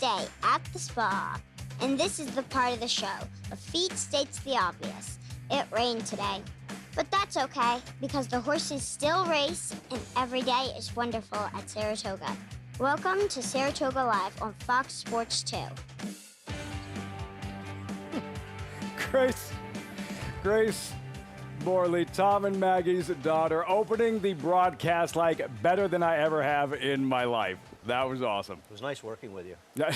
day at the spa. And this is the part of the show. The feed states the obvious. It rained today. But that's okay, because the horses still race, and every day is wonderful at Saratoga. Welcome to Saratoga Live on Fox Sports 2. Grace Morley, Tom and Maggie's daughter, opening the broadcast like better than I ever have in my life. That was awesome. It was nice working with you. Yeah,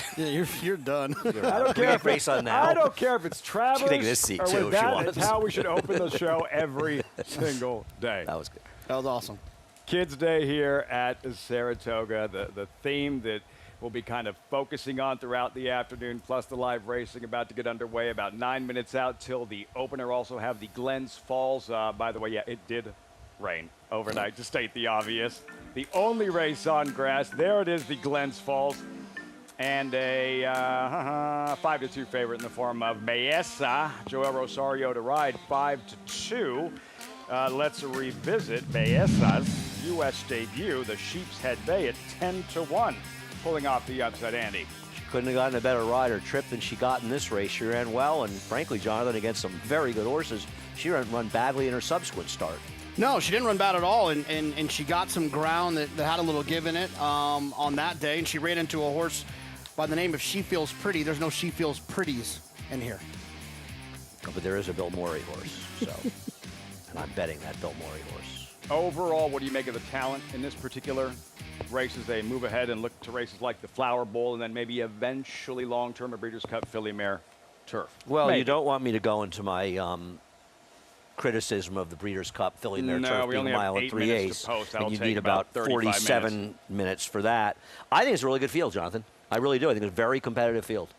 you're done. I don't care if race on now. I don't care if it's Travers She can take this seat, or too, with if she that. wants. It's how we should open the show every single day. That was good. That was awesome. Kids Day here at Saratoga, the theme that we'll be kind of focusing on throughout the afternoon, plus the live racing about to get underway about 9 minutes out till the opener. Also have the Glens Falls. By the way, yeah, it did rain overnight, to state the obvious. The only race on grass. There it is, the Glens Falls. And a 5-2 favorite in the form of Mayessa. Joel Rosario to ride 5-2. Let's revisit Mayessa's U.S. debut, the Sheep's Head Bay, at 10-1. Pulling off the upset, Andy. She couldn't have gotten a better ride or trip than she got in this race. She ran well, and frankly, Jonathan, against some very good horses, she didn't run badly in her subsequent start. No, she didn't run bad at all, and she got some ground that had a little give in it on that day, and she ran into a horse by the name of She Feels Pretty. There's no She Feels Pretties in here. But there is a Bill Morey horse, so, and I'm betting that Bill Morey horse. Overall, what do you make of the talent in this particular race as they move ahead and look to races like the Flower Bowl and then maybe eventually long-term a Breeders' Cup Filly Mare Turf? Well, maybe. You don't want me to go into my criticism of the Breeders' Cup Filly Mare Turf being a mile and 3/8, and you need about 47 minutes for that. I think it's a really good field, Jonathan. I really do. I think it's a very competitive field.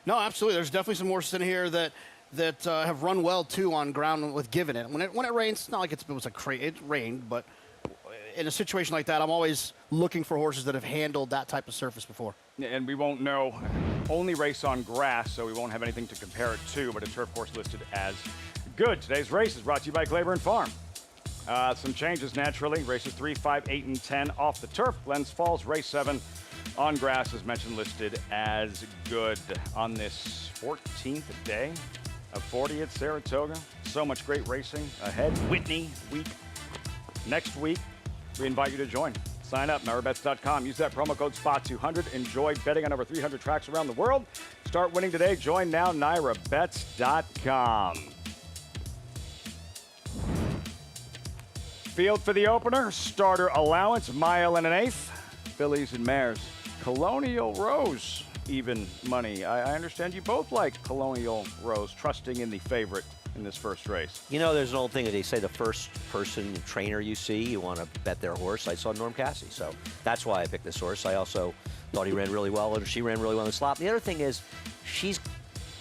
No, absolutely. There's definitely some horses in here that have run well too on ground with giving it. When it rains, it's not like it rained, but in a situation like that, I'm always looking for horses that have handled that type of surface before. And we won't know, only race on grass, so we won't have anything to compare it to, but a turf course listed as good. Today's race is brought to you by Claiborne Farm. Some changes naturally. Races 3, 5, 8, and 10 off the turf. Glens Falls, race 7 on grass, as mentioned, listed as good on this 14th day of 40 at Saratoga. So much great racing ahead. Whitney week next week. We invite you to join. Sign up, MaraBets.com. Use that promo code SPOT200. Enjoy betting on over 300 tracks around the world. Start winning today. Join now, NyraBets.com. Field for the opener. Starter allowance, mile and an eighth. Fillies and mares. Colonial Rose, even money. I understand you both like Colonial Rose, trusting in the favorite in this first race. You know, there's an old thing that they say the first person trainer you see, you want to bet their horse. I saw Norm Cassie, so that's why I picked this horse. I also thought he ran really well, and she ran really well in the slop. The other thing is, she's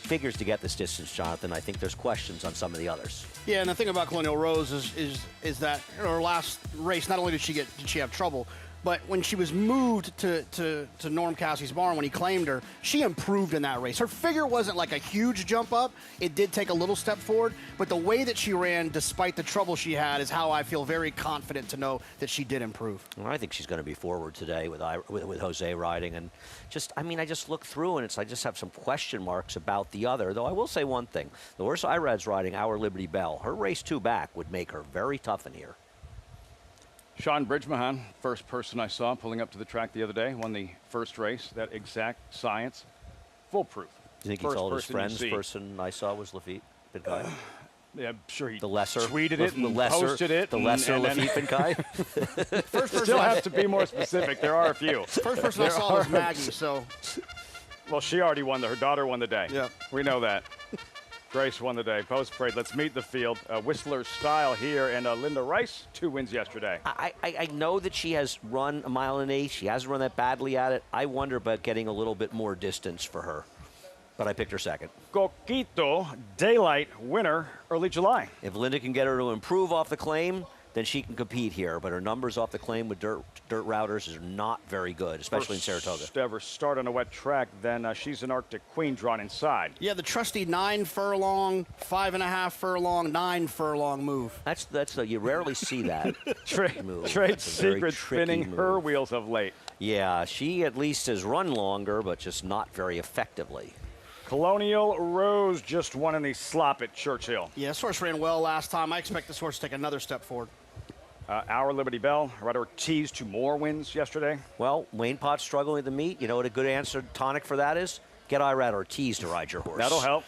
figures to get this distance, Jonathan. I think there's questions on some of the others. Yeah, and the thing about Colonial Rose is that in her last race, not only did she have trouble, but when she was moved to Norm Cassie's barn, when he claimed her, she improved in that race. Her figure wasn't like a huge jump up. It did take a little step forward, but the way that she ran, despite the trouble she had, is how I feel very confident to know that she did improve. Well, I think she's going to be forward today with Jose riding. And I just look through, and I just have some question marks about the other. Though I will say one thing. The horse Irad's riding, Our Liberty Bell, her race 2 back would make her very tough in here. Sean Bridgemahan, first person I saw pulling up to the track the other day, won the first race, that exact science, foolproof. Do you think he told his friends the person I saw was Lafitte Pinkai? Yeah, I'm sure he tweeted it and posted it. The lesser Lafitte Pinkai? First person Still have to be more specific. There are a few. First person I saw was Maggie, so. Well, she already won. Her daughter won the day. Yeah. We know that. Grace won the day. Post-parade. Let's meet the field. Whistler Style here, and Linda Rice, 2 wins yesterday. I know that she has run a mile and 8. She hasn't run that badly at it. I wonder about getting a little bit more distance for her. But I picked her second. Coquito, Daylight, winner, early July. If Linda can get her to improve off the claim, then she can compete here. But her numbers off the claim with dirt routers are not very good, especially in Saratoga. First ever start on a wet track, then she's an Arctic Queen drawn inside. Yeah, the trusty 9 furlong, 5.5 furlong, 9 furlong move. You rarely see that move. Trade That's a very Secret tricky spinning move. her wheels of late. Yeah, she at least has run longer, but just not very effectively. Colonial Rose just won in the slop at Churchill. Yeah, this horse ran well last time. I expect this horse to take another step forward. Our Liberty Bell, Rod Ortiz, 2 more wins yesterday. Well, Wayne Potts struggling with the meet. You know what a good answer tonic for that is? Get Irad Ortiz to ride your horse. That'll help.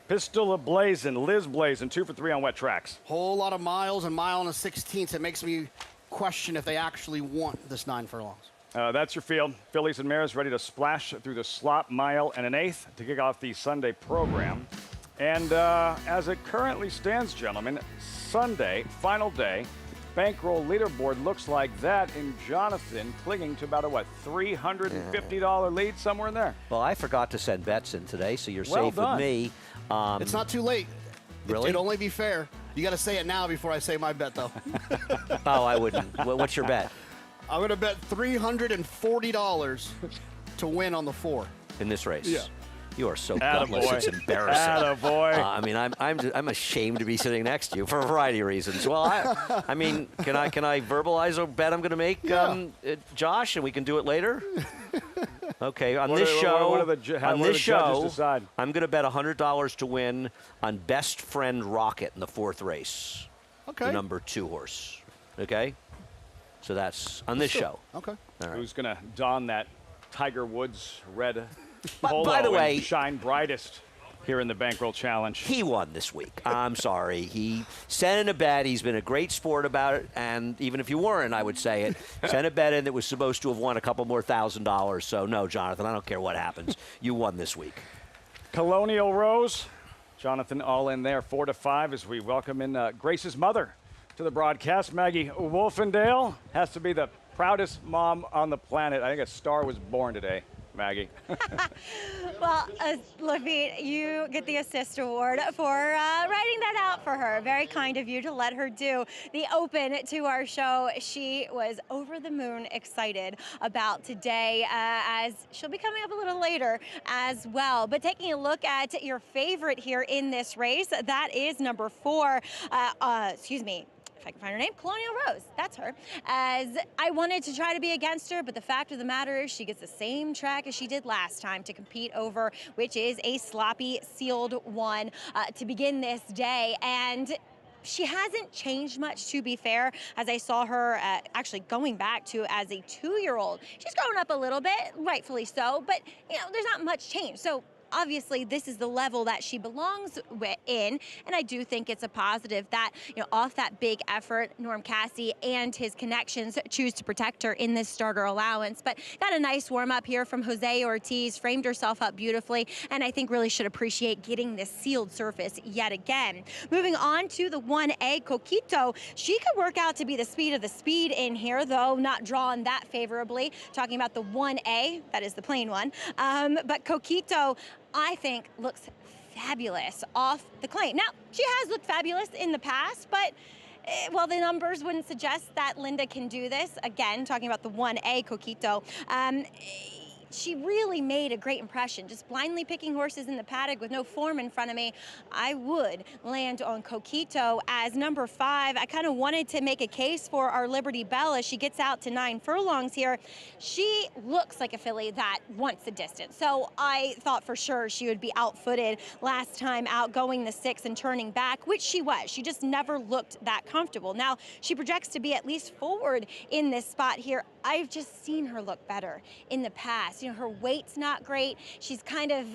Pistol Blazin', Liz Blazin', 2 for 3 on wet tracks. Whole lot of miles and mile and a 16th. It makes me question if they actually want this 9 furlongs. That's your field. Fillies and mares ready to splash through the slop, mile, and an 1/8 to kick off the Sunday program. And as it currently stands, gentlemen, Sunday, final day, Bankroll leaderboard looks like that, and Jonathan clinging to about a, $350 lead, somewhere in there. Well, I forgot to send bets in today, so you're Well safe done. with me. It's not too late. Really? It'd only be fair. You got to say it now before I say my bet, though. Oh, I wouldn't. What's your bet? I'm going to bet $340 to win on the 4. In this race? Yeah. You are so Attaboy. gutless, it's embarrassing. Attaboy. I mean, I'm ashamed to be sitting next to you for a variety of reasons. Well, I mean, can I verbalize a bet I'm going to make, Josh, and we can do it later? Okay, on this show, I'm going to bet $100 to win on Best Friend Rocket in the 4th race. Okay. The number 2 horse. Okay? So that's on this show. Okay. All right. Who's going to don that Tiger Woods red By polo the way, and shine brightest here in the Bankroll Challenge? He won this week. I'm sorry. He sent in a bet. He's been a great sport about it. And even if you weren't, I would say it. Sent a bet in that was supposed to have won a couple more $1,000. So, no, Jonathan, I don't care what happens. You won this week. Colonial Rose. Jonathan all in there, 4 to 5 as we welcome in Grace's mother to the broadcast. Maggie Wolfendale has to be the proudest mom on the planet. I think a star was born today. Maggie. Well, Lafitte, you get the assist award for writing that out for her. Very kind of you to let her do the open to our show. She was over the moon excited about today, as she'll be coming up a little later as well. But taking a look at your favorite here in this race, that is number 4. Excuse me. If I can find her name, Colonial Rose, that's her. As I wanted to try to be against her, but the fact of the matter is she gets the same track as she did last time to compete over, which is a sloppy sealed one to begin this day. And she hasn't changed much, to be fair, as I saw her actually going back to as a 2-year-old. She's grown up a little bit, rightfully so, but there's not much change. So obviously, this is the level that she belongs in, and I do think it's a positive that, off that big effort, Norm Cassie and his connections choose to protect her in this starter allowance. But got a nice warm-up here from Jose Ortiz, framed herself up beautifully, and I think really should appreciate getting this sealed surface yet again. Moving on to the 1A, Coquito. She could work out to be the speed of the speed in here, though not drawn that favorably. Talking about the 1A, that is the plain one. But Coquito, I think, looks fabulous off the claim. Now, she has looked fabulous in the past, but well, the numbers wouldn't suggest that Linda can do this. Again, talking about the 1A Coquito. She really made a great impression. Just blindly picking horses in the paddock with no form in front of me, I would land on Coquito as number 5. I kind of wanted to make a case for our Liberty Bell as she gets out to 9 furlongs here. She looks like a filly that wants the distance. So I thought for sure she would be outfooted last time out, going the 6 and turning back, which she was. She just never looked that comfortable. Now, she projects to be at least forward in this spot here. I've just seen her look better in the past. Her weight's not great. She's kind of,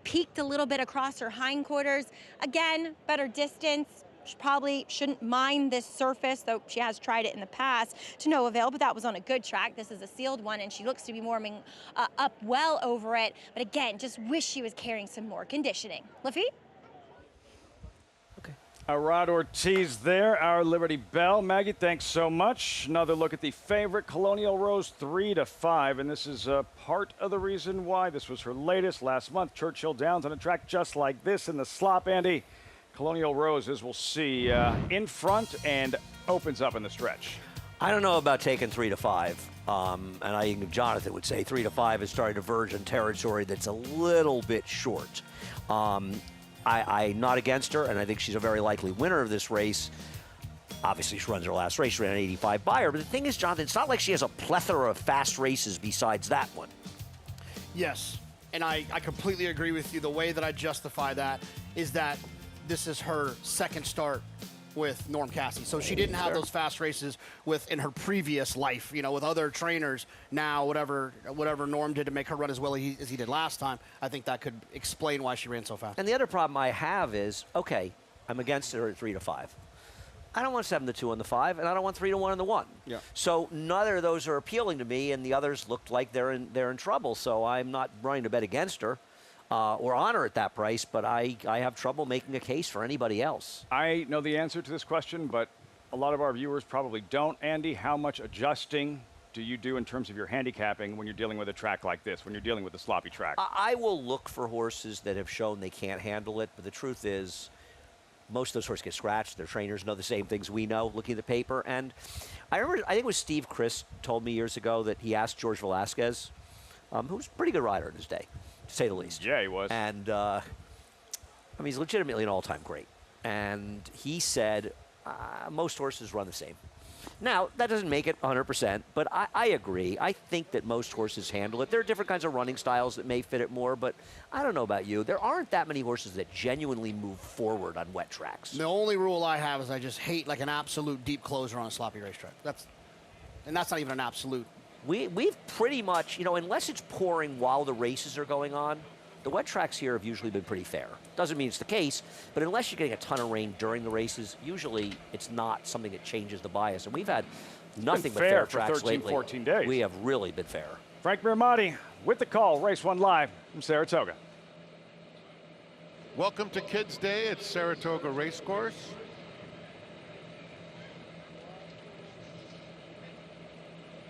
peaked a little bit across her hindquarters. Again, better distance. She probably shouldn't mind this surface, though she has tried it in the past to no avail, but that was on a good track. This is a sealed one, and she looks to be warming up well over it. But again, just wish she was carrying some more conditioning. Lafitte? Rod Ortiz there, our Liberty Bell. Maggie, thanks so much. Another look at the favorite, Colonial Rose, 3 to 5, and this is part of the reason why. This was her latest last month, Churchill Downs, on a track just like this in the slop, Andy. Colonial Rose, as we'll see, in front and opens up in the stretch. I don't know about taking 3 to 5. And I think Jonathan would say 3 to 5 is starting to verge on territory that's a little bit short. I'm not against her, and I think she's a very likely winner of this race. Obviously, she runs her last race, she ran an 85 by her. But the thing is, Jonathan, it's not like she has a plethora of fast races besides that one. Yes, and I completely agree with you. The way that I justify that is that this is her second start with Norm Cassie. So she didn't have those fast races in her previous life, you know, with other trainers. Now, whatever Norm did to make her run as well as he did last time, I think that could explain why she ran so fast. And the other problem I have is, okay, I'm against her at 3 to 5. I don't want 7 to 2 on the 5, and I don't want 3 to 1 on the 1. Yeah. So neither of those are appealing to me, and the others looked like they're in trouble. So I'm not running to bet against her. Or on her at that price, but I have trouble making a case for anybody else. I know the answer to this question, but a lot of our viewers probably don't. Andy, how much adjusting do you do in terms of your handicapping when you're dealing with a track like this, when you're dealing with a sloppy track? I will look for horses that have shown they can't handle it, but the truth is most of those horses get scratched. Their trainers know the same things we know looking at the paper. And I remember, I think it was Steve Chris told me years ago that he asked Jorge Velazquez, who was a pretty good rider in his day, to say the least. Yeah, he was. And, I mean, he's legitimately an all-time great. And he said, most horses run the same. Now, that doesn't make it 100%, but I agree. I think that most horses handle it. There are different kinds of running styles that may fit it more, but I don't know about you. There aren't that many horses that genuinely move forward on wet tracks. The only rule I have is I just hate like an absolute deep closer on a sloppy racetrack. That's not even an absolute. We've pretty much, you know, unless it's pouring while the races are going on, the wet tracks here have usually been pretty fair. Doesn't mean it's the case, but unless you're getting a ton of rain during the races, usually it's not something that changes the bias. And we've had nothing but fair tracks 13, lately. 14 days. We have really been fair. Frank Miramotti with the call. Race 1 live from Saratoga. Welcome to Kids Day at Saratoga Racecourse.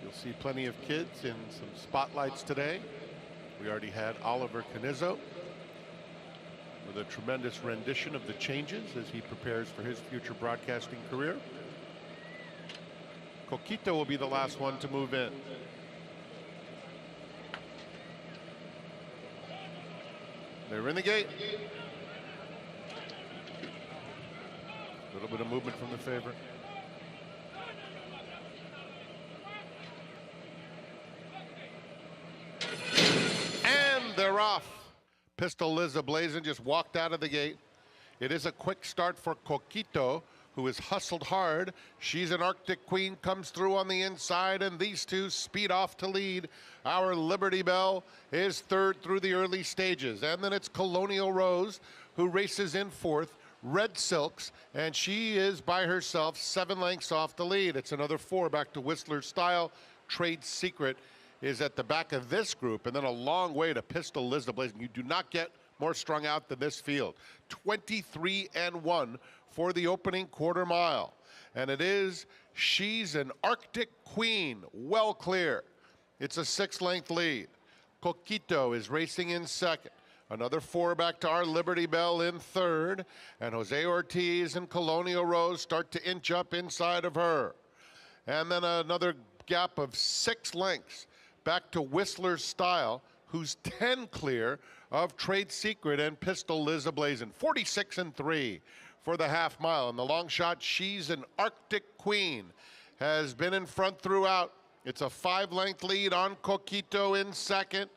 You'll see plenty of kids in some spotlights today. We already had Oliver Canizzo with a tremendous rendition of the changes as he prepares for his future broadcasting career. Coquito will be the last one to move in. They're in the gate. A little bit of movement from the favorite. They're off. Pistol Liz ablazing just walked out of the gate. It is a quick start for Coquito, who has hustled hard. She's an Arctic Queen, comes through on the inside, and these two speed off to lead. Our Liberty Bell is third through the early stages. And then it's Colonial Rose, who races in fourth. Red Silks, and she is by herself 7 lengths off the lead. It's another 4 back to Whistler Style. Trade Secret is at the back of this group, and then a long way to Pistol Liz the Blazing. You do not get more strung out than this field. 23-1 for the opening quarter mile. And it is She's an Arctic Queen, well clear. It's a 6-length lead. Coquito is racing in second. Another 4 back to our Liberty Bell in third. And Jose Ortiz and Colonial Rose start to inch up inside of her. And then another gap of 6 lengths back to Whistler Style, who's 10 clear of Trade Secret and Pistol Liz ablazing. 46-3 for the half mile. And the long shot, She's an Arctic Queen, has been in front throughout. It's a 5-length lead on Coquito in second.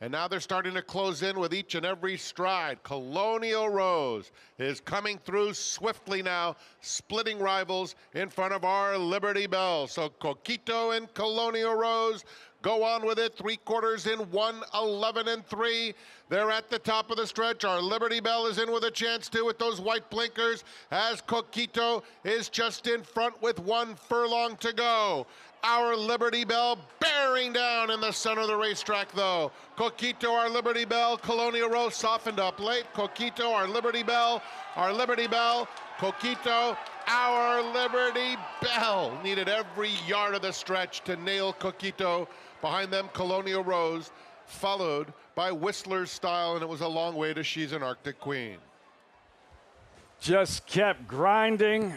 And now they're starting to close in with each and every stride. Colonial Rose is coming through swiftly now, splitting rivals in front of our Liberty Bell. So Coquito and Colonial Rose go on with it, 3/4 in 1:11-3. They're at the top of the stretch. Our Liberty Bell is in with a chance too with those white blinkers, as Coquito is just in front with 1 furlong to go. Our Liberty Bell bearing down in the center of the racetrack though. Coquito, our Liberty Bell, Colonial Rose softened up late. Coquito, our Liberty Bell, Coquito, our Liberty Bell. Needed every yard of the stretch to nail Coquito. Behind them, Colonial Rose, followed by Whistler Style, and it was a long way to She's an Arctic Queen. just kept grinding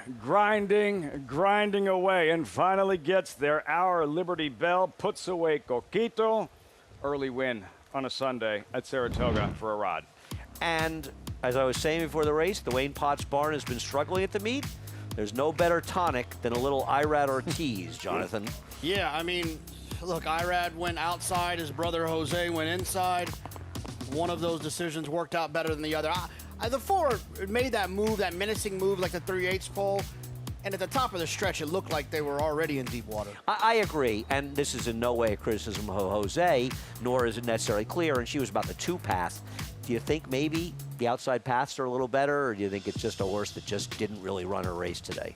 away, and finally gets there. Our Liberty Bell puts away Coquito. Early win on a Sunday at Saratoga for a rod. And as I was saying before the race, the Wayne Potts barn has been struggling at the meet. There's no better tonic than a little Irad Ortiz, Jonathan. Yeah, I mean, look, Irad went outside. His brother Jose went inside. One of those decisions worked out better than the other. The 4 made that move, that menacing move, like the 3/8 pole. And at the top of the stretch, it looked like they were already in deep water. I agree, and this is in no way a criticism of Jose, nor is it necessarily clear, and she was about the 2 path. Do you think maybe the outside paths are a little better, or do you think it's just a horse that just didn't really run a race today?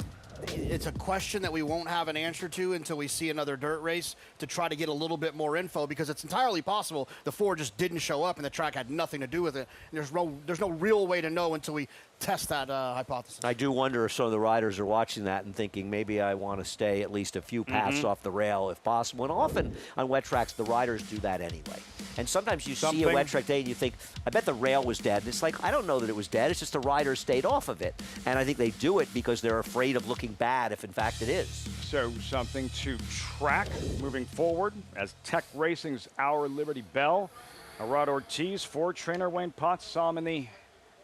It's a question that we won't have an answer to until we see another dirt race to try to get a little bit more info, because it's entirely possible the 4 just didn't show up and the track had nothing to do with it. And there's no real way to know until we test that hypothesis. I do wonder if some of the riders are watching that and thinking maybe I want to stay at least a few paths off the rail if possible. And often on wet tracks, the riders do that anyway. And sometimes you see a wet track day and you think, I bet the rail was dead. And it's like, I don't know that it was dead. It's just the riders stayed off of it. And I think they do it because they're afraid of looking bad if in fact it is. So something to track moving forward as Tech Racing's Our Liberty Bell. Irad Ortiz, 4 trainer Wayne Potts, saw him in the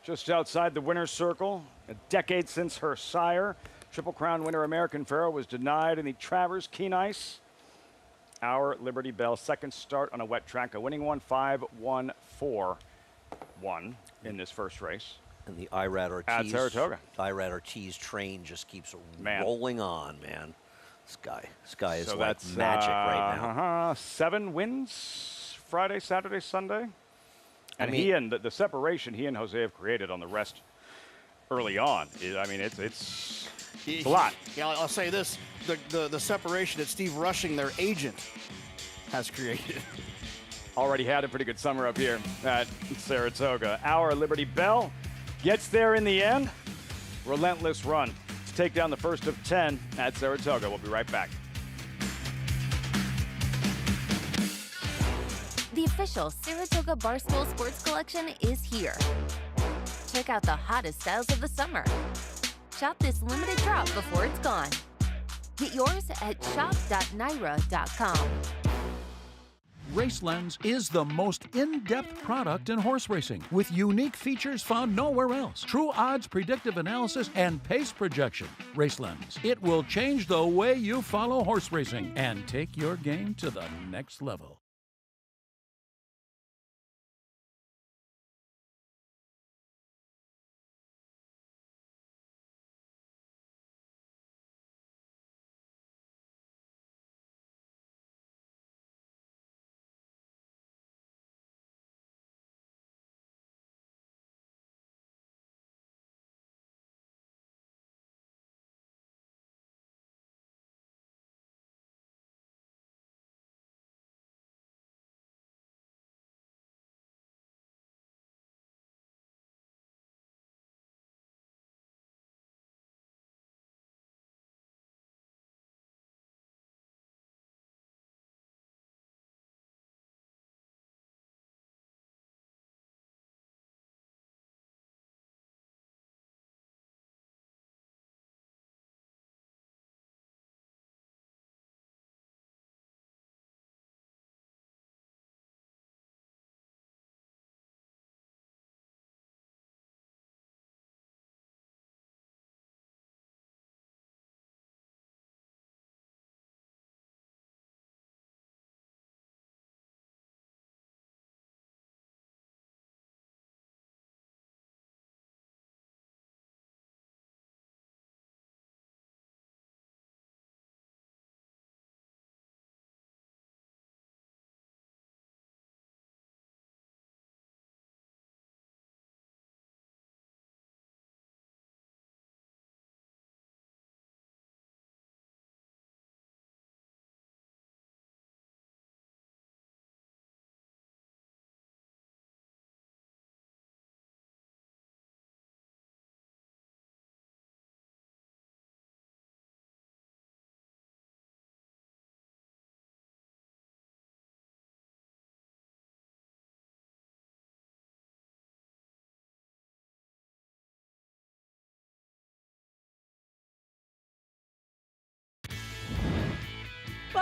just outside the winner's circle. A decade since her sire, Triple Crown winner American Pharoah, was denied in the Travers Keen Ice. Our Liberty Bell, second start on a wet track, a winning one, 5-1-4-1 in this first race. And the Irad Ortiz, at Saratoga. Irad Ortiz train just keeps rolling on, man. This guy is So like that's magic right now. 7 wins Friday, Saturday, Sunday. And mean, he and the separation he and Jose have created on the rest early on. I mean, it's a lot. Yeah, I'll say this: the separation that Steve Rushing, their agent, has created. Already had a pretty good summer up here at Saratoga. Our Liberty Bell gets there in the end. Relentless run to take down the first of 10 at Saratoga. We'll be right back. The official Saratoga Barstool Sports Collection is here. Check out the hottest styles of the summer. Shop this limited drop before it's gone. Get yours at shop.naira.com. RaceLens is the most in-depth product in horse racing, with unique features found nowhere else. True odds, predictive analysis, and pace projection. RaceLens. It will change the way you follow horse racing and take your game to the next level.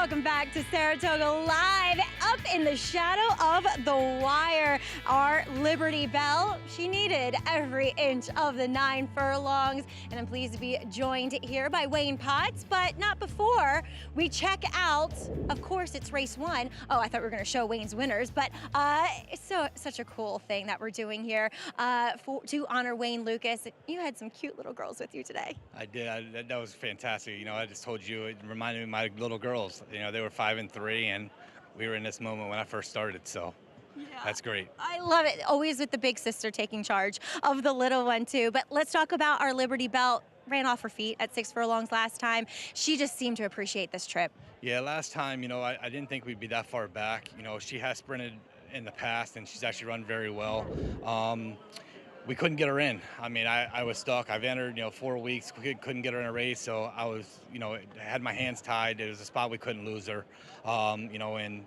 welcome back to Saratoga Live, up in the shadow of the wire. Our Liberty Belle, she needed every inch of the 9 furlongs, and I'm pleased to be joined here by Wayne Potts, but not before we check out, of course, it's race 1. Oh, I thought we were gonna show Wayne's winners, but it's such a cool thing that we're doing here to honor Wayne Lucas. You had some cute little girls with you today. I did. That was fantastic. You know, I just told you, it reminded me of my little girls. You know, they were 5 and 3, and we were in this moment when I first started, so yeah, that's great. I love it. Always with the big sister taking charge of the little one, too. But let's talk about our Liberty Belle. Ran off her feet at 6 furlongs last time. She just seemed to appreciate this trip. Yeah, last time, you know, I didn't think we'd be that far back. You know, she has sprinted in the past, and she's actually run very well. We couldn't get her in. I mean, I was stuck. I've entered, 4 weeks, couldn't get her in a race, so I was, had my hands tied. It was a spot we couldn't lose her, and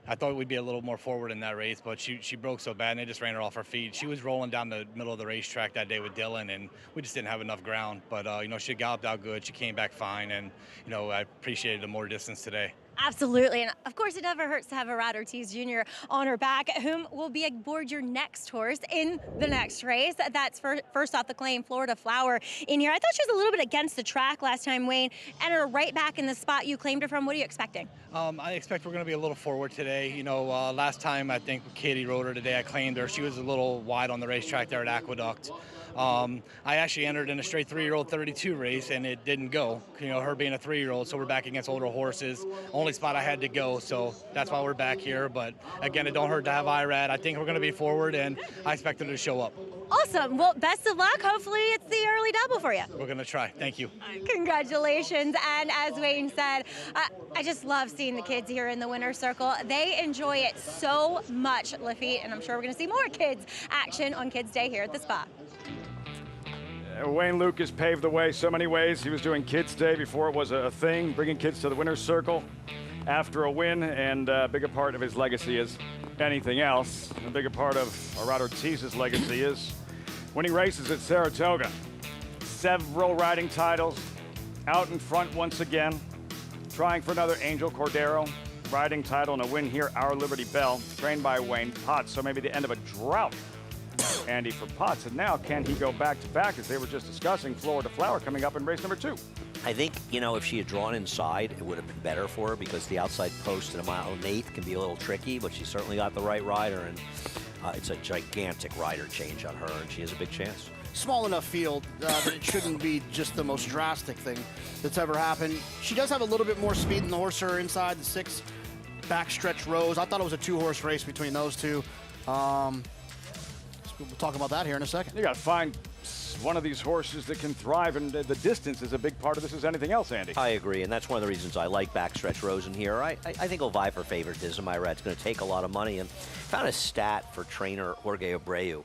I thought we'd be a little more forward in that race, but she broke so bad, and they just ran her off her feet. She was rolling down the middle of the racetrack that day with Dylan, and we just didn't have enough ground. But, she galloped out good. She came back fine, and, I appreciated the more distance today. Absolutely, and of course it never hurts to have a Rad Ortiz Jr. on her back, whom will be aboard your next horse in the next race. That's first off the claim, Florida Flower in here. I thought she was a little bit against the track last time, Wayne, and her right back in the spot you claimed her from. What are you expecting? I expect we're going to be a little forward today. Last time I think Katie rode her today, I claimed her. She was a little wide on the racetrack there at Aqueduct. I actually entered in a straight 3-year-old 32 race, and it didn't go. Her being a 3-year-old, so we're back against older horses. Only spot I had to go, so that's why we're back here. But again, it don't hurt to have IRAD. I think we're going to be forward, and I expect them to show up. Awesome. Well, best of luck. Hopefully it's the early double for you. We're going to try. Thank you. Congratulations. And as Wayne said, I just love seeing the kids here in the winner's circle. They enjoy it so much, Lafitte, and I'm sure we're going to see more kids action on Kids Day here at the spa. Wayne Lucas paved the way so many ways. He was doing Kids Day before it was a thing, bringing kids to the winner's circle after a win, and a bigger part of his legacy is anything else. A bigger part of Rad Ortiz's legacy is winning races at Saratoga. Several riding titles, out in front once again, trying for another Angel Cordero riding title and a win here, Our Liberty Belle, trained by Wayne Potts. So maybe the end of a drought, Andy, for Potts. And now, can he go back-to-back, as they were just discussing, Florida Flower coming up in race number 2? I think, if she had drawn inside, it would have been better for her, because the outside post in a mile and 1/8 can be a little tricky, but she certainly got the right rider, and it's a gigantic rider change on her, and she has a big chance. Small enough field that it shouldn't be just the most drastic thing that's ever happened. She does have a little bit more speed than the horse her inside the 6 backstretch rows. I thought it was a 2-horse race between those two. We'll talk about that here in a second. You got to find one of these horses that can thrive, and the distance is a big part of this as anything else, Andy. I agree, and that's one of the reasons I like backstretch rows in here. I think he'll vie for favoritism. IRAD's going to take a lot of money, and found a stat for trainer Jorge Abreu.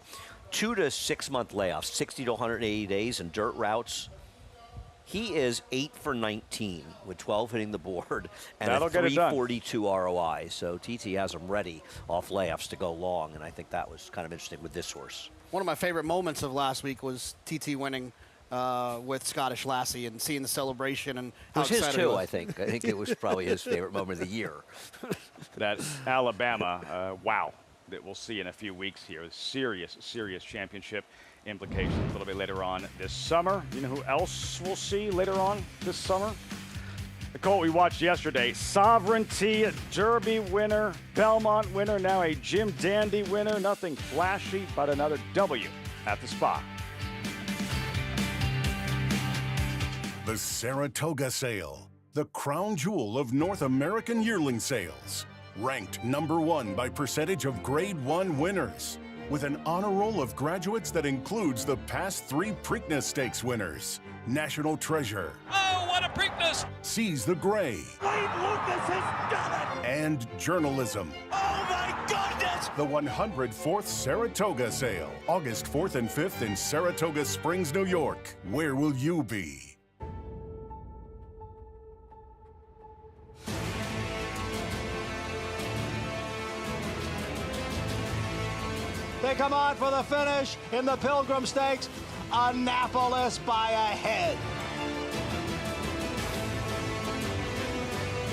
2 to 6 month layoffs, 60 to 180 days in dirt routes. He is 8 for 19 with 12 hitting the board and That'll a 342 ROI. So TT has him ready off layoffs to go long, and I think that was kind of interesting with this horse. One of my favorite moments of last week was TT winning with Scottish Lassie and seeing the celebration and how excited his too, was. I think. I think it was probably his favorite moment of the year. That Alabama, wow, that we'll see in a few weeks here. Serious championship implications a little bit later on this summer. You know who else we'll see later on this summer? The colt we watched yesterday, Sovereignty Derby winner, Belmont winner, now a Jim Dandy winner. Nothing flashy, but another W at the Spa. The Saratoga Sale, the crown jewel of North American yearling sales. Ranked #1 by percentage of Grade 1 winners, with an honor roll of graduates that includes the past 3 Preakness Stakes winners. National Treasure. Oh, what a Preakness! Seize the Gray. Wade Lucas has done it! And Journalism. Oh my goodness! The 104th Saratoga Sale, August 4th and 5th in Saratoga Springs, New York. Where will you be? They come on for the finish in the Pilgrim Stakes. Annapolis by a head.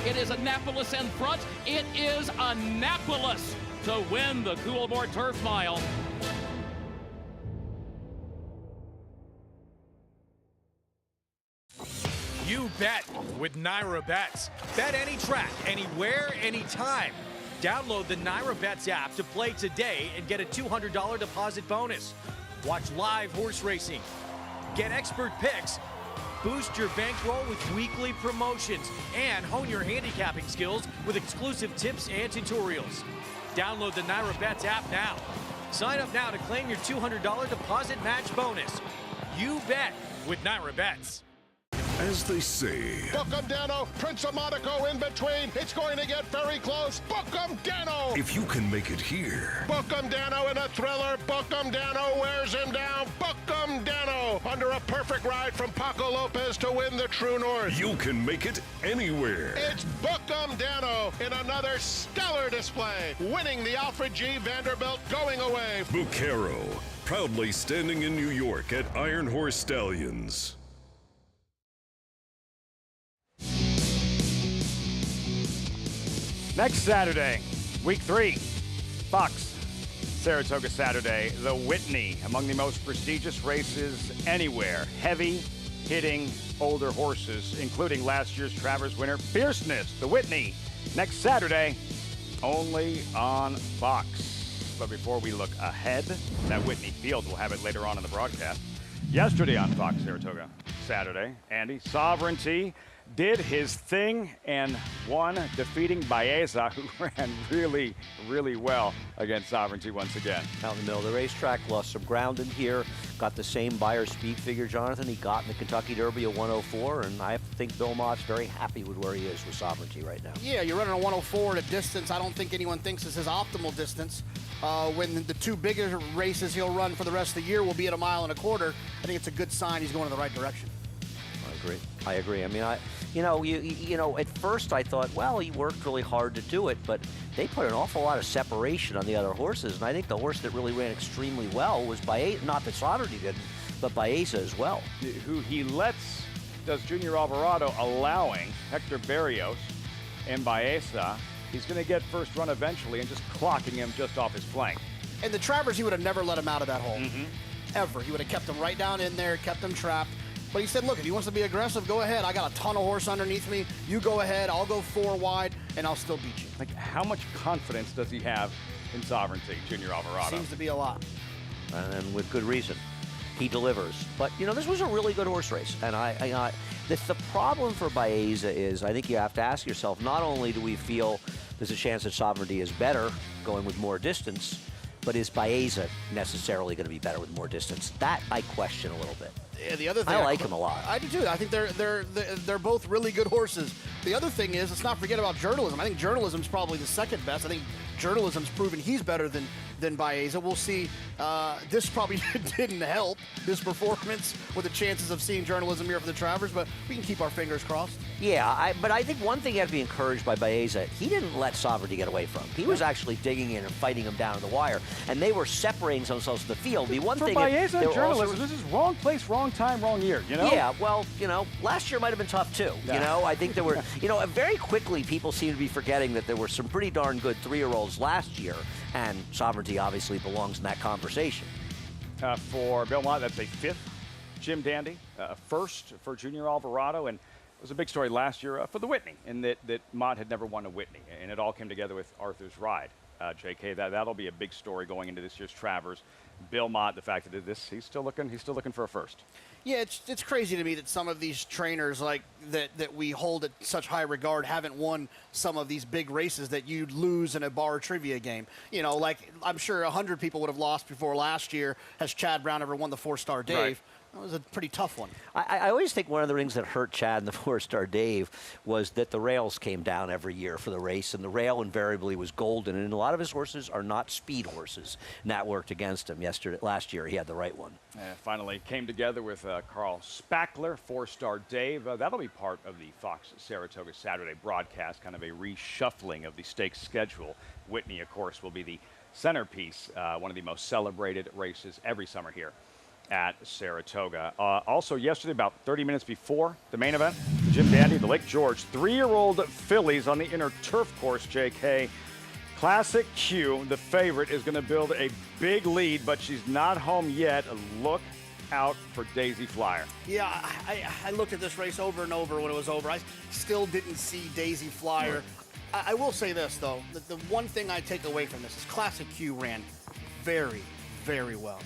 It is Annapolis in front. It is Annapolis to win the Coolmore Turf Mile. You bet with Naira Bets. Bet any track, anywhere, anytime. Download the Naira Bets app to play today and get a $200 deposit bonus. Watch live horse racing. Get expert picks. Boost your bankroll with weekly promotions and hone your handicapping skills with exclusive tips and tutorials. Download the Naira Bets app now. Sign up now to claim your $200 deposit match bonus. You bet with Naira Bets. As they say, Book 'em, Dano. Prince of Monaco in between. It's going to get very close. Book 'em, Dano. if you can make it here, Book 'em, Dano in a thriller. Book 'em, Dano wears him down. Book 'em, Dano under a perfect ride from Paco Lopez to win the True North. you can make it anywhere. It's Book 'em, Dano in another stellar display, winning the Alfred G. Vanderbilt going away. Bucaro, proudly standing in New York at Iron Horse Stallions. Next Saturday, week 3, Fox, Saratoga Saturday, the Whitney, among the most prestigious races anywhere. Heavy hitting older horses, including last year's Travers winner, Fierceness, the Whitney. Next Saturday, only on Fox. But before we look ahead, that Whitney field, we'll have it later on in the broadcast. Yesterday on Fox Saratoga Saturday, Andy, Sovereignty did his thing and won, defeating Baeza, who ran really, really well against Sovereignty once again. Out in the middle of the racetrack, lost some ground in here, got the same Beyer speed figure, Jonathan, he got in the Kentucky Derby at 104, and I think Bill Mott's very happy with where he is with Sovereignty right now. Yeah, you're running a 104 at a distance I don't think anyone thinks is his optimal distance. When the two bigger races he'll run for the rest of the year will be at 1.25 miles, I think it's a good sign he's going in the right direction. I agree. I mean, you know, at first I thought, well, he worked really hard to do it, but they put an awful lot of separation on the other horses, and I think the horse that really ran extremely well was Baeza. Not that Sovereignty didn't, but Baeza as well. Who he does Junior Alvarado, allowing Hector Barrios and Baeza. He's going to get first run eventually and just clocking him just off his flank. And the Travers, he would have never let him out of that hole. Ever. He would have kept him right down in there, kept him trapped. But he said, look, if he wants to be aggressive, go ahead. I got a ton of horse underneath me. You go ahead. I'll go 4 wide, and I'll still beat you. Like, how much confidence does he have in Sovereignty, Junior Alvarado? Seems to be a lot. And with good reason. He delivers. But, you know, this was a really good horse race. And the problem for Baeza is, I think you have to ask yourself, not only do we feel there's a chance that Sovereignty is better going with more distance, but is Baeza necessarily going to be better with more distance? That I question a little bit. Yeah, the other thing I like him a lot. I do too. I think they're both really good horses. The other thing is, let's not forget about journalism. I think journalism's probably the second best. I think journalism's proven he's better than Baeza. We'll see. This probably didn't help this performance with the chances of seeing journalism here for the Travers, but we can keep our fingers crossed. Yeah, but I think one thing you have to be encouraged by Baeza, he didn't let Sovereignty get away from him. He was actually digging in and fighting him down to the wire, and they were separating themselves in the field. The one for thing Baeza and journalism, this is wrong place, wrong time, wrong year, you know? Yeah, well, you know, last year might have been tough too. Yeah. You know, I think there were, you know, very quickly people seem to be forgetting that there were some pretty darn good 3-year-olds last year, and Sovereignty obviously belongs in that conversation. For Bill Mott, that's a 5th Jim Dandy, first for Junior Alvarado, and it was a big story last year for the Whitney, in that Mott had never won a Whitney, and it all came together with Arthur's Ride. JK, that'll be a big story going into this year's Travers. Bill Mott, the fact that he's still looking for a first. Yeah, it's crazy to me that some of these trainers like that we hold at such high regard haven't won some of these big races that you'd lose in a bar trivia game. You know, like I'm sure 100 people would have lost before last year. Has Chad Brown ever won the 4-star Dave? Right. That was a pretty tough one. I always think one of the things that hurt Chad and the 4-star Dave was that the rails came down every year for the race, and the rail invariably was golden, and a lot of his horses are not speed horses, and that worked against him last year. He had the right one. Finally came together with Carl Spackler, 4-star Dave. That'll be part of the Fox Saratoga Saturday broadcast, kind of a reshuffling of the stakes schedule. Whitney, of course, will be the centerpiece, one of the most celebrated races every summer here at Saratoga. Also yesterday, about 30 minutes before the main event, Jim Dandy, the Lake George 3-year-old fillies on the inner turf course, JK. Classic Q, the favorite, is going to build a big lead, but she's not home yet. Look out for Daisy Flyer. Yeah, I looked at this race over and over when it was over. I still didn't see Daisy Flyer. I will say this, though. The one thing I take away from this is Classic Q ran very, very well.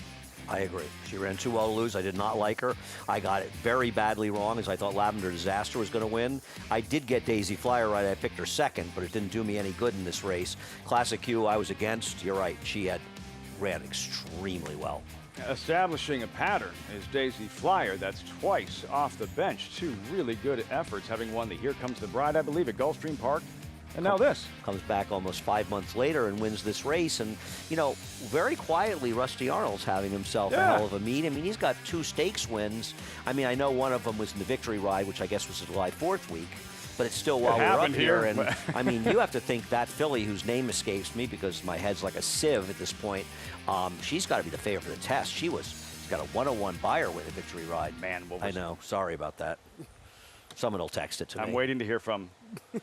I agree. She ran too well to lose. I did not like her. I got it very badly wrong, as I thought Lavender Disaster was going to win. I did get Daisy Flyer right. I picked her second, but it didn't do me any good in this race. Classic Q, I was against. You're right. She ran extremely well. Establishing a pattern is Daisy Flyer. That's twice off the bench. Two really good efforts, having won the Here Comes the Bride, I believe, at Gulfstream Park. And now this. Comes back almost 5 months later and wins this race. And, you know, very quietly, Rusty Arnold's having himself a hell of a meet. I mean, he's got 2 stakes wins. I mean, I know one of them was in the Victory Ride, which I guess was the July 4th week. But it's still while we're up here. And, I mean, you have to think that filly, whose name escapes me because my head's like a sieve at this point, she's got to be the favorite for the test. She's got a 101 buyer with the Victory Ride. Man, I know. Sorry about that. Someone will text it to me. I'm waiting to hear from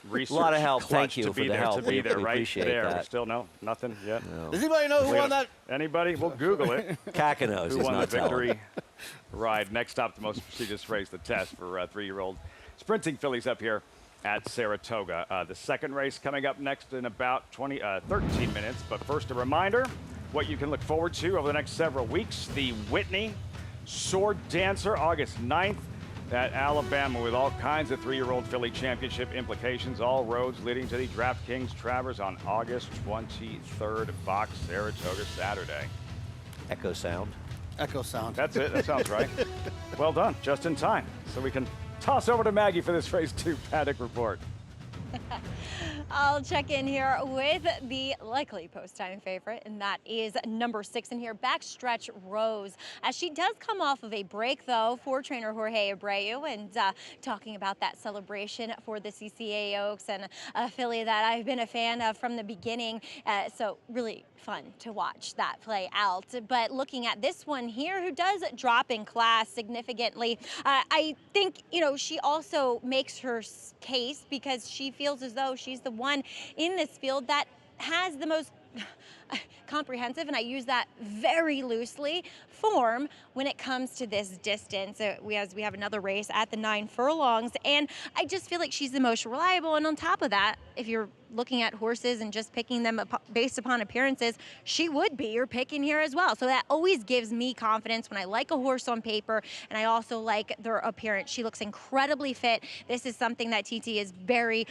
research. A lot of help. Thank you to for be the there, help. To be there, we right appreciate there. that. Still nothing yet. No. Does anybody know who won that? Anybody? We'll Google it. Kaka knows. Who won the not telling. Victory Ride? Next up, the most prestigious race, the test for 3-year-old sprinting fillies up here at Saratoga. The second race coming up next in about 13 minutes. But first, a reminder what you can look forward to over the next several weeks. The Whitney Sword Dancer, August 9th. At Alabama, with all kinds of 3-year-old filly championship implications, all roads leading to the DraftKings Travers on August 23rd, Fox Saratoga Saturday. Echo sound. Echo sound. That's it. That sounds right. Well done. Just in time. So we can toss over to Maggie for this race 2 Paddock report. I'll check in here with the likely post-time favorite, and that is number 6 in here, Backstretch Rose. As she does come off of a break, though, for trainer Jorge Abreu, and talking about that celebration for the CCA Oaks, and a filly that I've been a fan of from the beginning. So really fun to watch that play out. But looking at this one here, who does drop in class significantly, I think, you know, she also makes her case because she feels as though she's the one in this field that has the most comprehensive, and I use that very loosely, form when it comes to this distance. We have another race at the 9 furlongs, and I just feel like she's the most reliable. And on top of that, if you're looking at horses and just picking them based upon appearances, she would be your pick in here as well. So that always gives me confidence when I like a horse on paper, and I also like their appearance. She looks incredibly fit. This is something that TT is very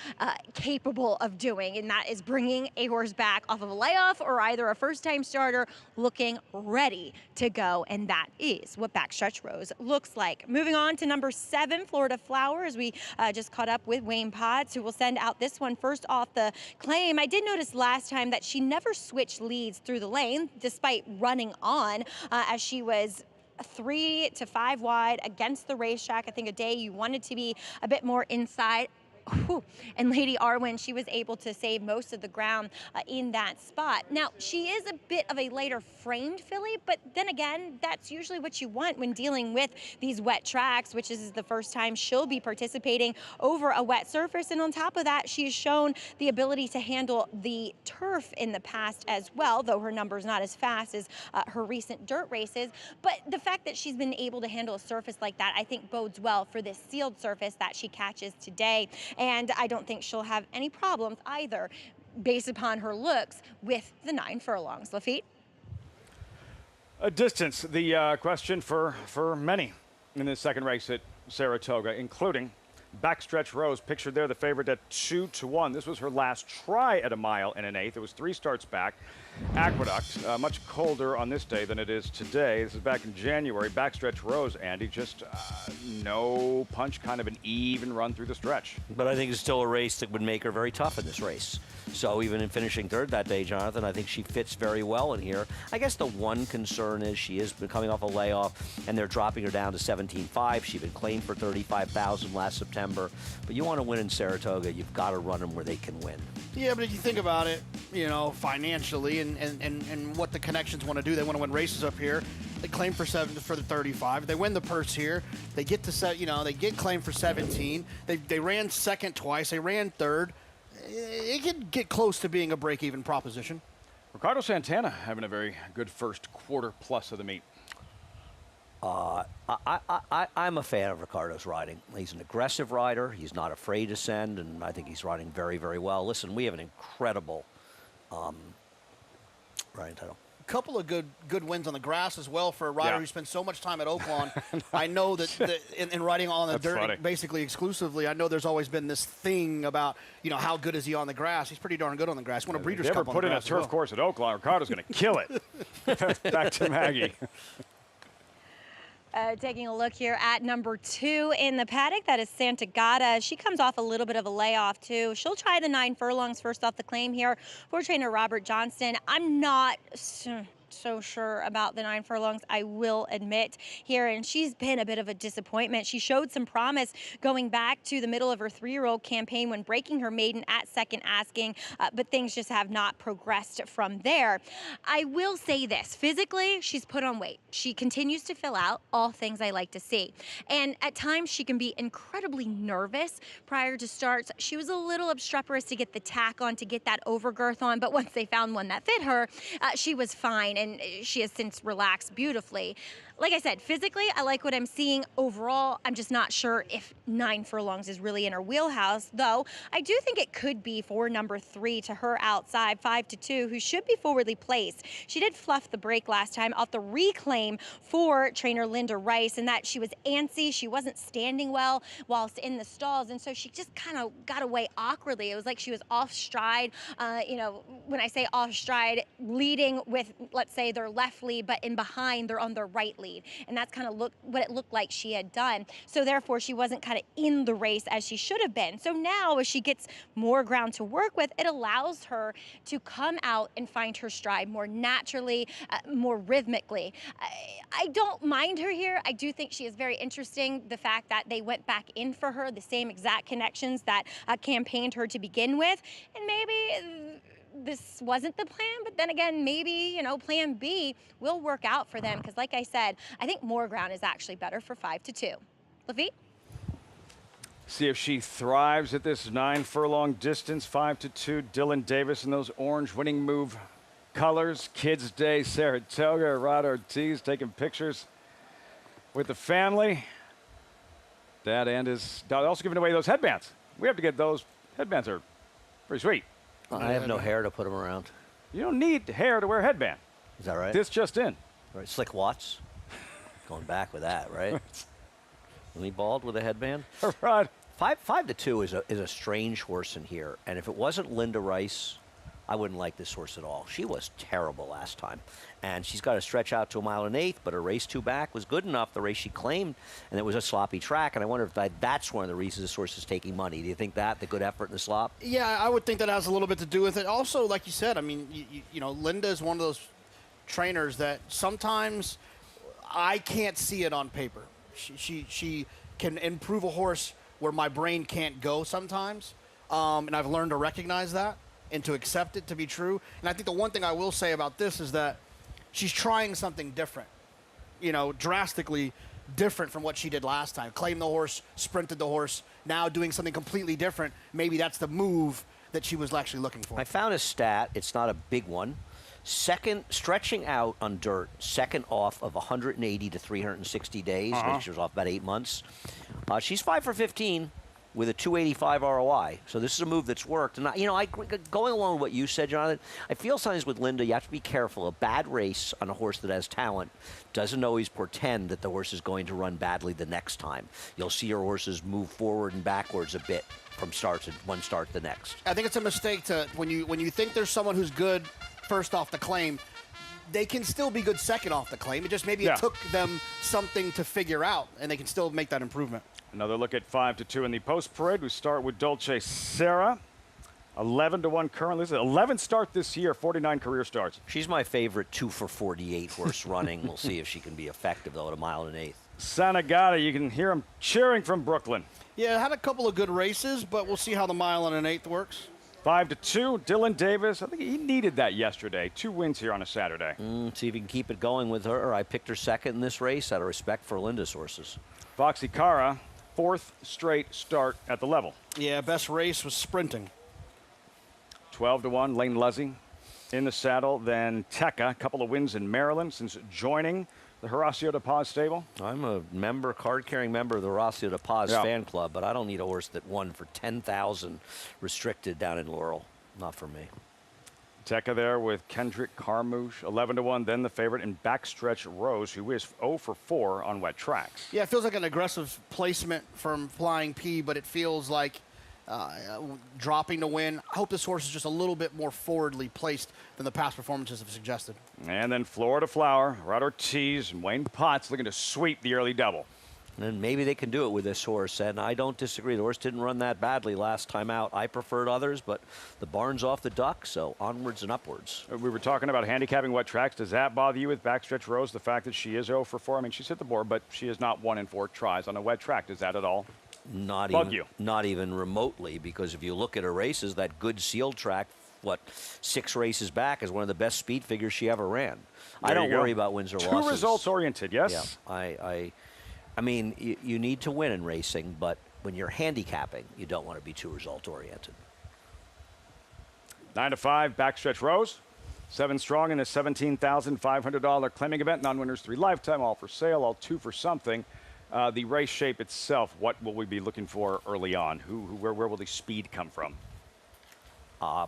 capable of doing, and that is bringing a horse back off of a layoff or either a first-time starter looking ready to go, and that is what Backstretch Rose looks like. Moving on to number 7, Florida Flower, as we just caught up with Wayne Potts, who will send out this one first off the claim. I did notice last time that she never switched leads through the lane, despite running on, as she was 3 to 5 wide against the racetrack. I think a day you wanted to be a bit more inside. And Lady Arwen, she was able to save most of the ground in that spot. Now, she is a bit of a lighter framed filly, but then again, that's usually what you want when dealing with these wet tracks, which is the first time she'll be participating over a wet surface. And on top of that, she has shown the ability to handle the turf in the past as well, though her number's not as fast as her recent dirt races. But the fact that she's been able to handle a surface like that, I think bodes well for this sealed surface that she catches today. And I don't think she'll have any problems either, based upon her looks, with the 9 furlongs. Lafitte? A distance, the question for many in this second race at Saratoga, including Backstretch Rose, pictured there, the favorite at 2-1. This was her last try at a mile and an eighth. It was 3 starts back. Aqueduct, much colder on this day than it is today. This is back in January. Backstretch Rose, Andy, just no punch, kind of an even run through the stretch. But I think it's still a race that would make her very tough in this race. So even in finishing third that day, Jonathan, I think she fits very well in here. I guess the one concern is she is coming off a layoff, and they're dropping her down to 17.5. She'd been claimed for $35,000 last September. But you want to win in Saratoga, you've got to run them where they can win. Yeah, but if you think about it, you know, financially and what the connections want to do, they want to win races up here. They claim for the 35. They win the purse here. They get to they get claimed for 17. They ran second twice. They ran third. It could get close to being a break-even proposition. Ricardo Santana having a very good first quarter plus of the meet. I'm a fan of Ricardo's riding. He's an aggressive rider. He's not afraid to send, and I think he's riding very, very well. Listen, we have an incredible riding title. A couple of good wins on the grass as well for a rider who spends so much time at Oaklawn. I know that in riding on the dirt basically exclusively, I know there's always been this thing about, how good is he on the grass. He's pretty darn good on the grass. Won a Breeders' Cup on the grass. If they ever put in a turf course at Oaklawn, Ricardo's going to kill it. Back to Maggie. Taking a look here at number 2 in the paddock, that is Saratoga. She comes off a little bit of a layoff too. She'll try the 9 furlongs first off the claim here for trainer Robert Johnston. I'm not so sure about the 9 furlongs, I will admit here, and she's been a bit of a disappointment. She showed some promise going back to the middle of her 3-year-old campaign when breaking her maiden at second asking, but things just have not progressed from there. I will say this, physically, she's put on weight. She continues to fill out, all things I like to see. And at times she can be incredibly nervous prior to starts. She was a little obstreperous to get the tack on, to get that overgirth on, but once they found one that fit her, she was fine, and she has since relaxed beautifully. Like I said, physically, I like what I'm seeing overall. I'm just not sure if 9 furlongs is really in her wheelhouse, though I do think it could be for number 3 to her outside, 5-2, who should be forwardly placed. She did fluff the break last time off the reclaim for trainer Linda Rice, and that she was antsy. She wasn't standing well whilst in the stalls, and so she just kind of got away awkwardly. It was like she was off stride. When I say off stride, leading with, let's say, their left lead, but in behind, they're on their right lead. And that's kind of what it looked like she had done. So therefore, she wasn't kind of in the race as she should have been. So now, as she gets more ground to work with, it allows her to come out and find her stride more naturally, more rhythmically. I don't mind her here. I do think she is very interesting. The fact that they went back in for her, the same exact connections that campaigned her to begin with. And maybe this wasn't the plan, but then again, maybe, plan B will work out for them, because like I said, I think more ground is actually better for 5-2. Lafitte? See if she thrives at this 9 furlong distance, 5-2. Dylan Davis in those orange winning move colors. Kids Day, Saratoga, Rod Ortiz taking pictures with the family. Dad and his dad also giving away those headbands. We have to get those. Headbands are pretty sweet. I have no hair to put them around. You don't need hair to wear a headband. Is that right? This just in. Right, Slick Watts. Going back with that, right? Isn't he bald with a headband? Right. 5-2 is a strange horse in here, and if it wasn't Linda Rice, I wouldn't like this horse at all. She was terrible last time, and she's got to stretch out to 1 1/8, but her race 2 back was good enough, the race she claimed, and it was a sloppy track, and I wonder if that's one of the reasons this horse is taking money. Do you think the good effort in the slop? Yeah, I would think that has a little bit to do with it. Also, like you said, I mean, Linda is one of those trainers that sometimes I can't see it on paper. She can improve a horse where my brain can't go sometimes, and I've learned to recognize that and to accept it to be true. And I think the one thing I will say about this is that she's trying something different, drastically different from what she did last time. Claimed the horse, sprinted the horse, now doing something completely different. Maybe that's the move that she was actually looking for. I found a stat. It's not a big one. Second, stretching out on dirt, second off of 180 to 360 days, which was off about 8 months. She's 5 for 15 with a 285 ROI. So this is a move that's worked. And, going along with what you said, Jonathan, I feel sometimes with Linda, you have to be careful. A bad race on a horse that has talent doesn't always portend that the horse is going to run badly the next time. You'll see your horses move forward and backwards a bit from one start to the next. I think it's a mistake when you think there's someone who's good first off the claim, they can still be good second off the claim. It just maybe it took them something to figure out, and they can still make that improvement. Another look at 5-2 in the post parade. We start with Dolce Sarah, 11-1 currently. 11 start this year, 49 career starts. She's my favorite 2 for 48 horse running. We'll see if she can be effective though at 1 1/8. Sanagata, you can hear him cheering from Brooklyn. Yeah, had a couple of good races, but we'll see how the 1 1/8 works. 5-2, Dylan Davis. I think he needed that yesterday. 2 wins here on a Saturday. See if he can keep it going with her. I picked her second in this race out of respect for Linda's horses. Foxy Cara, 4th straight start at the level. Yeah, best race was sprinting. 12-1, Lane Luzzy in the saddle. Then Tekka, a couple of wins in Maryland since joining the Horacio de Paz stable. I'm a member, card-carrying member of the Horacio de Paz fan club, but I don't need a horse that won for 10,000 restricted down in Laurel. Not for me. Tekka there with Kendrick Carmouche, 11-1. Then the favorite in Backstretch Rose, who is 0-for-4 on wet tracks. Yeah, it feels like an aggressive placement from Flying P, but it feels like dropping to win. I hope this horse is just a little bit more forwardly placed than the past performances have suggested. And then Florida Flower, Rod Ortiz, and Wayne Potts looking to sweep the early double. And maybe they can do it with this horse, and I don't disagree. The horse didn't run that badly last time out. I preferred others, but the barn's off the duck, so onwards and upwards. We were talking about handicapping wet tracks. Does that bother you with Backstretch Rose, the fact that she is 0-for-4? I mean, she's hit the board, but she is not 1 in 4 tries on a wet track. Does that at all not even remotely, because if you look at her races, that good sealed track, 6 races back, is one of the best speed figures she ever ran. I don't worry about wins or losses. 2 results oriented, yes? Yeah, I mean, you need to win in racing, but when you're handicapping, you don't want to be too result oriented. 9-5, Backstretch Rose. 7 strong in the $17,500 claiming event. Non-winners 3 lifetime, all for sale, all 2 for something. The race shape itself, what will we be looking for early on? Where will the speed come from?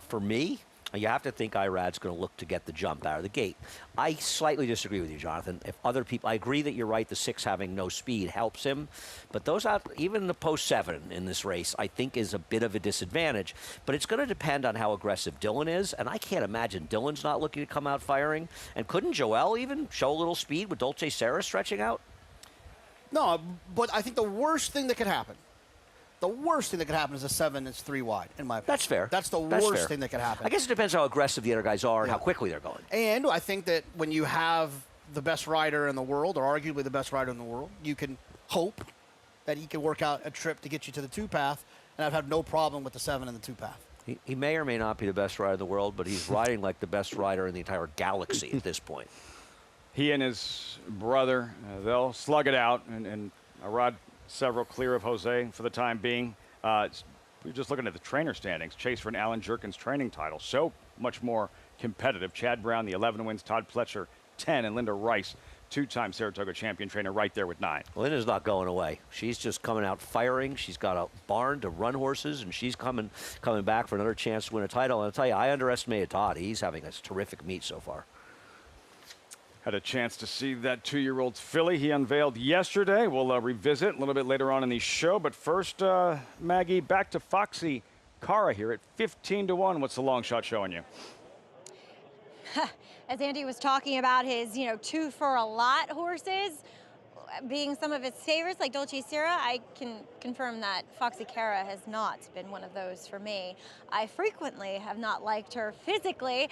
For me, you have to think Irad's going to look to get the jump out of the gate. I slightly disagree with you, Jonathan. If other people, I agree that you're right, the 6 having no speed helps him, but those out, even the post 7 in this race, I think is a bit of a disadvantage. But it's going to depend on how aggressive Dylan is, and I can't imagine Dylan's not looking to come out firing. And couldn't Joel even show a little speed with Dolce Sarah stretching out? No, but I think the worst thing that could happen, is a 7 that's 3 wide, in my opinion. That's fair. That's the worst thing that could happen. I guess it depends how aggressive the other guys are and how quickly they're going. And I think that when you have the best rider in the world, or arguably the best rider in the world, you can hope that he can work out a trip to get you to the 2-path, and I've had no problem with the 7 and the 2-path. He may or may not be the best rider in the world, but he's riding like the best rider in the entire galaxy at this point. He and his brother, they'll slug it out, and Arad several clear of Jose for the time being. We're just looking at the trainer standings. Chase for an Alan Jerkins training title. So much more competitive. Chad Brown, the 11 wins. Todd Pletcher, 10. And Linda Rice, 2-time Saratoga champion trainer, right there with 9. Linda's not going away. She's just coming out firing. She's got a barn to run horses, and she's coming back for another chance to win a title. And I'll tell you, I underestimated Todd. He's having a terrific meet so far. Had a chance to see that 2-year-old filly he unveiled yesterday. We'll revisit a little bit later on in the show. But first, Maggie, back to Foxy Cara here at 15-1. What's the long shot showing you? As Andy was talking about his, 2 for a lot horses being some of his favorites, like Dolce Sierra, I can confirm that Foxy Cara has not been one of those for me. I frequently have not liked her physically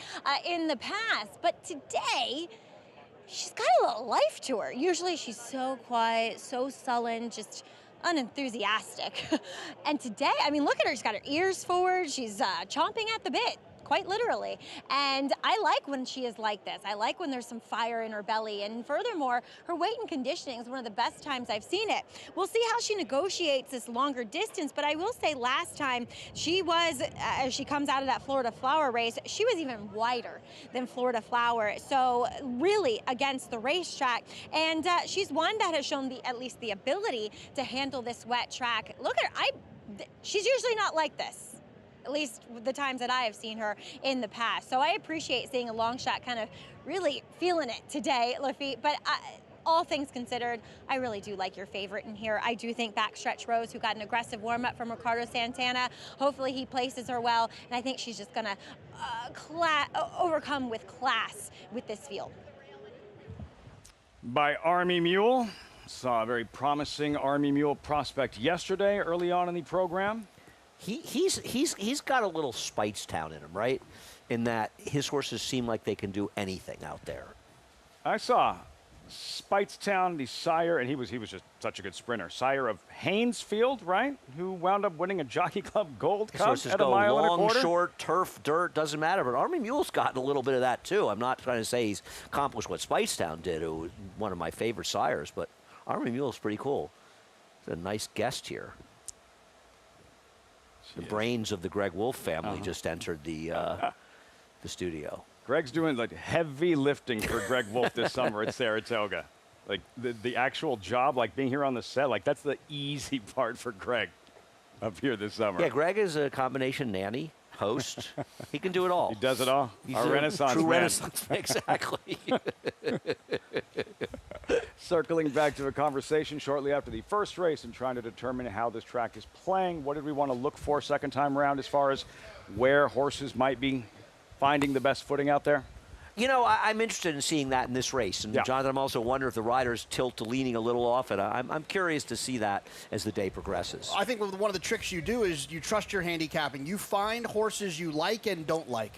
in the past, but today, she's got a little life to her. Usually she's so quiet, so sullen, just unenthusiastic. And today, I mean, look at her. She's got her ears forward. She's chomping at the bit, quite literally. And I like when she is like this. I like when there's some fire in her belly. And furthermore, her weight and conditioning is one of the best times I've seen it. We'll see how she negotiates this longer distance, but I will say last time she was, as she comes out of that Florida Flower race, she was even wider than Florida Flower. So really against the racetrack. And she's one that has shown at least the ability to handle this wet track. Look at her. She's usually not like this, at least the times that I have seen her in the past. So I appreciate seeing a long shot kind of really feeling it today, Lafitte. But all things considered, I really do like your favorite in here. I do think Backstretch Rose, who got an aggressive warm-up from Ricardo Santana, hopefully he places her well, and I think she's just going to overcome with class with this field. By Army Mule. Saw a very promising Army Mule prospect yesterday early on in the program. He's got a little Speightstown in him, right? In that his horses seem like they can do anything out there. I saw Speightstown, the sire, and he was just such a good sprinter. Sire of Haynesfield, right? Who wound up winning a Jockey Club Gold Cup Horses at a go mile and a long, quarter. short, turf, dirt, doesn't matter. But Army Mule's gotten a little bit of that too. I'm not trying to say he's accomplished what Speightstown did, who was one of my favorite sires, but Army Mule's pretty cool. He's a nice guest here. The brains of the Greg Wolf family just entered the studio. Greg's doing like heavy lifting for Greg Wolf this summer at Saratoga. Like the actual job, like being here on the set, like that's the easy part for Greg up here this summer. Yeah, Greg is a combination nanny, host. He can do it all. He does it all. He's Our a Renaissance true man. Renaissance man. Exactly. Circling back to a conversation shortly after the first race and trying to determine how this track is playing. What did we want to look for second time around as far as where horses might be finding the best footing out there? You know, I'm interested in seeing that in this race. And, Jonathan, I'm also wondering if the riders tilt to leaning a little off it. I'm curious to see that as the day progresses. I think one of the tricks you do is you trust your handicapping. You find horses you like and don't like.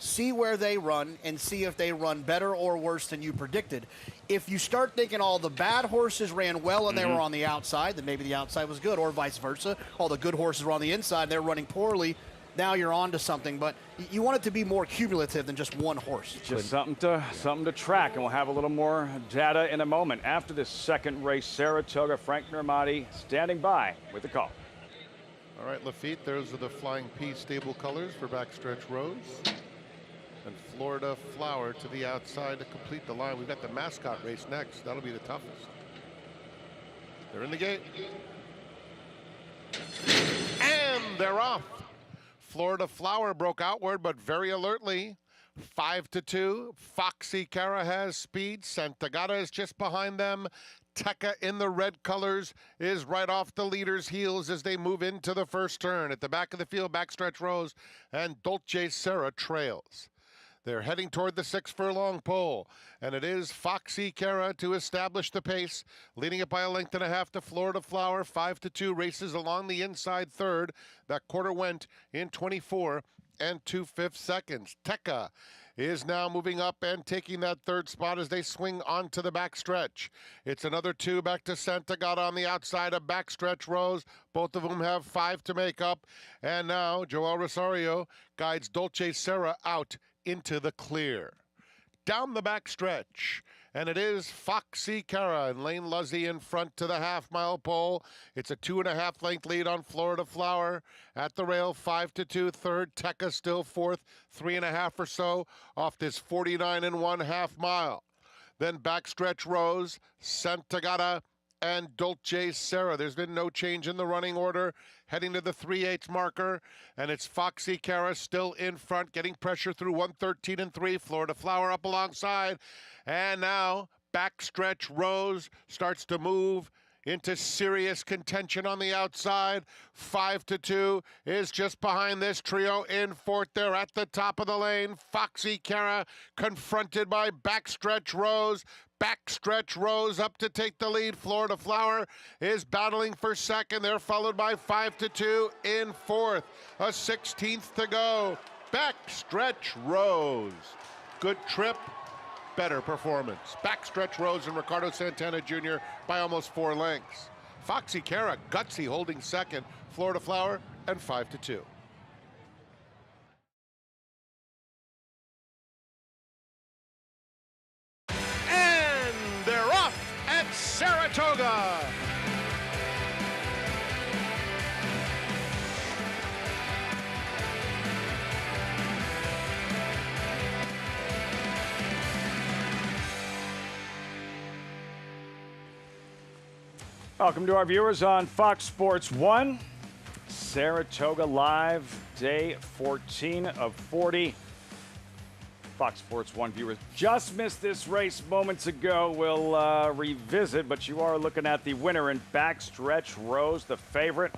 See where they run and see if they run better or worse than you predicted. If you start thinking all the bad horses ran well and they were on the outside, then maybe the outside was good, or vice versa. All the good horses were on the inside and they're running poorly. Now you're on to something, but you want it to be more cumulative than just one horse. Just something to track, and we'll have a little more data in a moment. After this second race, Saratoga, Frank Normati standing by with the call. All right, Lafitte, those are the Flying P stable colors for Backstretch Rose. And Florida Flower to the outside to complete the line. We've got the Mascot race next. That'll be the toughest. They're in the gate. And they're off. Florida Flower broke outward, but very alertly. 5-2. Foxy Cara has speed. Santagata is just behind them. Tekka in the red colors is right off the leader's heels as they move into the first turn. At the back of the field, Backstretch Rose and Dolce Serra trails. They're heading toward the 6 furlong pole, and it is Foxy Cara to establish the pace, leading it by 1.5 lengths to Florida Flower. 5-2 races along the inside third. That quarter went in 24 2/5 seconds. Tekka is now moving up and taking that third spot as they swing onto the backstretch. It's another 2 back to Santagata on the outside of Backstretch Rose. Both of them have 5 to make up. And now Joel Rosario guides Dolce Serra out into the clear. Down the backstretch, and it is Foxy Cara and Lane Luzzy in front to the half-mile pole. It's a 2.5 length lead on Florida Flower. At the rail, 5-2 third. Tekka still fourth, 3.5 or so off this 49.5 mile. Then Backstretch Rose, Santagata, and Dolce Serra. There's been no change in the running order. Heading to the 3/8 marker, and it's Foxy Cara still in front, getting pressure through 1:13 3. Florida Flower up alongside, and now Backstretch Rose starts to move into serious contention on the outside. 5-2 is just behind this trio in fourth. They're at the top of the lane. Foxy Cara confronted by Backstretch Rose. Backstretch Rose up to take the lead. Florida Flower is battling for second. They're followed by 5-2 in fourth. A 16th to go. Backstretch Rose. Good trip, better performance. Backstretch Rose and Ricardo Santana Jr. by almost 4 lengths. Foxy Cara, gutsy, holding second. Florida Flower and 5-2. They're off at Saratoga. Welcome to our viewers on Fox Sports 1. Saratoga Live, day 14 of 40. Fox Sports 1 viewers just missed this race moments ago. We'll revisit, but you are looking at the winner in Backstretch Rose, the favorite.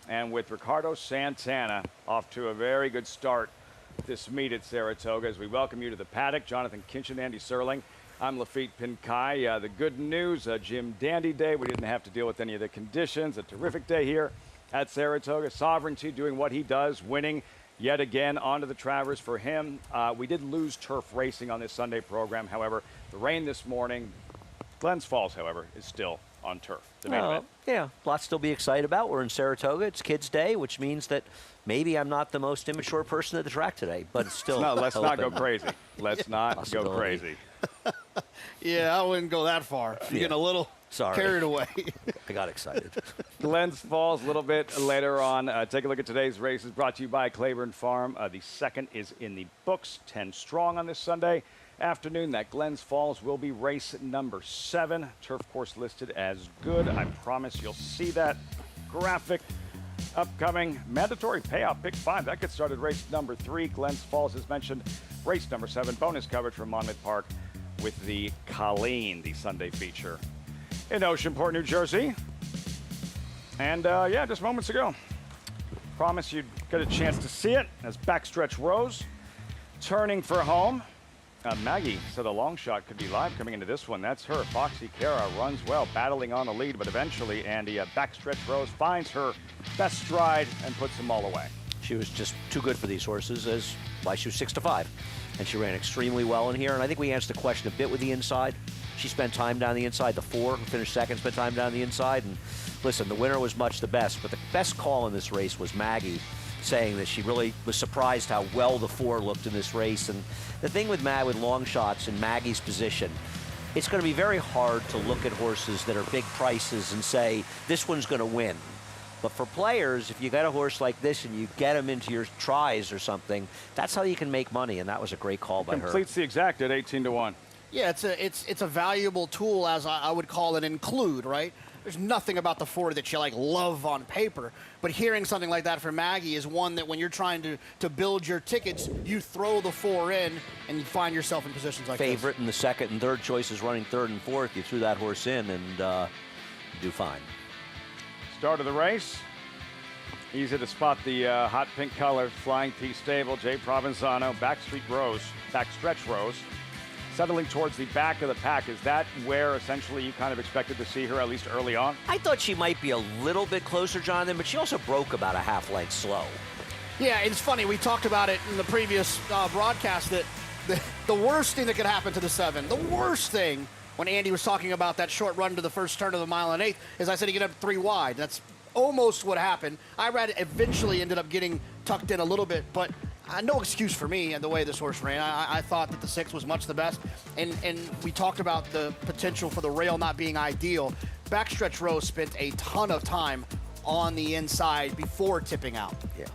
And with Ricardo Santana off to a very good start this meet at Saratoga as we welcome you to the paddock. Jonathan Kinchin, Andy Serling. I'm Lafitte Pinkai. The good news, Jim Dandy Day. We didn't have to deal with any of the conditions. A terrific day here at Saratoga. Sovereignty doing what he does, winning yet again onto the Travers for him. We did lose turf racing on this Sunday program. However, the rain this morning Glens Falls, however, is still on turf. The main event. Yeah, lots to be excited about. We're in Saratoga. It's Kids Day, which means that maybe I'm not the most immature person at the track today, but it's still. No, let's not go crazy. Let's not go crazy. Yeah, I wouldn't go that far. You're getting a little carried away. I got excited. Glens Falls a little bit later on. Take a look at today's races brought to you by Claiborne Farm. The second is in the books, 10 strong on this Sunday afternoon. That Glens Falls will be race number 7. Turf course listed as good. I promise you'll see that graphic. Upcoming mandatory payout pick 5. That gets started race number 3. Glens Falls, as mentioned, race number 7. Bonus coverage from Monmouth Park with the Colleen, the Sunday feature in Oceanport, New Jersey. And yeah, just moments ago, promise you'd get a chance to see it as Backstretch Rose turning for home. Maggie said a long shot could be live coming into this one. That's her. Foxy Cara runs well, battling on the lead, but eventually Andy Backstretch Rose finds her best stride and puts them all away. She was just too good for these horses, as why she was 6-5. And she ran extremely well in here. And I think we answered the question a bit with the inside. She spent time down the inside. The 4 who finished second spent time down the inside. And listen, the winner was much the best, but the best call in this race was Maggie, saying that she really was surprised how well the 4 looked in this race. And the thing with long shots in Maggie's position, it's going to be very hard to look at horses that are big prices and say, this one's going to win. But for players, if you got a horse like this and you get them into your tries or something, that's how you can make money, and that was a great call by her. Completes the exact at 18-1. Yeah, it's a valuable tool, as I would call it, include, right? There's nothing about the 4 that you love on paper, but hearing something like that from Maggie is one that when you're trying to build your tickets, you throw the 4 in and you find yourself in positions like Favorite this. in the second and third choices running third and fourth, you threw that horse in and do fine. Start of the race. Easy to spot the hot pink colors. Flying P Stable, Jay Provenzano, Backstretch Rose, settling towards the back of the pack. Is that where essentially you kind of expected to see her, at least early on? I thought she might be a little bit closer, Jonathan, but she also broke about a half length slow. Yeah, it's funny. We talked about it in the previous broadcast that the worst thing that could happen to the 7, the worst thing, when Andy was talking about that short run to the first turn of the 1 1/8, is I said he get up 3 wide. That's almost what happened. Irad eventually ended up getting tucked in a little bit, but no excuse for me and the way this horse ran. I thought that the 6 was much the best, and we talked about the potential for the rail not being ideal. Backstretch Rose spent a ton of time on the inside before tipping out. Yeah.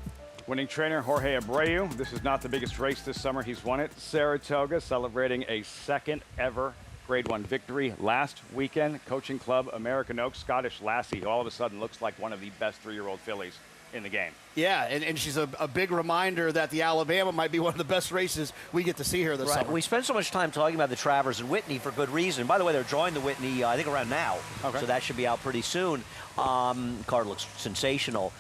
Winning trainer Jorge Abreu. This is not the biggest race this summer. He's won it. Saratoga, celebrating a second ever Grade 1 victory last weekend. Coaching club American Oaks, Scottish Lassie, who all of a sudden looks like one of the best 3-year-old fillies in the game. Yeah, and she's a big reminder that the Alabama might be one of the best races we get to see here this summer. We spent so much time talking about the Travers and Whitney for good reason. By the way, they're drawing the Whitney, I think, around now. Okay. So that should be out pretty soon. Card looks sensational.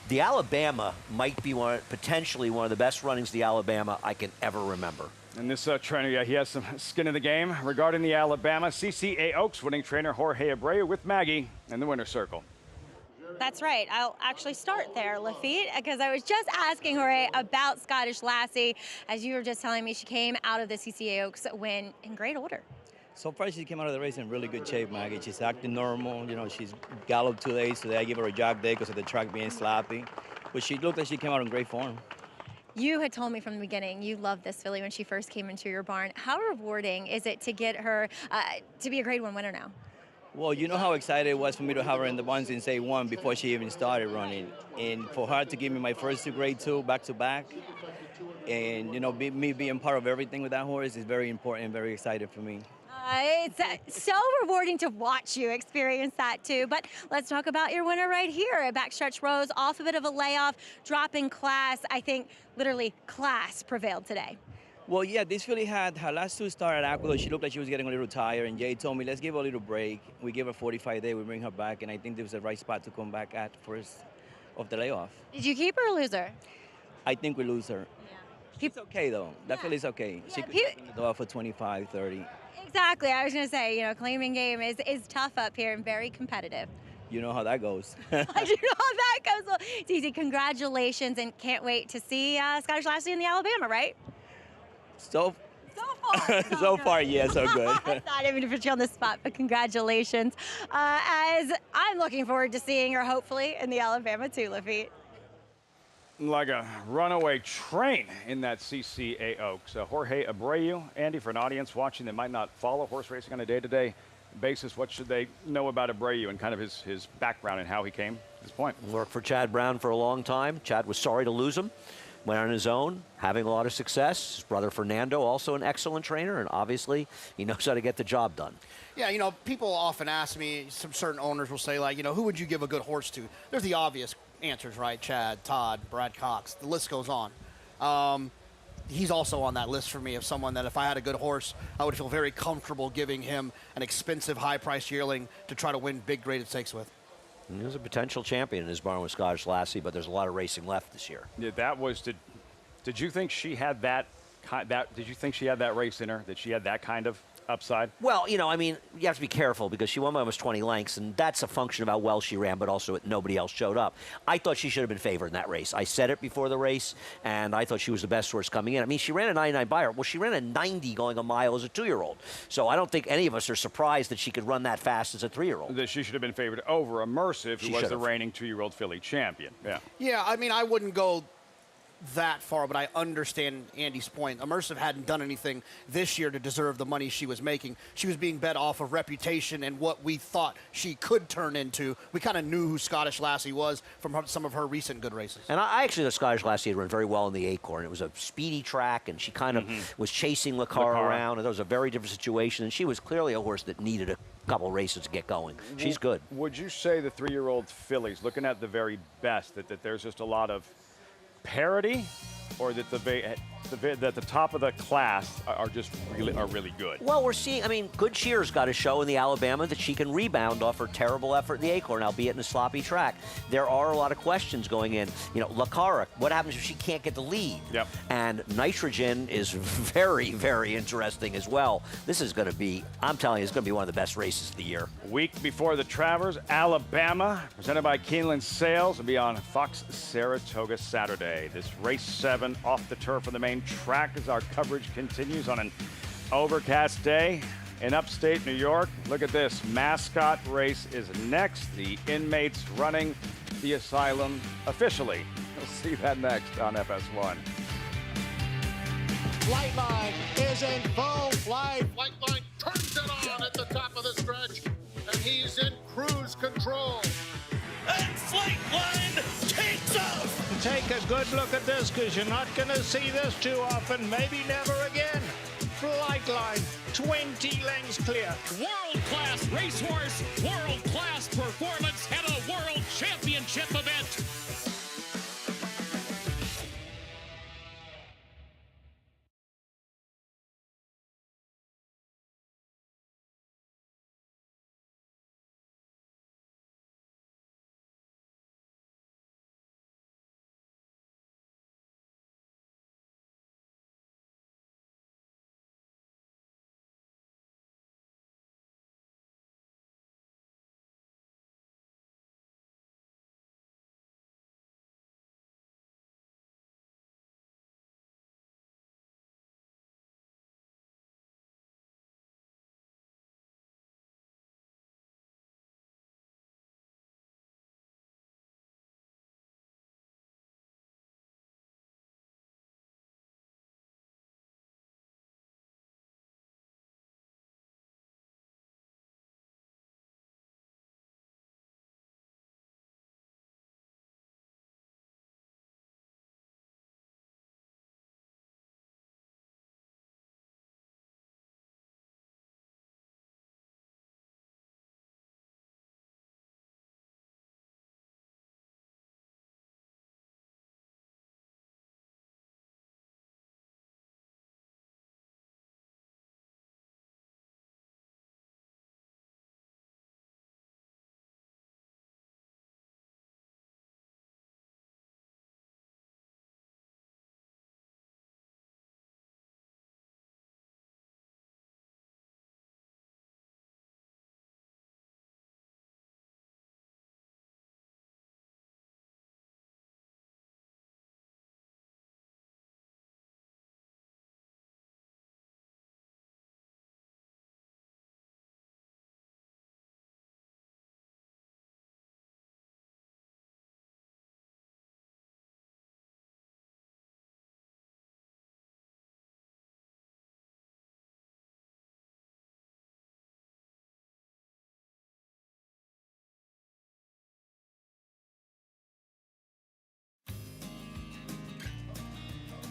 The Alabama might be potentially one of the best runnings of the Alabama I can ever remember. And this trainer, he has some skin in the game. Regarding the Alabama, CCA Oaks winning trainer Jorge Abreu with Maggie in the winner's circle. That's right. I'll actually start there, Lafitte, because I was just asking Jorge about Scottish Lassie. As you were just telling me, she came out of the CCA Oaks win in great order. So far, she came out of the race in really good shape, Maggie. She's acting normal. You know, she's galloped 2 days. Today I give her a jog day because of the track being sloppy. But she looked like she came out in great form. You had told me from the beginning you loved this filly when she first came into your barn. How rewarding is it to get her to be a Grade 1 winner now? Well, you know how excited it was for me to have her in the barn since day 1 before she even started running. And for her to give me my first 2 Grade 2 back-to-back, and, you know, me being part of everything with that horse is very important and very excited for me. It's so rewarding to watch you experience that too. But let's talk about your winner right here. Backstretch Rose, off a bit of a layoff, dropping class. I think literally class prevailed today. Well, yeah, this filly had her last 2 starts at Aquila. She looked like she was getting a little tired, and Jay told me, let's give her a little break. We give her 45 days, we bring her back, and I think this was the right spot to come back at first of the layoff. Did you keep her or lose her? I think we lose her. Yeah. She's okay, though. That filly's okay. Yeah, she could be in the door for 25, 30. Exactly. I was going to say, you know, claiming game is tough up here and very competitive. You know how that goes. I do know how that goes. Well, it's easy. Congratulations, and can't wait to see Scottish Lassie in the Alabama, right? So So far, yeah, so good. I'm not even to put you on the spot, but congratulations. As I'm looking forward to seeing her, hopefully, in the Alabama 2, Lafitte. Like a runaway train in that CCAO. So Jorge Abreu, Andy, for an audience watching that might not follow horse racing on a day-to-day basis, what should they know about Abreu and kind of his background and how he came to this point? Worked for Chad Brown for a long time. Chad was sorry to lose him. Went on his own, having a lot of success. His brother Fernando, also an excellent trainer, and obviously he knows how to get the job done. Yeah, you know, people often ask me, some certain owners will say, like, you know, who would you give a good horse to? There's the obvious answers, right? Chad, Todd, Brad Cox. The list goes on. He's also on that list for me of someone that if I had a good horse, I would feel very comfortable giving him an expensive, high-priced yearling to try to win big graded stakes with. He was a potential champion in his barn with Scottish Lassie, but there's a lot of racing left this year. Yeah, that was. Did you think she had that? Did you think she had that race in her? That she had that kind of upside? Well, you know, I mean, you have to be careful because she won by almost 20 lengths, and that's a function of how well she ran, but also nobody else showed up. I thought she should have been favored in that race. I said it before the race, and I thought she was the best horse coming in. I mean, she ran a 99 by her. Well, she ran a 90 going a mile as a 2-year-old. So I don't think any of us are surprised that she could run that fast as a 3-year-old. That she should have been favored over Immersive, who was the reigning 2-year-old filly champion. Yeah. Yeah, I mean, I wouldn't go that far, but I understand Andy's point. Immersive hadn't done anything this year to deserve the money she was making. She was being bet off of reputation and what we thought she could turn into. We kind of knew who Scottish Lassie was from some of her recent good races. And I actually thought Scottish Lassie had run very well in the Acorn. It was a speedy track, and she kind of was chasing Lacar around, and that was a very different situation. And she was clearly a horse that needed a couple races to get going. She's good. Would you say the 3-year-old fillies, looking at the very best, that there's just a lot of parity, or that the top of the class are just really good? Well, we're seeing, I mean, Good Cheer's got to show in the Alabama that she can rebound off her terrible effort in the Acorn, albeit in a sloppy track. There are a lot of questions going in. You know, Lacara, what happens if she can't get the lead? Yep. And Nitrogen is very, very interesting as well. This is going to be, I'm telling you, it's going to be one of the best races of the year. Week before the Travers, Alabama, presented by Keeneland Sales, will be on Fox Saratoga Saturday. This race 7 off the turf on the main track as our coverage continues on an overcast day in upstate New York. Look at this. Mascot race is next. The inmates running the asylum officially. You'll see that next on FS1. Lightline is in full flight. Lightline turns it on at the top of the stretch, and he's in cruise control. And Flightline takes off. Take a good look at this because you're not going to see this too often, maybe never again. Flightline, 20 lengths clear. World-class racehorse, world-class performance at a world championship event.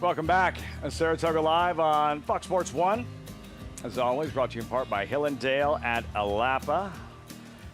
Welcome back. Saratoga Live on Fox Sports 1. As always, brought to you in part by Hill and Dale at Alapa.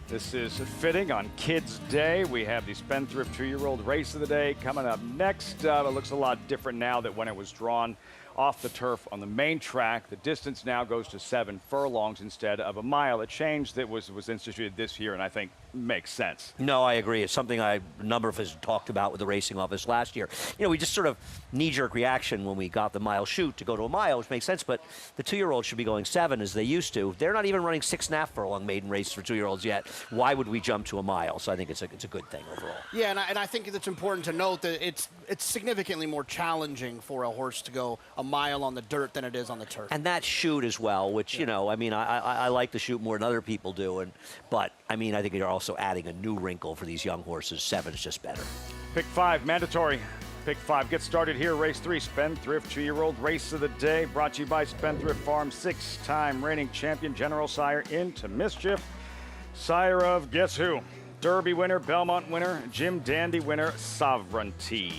This is fitting on Kids Day. We have the Spenthrift 2-year-old race of the day coming up next. It looks a lot different now that when it was drawn off the turf on the main track, the distance now goes to 7 furlongs instead of a mile. A change that was instituted this year, and I think makes sense. No, I agree. It's something a number of us talked about with the racing office last year. You know, we just sort of knee-jerk reaction when we got the mile shoot to go to a mile, which makes sense, but the 2-year-olds should be going 7 as they used to. They're not even running 6.5 furlong maiden races for 2-year-olds yet. Why would we jump to a mile? So I think it's a good thing overall. Yeah, and I think it's important to note that it's significantly more challenging for a horse to go a mile on the dirt than it is on the turf. And that shoot as well, which, you know, I mean, I like the shoot more than other people do, but I mean, I think you're also adding a new wrinkle for these young horses. 7's just better. Pick 5, mandatory. Pick 5 gets started here. Race 3, Spenthrift 2-year-old race of the day. Brought to you by Spenthrift Farm, 6-time reigning champion, General Sire Into Mischief. Sire of guess who? Derby winner, Belmont winner, Jim Dandy winner, Sovereignty.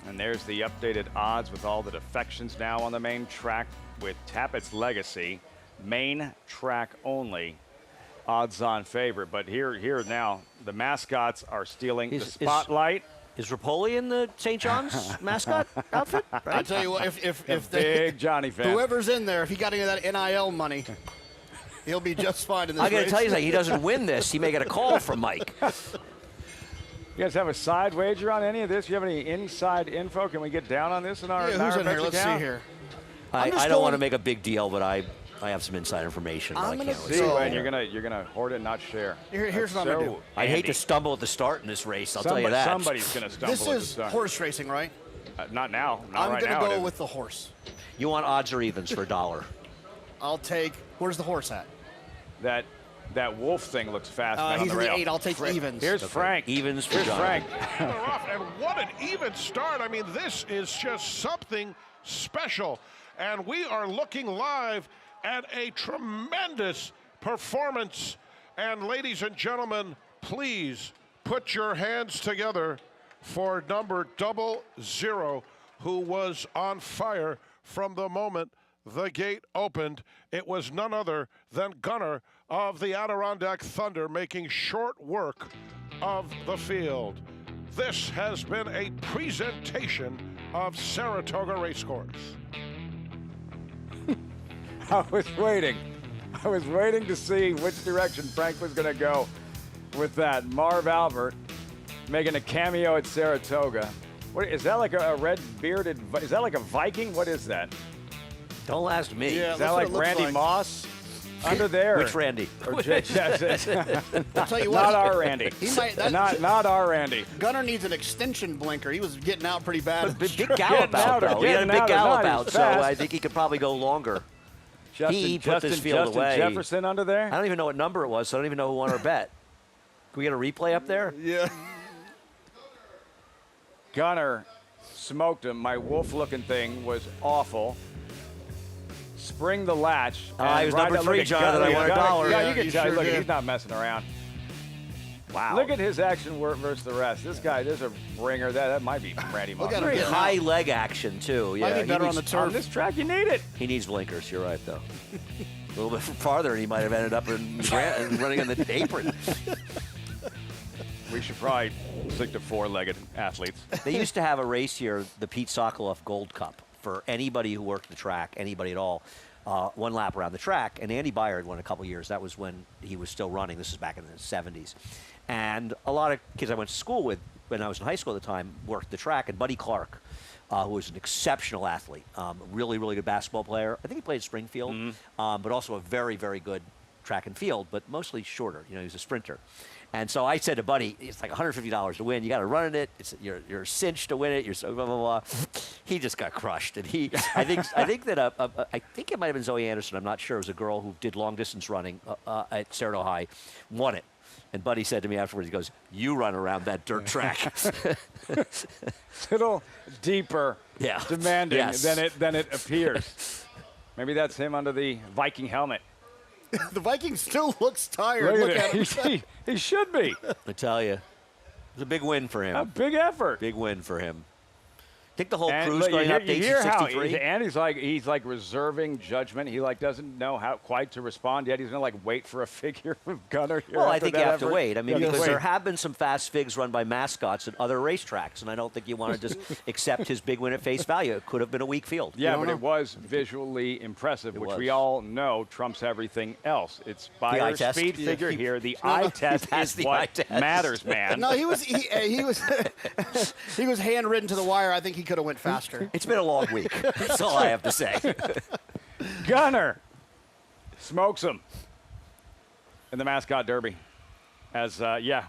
And there's the updated odds with all the defections now on the main track with Tappett's Legacy. Main track only. Odds-on favorite, but here now, the mascots are stealing the spotlight. Is Rapoli in the St. John's mascot outfit? Right? I tell you what, if big Johnny fan, whoever's in there, if he got any of that NIL money, he'll be just fine in this I got to race. tell you something. He doesn't win this, he may get a call from Mike. You guys have a side wager on any of this? You have any inside info? Can we get down on this in our? Who's in here? Let's see here. I don't want to make a big deal, but I have some inside information. I'm going gonna to see, and you're gonna hoard it and not share. Here's what I'm gonna do. I hate to stumble at the start in this race. I'll tell you that. Somebody's gonna stumble. This at the is start. horse racing, right? Not now. I'm right gonna now. go with the horse. You want odds or evens for $1? I'll take. Where's the horse at? That wolf thing looks fast. Man, He's on the in the rail. 8. I'll take evens. Here's Frank. Evens for Here's John. Frank. And what an even start. I mean, this is just something special. And we are looking live at a tremendous performance. And ladies and gentlemen, please put your hands together for number 00, who was on fire from the moment the gate opened. It was none other than Gunner of the Adirondack Thunder making short work of the field. This has been a presentation of Saratoga Racecourse. I was waiting to see which direction Frank was going to go with that. Marv Albert making a cameo at Saratoga. What is that, like a red bearded? Is that like a Viking? What is that? Don't ask me. Yeah, Is that like Randy Moss under there? Which Randy? Or yes, I'll tell you what. not our Randy. He might, not our Randy. Gunner needs an extension blinker. He was getting out pretty bad. Big gallop out, though. He had a big gallop out, so I think he could probably go longer. He put this field away. Jefferson under there? I don't even know what number it was, so I don't even know who won our bet. Can we get a replay up there? Yeah. Gunner smoked him. My wolf-looking thing was awful. Spring the latch. He was number 3, Jonathan. I won $1. Yeah, you can tell. sure Look, did. he's not messing around. Wow. Look at his action versus the rest. This guy, there's a ringer. That might be Randy Moss. Look at him Very getting high out. leg action, too. Yeah, Might be better on the turf. On this track, you need it. He needs blinkers. You're right, though. A little bit farther, and he might have ended up running in the apron. We should probably stick to 4-legged athletes. They used to have a race here, the Pete Sokoloff Gold Cup, for anybody who worked the track, anybody at all. One lap around the track, and Andy Byard won a couple years. That was when he was still running. This is back in the 70s. And a lot of kids I went to school with when I was in high school at the time worked the track, and Buddy Clark, who was an exceptional athlete, really, really good basketball player. I think he played at Springfield, but also a very, very good track and field, but mostly shorter. You know, he was a sprinter. And so I said to Buddy, it's like $150 to win. You got to run in it. You're cinched to win it. You're so blah blah blah. He just got crushed. And I think it might have been Zoe Anderson. I'm not sure. It was a girl who did long distance running at Saratoga High, won it. And Buddy said to me afterwards, he goes, "You run around that dirt track." Little deeper, demanding Yes. than it appears. Maybe that's him under the Viking helmet. The Viking still looks tired. Look at him. He should be. I tell you, it was a big win for him. A big effort. Big win for him. think the whole And crew's look, going you up to hear how 63. and he's like reserving judgment. He like doesn't know how quite to respond yet. He's gonna like wait for a figure from Gunner here. Well, I after think you that have to effort. wait. I mean, You have to because there wait. have been some fast figs run by mascots at other racetracks, and I don't think you want to just accept his big win at face value. It could have been a weak field. Yeah, but it was visually impressive, which was. we all know trumps everything else. It's by eye our test? speed Yeah. figure here. The eye test passed is the eye what test. matters, man. No, he was he was he was handwritten to the wire. I think he could have went faster. It's been a long week. That's all I have to say. Gunner smokes him in the Mascot Derby. As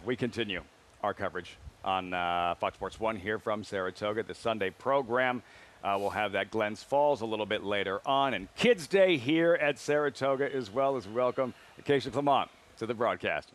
we continue our coverage on Fox Sports 1 here from Saratoga. The Sunday program. We'll have that Glens Falls a little bit later on. And Kids Day here at Saratoga, as well as welcome Acacia Clement to the broadcast.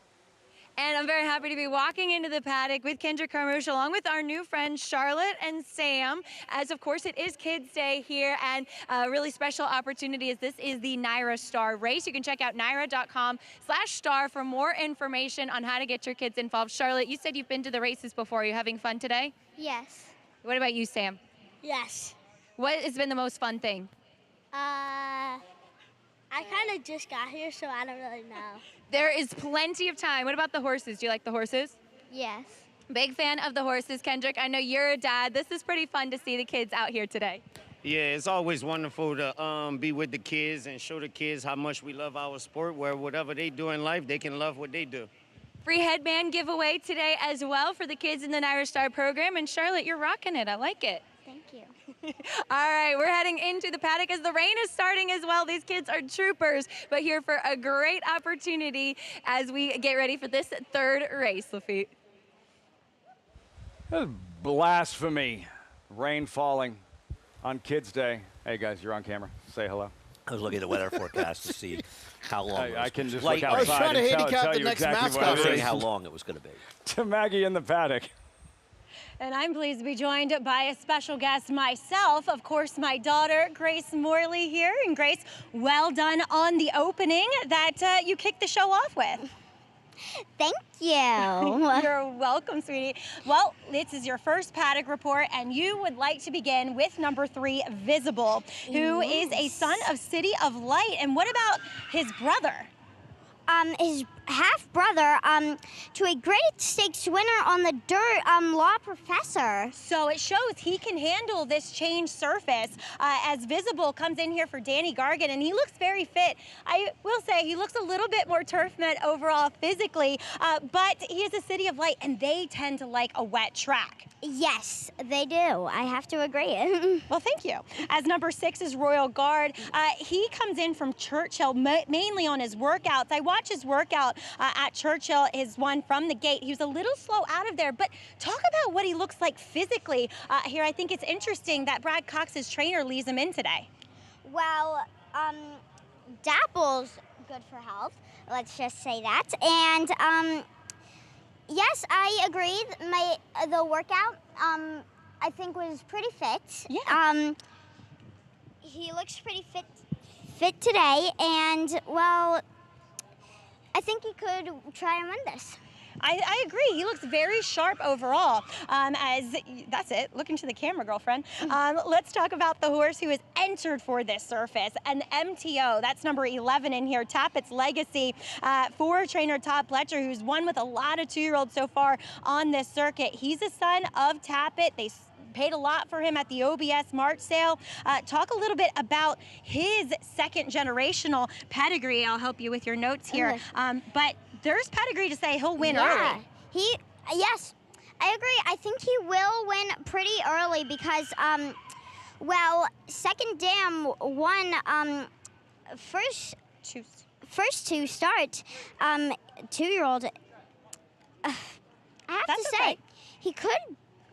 And I'm very happy to be walking into the paddock with Kendra Carmouche, along with our new friends Charlotte and Sam, as of course it is Kids Day here, and a really special opportunity as this is the NYRA Star race. You can check out NYRA.com/star for more information on how to get your kids involved. Charlotte, you said you've been to the races before. Are you having fun today? Yes. What about you, Sam? Yes. What has been the most fun thing? I kind of just got here, so I don't really know. There is plenty of time. What about the horses? Do you like the horses? Yes. Big fan of the horses, Kendrick. I know you're a dad. This is pretty fun to see the kids out here today. Yeah, it's always wonderful to be with the kids and show the kids how much we love our sport, where whatever they do in life, they can love what they do. Free headband giveaway today as well for the kids in the NYRA Star program. And Charlotte, you're rocking it. I like it. Thank you. All right, we're heading into the paddock as the rain is starting as well. These kids are troopers, but here for a great opportunity as we get ready for this third race, Lafitte. That's blasphemy. Rain falling on Kids Day. Hey, guys, you're on camera. Say hello. I was looking at the weather forecast to see how long. I can just light look rain. outside. I was trying to and handicap tell the you next exactly Mascot what it Saying is. how long it was going to be. To Maggie in the paddock. And I'm pleased to be joined by a special guest myself, of course, my daughter, Grace Morley here. And Grace, well done on the opening that you kicked the show off with. Thank you. You're welcome, sweetie. Well, this is your first paddock report, and you would like to begin with number 3, Visible, who is a son of City of Light. And what about his brother? His half-brother, to a great stakes winner on the dirt, Law Professor. So it shows he can handle this changed surface as Visible comes in here for Danny Gargan, and he looks very fit. I will say he looks a little bit more turf-met overall physically, but he is a City of Light, and they tend to like a wet track. Yes, they do. I have to agree. Well, thank you. As number 6 is Royal Guard. He comes in from Churchill mainly on his workouts. I watched his workout at Churchill, his one from the gate. He was a little slow out of there, but talk about what he looks like physically here. I think it's interesting that Brad Cox's trainer leaves him in today. Well, Dapple's good for health. Let's just say that. And, yes, I agree. The workout, I think was pretty fit. Yeah. He looks pretty fit today, and well, I think he could try and win this. I agree. He looks very sharp overall. That's it. Look into the camera, girlfriend. Let's talk about the horse who has entered for this surface, an MTO. That's number 11 in here. Tappett's Legacy for trainer Todd Pletcher, who's won with a lot of 2-year-olds so far on this circuit. He's a son of Tappett. They paid a lot for him at the OBS March sale. Talk a little bit about his second generational pedigree. I'll help you with your notes here. But there's pedigree to say he'll win early. Yes, I agree. I think he will win pretty early because, well, Second Dam won first two start. 2-year-old. I have to say, he could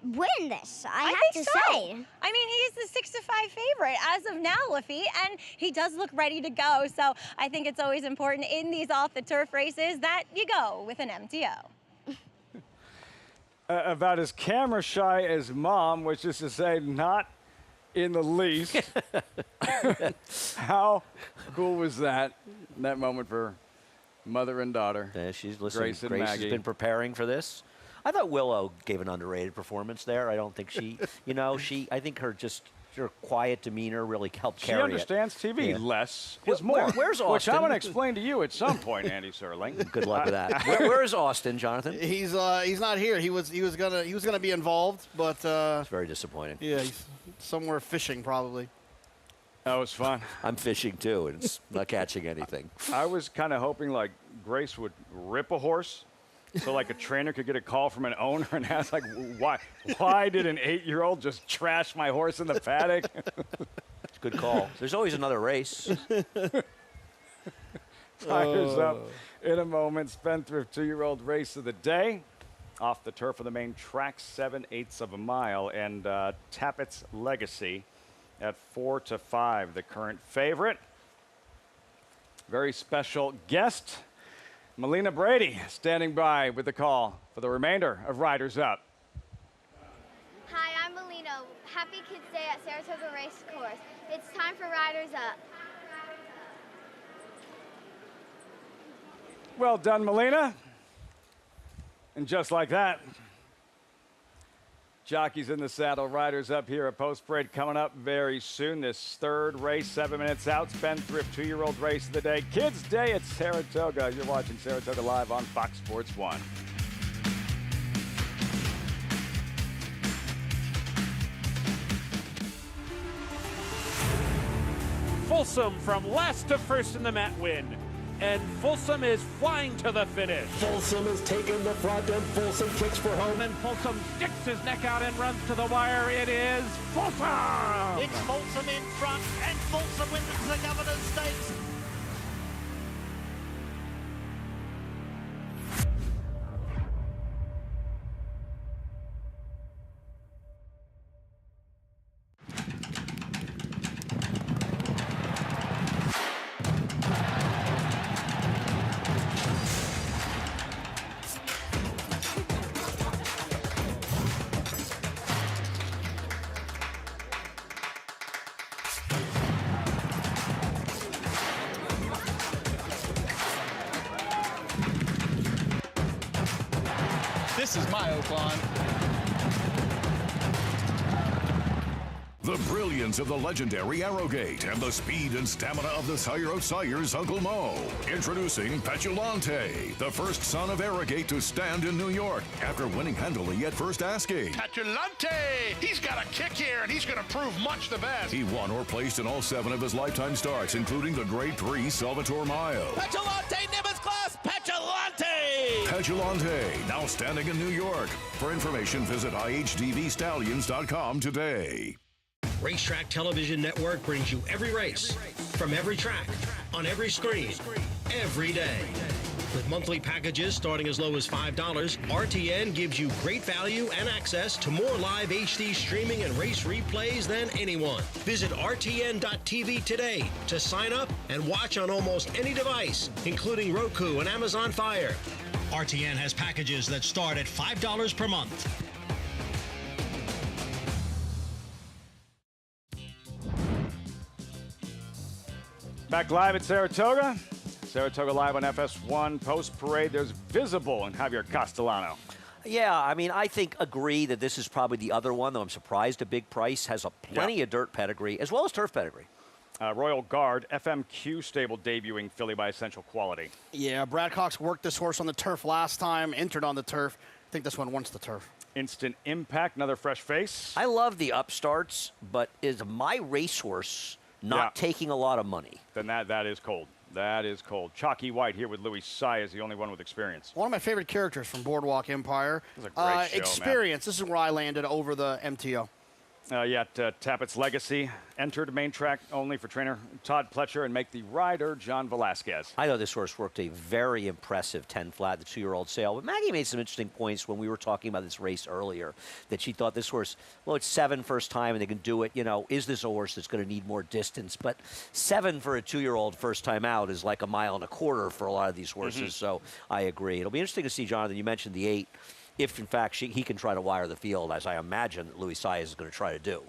win this. I have to say. I mean, he's the 6-5 favorite as of now, Lafitte, and he does look ready to go. So I think it's always important in these off-the-turf races that you go with an MTO. About as camera shy as Mom, which is to say not in the least. How cool was that moment for mother and daughter? Yeah, she's listening. Grace and Grace Maggie. has been preparing for this. I thought Willow gave an underrated performance there. I don't think she, I think her quiet demeanor really helped carry it. She understands TV. Yeah. Less is more. Where's Austin? Which I'm going to explain to you at some point, Andy Serling. Good luck with that. Where is Austin, Jonathan? He's not here. He was gonna be involved, but it's very disappointing. Yeah, he's somewhere fishing probably. That was fun. I'm fishing too, and it's not catching anything. I was kind of hoping like Grace would rip a horse, so like a trainer could get a call from an owner and ask like, why did an 8-year-old just trash my horse in the paddock? It's a good call. There's always another race. Riders up in a moment. Spendthrift 2-year-old race of the day. Off the turf of the main track, 7/8 of a mile, and Tappett's Legacy at 4-5, the current favorite. Very special guest, Melina Brady, standing by with the call for the remainder of Riders Up. Hi, I'm Melina. Happy Kids Day at Saratoga Race Course. It's time for Riders Up. Well done, Melina. And just like that, Jockey's in the saddle. Riders Up here. A post parade coming up very soon. This third race, 7 minutes out. Spendthrift 2-year-old race of the day. Kids Day at Saratoga. You're watching Saratoga Live on Fox Sports 1. Folsom from last to first in the Matt win. And Folsom is flying to the finish. Folsom is taking the front, and Folsom kicks for home. And Folsom sticks his neck out and runs to the wire. It is Folsom! It's Folsom in front, and Folsom wins the Governor's Stakes. This is my Oakland. The brilliance of the legendary Arrowgate and the speed and stamina of the sire of sires, Uncle Mo. Introducing Petulante, the first son of Arrowgate to stand in New York after winning handily at first asking. Petulante! He's got a kick here, and he's going to prove much the best. He won or placed in all 7 of his lifetime starts, including the Grade 3 Salvatore Mile. Petulante, Nimbus class, Petulante! Petulante, now standing in New York. For information, visit IHDVStallions.com today. Racetrack Television Network brings you every race, from every track, on every screen, every day. With monthly packages starting as low as $5, RTN gives you great value and access to more live HD streaming and race replays than anyone. Visit RTN.tv today to sign up and watch on almost any device, including Roku and Amazon Fire. RTN has packages that start at $5 per month. Back live at Saratoga. Saratoga Live on FS1. Post parade, there's Visible and Javier Castellano. Yeah, I mean, I agree that this is probably the other one, though I'm surprised a big price. Has plenty of dirt pedigree, as well as turf pedigree. Royal Guard, FMQ stable debuting filly by Essential Quality. Yeah, Brad Cox worked this horse on the turf last time, entered on the turf. I think this one wants the turf. Instant Impact, another fresh face. I love the upstarts, but is my racehorse not taking a lot of money? Then that is cold. That is cold. Chalky White here with Louis Sy is the only one with experience. One of my favorite characters from Boardwalk Empire. This is a great show, experience. Man. This is where I landed over the MTO. Tappett's Legacy entered main track only for trainer Todd Pletcher and make the rider John Velazquez. I thought this horse worked a very impressive 10 flat, the 2-year-old sale. But Maggie made some interesting points when we were talking about this race earlier, that she thought this horse, well, it's 7 first time and they can do it. You know, is this a horse that's going to need more distance? But 7 for a 2-year-old first time out is like 1.25 miles for a lot of these horses. So I agree. It'll be interesting to see, Jonathan, you mentioned the 8. If, in fact, he can try to wire the field, as I imagine that Louis Sy is going to try to do.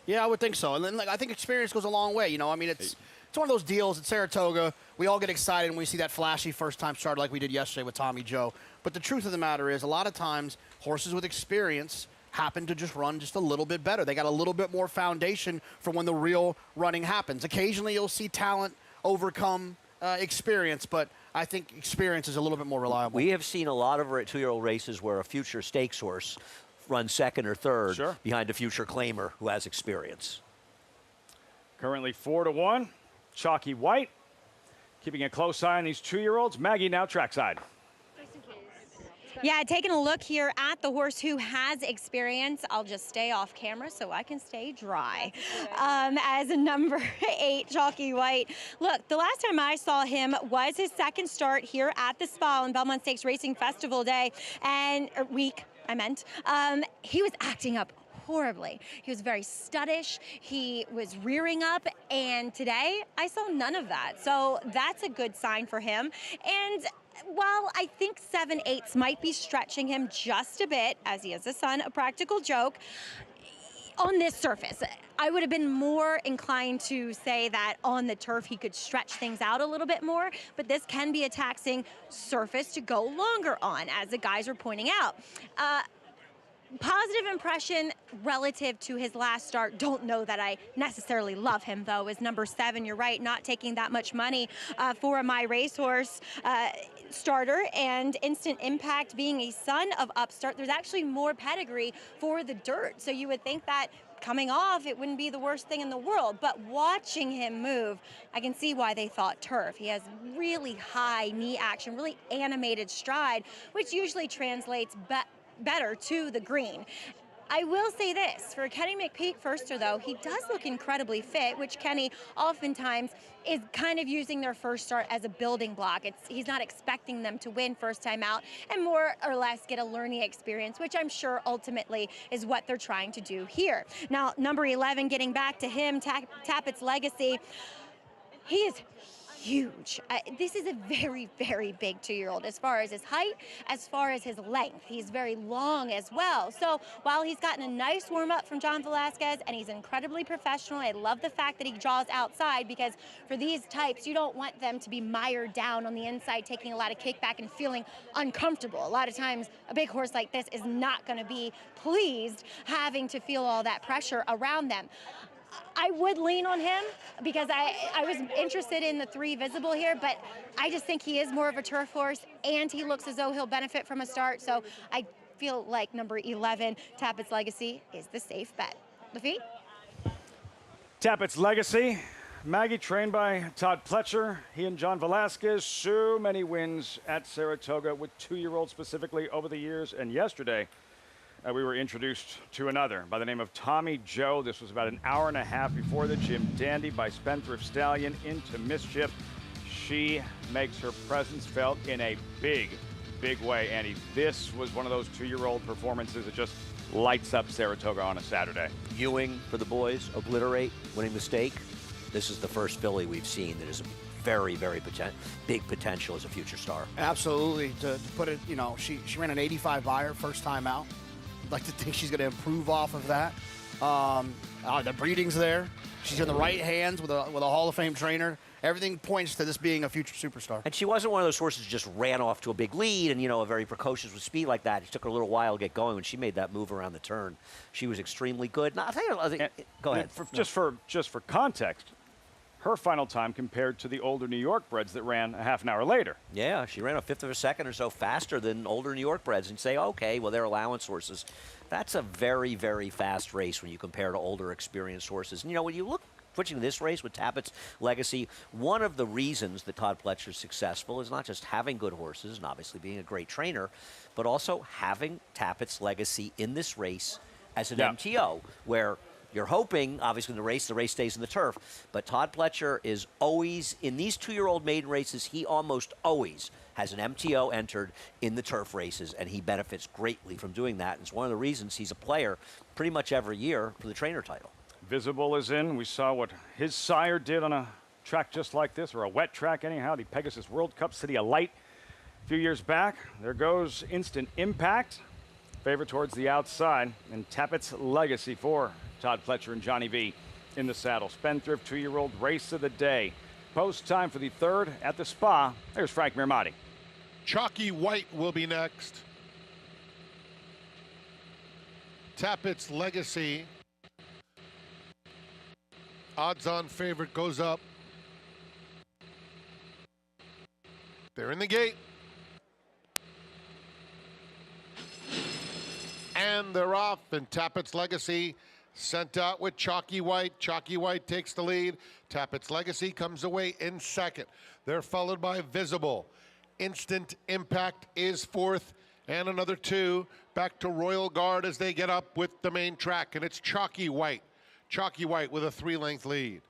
Yeah, I would think so. And then I think experience goes a long way. You know, I mean, it's one of those deals at Saratoga we all get excited when we see that flashy first-time starter like we did yesterday with Tommy Joe. But the truth of the matter is, a lot of times, horses with experience happen to just run just a little bit better. They got a little bit more foundation for when the real running happens. Occasionally, you'll see talent overcome experience, but I think experience is a little bit more reliable. We have seen a lot of 2-year-old races where a future stakes horse runs second or third behind a future claimer who has experience. Currently 4-1, Chalky White. Keeping a close eye on these 2-year-olds. Maggie now trackside. Yeah, taking a look here at the horse who has experience. I'll just stay off camera so I can stay dry. As number 8, Jockey White. Look, the last time I saw him was his second start here at the Spa on Belmont Stakes Racing Festival Day and week. He was acting up horribly. He was very studdish. He was rearing up, and today I saw none of that. So that's a good sign for him. And while I think 7/8 might be stretching him just a bit, as he is a son, a practical joke, on this surface, I would have been more inclined to say that on the turf he could stretch things out a little bit more, but this can be a taxing surface to go longer on, as the guys are pointing out. Positive impression relative to his last start. Don't know that I necessarily love him, though, is number 7. You're right, not taking that much money for my racehorse starter, and Instant Impact being a son of Upstart. There's actually more pedigree for the dirt, so you would think that coming off, it wouldn't be the worst thing in the world. But watching him move, I can see why they thought turf. He has really high knee action, really animated stride, which usually translates better to the green. I will say this, for Kenny McPeak firster, though, he does look incredibly fit, which Kenny oftentimes is kind of using their first start as a building block. He's not expecting them to win first time out and more or less get a learning experience, which I'm sure ultimately is what they're trying to do here. Now, number 11, getting back to him, Tappett's Legacy, he is huge. This is a very, very big 2-year-old as far as his height, as far as his length. He's very long as well. So while he's gotten a nice warm-up from John Velazquez and he's incredibly professional, I love the fact that he draws outside, because for these types, you don't want them to be mired down on the inside, taking a lot of kickback and feeling uncomfortable. A lot of times, a big horse like this is not going to be pleased having to feel all that pressure around them. I would lean on him because I was interested in the 3 visible here, but I just think he is more of a turf horse, and he looks as though he'll benefit from a start. So I feel like number 11, Tappett's Legacy, is the safe bet. Lafitte? Tappett's Legacy. Maggie, trained by Todd Pletcher. He and John Velazquez. So many wins at Saratoga with 2-year-olds specifically over the years. And yesterday, we were introduced to another by the name of Tommy Joe. This was about an hour and a half before the Jim Dandy by Spenthrift Stallion into Mischief. She makes her presence felt in a big, big way, Andy. This was one of those 2-year-old performances that just lights up Saratoga on a Saturday. Ewing for the boys, Obliterate, winning the stake. This is the first filly we've seen that is very, very big potential as a future star. Absolutely. To put it, you know, she ran an 85 buyer first time out. I'd like to think she's going to improve off of that. The breeding's there. She's in the right hands with a Hall of Fame trainer. Everything points to this being a future superstar. And she wasn't one of those horses who just ran off to a big lead and, you know, a very precocious with speed like that. It took her a little while to get going. When she made that move around the turn, she was extremely good. Now, go ahead. Just for context, her final time compared to the older New York breds that ran a half an hour later. Yeah, she ran a 1/5 of a second or so faster than older New York breds, and say, okay, well, they're allowance horses. That's a very, very fast race when you compare to older, experienced horses. And, you know, when you look, switching to this race with Tappett's Legacy, one of the reasons that Todd Pletcher is successful is not just having good horses and obviously being a great trainer, but also having Tappett's Legacy in this race as an MTO, where you're hoping, obviously, in the race stays in the turf. But Todd Pletcher is always, in these 2-year-old maiden races, he almost always has an MTO entered in the turf races, and he benefits greatly from doing that. And it's one of the reasons he's a player pretty much every year for the trainer title. Visible is in. We saw what his sire did on a track just like this, or a wet track anyhow, the Pegasus World Cup City of Light a few years back. There goes Instant Impact, favorite towards the outside, and Tappett's Legacy for Todd Pletcher and Johnny V in the saddle. Spendthrift 2-year-old race of the day. Post time for the third at the Spa. There's Frank Mirmati. Jockey White will be next. Tappett's Legacy. Odds-on favorite goes up. They're in the gate. And they're off, and Tappett's Legacy sent out with Jockey White. Jockey White takes the lead. Tappett's Legacy comes away in second. They're followed by Visible. Instant Impact is fourth, and another two. Back to Royal Guard as they get up with the main track, and it's Jockey White. Jockey White with a 3-length lead.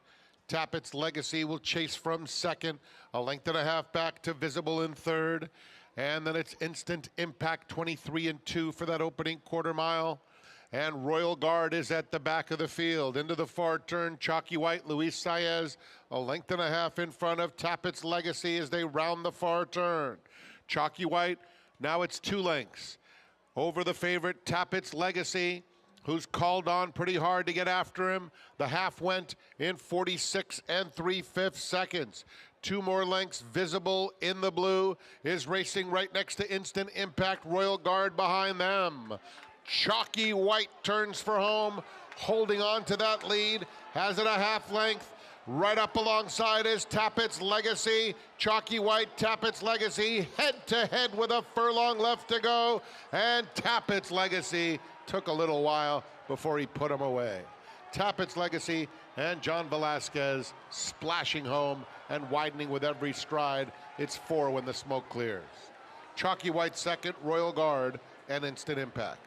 Tappett's Legacy will chase from second, a length and a half back to Visible in third. And then it's Instant Impact 23 and 2 for that opening quarter mile. And Royal Guard is at the back of the field. Into the far turn, Jockey White, Luis Saez, a length and a half in front of Tappett's Legacy as they round the far turn. Jockey White, now it's 2 lengths over the favorite Tappett's Legacy, who's called on pretty hard to get after him. The half went in 46 3/5 seconds. 2 more lengths. Visible in the blue is racing right next to Instant Impact. Royal Guard behind them. Jockey White turns for home, holding on to that lead, has it a half length. Right up alongside is Tappett's Legacy. Jockey White, Tappett's Legacy, head to head with a furlong left to go. And Tappett's Legacy took a little while before he put him away. Tappett's Legacy and John Velazquez splashing home and widening with every stride. It's 4 when the smoke clears. Jockey White second, Royal Guard, and Instant Impact.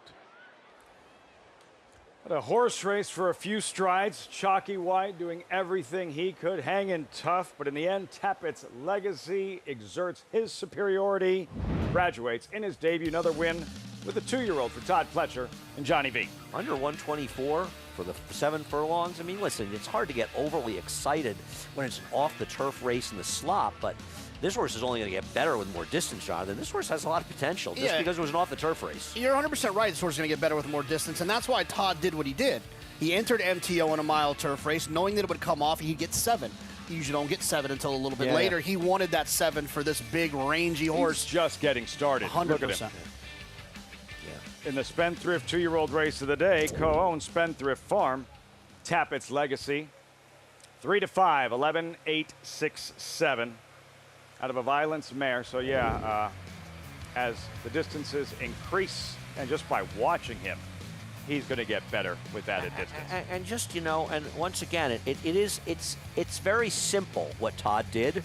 The horse race for a few strides. Jockey White doing everything he could, hanging tough, but in the end, Tappett's Legacy exerts his superiority, graduates in his debut, another win with a 2-year-old for Todd Pletcher and Johnny V. Under 124 for the 7 furlongs. I mean, listen, it's hard to get overly excited when it's an off-the-turf race in the slop, but this horse is only going to get better with more distance, Jonathan. This horse has a lot of potential just because it was an off-the-turf race. You're 100% right. This horse is going to get better with more distance, and that's why Todd did what he did. He entered MTO in a mile turf race, knowing that it would come off, and he'd get 7. You usually don't get 7 until a little bit later. He wanted that 7 for this big, rangy horse. He's just getting started. 100%. Look at him. In the Spenthrift 2-year-old race of the day, co-owned Spenthrift Farm, Tappett's Legacy, 3-5, 11, 8, 6, 7. Out of a Violence mare. So as the distances increase, and just by watching him, he's going to get better with that at distance. And just, you know, and once again, it's very simple what Todd did,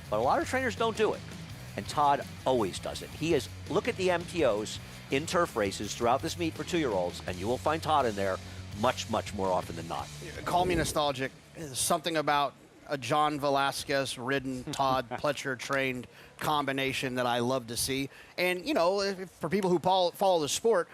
but a lot of trainers don't do it. And Todd always does it. He is, look at the MTOs in turf races throughout this meet for 2-year-olds, and you will find Todd in there much, much more often than not. Call me nostalgic. There's something about a John Velazquez ridden, Todd Pletcher trained combination that I love to see. And, you know, for people who follow the sport,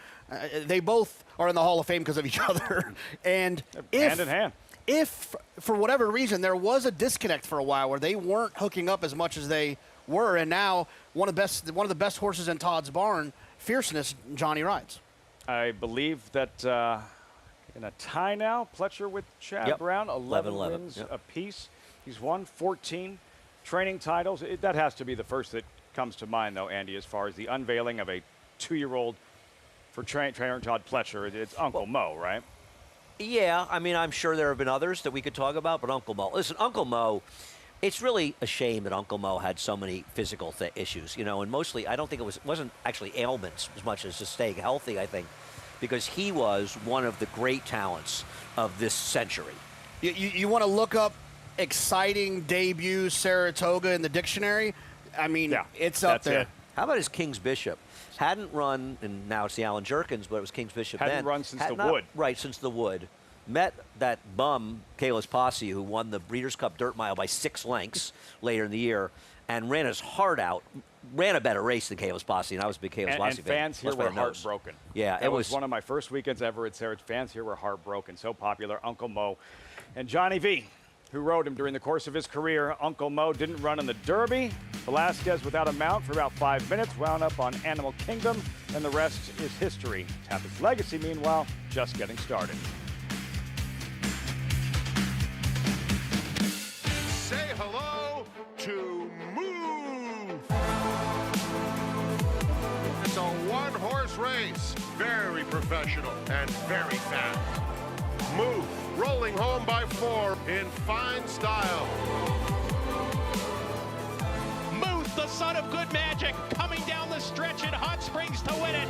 they both are in the Hall of Fame because of each other. And hand in hand. If, for whatever reason, there was a disconnect for a while where they weren't hooking up as much as they were, and now one of the best horses in Todd's barn, Fierceness, Johnny rides. I believe that in a tie now, Pletcher with Chad Brown, 11 wins apiece. He's won 14 training titles. That has to be the first that comes to mind, though, Andy, as far as the unveiling of a 2-year-old for trainer Todd Pletcher. It's Uncle Mo, right? Yeah, I mean, I'm sure there have been others that we could talk about, but Uncle Mo. Listen, Uncle Mo, it's really a shame that Uncle Mo had so many physical issues, you know, and mostly I don't think it wasn't actually ailments as much as just staying healthy, I think, because he was one of the great talents of this century. You want to look up exciting debut Saratoga in the dictionary? I mean, it's up there. How about his King's Bishop? Hadn't run, and now it's the Alan Jerkins, but it was King's Bishop then. Hadn't run since the Wood. Right, since the Wood. Met that bum, Kalis Posse, who won the Breeders' Cup Dirt Mile by 6 lengths later in the year, and ran his heart out, ran a better race than Kalis Posse, and I was a big Kalis Posse fan. And fans here were heartbroken. Yeah, it was one of my first weekends ever at Saratoga. Fans here were heartbroken. So popular. Uncle Mo and Johnny V, who rode him during the course of his career. Uncle Mo didn't run in the Derby. Velazquez without a mount for about 5 minutes, wound up on Animal Kingdom, and the rest is history. Tappett's Legacy, meanwhile, just getting started. Say hello race. Very professional and very fast. Move, rolling home by 4 in fine style. Muth, the son of good magic, coming down the stretch in Hot Springs to win it.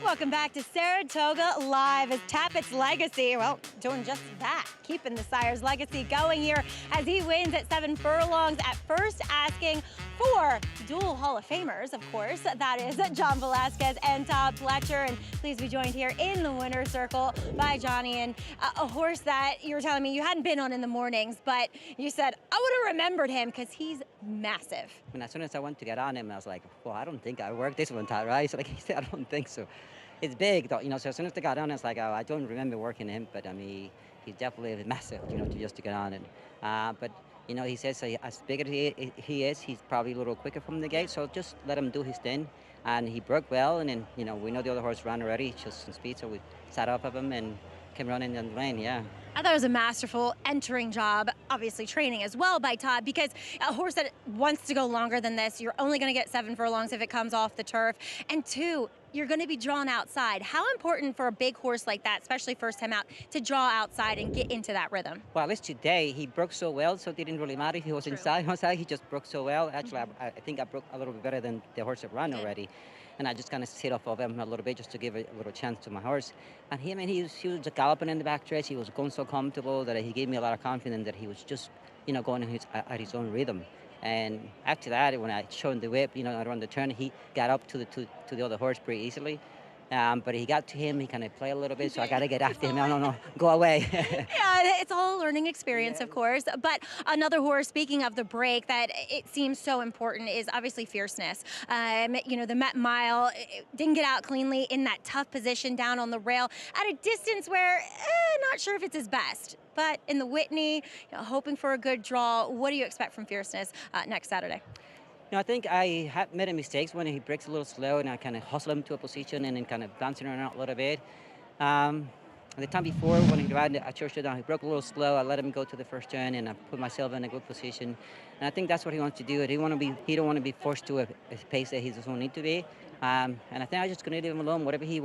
Welcome back to Saratoga Live as Tappett's legacy, well, doing just that, keeping the sire's legacy going here as he wins at 7 furlongs at first, asking for dual Hall of Famers, of course. That is John Velazquez and Todd Pletcher. And please be joined here in the winner's circle by Johnny, and a horse that you were telling me you hadn't been on in the mornings, but you said, I would have remembered him because he's massive. And as soon as I went to get on him, I was like, well, I don't think I worked this one, Todd, right? So like he said, I don't think so. It's big, though, you know, so as soon as they got on, it's like, oh, I don't remember working him, but I mean, he's definitely massive, you know, just to get on it. But, you know, he says as big as he is, he's probably a little quicker from the gate, so just let him do his thing. And he broke well, and then, you know, we know the other horse ran already, just some speed, so we sat up of him and came running in the lane, yeah. I thought it was a masterful entering job, obviously training as well by Todd, because a horse that wants to go longer than this, you're only going to get 7 furlongs if it comes off the turf. And 2, you're going to be drawn outside. How important for a big horse like that, especially first time out, to draw outside and get into that rhythm? Well, at least today, he broke so well, so it didn't really matter if he was inside or outside. He just broke so well. Actually, I think I broke a little bit better than the horse that ran already. And I just kind of sit off of him a little bit just to give a little chance to my horse. And he, I mean, he was galloping in the back stretch. He was going so comfortable that he gave me a lot of confidence that he was just, you know, going at his own rhythm. And after that, when I showed him the whip, you know, around the turn, he got up to the other horse pretty easily. But he got to him, he kind of played a little bit, so I got to get after him. No, go away. Yeah, it's all a learning experience, of course. But another horse, speaking of the break, that it seems so important is obviously Fierceness. You know, the Met Mile didn't get out cleanly in that tough position down on the rail at a distance where, not sure if it's his best. But in the Whitney, you know, hoping for a good draw. What do you expect from Fierceness next Saturday? No, I think I had made mistakes when he breaks a little slow, and I kind of hustle him to a position and then kind of bouncing around a little bit. And the time before, when he ran at Church Showdown, he broke a little slow. I let him go to the first turn, and I put myself in a good position. And I think that's what he wants to do. He don't want to be forced to a pace that he doesn't need to be. And I think I'm just going to leave him alone. Whatever he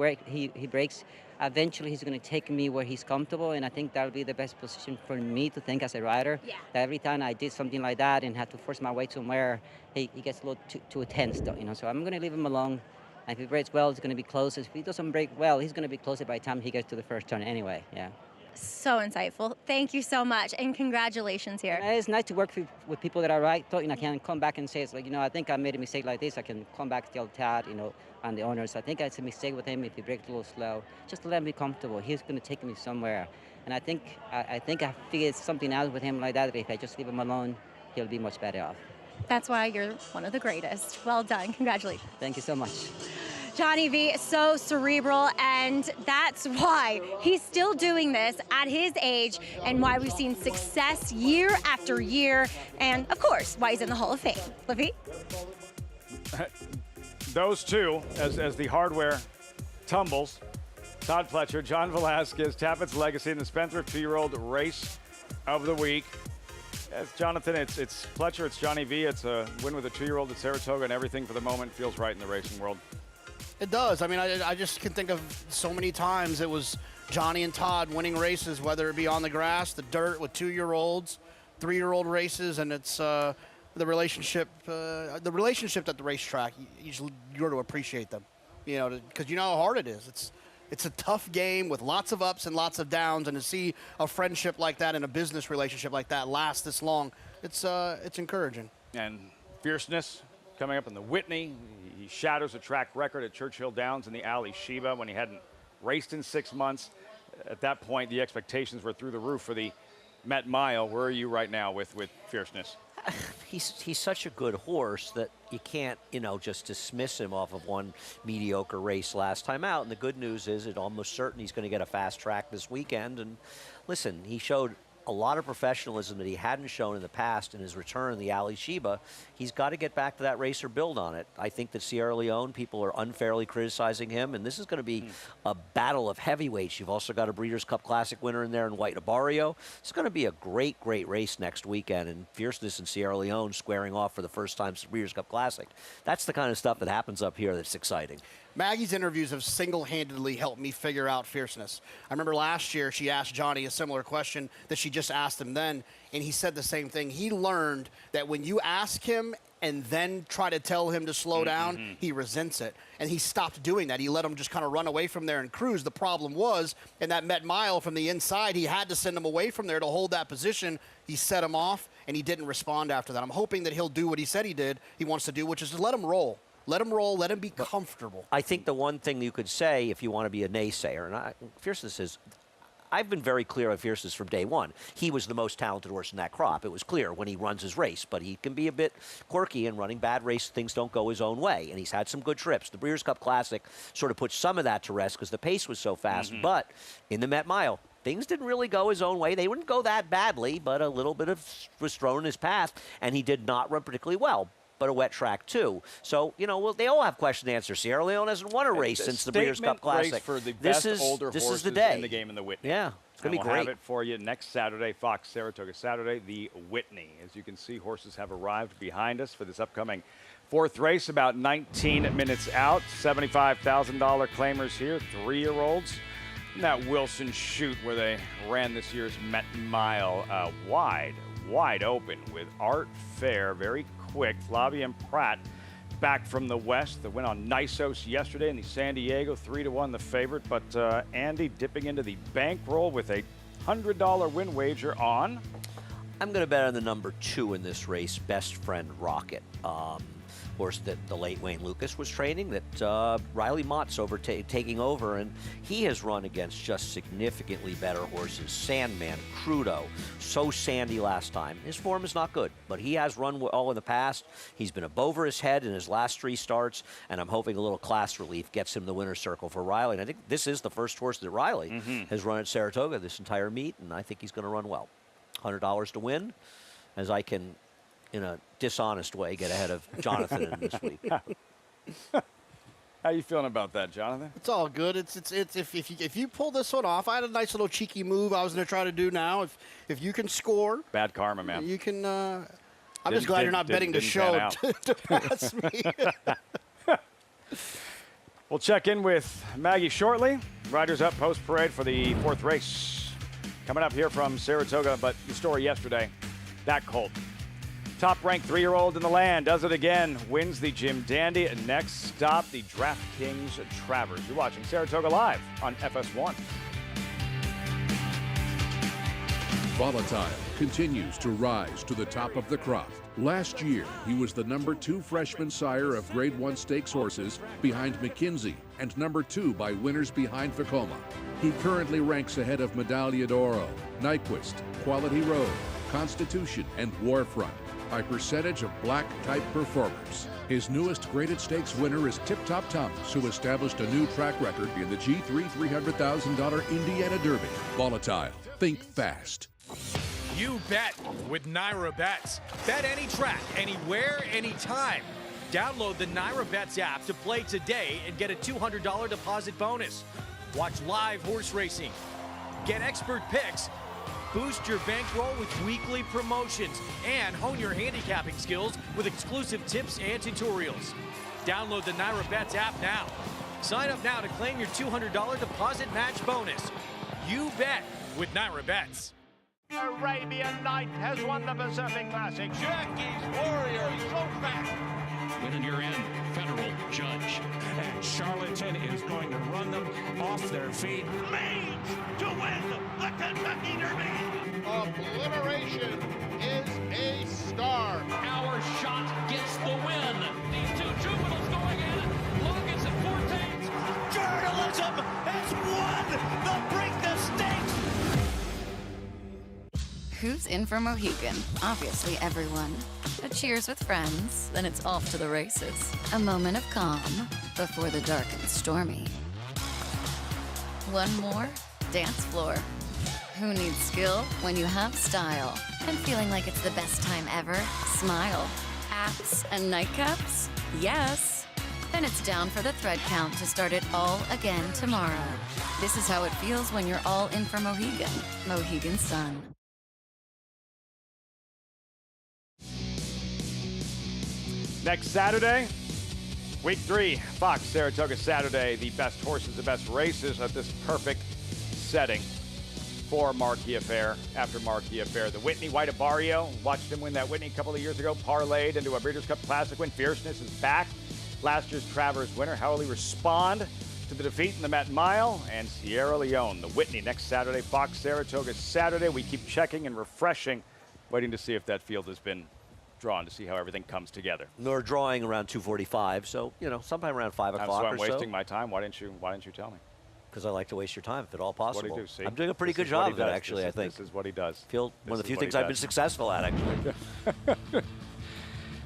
breaks, eventually he's going to take me where he's comfortable, and I think that'll be the best position for me to think as a rider. Yeah. That every time I did something like that and had to force my way somewhere, he gets a little too tense, you know. So I'm going to leave him alone. And if he breaks well, it's going to be close. If he doesn't break well, he's going to be closer by the time he gets to the first turn anyway. Yeah. So insightful. Thank you so much, and congratulations here. And it's nice to work with people that are right. You know, I can come back and say, it's like, you know, I think I made a mistake like this. I can come back, tell Tad, you know, and the owners. I think it's a mistake with him if he breaks a little slow. Just let him be comfortable. He's going to take me somewhere. And I think I figured something out with him like that. If I just leave him alone, he'll be much better off. That's why you're one of the greatest. Well done. Congratulations. Thank you so much. Johnny V, so cerebral, and that's why he's still doing this at his age and why we've seen success year after year, and of course, why he's in the Hall of Fame. Livy? Those two, as the hardware tumbles, Todd Pletcher, John Velazquez, Tappett's Legacy, and the Spenthrift 2-year-old race of the week. As Jonathan, it's Pletcher, it's Johnny V, it's a win with a 2-year-old at Saratoga, and everything for the moment feels right in the racing world. It does. I mean, I just can think of so many times it was Johnny and Todd winning races, whether it be on the grass, the dirt with 2-year-olds, 3-year-old races, and it's the relationship at the racetrack. You're to appreciate them, you know, because you know how hard it is. It's a tough game with lots of ups and lots of downs, and to see a friendship like that and a business relationship like that last this long, it's encouraging. And fierceness coming up in the Whitney. He shatters a track record at Churchill Downs in the Ali Sheba when he hadn't raced in 6 months. At that point, the expectations were through the roof for the Met Mile. Where are you right now with fierceness? He's such a good horse that you can't, you know, just dismiss him off of one mediocre race last time out. And the good news is it's almost certain he's going to get a fast track this weekend. And listen, he showed a lot of professionalism that he hadn't shown in the past in his return in the Ali Sheba. He's got to get back to that race or build on it. I think that Sierra Leone, people are unfairly criticizing him, and this is going to be a battle of heavyweights. You've also got a Breeders' Cup Classic winner in there in White Nabario. It's going to be a great, great race next weekend, and Fierceness and Sierra Leone squaring off for the first time since Breeders' Cup Classic. That's the kind of stuff that happens up here that's exciting. Maggie's interviews have single-handedly helped me figure out fierceness. I remember last year she asked Johnny a similar question that she just asked him then, and he said the same thing. He learned that when you ask him and then try to tell him to slow down, he resents it. And he stopped doing that. He let him just kind of run away from there and cruise. The problem was, in that Met Mile from the inside, he had to send him away from there to hold that position. He set him off, and he didn't respond after that. I'm hoping that he'll do what he said he wants to do, which is just let him roll. Let him roll. Let him be comfortable. I think the one thing you could say if you want to be a naysayer, and Fierceness is, I've been very clear on Fierceness from day one. He was the most talented horse in that crop. It was clear when he runs his race, but he can be a bit quirky and running bad race. Things don't go his own way, and he's had some good trips. The Breeders' Cup Classic sort of put some of that to rest because the pace was so fast, but in the Met Mile, things didn't really go his own way. They wouldn't go that badly, but a little bit was thrown in his path, and he did not run particularly well. But a wet track too. So, you know, well, they all have question and answer. Sierra Leone hasn't won a race since the Breeders' Cup Classic. Race for the best older horses the day. in the game in the Whitney. Yeah, it's going to be great. We'll have it for you next Saturday, Fox Saratoga Saturday, the Whitney. As you can see, horses have arrived behind us for this upcoming fourth race, about 19 minutes out. $75,000 claimers here, 3-year-olds. And that Wilson Chute where they ran this year's Met Mile wide open with Art Fair, very quick. Flavien Prat back from the west. The win on Nisos yesterday in the San Diego, 3-1 the favorite. But Andy dipping into the bankroll with a $100 win wager on. I'm going to bet on the number 2 in this race, Best Friend Rocket. Horse that the late Wayne Lucas was training, that Riley Mott's taking over, and he has run against just significantly better horses. Sandman, Crudo, so sandy last time. His form is not good, but he has run well in the past. He's been over his head in his last 3 starts, and I'm hoping a little class relief gets him the winner's circle for Riley. And I think this is the first horse that Riley has run at Saratoga this entire meet, and I think he's going to run well. $100 to win, as I can, in a dishonest way, get ahead of Jonathan in this week. How you feeling about that, Jonathan? It's all good. It's if you pull this one off, I had a nice little cheeky move I was going to try to do now. If you can score, bad karma, man. You can. I'm just glad you're not betting the show to pass me. We'll check in with Maggie shortly. Riders up post parade for the 4th race coming up here from Saratoga. But the story yesterday, that colt. Top-ranked 3-year-old in the land does it again, wins the Jim Dandy. And next stop, the DraftKings Travers. You're watching Saratoga Live on FS1. Volatile continues to rise to the top of the crop. Last year, he was the #2 freshman sire of Grade 1 stakes horses behind McKinsey and #2 by winners behind Vekoma. He currently ranks ahead of Medaglia d'Oro, Nyquist, Quality Road, Constitution, and Warfront by percentage of black-type performers. His newest graded stakes winner is Tip Top Thomas, who established a new track record in the G3 $300,000 Indiana Derby. Volatile. Think fast. You bet with Naira Bets. Bet any track, anywhere, anytime. Download the Naira Bets app to play today and get a $200 deposit bonus. Watch live horse racing. Get expert picks. Boost your bankroll with weekly promotions and hone your handicapping skills with exclusive tips and tutorials. Download the Naira Bets app now. Sign up now to claim your $200 deposit match bonus. You bet with Naira Bets. Arabian Night has won the Pacific Classic. Jockey's Warrior, so fast. Winning your end, federal judge. And Charlatan is going to run them off their feet. Made to win the Kentucky Derby. Obliteration is a star. Our shot gets the win. These two juveniles going at it. Logan's at 14. Journalism has won the Break the Stakes. Who's in for Mohegan? Obviously everyone. A cheers with friends, then it's off to the races. A moment of calm before the dark and stormy. One more dance floor. Who needs skill when you have style? And feeling like it's the best time ever? Smile. Hats and nightcaps? Yes. Then it's down for the thread count to start it all again tomorrow. This is how it feels when you're all in for Mohegan. Mohegan Sun. Next Saturday, week 3, Fox Saratoga Saturday. The best horses, the best races at this perfect setting for Marquis Affair. After Marquis Affair, the Whitney White Barrio. Watched him win that Whitney a couple of years ago. Parlayed into a Breeders' Cup Classic win. Fierceness is back. Last year's Travers winner. How will he respond to the defeat in the Met Mile? And Sierra Leone, the Whitney next Saturday. Fox Saratoga Saturday. We keep checking and refreshing, waiting to see if that field has been drawn, to see how everything comes together. They're drawing around 2:45, so sometime around 5 o'clock. So I'm wasting my time. Why didn't you tell me? Because I like to waste your time, if at all possible. What do you do? See? I'm doing a pretty good job of it, actually. I think this is what he does. One of the few things I've been successful at, actually.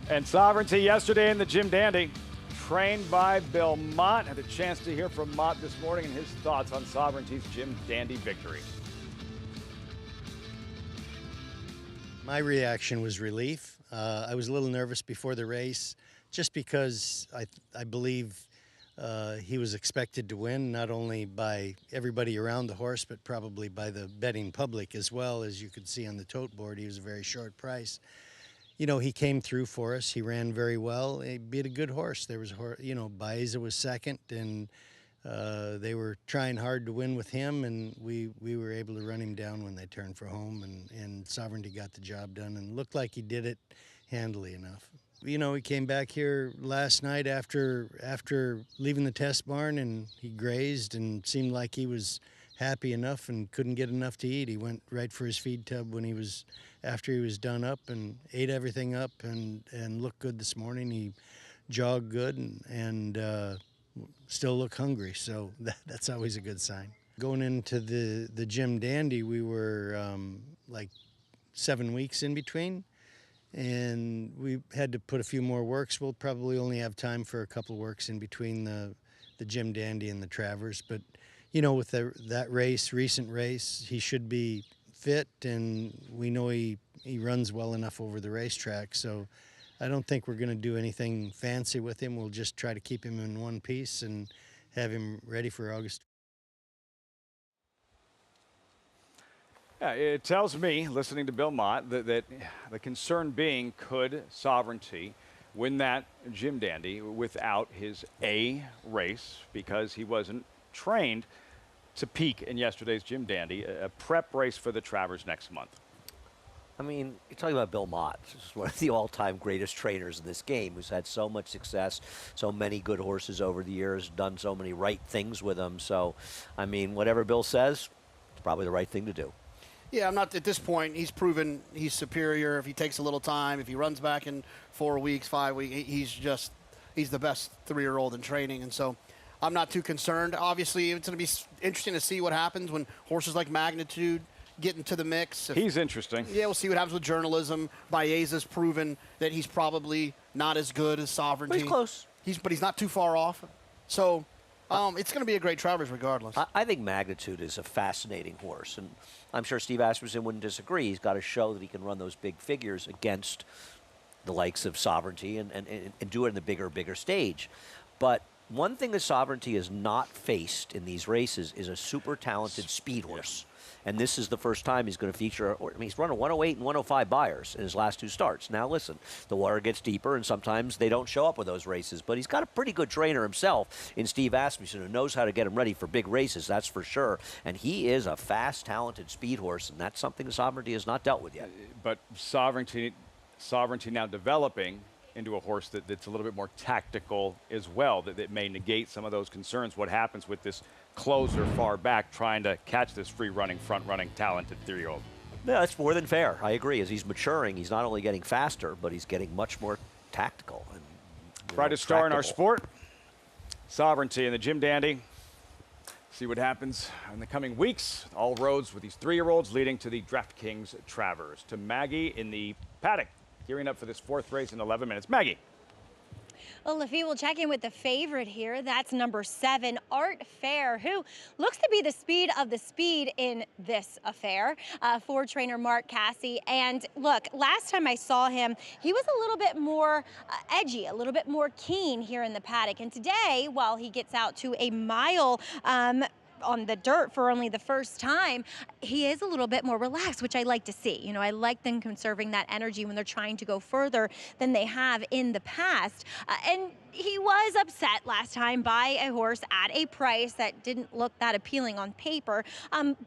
And Sovereignty yesterday in the Jim Dandy, trained by Bill Mott. Had a chance to hear from Mott this morning and his thoughts on Sovereignty's Jim Dandy victory. My reaction was relief. I was a little nervous before the race, just because I believe he was expected to win, not only by everybody around the horse, but probably by the betting public as well. As you could see on the tote board, he was a very short price. He came through for us. He ran very well. He beat a good horse. There was, Baeza was second, and they were trying hard to win with him, and we were able to run him down when they turned for home, and Sovereignty got the job done and looked like he did it handily enough. He came back here last night after leaving the test barn, and he grazed and seemed like he was happy enough and couldn't get enough to eat. He went right for his feed tub after he was done up and ate everything up and looked good this morning. He jogged good and still look hungry, so that's always a good sign. Going into the Jim Dandy, we were like 7 weeks in between, and we had to put a few more works. We'll probably only have time for a couple works in between the Jim Dandy and the Travers, but with that recent race, he should be fit, and we know he runs well enough over the racetrack, so I don't think we're going to do anything fancy with him. We'll just try to keep him in one piece and have him ready for August. Yeah, it tells me, listening to Bill Mott, that the concern being, could Sovereignty win that Jim Dandy without his A race, because he wasn't trained to peak in yesterday's Jim Dandy, a prep race for the Travers next month. I mean, you're talking about Bill Mott, who's one of the all-time greatest trainers in this game, who's had so much success, so many good horses over the years, done so many right things with them. So, I mean, whatever Bill says, it's probably the right thing to do. Yeah, I'm not at this point. He's proven he's superior. If he takes a little time, if he runs back in 4 weeks, 5 weeks, he's the best 3-year-old in training. And so I'm not too concerned. Obviously, it's going to be interesting to see what happens when horses like Magnitude get into the mix. He's interesting. Yeah, we'll see what happens with journalism. Baeza's proven that he's probably not as good as Sovereignty. But he's close. But he's not too far off. So it's going to be a great Travers regardless. I think Magnitude is a fascinating horse, and I'm sure Steve Asmussen wouldn't disagree. He's got to show that he can run those big figures against the likes of Sovereignty and do it in the bigger stage. But one thing that Sovereignty has not faced in these races is a super talented speed horse. And this is the first time he's going to feature, I mean, he's run a 108 and 105 Buyers in his last 2 starts. Now listen, the water gets deeper and sometimes they don't show up with those races, but he's got a pretty good trainer himself in Steve Asmussen who knows how to get him ready for big races, that's for sure. And he is a fast, talented speed horse, and that's something Sovereignty has not dealt with yet. But Sovereignty now developing into a horse that's a little bit more tactical as well, that may negate some of those concerns. What happens with this closer far back trying to catch this free-running, front-running, talented 3-year-old? Yeah, that's more than fair. I agree. As he's maturing, he's not only getting faster, but he's getting much more tactical. And brightest star in our sport, Sovereignty in the Jim Dandy. See what happens in the coming weeks. All roads with these 3-year-olds leading to the DraftKings Travers. To Maggie in the Paddock, gearing up for this 4th race in 11 minutes. Maggie. Well, Lafitte will check in with the favorite here. That's number 7, Art Fair, who looks to be the speed of the speed in this affair for trainer Mark Casse. And look, last time I saw him, he was a little bit more edgy, a little bit more keen here in the paddock. And today, while he gets out to a mile on the dirt for only the first time, he is a little bit more relaxed, which I like to see. You know, I like them conserving that energy when they're trying to go further than they have in the past. And he was upset last time by a horse at a price that didn't look that appealing on paper,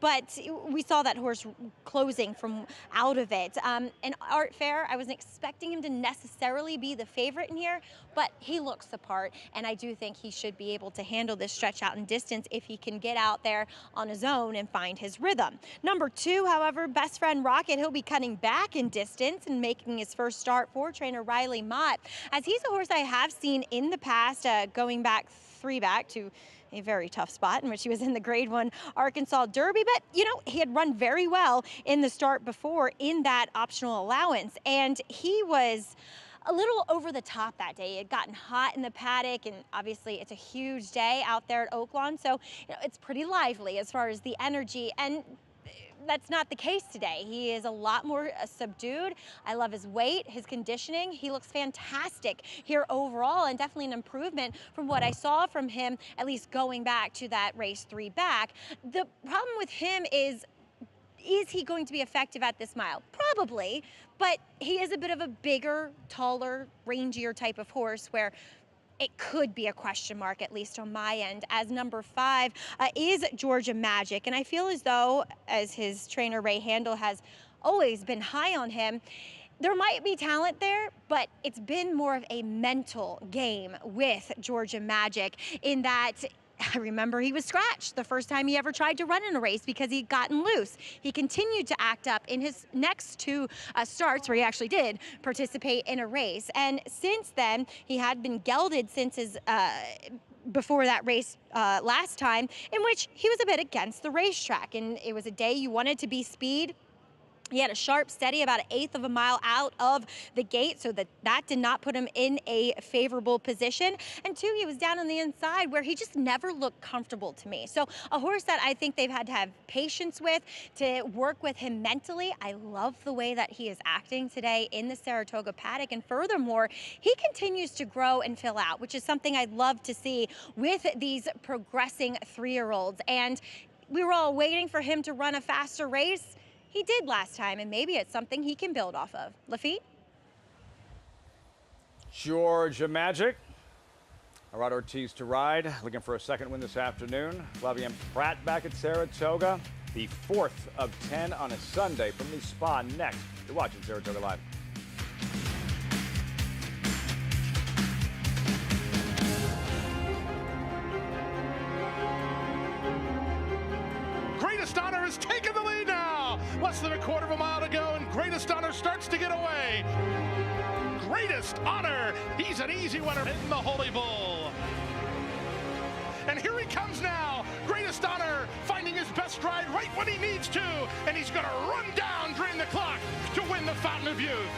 but we saw that horse closing from out of it. And Art Fair, I wasn't expecting him to necessarily be the favorite in here, but he looks the part, and I do think he should be able to handle this stretch out in distance if he can get out there on his own and find his rhythm. Number 2, however, Best Friend Rocket, he'll be cutting back in distance and making his first start for trainer Riley Mott, as he's a horse I have seen in the past, going back 3 back to a very tough spot in which he was in the Grade 1 Arkansas Derby, but you know, he had run very well in the start before in that optional allowance, and he was a little over the top that day. It had gotten hot in the paddock, and obviously it's a huge day out there at Oaklawn, so you know, it's pretty lively as far as the energy, and that's not the case today. He is a lot more subdued. I love his weight, his conditioning. He looks fantastic here overall, and definitely an improvement from what I saw from him, at least going back to that race 3 back. The problem with him is he going to be effective at this mile? Probably, but he is a bit of a bigger, taller, rangier type of horse where it could be a question mark, at least on my end, as number 5 is Georgia Magic. And I feel as though, as his trainer Ray Handel has always been high on him, there might be talent there, but it's been more of a mental game with Georgia Magic, in that I remember he was scratched the first time he ever tried to run in a race because he'd gotten loose. He continued to act up in his next 2 starts where he actually did participate in a race. And since then, he had been gelded since his before that race last time, in which he was a bit against the racetrack. And it was a day you wanted to be speed. He had a sharp, steady, about 1/8 of a mile out of the gate, so that did not put him in a favorable position. And 2, he was down on the inside where he just never looked comfortable to me. So a horse that I think they've had to have patience with, to work with him mentally. I love the way that he is acting today in the Saratoga paddock. And furthermore, he continues to grow and fill out, which is something I'd love to see with these progressing 3-year-olds. And we were all waiting for him to run a faster race. He did last time, and maybe it's something he can build off of. Lafitte? Georgia Magic. Arad Ortiz to ride, looking for a second win this afternoon. Flavien Prat back at Saratoga. The 4th of 10 on a Sunday from the Spa next. You're watching Saratoga Live. Greatest Honor has taken the lead now. Less than a 1/4 of a mile to go, and Greatest Honor starts to get away. Greatest Honor, he's an easy winner in the Holy Bull. And here he comes now. Greatest Honor finding his best ride right when he needs to, and he's going to run down Drain the Clock to win the Fountain of Youth.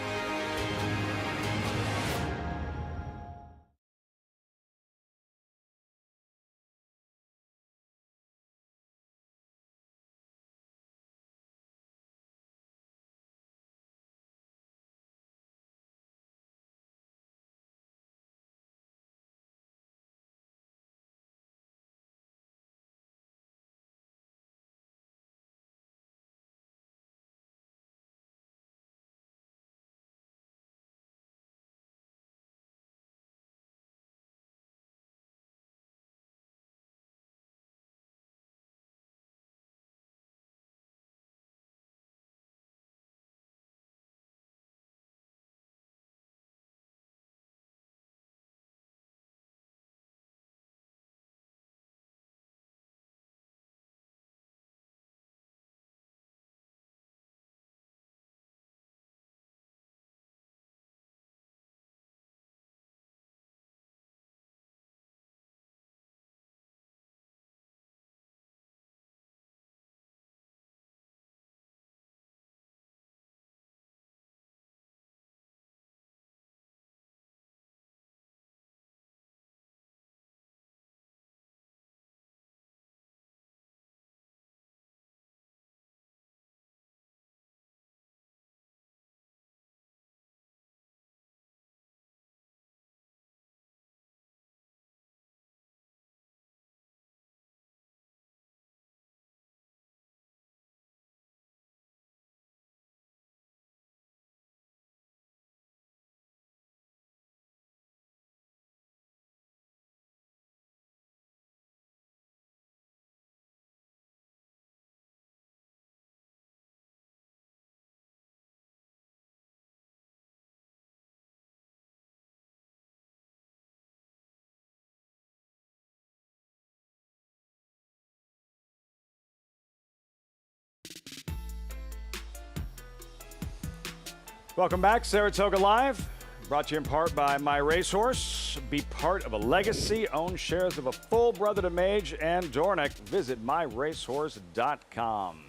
Welcome back, Saratoga Live. Brought to you in part by My Racehorse. Be part of a legacy. Own shares of a full brother to Mage and Dornick. Visit myracehorse.com.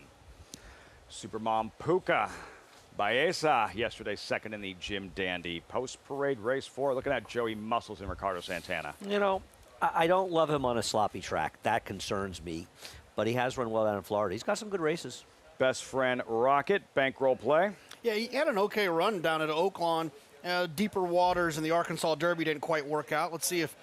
Supermom Puka Baeza, yesterday second in the Jim Dandy post-parade race 4. Looking at Joey Muscles and Ricardo Santana. You know, I don't love him on a sloppy track. That concerns me. But he has run well down in Florida. He's got some good races. Best Friend Rocket, bankroll play. Yeah, he had an okay run down at Oaklawn. Deeper waters in the Arkansas Derby didn't quite work out. Let's see if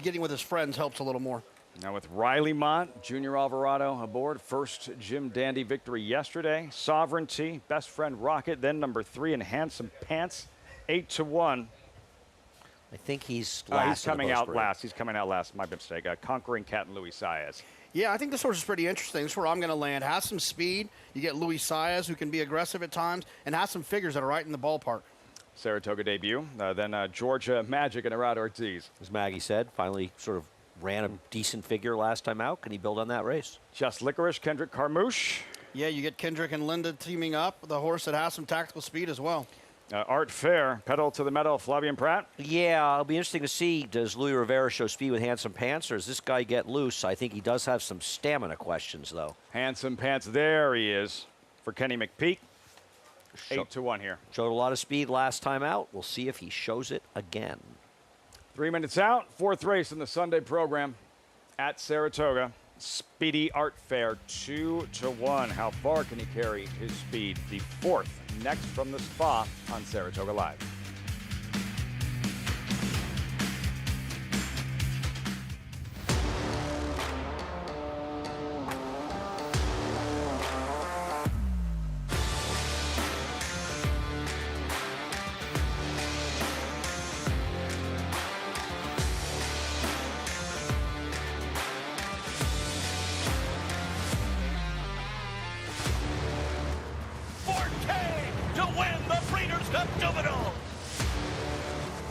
getting with his friends helps a little more. Now with Riley Mott, Junior Alvarado aboard. First Jim Dandy victory yesterday. Sovereignty, Best Friend Rocket, then number 3 in Handsome Pants, 8-1. I think he's last. He's coming out last. He's coming out last. My mistake. Conquering Cat and Luis Saez. Yeah, I think this horse is pretty interesting. This is where I'm going to land. Has some speed. You get Luis Saez, who can be aggressive at times, and has some figures that are right in the ballpark. Saratoga debut. Then Georgia Magic and Arad Ortiz. As Maggie said, finally sort of ran a decent figure last time out. Can he build on that race? Just Licorice, Kendrick Carmouche. Yeah, you get Kendrick and Linda teaming up. The horse that has some tactical speed as well. Art Fair, pedal to the metal, Flavien Prat. Yeah, it'll be interesting to see. Does Louis Rivera show speed with Handsome Pants, or does this guy get loose? I think he does have some stamina questions, though. Handsome Pants, there he is for Kenny McPeak. 8-1 here. Showed a lot of speed last time out. We'll see if he shows it again. 3 minutes out, 4th race in the Sunday program at Saratoga. Speedy Art Fair, 2-1. How far can he carry his speed? The 4th, next from the Spa on Saratoga Live.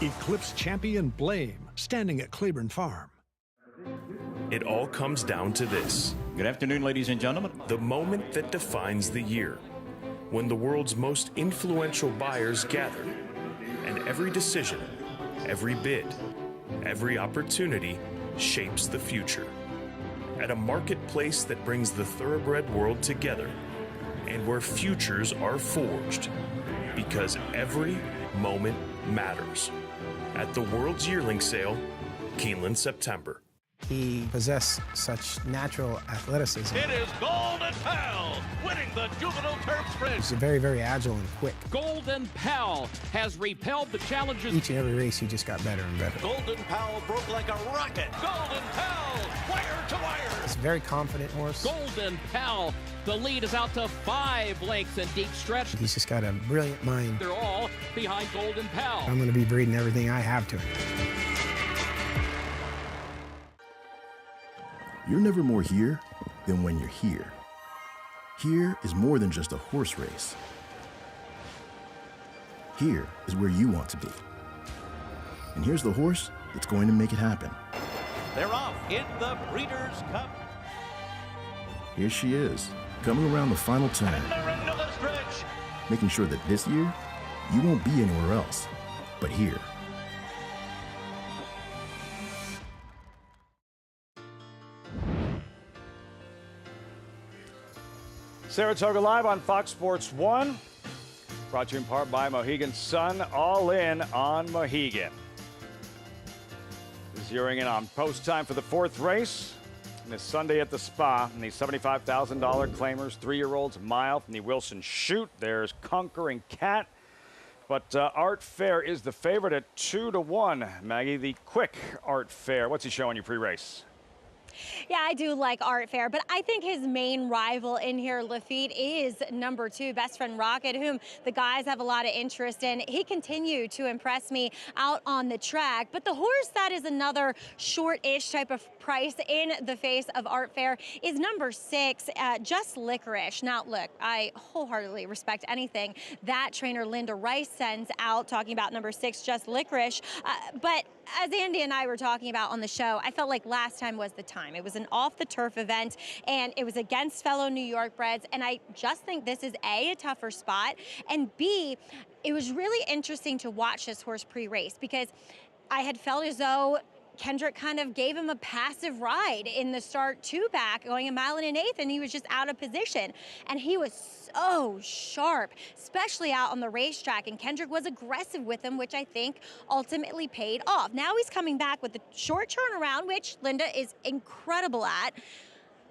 Eclipse champion Blame, standing at Claiborne Farm. It all comes down to this. Good afternoon, ladies and gentlemen. The moment that defines the year, when the world's most influential buyers gather, and every decision, every bid, every opportunity shapes the future. At a marketplace that brings the thoroughbred world together, and where futures are forged, because every moment matters. At the World's Yearling Sale, Keeneland, September. He possessed such natural athleticism. It is Golden Pal winning the Juvenile Turf Sprint. He's very, very agile and quick. Golden Pal has repelled the challenges. Each and every race, he just got better and better. Golden Pal broke like a rocket. Golden Pal, wire to wire. He's a very confident horse. Golden Pal, the lead is out to 5 lengths in deep stretch. He's just got a brilliant mind. They're all behind Golden Pal. I'm going to be breeding everything I have to him. You're never more here than when you're here. Here is more than just a horse race. Here is where you want to be. And here's the horse that's going to make it happen. They're off in the Breeders' Cup. Here she is, coming around the final turn. And they're into the stretch. Making sure that this year, you won't be anywhere else, but here. Saratoga Live on Fox Sports 1. Brought to you in part by Mohegan Sun. All in on Mohegan. Zeroing in on post time for the 4th race. And this Sunday at the Spa. And the $75,000 claimers, 3-year-olds mile from the Wilson Chute. There's Conquering Cat. But Art Fair is the favorite at 2-1. Maggie, the quick Art Fair. What's he showing you pre-race? Yeah, I do like Art Fair, but I think his main rival in here, Lafitte, is number 2, Best Friend Rocket, whom the guys have a lot of interest in. He continued to impress me out on the track, but the horse that is another short-ish type of price in the face of Art Fair is number 6, Just Licorice. Now, look, I wholeheartedly respect anything that trainer Linda Rice sends out talking about number 6, Just Licorice, but as Andy and I were talking about on the show, I felt like last time was the time. It was an off-the-turf event, and it was against fellow New York breds, and I just think this is A, a tougher spot, and B, it was really interesting to watch this horse pre-race because I had felt as though Kendrick kind of gave him a passive ride in the start 2-back, going 1 1/8 miles, and he was just out of position. And he was so sharp, especially out on the racetrack. And Kendrick was aggressive with him, which I think ultimately paid off. Now he's coming back with the short turnaround, which Linda is incredible at.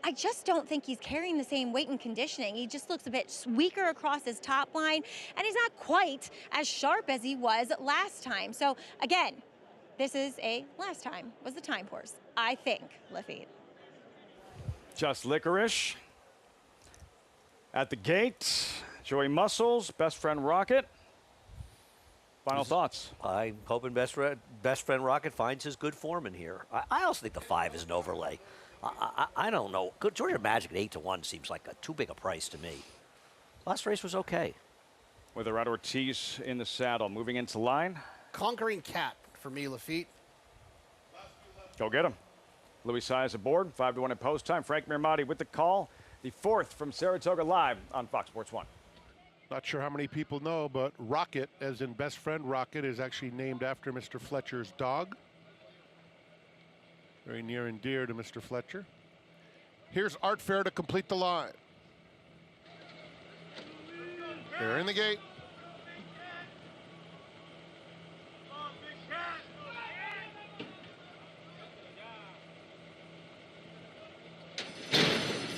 I just don't think he's carrying the same weight and conditioning. He just looks a bit weaker across his top line, and he's not quite as sharp as he was last time. So again, this is a last time was the time horse, I think, Lafitte. Just Licorice. At the gate, Joey Muscles, Best Friend Rocket. Final thoughts? I'm hoping Best Friend Rocket finds his good form in here. I also think the 5 is an overlay. I don't know. Georgia Magic at 8-1 seems like too big a price to me. Last race was okay. With Gerardo Ortiz in the saddle, moving into line. Conquering Cat for me, Lafitte. Go get him. Louis Saez aboard, 5-1 at post time. Frank Mirmati with the call. The 4th from Saratoga Live on Fox Sports 1. Not sure how many people know, but Rocket, as in Best Friend Rocket, is actually named after Mr. Fletcher's dog. Very near and dear to Mr. Fletcher. Here's Art Fair to complete the line. They're in the gate.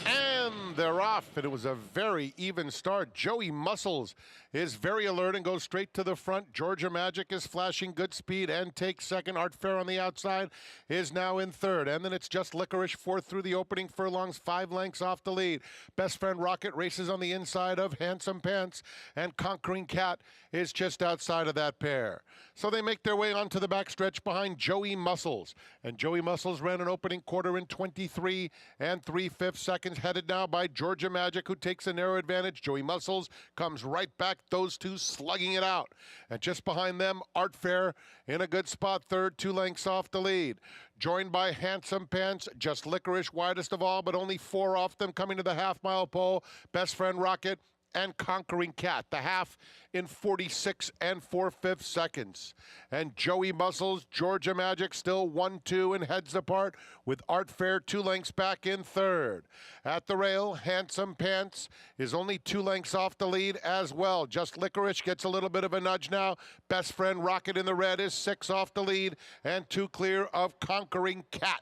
And they're off, and it was a very even start. Joey Muscles is very alert and goes straight to the front. Georgia Magic is flashing good speed and takes second. Art Fair on the outside is now in third. And then it's just Licorice fourth through the opening furlongs, 5 lengths off the lead. Best Friend Rocket races on the inside of Handsome Pants, and Conquering Cat is just outside of that pair. So they make their way onto the backstretch behind Joey Muscles. And Joey Muscles ran an opening quarter in 23 3/5 seconds, headed now by Georgia Magic, who takes a narrow advantage. Joey Muscles comes right back, those two slugging it out. And just behind them, Art Fair in a good spot, third, 2 lengths off the lead. Joined by Handsome Pants, just Licorice widest of all, but only 4 off them coming to the half-mile pole. Best Friend Rocket and Conquering Cat, the half in 46 4/5 seconds. And Joey Muscles, Georgia Magic still 1-2 and heads apart, with Art Fair 2 lengths back in third. At the rail, Handsome Pants is only 2 lengths off the lead as well. Just Licorice gets a little bit of a nudge now. Best Friend Rocket in the red is 6 off the lead and 2 clear of Conquering Cat.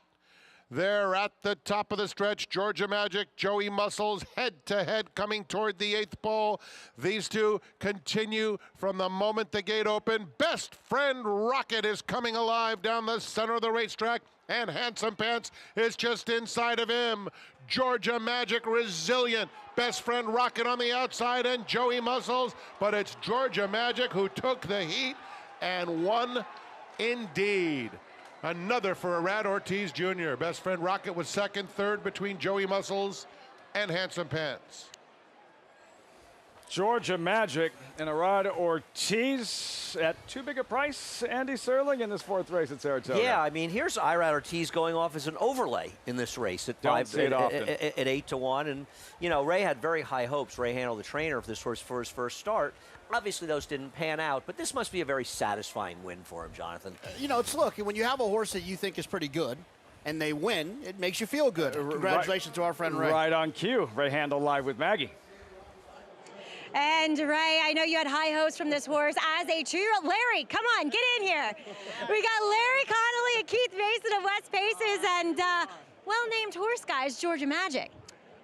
They're at the top of the stretch. Georgia Magic, Joey Muscles, head-to-head coming toward the 8th pole. These two continue from the moment the gate opened. Best Friend Rocket is coming alive down the center of the racetrack, and Handsome Pants is just inside of him. Georgia Magic resilient. Best Friend Rocket on the outside, and Joey Muscles, but it's Georgia Magic who took the heat and won indeed. Another for Arad Ortiz Jr. Best Friend Rocket was second, third between Joey Muscles and Handsome Pants. Georgia Magic and Arad Ortiz at too big a price, Andy Serling, in this 4th race at Saratoga. Yeah, I mean, here's Arad Ortiz going off as an overlay in this race at Don't see it often. at 8-1. And, you know, Ray had very high hopes. Ray Handel, the trainer of this horse, for his first start. Obviously, those didn't pan out, but this must be a very satisfying win for him, Jonathan. You know, look, when you have a horse that you think is pretty good and they win, it makes you feel good. Congratulations to our friend Ray. Right on cue. Ray Handel live with Maggie. And Ray, I know you had high hopes from this horse as a 2-year-old. Larry, come on, get in here. We got Larry Connolly and Keith Mason of West Paces and well-named horse guys, Georgia Magic.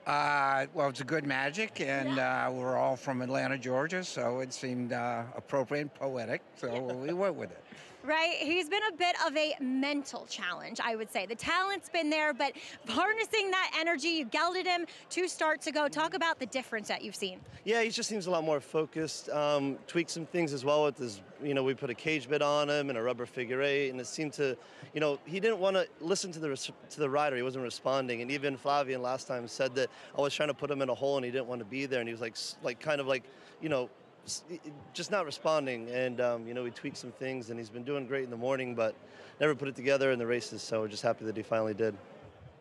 Well, it's a good Magic, and we're all from Atlanta, Georgia, so it seemed appropriate and poetic, so we went with it. Right, he's been a bit of a mental challenge, I would say. The talent's been there, but harnessing that energy, you gelded him 2 starts ago. Talk about the difference that you've seen. Yeah, he just seems a lot more focused. Tweaked some things as well with his, you know, we put a cage bit on him and a rubber figure 8, and it seemed to, you know, he didn't want to listen to the rider. He wasn't responding, and even Flavian last time said that I was trying to put him in a hole and he didn't want to be there, and he was like kind of like, you know, just not responding. And you know, we tweaked some things, and he's been doing great in the morning, but never put it together in the races, so we're just happy that he finally did.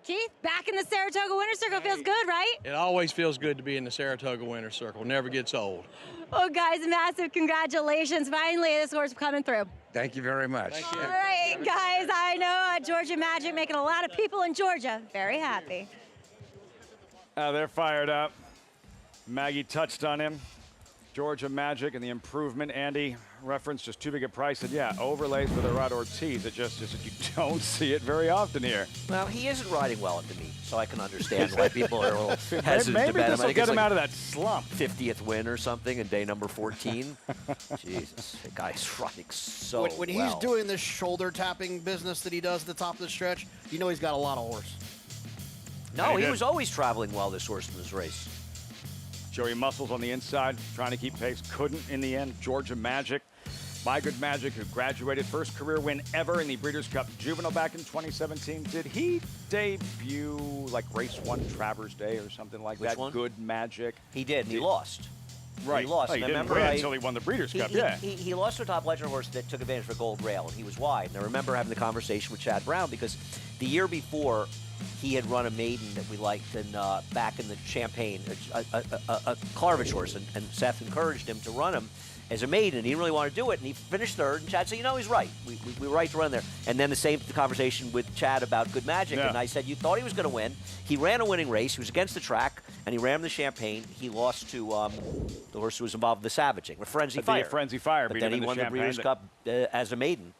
Keith, back in the Saratoga Winner's Circle feels good, right? It always feels good to be in the Saratoga Winner's Circle. Never gets old. Well, guys, massive congratulations. Finally, this horse coming through. Thank you very much. All right, guys, I know Georgia Magic making a lot of people in Georgia very happy. They're fired up. Maggie touched on him. Georgia Magic and the improvement. Andy referenced just too big a price. And yeah, overlays with Arad Ortiz. It just you don't see it very often here. Well, he isn't riding well at the meet, so I can understand why people are a little hesitant Maybe to bet him. this will get him out of that slump. 50th win or something in day number 14. Jesus, the guy's riding so When he's doing this shoulder tapping business that he does at the top of the stretch, you know he's got a lot of horse. No, he was always traveling well, this horse in this race. Joey Muscles on the inside, trying to keep pace. Couldn't in the end. Georgia Magic, my good Magic, who graduated, first career win ever in the Breeders' Cup Juvenile back in 2017. Did he debut like race 1 Travers Day or something like Which that? one? Good Magic. He did, and he lost. Right. He lost. Oh, he didn't remember win until he won the Breeders' Cup, yeah. He lost to a top legend horse that took advantage of a gold rail, and he was wide. And I remember having the conversation with Chad Brown because the year before, he had run a maiden that we liked back in the Champagne, a Clarvich horse, and Seth encouraged him to run him. as a maiden, and he didn't really want to do it, and he finished third, and Chad said, you know, he's right. We were right to run there. And then the same conversation with Chad about Good Magic, and I said, you thought he was going to win. He ran a winning race. He was against the track, and he ran the Champagne. He lost to the horse who was involved in the savaging, with Frenzy Fire. Frenzy Fire. But then he won the Breeders' Cup as a maiden.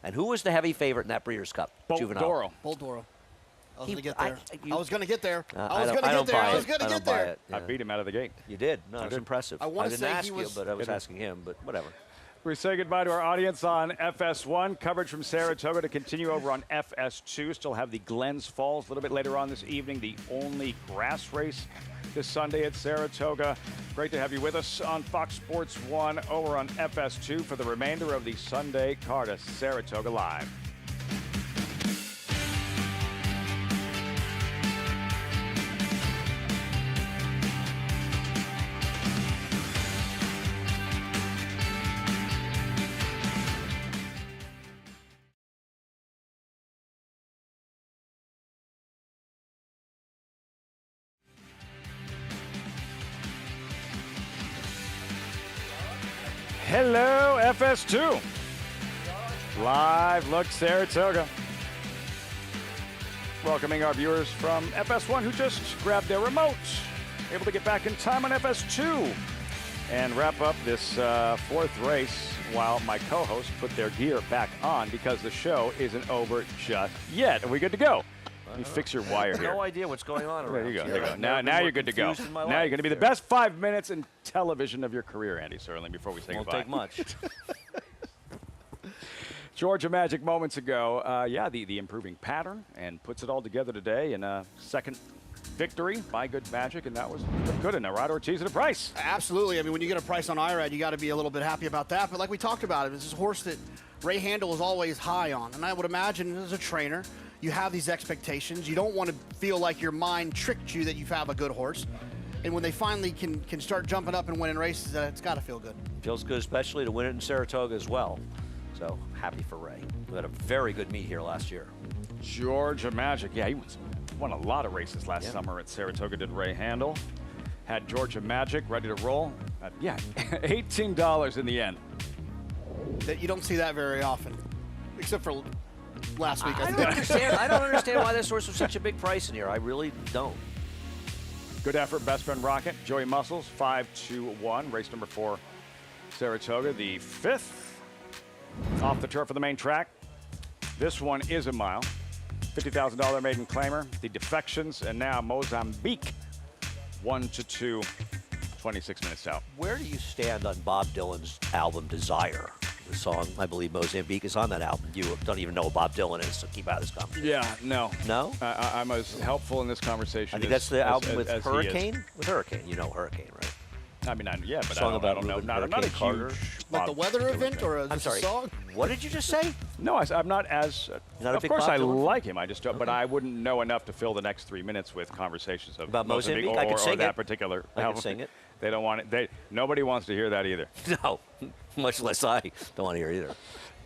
And who was the heavy favorite in that Breeders' Cup? Juvenile. Bolt Doro. I was going to get there. I was going to get there. I beat him out of the gate. You did. No, it was impressive. I didn't ask you, but I was asking him, but whatever. We say goodbye to our audience on FS1. Coverage from Saratoga to continue over on FS2. Still have the Glens Falls a little bit later on this evening, the only grass race this Sunday at Saratoga. Great to have you with us on Fox Sports 1 over on FS2 for the remainder of the Sunday card at Saratoga Live. Hello, FS2. Live look Saratoga. Welcoming our viewers from FS1 who just grabbed their remote. Able to get back in time on FS2 and wrap up this fourth race while my co-hosts put their gear back on because the show isn't over just yet. Are we good to go? Let me fix your wire here. No idea what's going on around. There you go. There you go. Now you're good to go. Now you're going to be the best 5 minutes in television of your career, Andy Serling, before we say goodbye. Won't take much. Georgia Magic moments ago, the improving pattern, and puts it all together today in a second victory by Good Magic, and that was good enough. Rod Ortiz at a price. Absolutely. I mean, when you get a price on IRAD, you got to be a little bit happy about that. But like we talked about, it was a horse that Ray Handel is always high on, and I would imagine as a trainer, you have these expectations. You don't want to feel like your mind tricked you that you have a good horse. And when they finally can start jumping up and winning races, it's got to feel good. Feels good, especially to win it in Saratoga as well. So happy for Ray. We had a very good meet here last year. Georgia Magic, he won a lot of races last summer at Saratoga, did Ray Handel. Had Georgia Magic ready to roll. $18 in the end. You don't see that very often, except for last week. I don't understand why this horse was such a big price in here. I really don't. Good effort, Best Friend Rocket. Joey Muscles, 5-2-1. Race number 4, Saratoga, the 5th. Off the turf of the main track. This one is a mile. $50,000 maiden claimer. The Defections, and now Mozambique. 1-2, 26 minutes out. Where do you stand on Bob Dylan's album Desire? The song, I believe, Mozambique is on that album. You don't even know who Bob Dylan is, so keep out of this conversation. Yeah, no. No? I'm as helpful in this conversation. I think that's the album with Hurricane? With Hurricane. You know Hurricane, right? I mean, but song I don't know. Not a huge like the weather event or I'm sorry. song? What did you just say? No, I'm not as. Not of course, I like him. I just don't. But I wouldn't know enough to fill the next 3 minutes with conversations about Mozambique. Or, I could sing that it. particular. I can sing it. They don't want it. Nobody wants to hear that either. No, much less I don't want to hear either.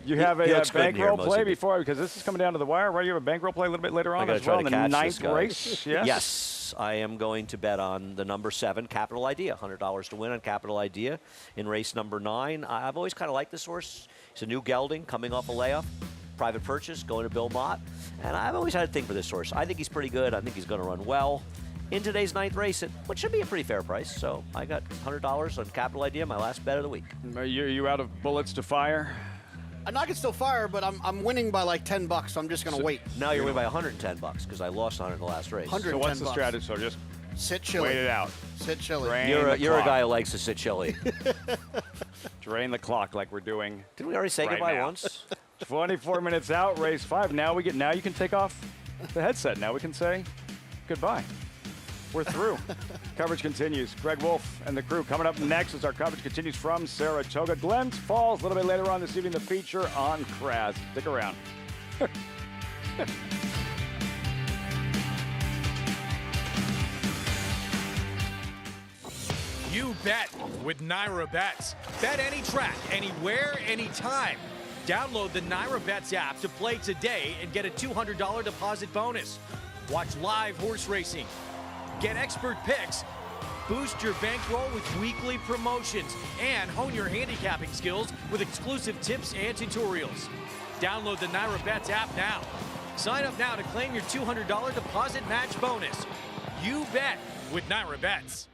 You have a bankroll play before, because this is coming down to the wire, right? You have a bankroll play a little bit later on as well in the 9th race. Yes. Yes, I am going to bet on the number 7, Capital Idea. $100 to win on Capital Idea in race number 9. I've always kind of liked this horse. He's a new gelding coming off a layoff. Private purchase, going to Bill Mott. And I've always had a thing for this horse. I think he's pretty good. I think he's going to run well in today's 9th race, which should be a pretty fair price. So I got $100 on Capital Idea, my last bet of the week. Are you out of bullets to fire? I can still fire, but I'm winning by like $10, so I'm just going to wait. Now you're winning by $110 because I lost on it in the last race. So what's the strategy? So just sit chilly. Wait it out. Sit chilly. You're a guy who likes to sit chilly. Drain the clock like we're doing. Didn't we already say goodbye now. once? 24 minutes out, race 5. Now you can take off the headset. Now we can say goodbye. We're through. Coverage continues. Greg Wolf and the crew coming up next as our coverage continues from Saratoga. Glens Falls a little bit later on this evening, the feature on Kraz. Stick around. You bet with Naira Bets. Bet any track, anywhere, anytime. Download the Naira Bets app to play today and get a $200 deposit bonus. Watch live horse racing, get expert picks, Boost your bankroll with weekly promotions and hone your handicapping skills with exclusive tips and tutorials. Download the Naira Bets app now. Sign up now to claim your $200 deposit match bonus. You bet with Naira Bets.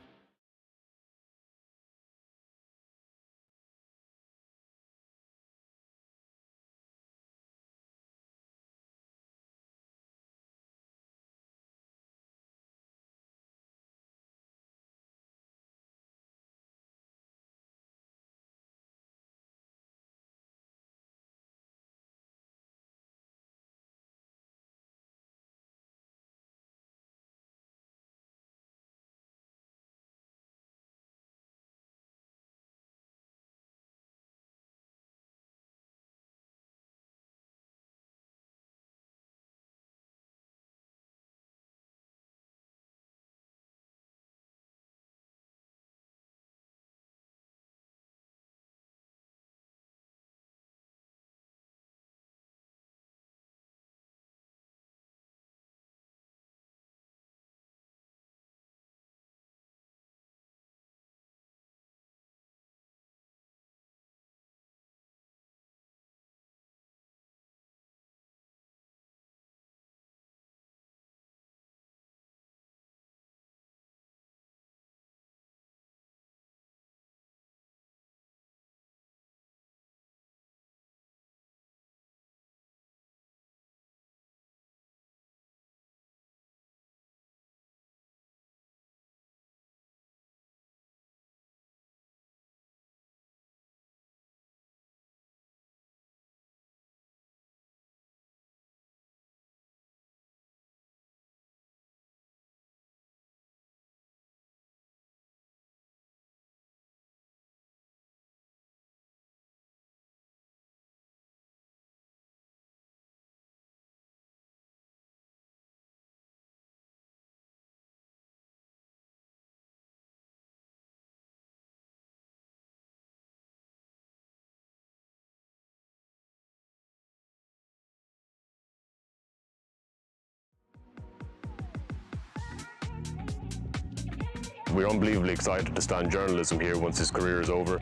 We're unbelievably excited to stand journalism here once his career is over.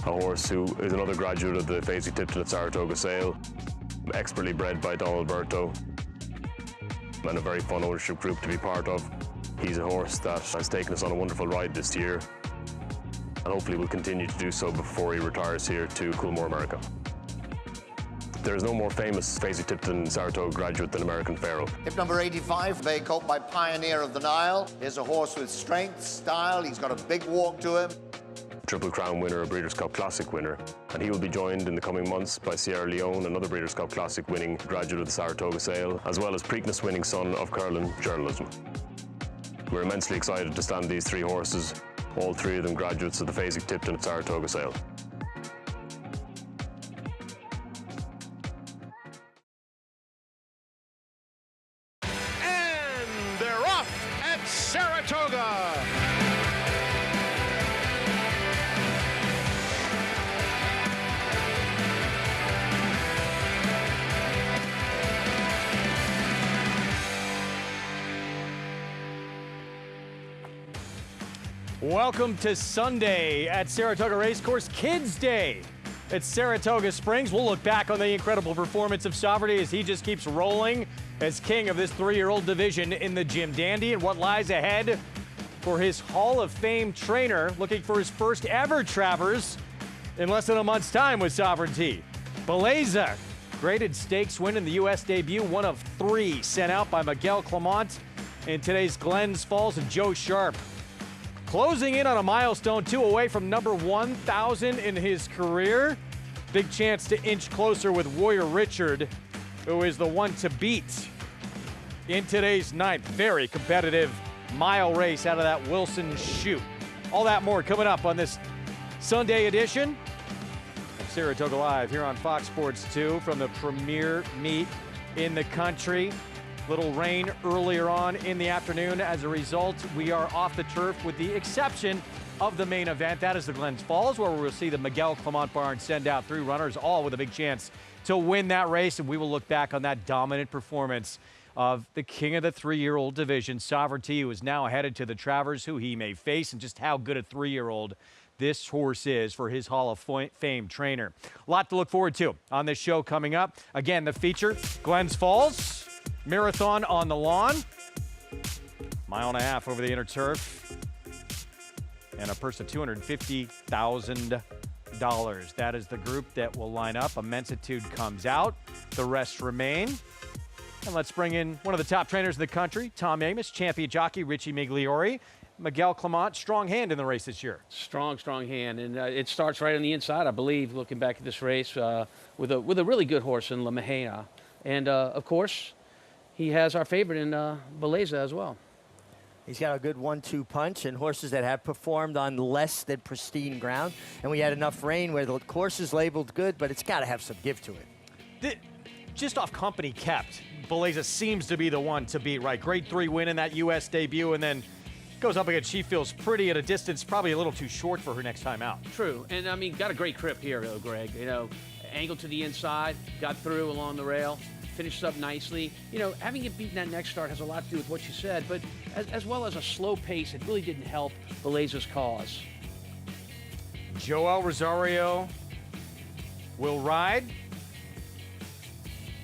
A horse who is another graduate of the Facey Tipton at Saratoga sale, expertly bred by Don Alberto, and a very fun ownership group to be part of. He's a horse that has taken us on a wonderful ride this year, and hopefully will continue to do so before he retires here to Coolmore, America. There is no more famous Facey Tipton Saratoga graduate than American Pharaoh. Hip number 85, bay colt by Pioneer of the Nile. Is a horse with strength, style. He's got a big walk to him. Triple Crown winner, a Breeders' Cup Classic winner. And he will be joined in the coming months by Sierra Leone, another Breeders' Cup Classic winning graduate of the Saratoga sale, as well as Preakness winning son of Curlin journalism. We're immensely excited to stand these three horses, all three of them graduates of the Facey Tipton at Saratoga sale. Saratoga. Welcome to Sunday at Saratoga Racecourse, Kids Day at Saratoga Springs. We'll look back on the incredible performance of Sovereignty as he just keeps rolling as king of this 3-year-old division in the Jim Dandy, and what lies ahead for his Hall of Fame trainer looking for his first ever Travers in less than a month's time with Sovereignty. Beleza, graded stakes win in the U.S. debut, one of 3 sent out by Miguel Clement in today's Glens Falls, and Joe Sharp closing in on a milestone, 2 away from number 1,000 in his career. Big chance to inch closer with Warrior Richard, who is the one to beat in today's 9th. Very competitive mile race out of that Wilson chute. All that more coming up on this Sunday edition of Saratoga Live here on Fox Sports 2 from the premier meet in the country. Little rain earlier on in the afternoon. As a result, we are off the turf with the exception of the main event. That is the Glens Falls, where we'll see the Miguel Clement barn send out 3 runners, all with a big chance to win that race. And we will look back on that dominant performance of the king of the 3-year-old division, Sovereignty, who is now headed to the Travers, who he may face, and just how good a 3-year-old this horse is for his Hall of Fame trainer. A lot to look forward to on this show coming up. Again, the feature, Glens Falls, Marathon on the Lawn, 1.5 miles over the inner turf, and a purse of $250,000. That is the group that will line up. Immensitude comes out. The rest remain. And let's bring in one of the top trainers in the country, Tom Amos, champion jockey Richie Migliori. Miguel Clement, strong hand in the race this year. Strong hand, and it starts right on the inside, I believe, looking back at this race with a really good horse in La Mejia. And, of course, he has our favorite in Beleza as well. He's got a good 1-2 punch and horses that have performed on less than pristine ground. And we had enough rain where the course is labeled good, but it's got to have some give to it. Just off company kept, Beleza seems to be the one to beat, right? Grade 3 win in that U.S. debut, and then goes up against She Feels Pretty at a distance probably a little too short for her next time out. True, and I mean, got a great grip here, though, Greg. You know, angle to the inside, got through along the rail, finished up nicely. You know, having it beaten that next start has a lot to do with what you said, but as well as a slow pace, it really didn't help Beleza's cause. Joel Rosario will ride.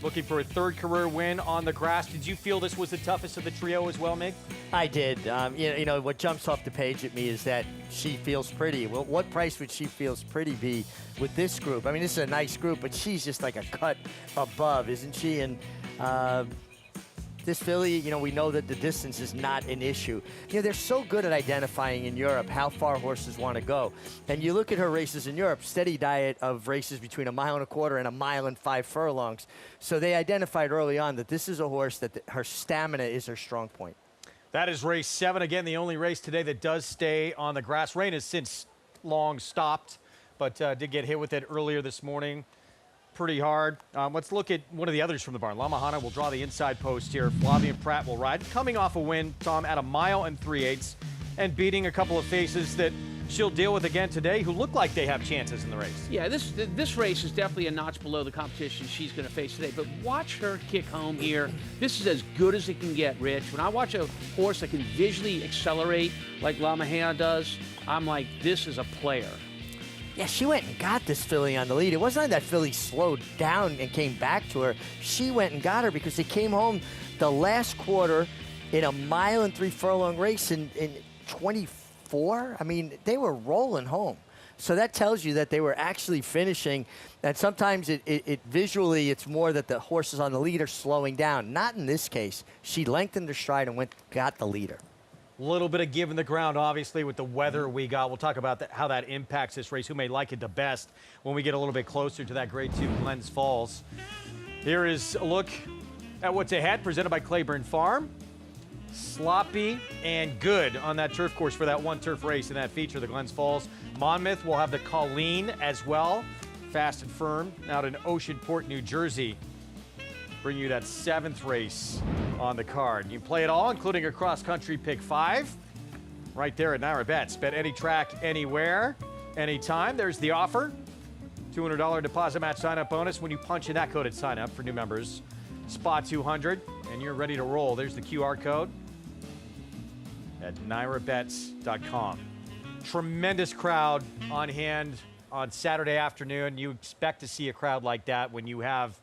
Looking for a 3rd career win on the grass. Did you feel this was the toughest of the trio as well, Mig? I did. You know, what jumps off the page at me is that She Feels Pretty. Well, what price would She Feels Pretty be with this group? I mean, this is a nice group, but she's just like a cut above, isn't she? And this filly, you know, we know that the distance is not an issue. You know, they're so good at identifying in Europe how far horses want to go. And you look at her races in Europe, steady diet of races between 1.25 miles and 1 mile and 5 furlongs. So they identified early on that this is a horse that her stamina is her strong point. That is race 7. Again, the only race today that does stay on the grass. Rain has since long stopped, but did get hit with it earlier this morning. Pretty hard. Let's look at one of the others from the barn. La Mahana will draw the inside post here. Flavian Pratt will ride. Coming off a win, Tom, at 1 mile and 3/8, and beating a couple of faces that she'll deal with again today who look like they have chances in the race. Yeah, this race is definitely a notch below the competition she's going to face today. But watch her kick home here. This is as good as it can get, Rich. When I watch a horse that can visually accelerate like La Mejia does, I'm like, this is a player. Yeah, she went and got this filly on the lead. It wasn't like that filly slowed down and came back to her. She went and got her because they came home the last quarter in 1 mile and 3 furlong race in 24. I mean, they were rolling home. So that tells you that they were actually finishing. And sometimes it visually, it's more that the horses on the lead are slowing down. Not in this case. She lengthened her stride and got the leader. A little bit of give in the ground, obviously, with the weather we got. We'll talk about how that impacts this race, who may like it the best when we get a little bit closer to that Grade 2 Glens Falls. Here is a look at what's ahead, presented by Claiborne Farm. Sloppy and good on that turf course for that one turf race in that feature, the Glens Falls. Monmouth will have the Colleen as well. Fast and firm out in Oceanport, New Jersey. Bring you that 7th race on the card. You can play it all, including a cross-country pick 5. Right there at Naira Bets. Bet any track, anywhere, anytime. There's the offer. $200 deposit match sign-up bonus when you punch in that code at sign-up for new members. Spot 200, and you're ready to roll. There's the QR code at nairabets.com. Tremendous crowd on hand on Saturday afternoon. You expect to see a crowd like that when you have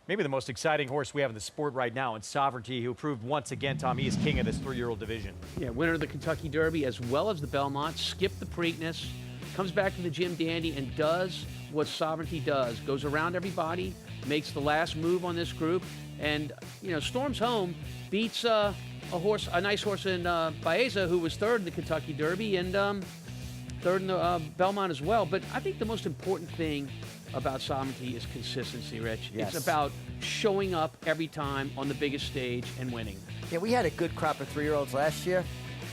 maybe the most exciting horse we have in the sport right now, in Sovereignty, who proved once again, Tom, he is king of this 3-year-old division. Yeah, winner of the Kentucky Derby as well as the Belmont, skipped the Preakness, comes back to the Jim Dandy and does what Sovereignty does. Goes around everybody, makes the last move on this group, and, you know, storms home, beats a nice horse in Baeza, who was 3rd in the Kentucky Derby, and 3rd in the Belmont as well. But I think the most important thing about Sovereignty is consistency, Rich. Yes. It's about showing up every time on the biggest stage and winning. Yeah, we had a good crop of 3-year-olds last year.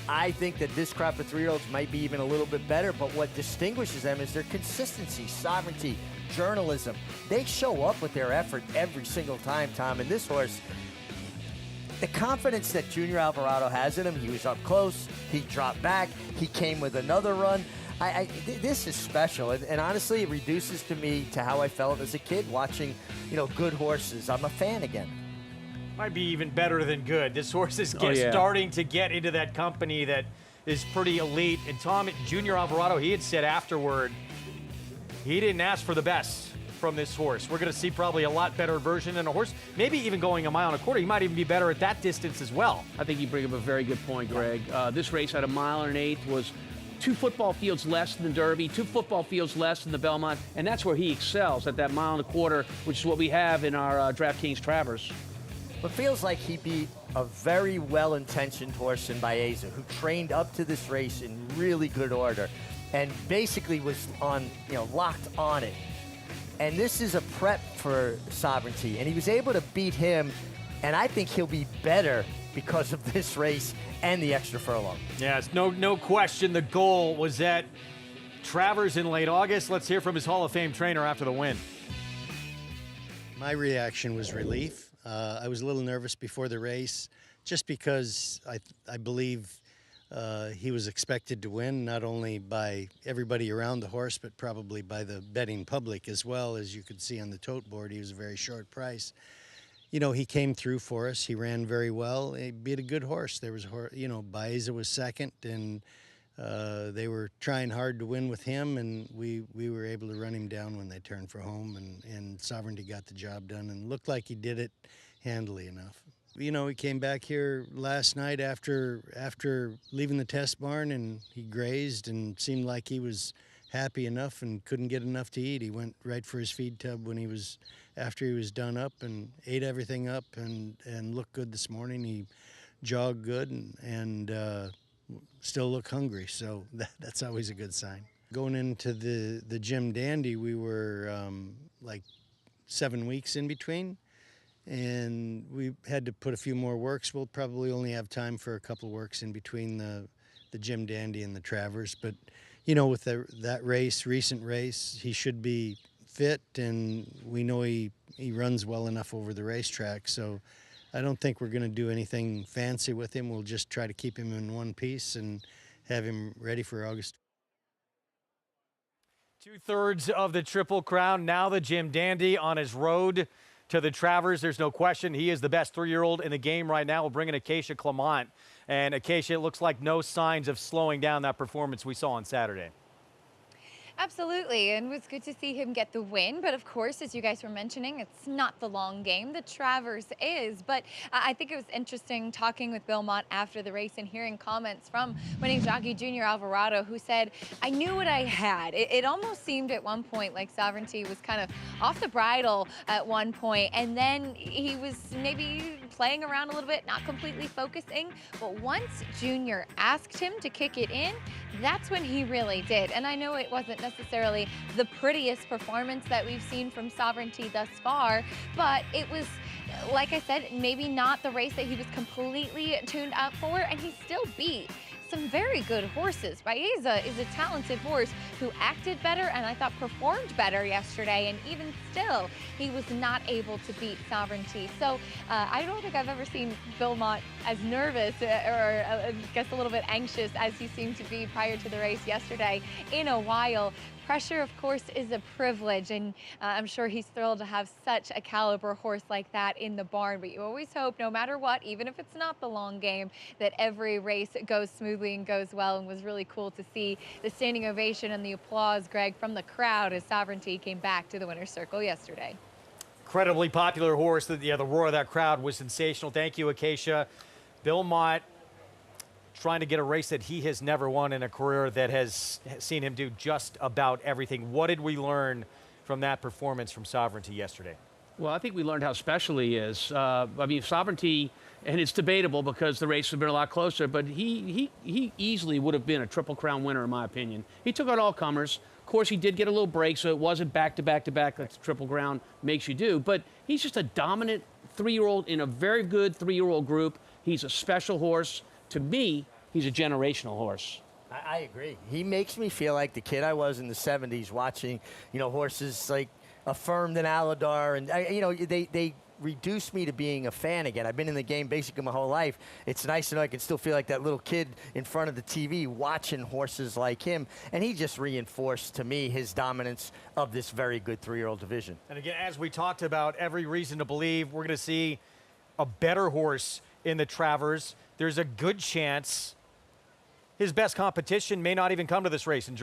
I think that this crop of 3-year-olds might be even a little bit better, but what distinguishes them is their consistency, sovereignty, journalism. They show up with their effort every single time, Tom. And this horse, the confidence that Junior Alvarado has in him, he was up close, he dropped back, he came with another run. This is special, and honestly, it reduces to me to how I felt as a kid watching, you know, good horses. I'm a fan again. Might be even better than good. This horse is starting to get into that company that is pretty elite. And Tom, Junior Alvarado, he had said afterward, he didn't ask for the best from this horse. We're going to see probably a lot better version than a horse, maybe even going a mile and a quarter. He might even be better at that distance as well. I think you bring up a very good point, Greg. This race at a mile and an eighth was 2 football fields less than the Derby, 2 football fields less than the Belmont, and that's where he excels, at that mile and a quarter, which is what we have in our DraftKings Travers. It feels like he beat a very well-intentioned horse in Baeza, who trained up to this race in really good order and basically was on, locked on it. And this is a prep for Sovereignty, and he was able to beat him, and I think he'll be better because of this race and the extra furlong. Yes, no question. The goal was at Travers in late August. Let's hear from his Hall of Fame trainer after the win. My reaction was relief. I was a little nervous before the race just because I believe he was expected to win, not only by everybody around the horse, but probably by the betting public as well. As you could see on the tote board, he was a very short price. He came through for us. He ran very well. He beat a good horse. There was, Baeza was second, and they were trying hard to win with him, and we were able to run him down when they turned for home, and Sovereignty got the job done and looked like he did it handily enough. He came back here last night after leaving the test barn, and he grazed and seemed like he was happy enough and couldn't get enough to eat. He went right for his feed tub after he was done up and ate everything up and looked good this morning. He jogged good and still look hungry, so that's always a good sign. Going into the Jim Dandy, we were like 7 weeks in between, and we had to put a few more works. We'll probably only have time for a couple works in between the Jim Dandy and the Travers, but with that recent race, he should be fit, and we know he runs well enough over the racetrack, so I don't think we're going to do anything fancy with him. We'll just try to keep him in one piece and have him ready for August. 2/3 of the Triple Crown. Now the Jim Dandy on his road to the Travers. There's no question he is the best 3-year-old in the game right now. We'll bring in Acacia Clement. And Acacia, it looks like no signs of slowing down that performance we saw on Saturday. Absolutely, and it was good to see him get the win. But of course, as you guys were mentioning, it's not the long game. The Travers is. But I think it was interesting talking with Bill Mott after the race and hearing comments from winning jockey Junior Alvarado, who said, I knew what I had. It almost seemed at one point like Sovereignty was kind of off the bridle at one point, and then he was maybe playing around a little bit, not completely focusing. But once Junior asked him to kick it in, that's when he really did. And I know it wasn't necessarily the prettiest performance that we've seen from Sovereignty thus far, but it was, like I said, maybe not the race that he was completely tuned up for, and he still beat some very good horses. Baeza is a talented horse who acted better and I thought performed better yesterday, and even still, he was not able to beat Sovereignty. So I don't think I've ever seen Bill Mott as nervous or I guess a little bit anxious as he seemed to be prior to the race yesterday in a while. Pressure, of course, is a privilege, and I'm sure he's thrilled to have such a caliber horse like that in the barn. But you always hope, no matter what, even if it's not the long game, that every race goes smoothly and goes well. And was really cool to see the standing ovation and the applause, Greg, from the crowd as Sovereignty came back to the winner's circle yesterday. Incredibly popular horse. The roar of that crowd was sensational. Thank you, Acacia. Bill Mott trying to get a race that he has never won in a career that has seen him do just about everything. What did we learn from that performance from Sovereignty yesterday? Well, I think we learned how special he is. I mean, Sovereignty, and it's debatable because the race has been a lot closer, but he easily would have been a Triple Crown winner, in my opinion. He took out all comers. Of course, he did get a little break, so it wasn't back-to-back-to-back like the Triple Crown makes you do, but he's just a dominant 3-year-old in a very good 3-year-old group. He's a special horse. To me, he's a generational horse. I agree. He makes me feel like the kid I was in the 70s watching, horses like Affirmed and Aladar. And, they reduced me to being a fan again. I've been in the game basically my whole life. It's nice to know I can still feel like that little kid in front of the TV watching horses like him. And he just reinforced to me his dominance of this very good 3-year-old division. And again, as we talked about, every reason to believe we're going to see a better horse in the Travers, there's a good chance his best competition may not even come to this race in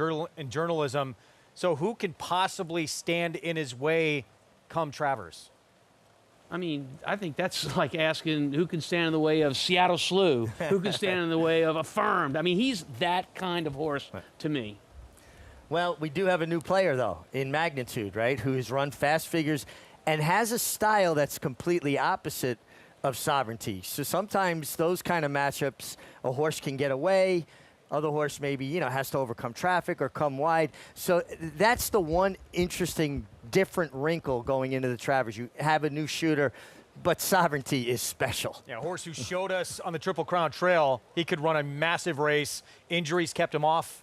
journalism. So who can possibly stand in his way come Travers? I mean, I think that's like asking who can stand in the way of Seattle Slew, who can stand in the way of Affirmed. I mean, he's that kind of horse to me. Well, we do have a new player, though, in Magnitude, right, who has run fast figures and has a style that's completely opposite of Sovereignty. So sometimes those kind of matchups, a horse can get away, other horse maybe, you know, has to overcome traffic or come wide. So that's the one interesting, different wrinkle going into the Travers. You have a new shooter, but Sovereignty is special. Yeah, a horse who showed us on the Triple Crown Trail he could run a massive race. Injuries kept him off,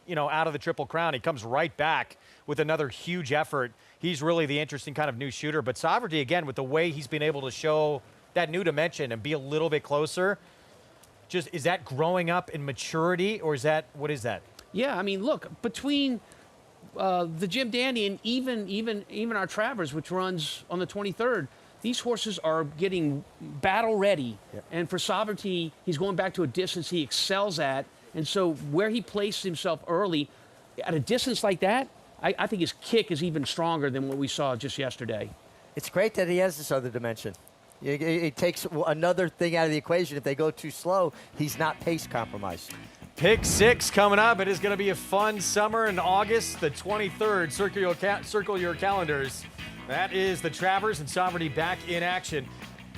you know, out of the Triple Crown. He comes right back with another huge effort. He's really the interesting kind of new shooter. But Sovereignty, again, with the way he's been able to show that new dimension and be a little bit closer, just is that growing up in maturity, or is that, what is that? Yeah, I mean, look, between the Jim Dandy and even our Travers, which runs on the 23rd, these horses are getting battle ready. Yep. And for Sovereignty, he's going back to a distance he excels at. And so where he placed himself early, at a distance like that, I think his kick is even stronger than what we saw just yesterday. It's great that he has this other dimension. It takes another thing out of the equation. If they go too slow, he's not pace compromised. Pick 6 coming up. It is going to be a fun summer in August the 23rd. Circle your calendars. That is the Travers and Sovereignty back in action.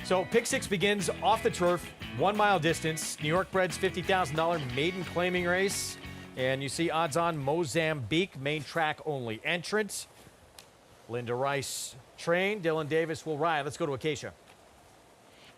So Pick 6 begins off the turf, 1 mile distance. New York Bred's $50,000 maiden claiming race. And you see odds on Mozambique, main track only entrant. Linda Rice trained. Dylan Davis will ride. Let's go to Acacia.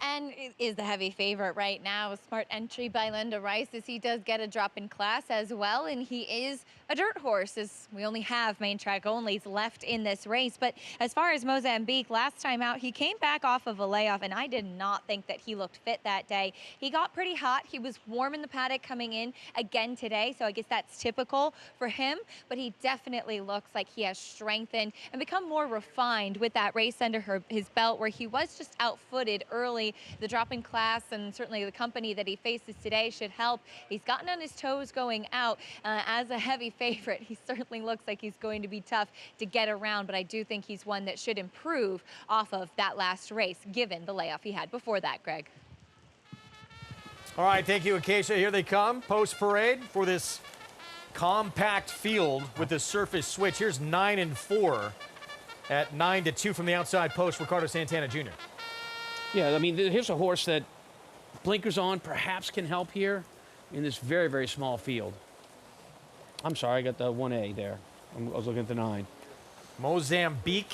And is the heavy favorite right now. A smart entry by Linda Rice as he does get a drop in class as well. And he is a dirt horse, as we only have main track onlys left in this race. But as far as Mozambique, last time out, he came back off of a layoff, and I did not think that he looked fit that day. He got pretty hot. He was warm in the paddock coming in again today, so I guess that's typical for him. But he definitely looks like he has strengthened and become more refined with that race under his belt, where he was just out-footed early. The drop in class and certainly the company that he faces today should help. He's gotten on his toes going out. As a heavy favorite, he certainly looks like he's going to be tough to get around, but I do think he's one that should improve off of that last race, given the layoff he had before that, Greg. All right, thank you, Acacia. Here they come, post-parade for this compact field with the surface switch. Here's 9 and 4 at 9-2 from the outside post, Ricardo Santana Jr. Yeah, I mean, here's a horse that blinkers on perhaps can help here in this very, very small field. I'm sorry, I got the 1A there. I was looking at the 9. Mozambique.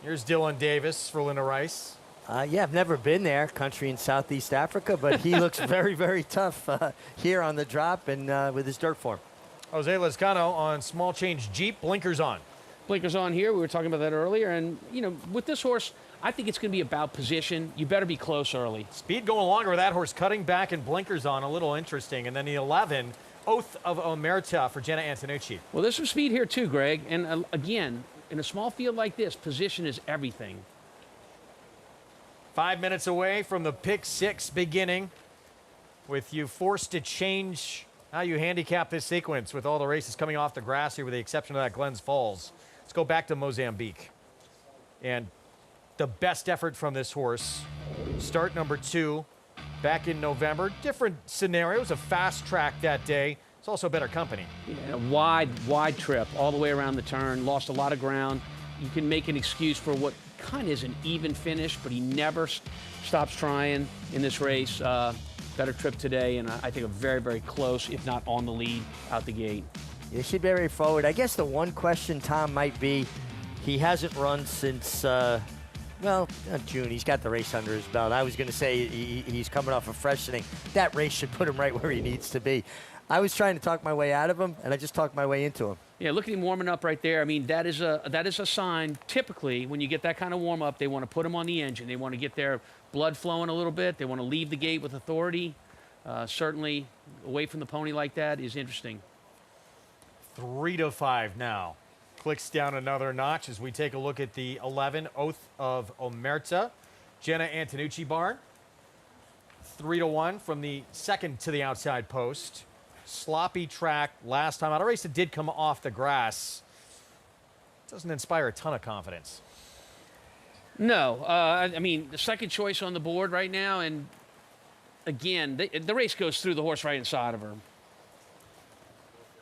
Here's Dylan Davis for Linda Rice. Yeah, I've never been there, country in Southeast Africa, but he looks very, very tough here on the drop and with his dirt form. Jose Lezcano on small change Jeep, blinkers on. Blinkers on here. We were talking about that earlier. And, you know, with this horse, I think it's going to be about position. You better be close early. Speed going longer with that horse cutting back and blinkers on, a little interesting. And then the 11, Oath of Omerta for Jenna Antonucci. Well, there's some speed here too, Greg. And again, in a small field like this, position is everything. 5 minutes away from the pick 6 beginning, with you forced to change how you handicap this sequence with all the races coming off the grass here with the exception of that Glens Falls. Let's go back to Mozambique. And the best effort from this horse, start number 2 back in November. Different scenarios, a fast track that day. It's also better company. Yeah, wide trip all the way around the turn, lost a lot of ground. You can make an excuse for what kind of is an even finish, but he never stops trying in this race. Better trip today, and I think a very, very close, if not on the lead, out the gate. Yeah, should be very forward. I guess the one question, Tom, might be he hasn't run since, June. He's got the race under his belt. I was going to say he's coming off a freshening. That race should put him right where he needs to be. I was trying to talk my way out of him, and I just talked my way into him. Yeah, look at him warming up right there. I mean, that is a sign. Typically, when you get that kind of warm up, they want to put him on the engine. They want to get their blood flowing a little bit. They want to leave the gate with authority. Certainly, away from the pony like that is interesting. 3-5 now. Clicks down another notch as we take a look at the 11, Oath of Omerta. Jenna Antonucci barn. 3-1 from the second to the outside post. Sloppy track last time out. A race that did come off the grass. Doesn't inspire a ton of confidence. No. I mean, the second choice on the board right now, and again, the race goes through the horse right inside of her.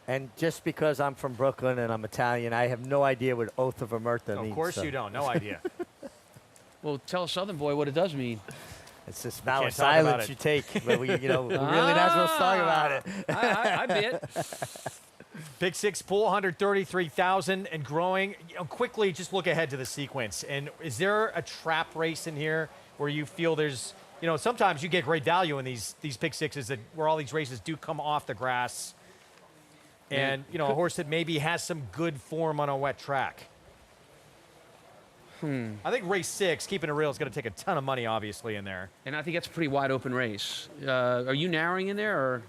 And just because I'm from Brooklyn and I'm Italian, I have no idea what Oath of Omerta means. Of course so. you don't. No idea. Well, tell a Southern boy what it does mean. It's this vow of silence you take. But we, we're really not supposed to talk about it. I bet. Big Six pool, 133,000 and growing. Quickly, just look ahead to the sequence. And is there a trap race in here where you feel there's, sometimes you get great value in these Big Sixes where all these races do come off the grass. And, a horse that maybe has some good form on a wet track. I think race 6, keeping it real, is going to take a ton of money, obviously, in there. And I think that's a pretty wide open race. Are you narrowing in there, or?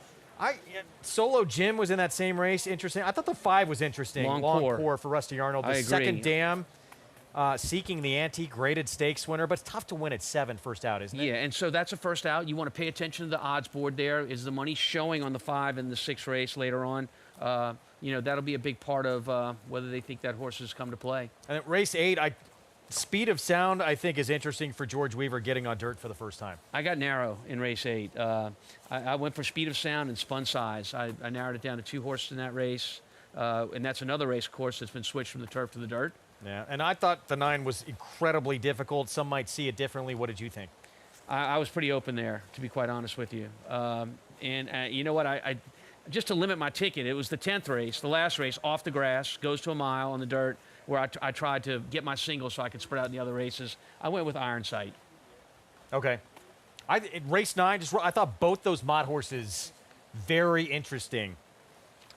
Solo Jim was in that same race. Interesting. I thought the 5 was interesting. Long Core for Rusty Arnold. The I agree. second dam, seeking the antique graded stakes winner, but it's tough to win at 7 first out, isn't it? Yeah, and so that's a first out. You want to pay attention to the odds board there. Is the money showing on the 5 and the 6 race later on? That'll be a big part of whether they think that horse has come to play. And at race 8, Speed of Sound, I think, is interesting for George Weaver getting on dirt for the first time. I got narrow in race 8. I went for Speed of Sound and Spun Size. I narrowed it down to 2 horses in that race, and that's another race, of course, that's been switched from the turf to the dirt. Yeah, and I thought the 9 was incredibly difficult. Some might see it differently. What did you think? I was pretty open there, to be quite honest with you. And you know what? I just to limit my ticket, it was the 10th race, the last race, off the grass, goes to a mile on the dirt, where I tried to get my single so I could spread out in the other races. I went with Iron Sight. Okay. Race 9, I thought both those Mott horses very interesting.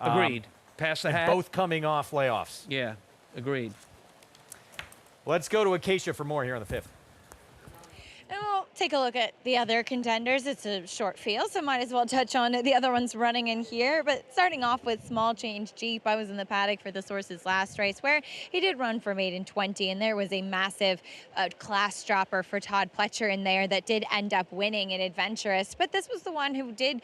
Agreed. Pass the hat. Both coming off layoffs. Yeah, agreed. Let's go to Acacia for more here on the 5th. And we'll take a look at the other contenders. It's a short field, so might as well touch on the other ones running in here. But starting off with Small Change Jeep, I was in the paddock for this horse's last race where he did run for maiden 20, and there was a massive class dropper for Todd Pletcher in there that did end up winning in Adventurous. But this was the one who did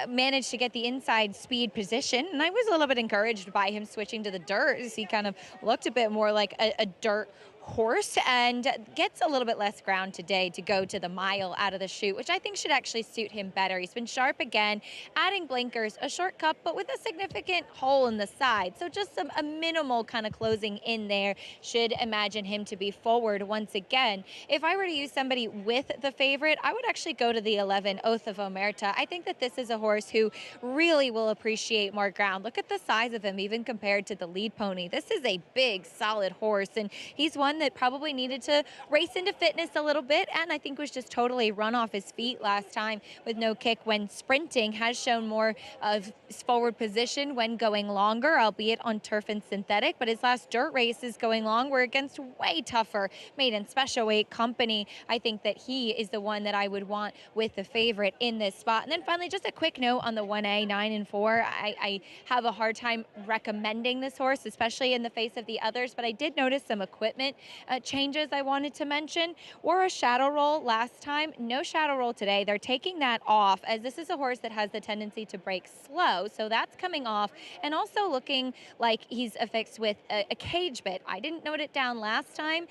manage to get the inside speed position, and I was a little bit encouraged by him switching to the dirt, as he kind of looked a bit more like a dirt horse and gets a little bit less ground today to go to the mile out of the chute, which I think should actually suit him better. He's been sharp again, adding blinkers, a short cup, but with a significant hole in the side. So just a minimal kind of closing in there should imagine him to be forward once again. If I were to use somebody with the favorite, I would actually go to the 11, Oath of Omerta. I think that this is a horse who really will appreciate more ground. Look at the size of him, even compared to the lead pony. This is a big, solid horse, and he's one that probably needed to race into fitness a little bit, and I think was just totally run off his feet last time with no kick when sprinting. Has shown more of forward position when going longer, albeit on turf and synthetic, but his last dirt races going long were against way tougher maiden special weight company. I think that he is the one that I would want with the favorite in this spot. And then finally, just a quick note on the 1A, 9 and 4. I have a hard time recommending this horse, especially in the face of the others, but I did notice some equipment changes I wanted to mention. Wore a shadow roll last time, no shadow roll today. They're taking that off, as this is a horse that has the tendency to break slow, so that's coming off, and also looking like he's affixed with a cage bit. I didn't note it down last time.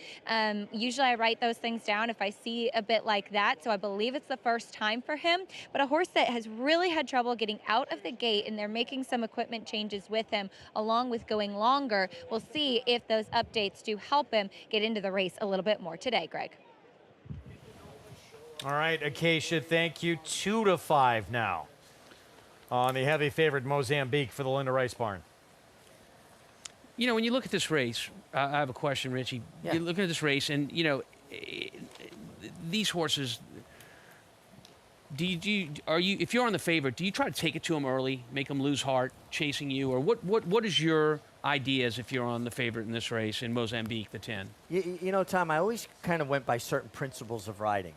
Usually I write those things down if I see a bit like that, so I believe it's the first time for him, but a horse that has really had trouble getting out of the gate, and they're making some equipment changes with him along with going longer. We'll see if those updates do help him get into the race a little bit more today, Greg. All right, Acacia, thank you. 2-5 now on the heavy favorite Mozambique for the Linda Rice barn. You know, when you look at this race, I have a question, Richie. Yeah. You look at this race, and, you know, these horses, if you're on the favorite, do you try to take it to them early, make them lose heart, chasing you, or what is your ideas if you're on the favorite in this race in Mozambique, the 10? You know, Tom, I always kind of went by certain principles of riding.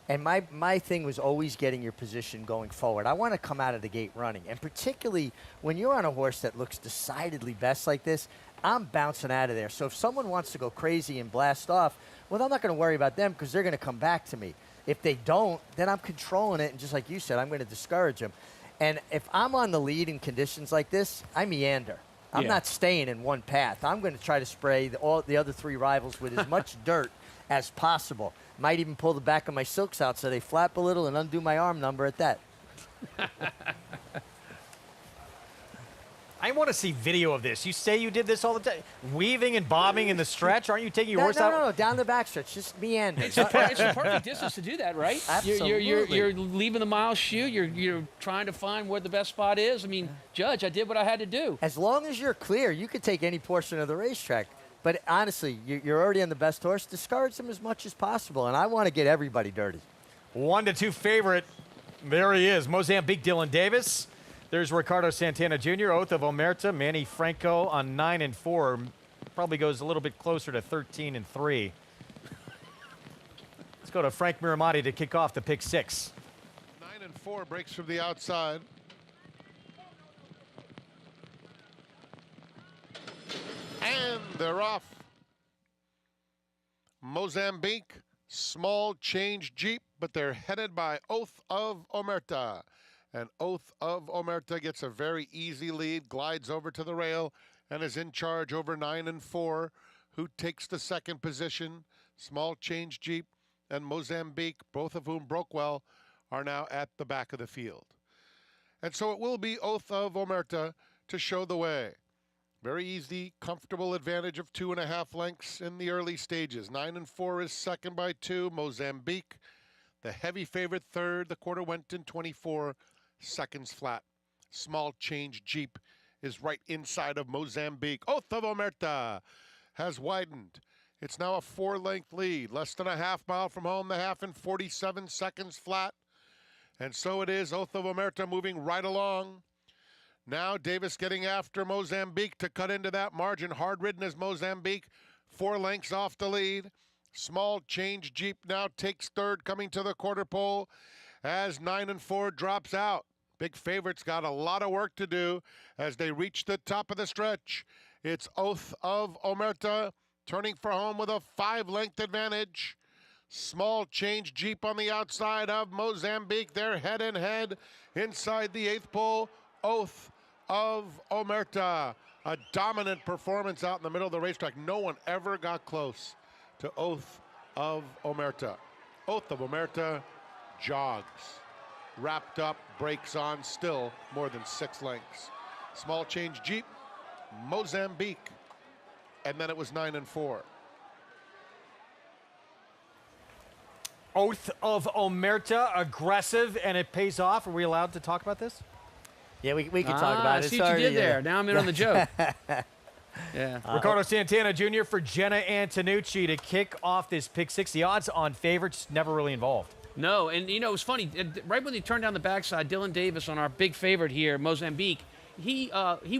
And my thing was always getting your position going forward. I want to come out of the gate running. And particularly when you're on a horse that looks decidedly best like this, I'm bouncing out of there. So if someone wants to go crazy and blast off, well, I'm not going to worry about them because they're going to come back to me. If they don't, then I'm controlling it, and just like you said, I'm going to discourage them. And if I'm on the lead in conditions like this, I meander. I'm not staying in one path. I'm going to try to spray all the other 3 rivals with as much dirt as possible. Might even pull the back of my silks out so they flap a little and undo my arm number at that. I want to see video of this. You say you did this all the time, weaving and bobbing in the stretch. Aren't you taking your horse out? No, down the backstretch, just meander. It's the perfect distance to do that, right? Absolutely. You're leaving the mile chute. You're trying to find where the best spot is. I mean, Judge, I did what I had to do. As long as you're clear, you could take any portion of the racetrack. But honestly, you're already on the best horse. Discourage them as much as possible, and I want to get everybody dirty. 1-2 favorite. There he is, Mozambique Dylan Davis. There's Ricardo Santana Jr., Oath of Omerta, Manny Franco on 9-4. Probably goes a little bit closer to 13-3. Let's go to Frank Miramati to kick off the pick 6. 9-4 breaks from the outside. And they're off. Mozambique, small change Jeep, but they're headed by Oath of Omerta. And Oath of Omerta gets a very easy lead, glides over to the rail, and is in charge over 9-4. Who takes the second position? Small change Jeep and Mozambique, both of whom broke well, are now at the back of the field. And so it will be Oath of Omerta to show the way. Very easy, comfortable advantage of 2.5 lengths in the early stages. 9-4 is second by 2. Mozambique, the heavy favorite, third. The quarter went in 24 seconds flat. Small change Jeep is right inside of Mozambique. Oath of Omerta has widened. It's now a 4-length lead. Less than a half mile from home, the half in 47 seconds flat. And so it is, Oath of Omerta moving right along. Now Davis getting after Mozambique to cut into that margin. Hard-ridden as Mozambique, 4 lengths off the lead. Small change Jeep now takes third, coming to the quarter pole as 9-4 drops out. Big favorites got a lot of work to do as they reach the top of the stretch. It's Oath of Omerta turning for home with a 5-length advantage. Small change Jeep on the outside of Mozambique. They're head and head inside the 8th pole. Oath of Omerta, a dominant performance out in the middle of the racetrack. No one ever got close to Oath of Omerta. Oath of Omerta jogs. Wrapped up, brakes on, still more than 6 lengths. Small change Jeep, Mozambique, and then it was 9-4. Oath of Omerta, aggressive, and it pays off. Are we allowed to talk about this? Yeah, we can talk about it. See what you did there. Now I'm in on the joke. Yeah. Ricardo Santana Jr. for Jenna Antonucci to kick off this pick 6. The odds on favorites never really involved. No, and you know, it was funny. Right when they turned down the backside, Dylan Davis on our big favorite here, Mozambique, he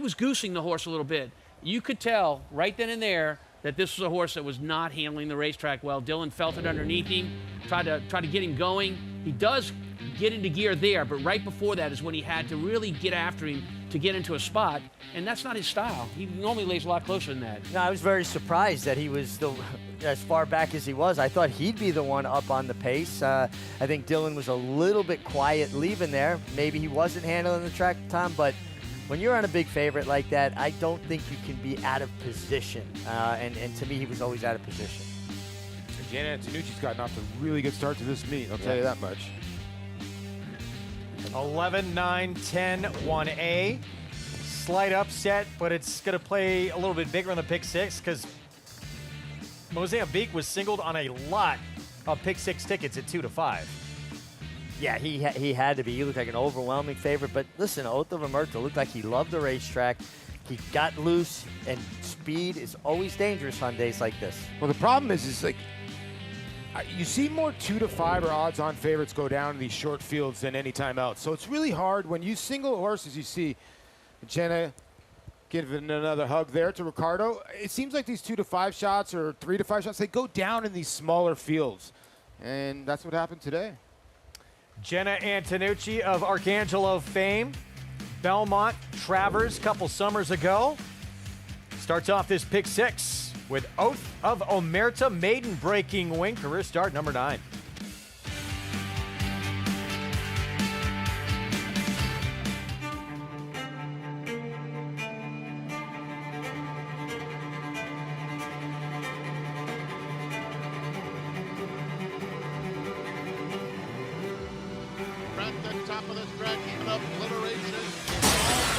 was goosing the horse a little bit. You could tell right then and there that this was a horse that was not handling the racetrack well. Dylan felt it underneath him, tried to get him going. He does get into gear there, but right before that is when he had to really get after him to get into a spot, and that's not his style. He normally lays a lot closer than that. No, I was very surprised that he was as far back as he was. I thought he'd be the one up on the pace. I think Dylan was a little bit quiet leaving there. Maybe he wasn't handling the track, Tom, but when you're on a big favorite like that, I don't think you can be out of position. And to me, he was always out of position. Jenna Antonucci's gotten off to a really good start to this meet, I'll tell you that much. 11, 9, 10, 1A. Slight upset, but it's going to play a little bit bigger in the pick 6 because Mozambique was singled on a lot of pick 6 tickets at 2-5. Yeah, he had to be. He looked like an overwhelming favorite. But listen, Oath of Omerta looked like he loved the racetrack. He got loose, and speed is always dangerous on days like this. Well, the problem is like, you see more 2-5 or odds-on favorites go down in these short fields than any time else. So it's really hard when you single horses. You see Jenna giving another hug there to Ricardo. It seems like these 2-5 shots or 3-5 shots, they go down in these smaller fields. And that's what happened today. Jenna Antonucci of Arcangelo fame. Belmont Travers a couple summers ago. Starts off this pick 6 with Oath of Omerta, maiden breaking wing, career start number 9. at the top of this track, even obliteration.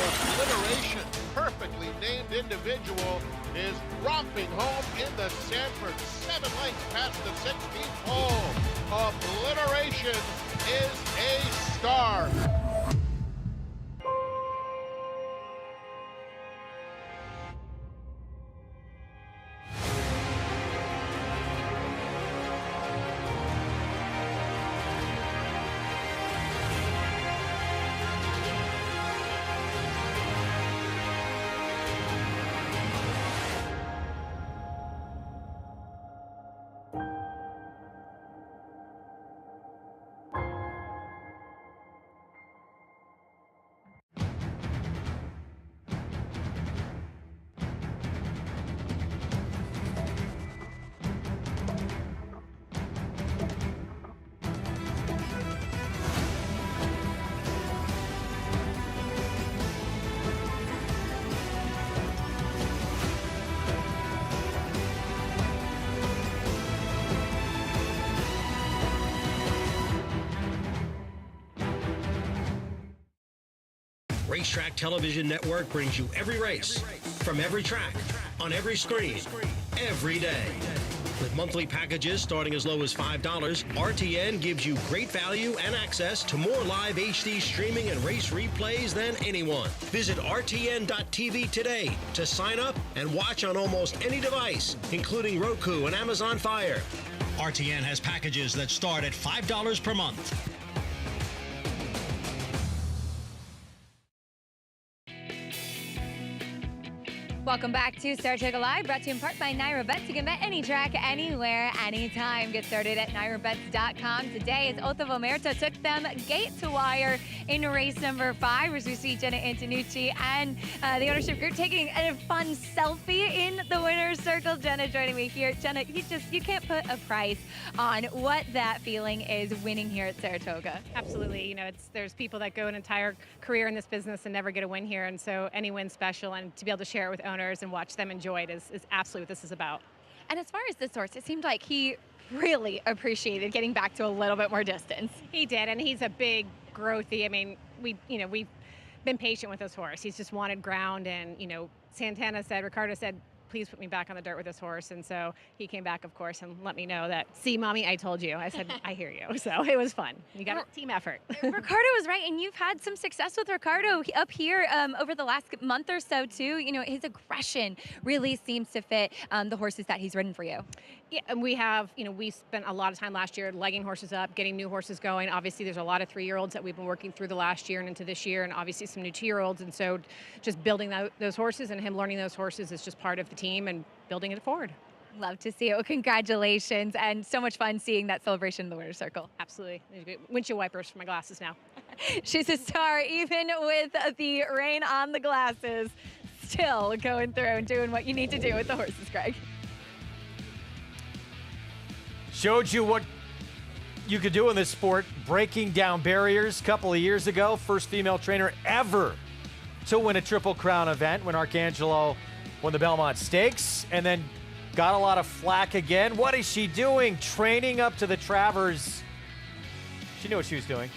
Obliteration, perfectly named individual, is romping home in the Sanford. 7 lengths past the 16th hole. Obliteration is a star. Racetrack Television Network brings you every race, from every track, on every screen, every day. With monthly packages starting as low as $5, RTN gives you great value and access to more live HD streaming and race replays than anyone. Visit RTN.tv today to sign up and watch on almost any device, including Roku and Amazon Fire. RTN has packages that start at $5 per month. Welcome back to Saratoga Live, brought to you in part by Naira Bets. You can bet any track, anywhere, anytime. Get started at NairaBets.com. Today, as Oath of Omerta took them gate to wire in race number 5, as we see Jenna Antonucci and the ownership group taking a fun selfie in the winner's circle. Jenna joining me here. Jenna, you can't put a price on what that feeling is winning here at Saratoga. Absolutely. You know, there's people that go an entire career in this business and never get a win here, and so any win's special, and to be able to share it with owners and watch them enjoy it is absolutely what this is about. And as far as this horse, it seemed like he really appreciated getting back to a little bit more distance. He did, and he's a big, growthy. I mean, we've been patient with this horse. He's just wanted ground, and Ricardo said, please put me back on the dirt with this horse. And so he came back, of course, and let me know that, see, Mommy, I told you. I said, I hear you. So it was fun. You got a team effort. Ricardo was right, and you've had some success with Ricardo up here over the last month or so, too. You know, his aggression really seems to fit the horses that he's ridden for you. Yeah, and we have, we spent a lot of time last year legging horses up, getting new horses going. Obviously, there's a lot of 3-year-olds that we've been working through the last year and into this year, and obviously some new 2-year-olds. And so just building those horses and him learning those horses is just part of the team and building it forward. Love to see it. Well, congratulations, and so much fun seeing that celebration in the winner's circle. Absolutely. Windshield wipers for my glasses now. She's a star, even with the rain on the glasses, still going through and doing what you need to do with the horses, Greg. Showed you what you could do in this sport, breaking down barriers a couple of years ago. First female trainer ever to win a Triple Crown event when Arcangelo won the Belmont Stakes, and then got a lot of flack again. What is she doing? Training up to the Travers. She knew what she was doing.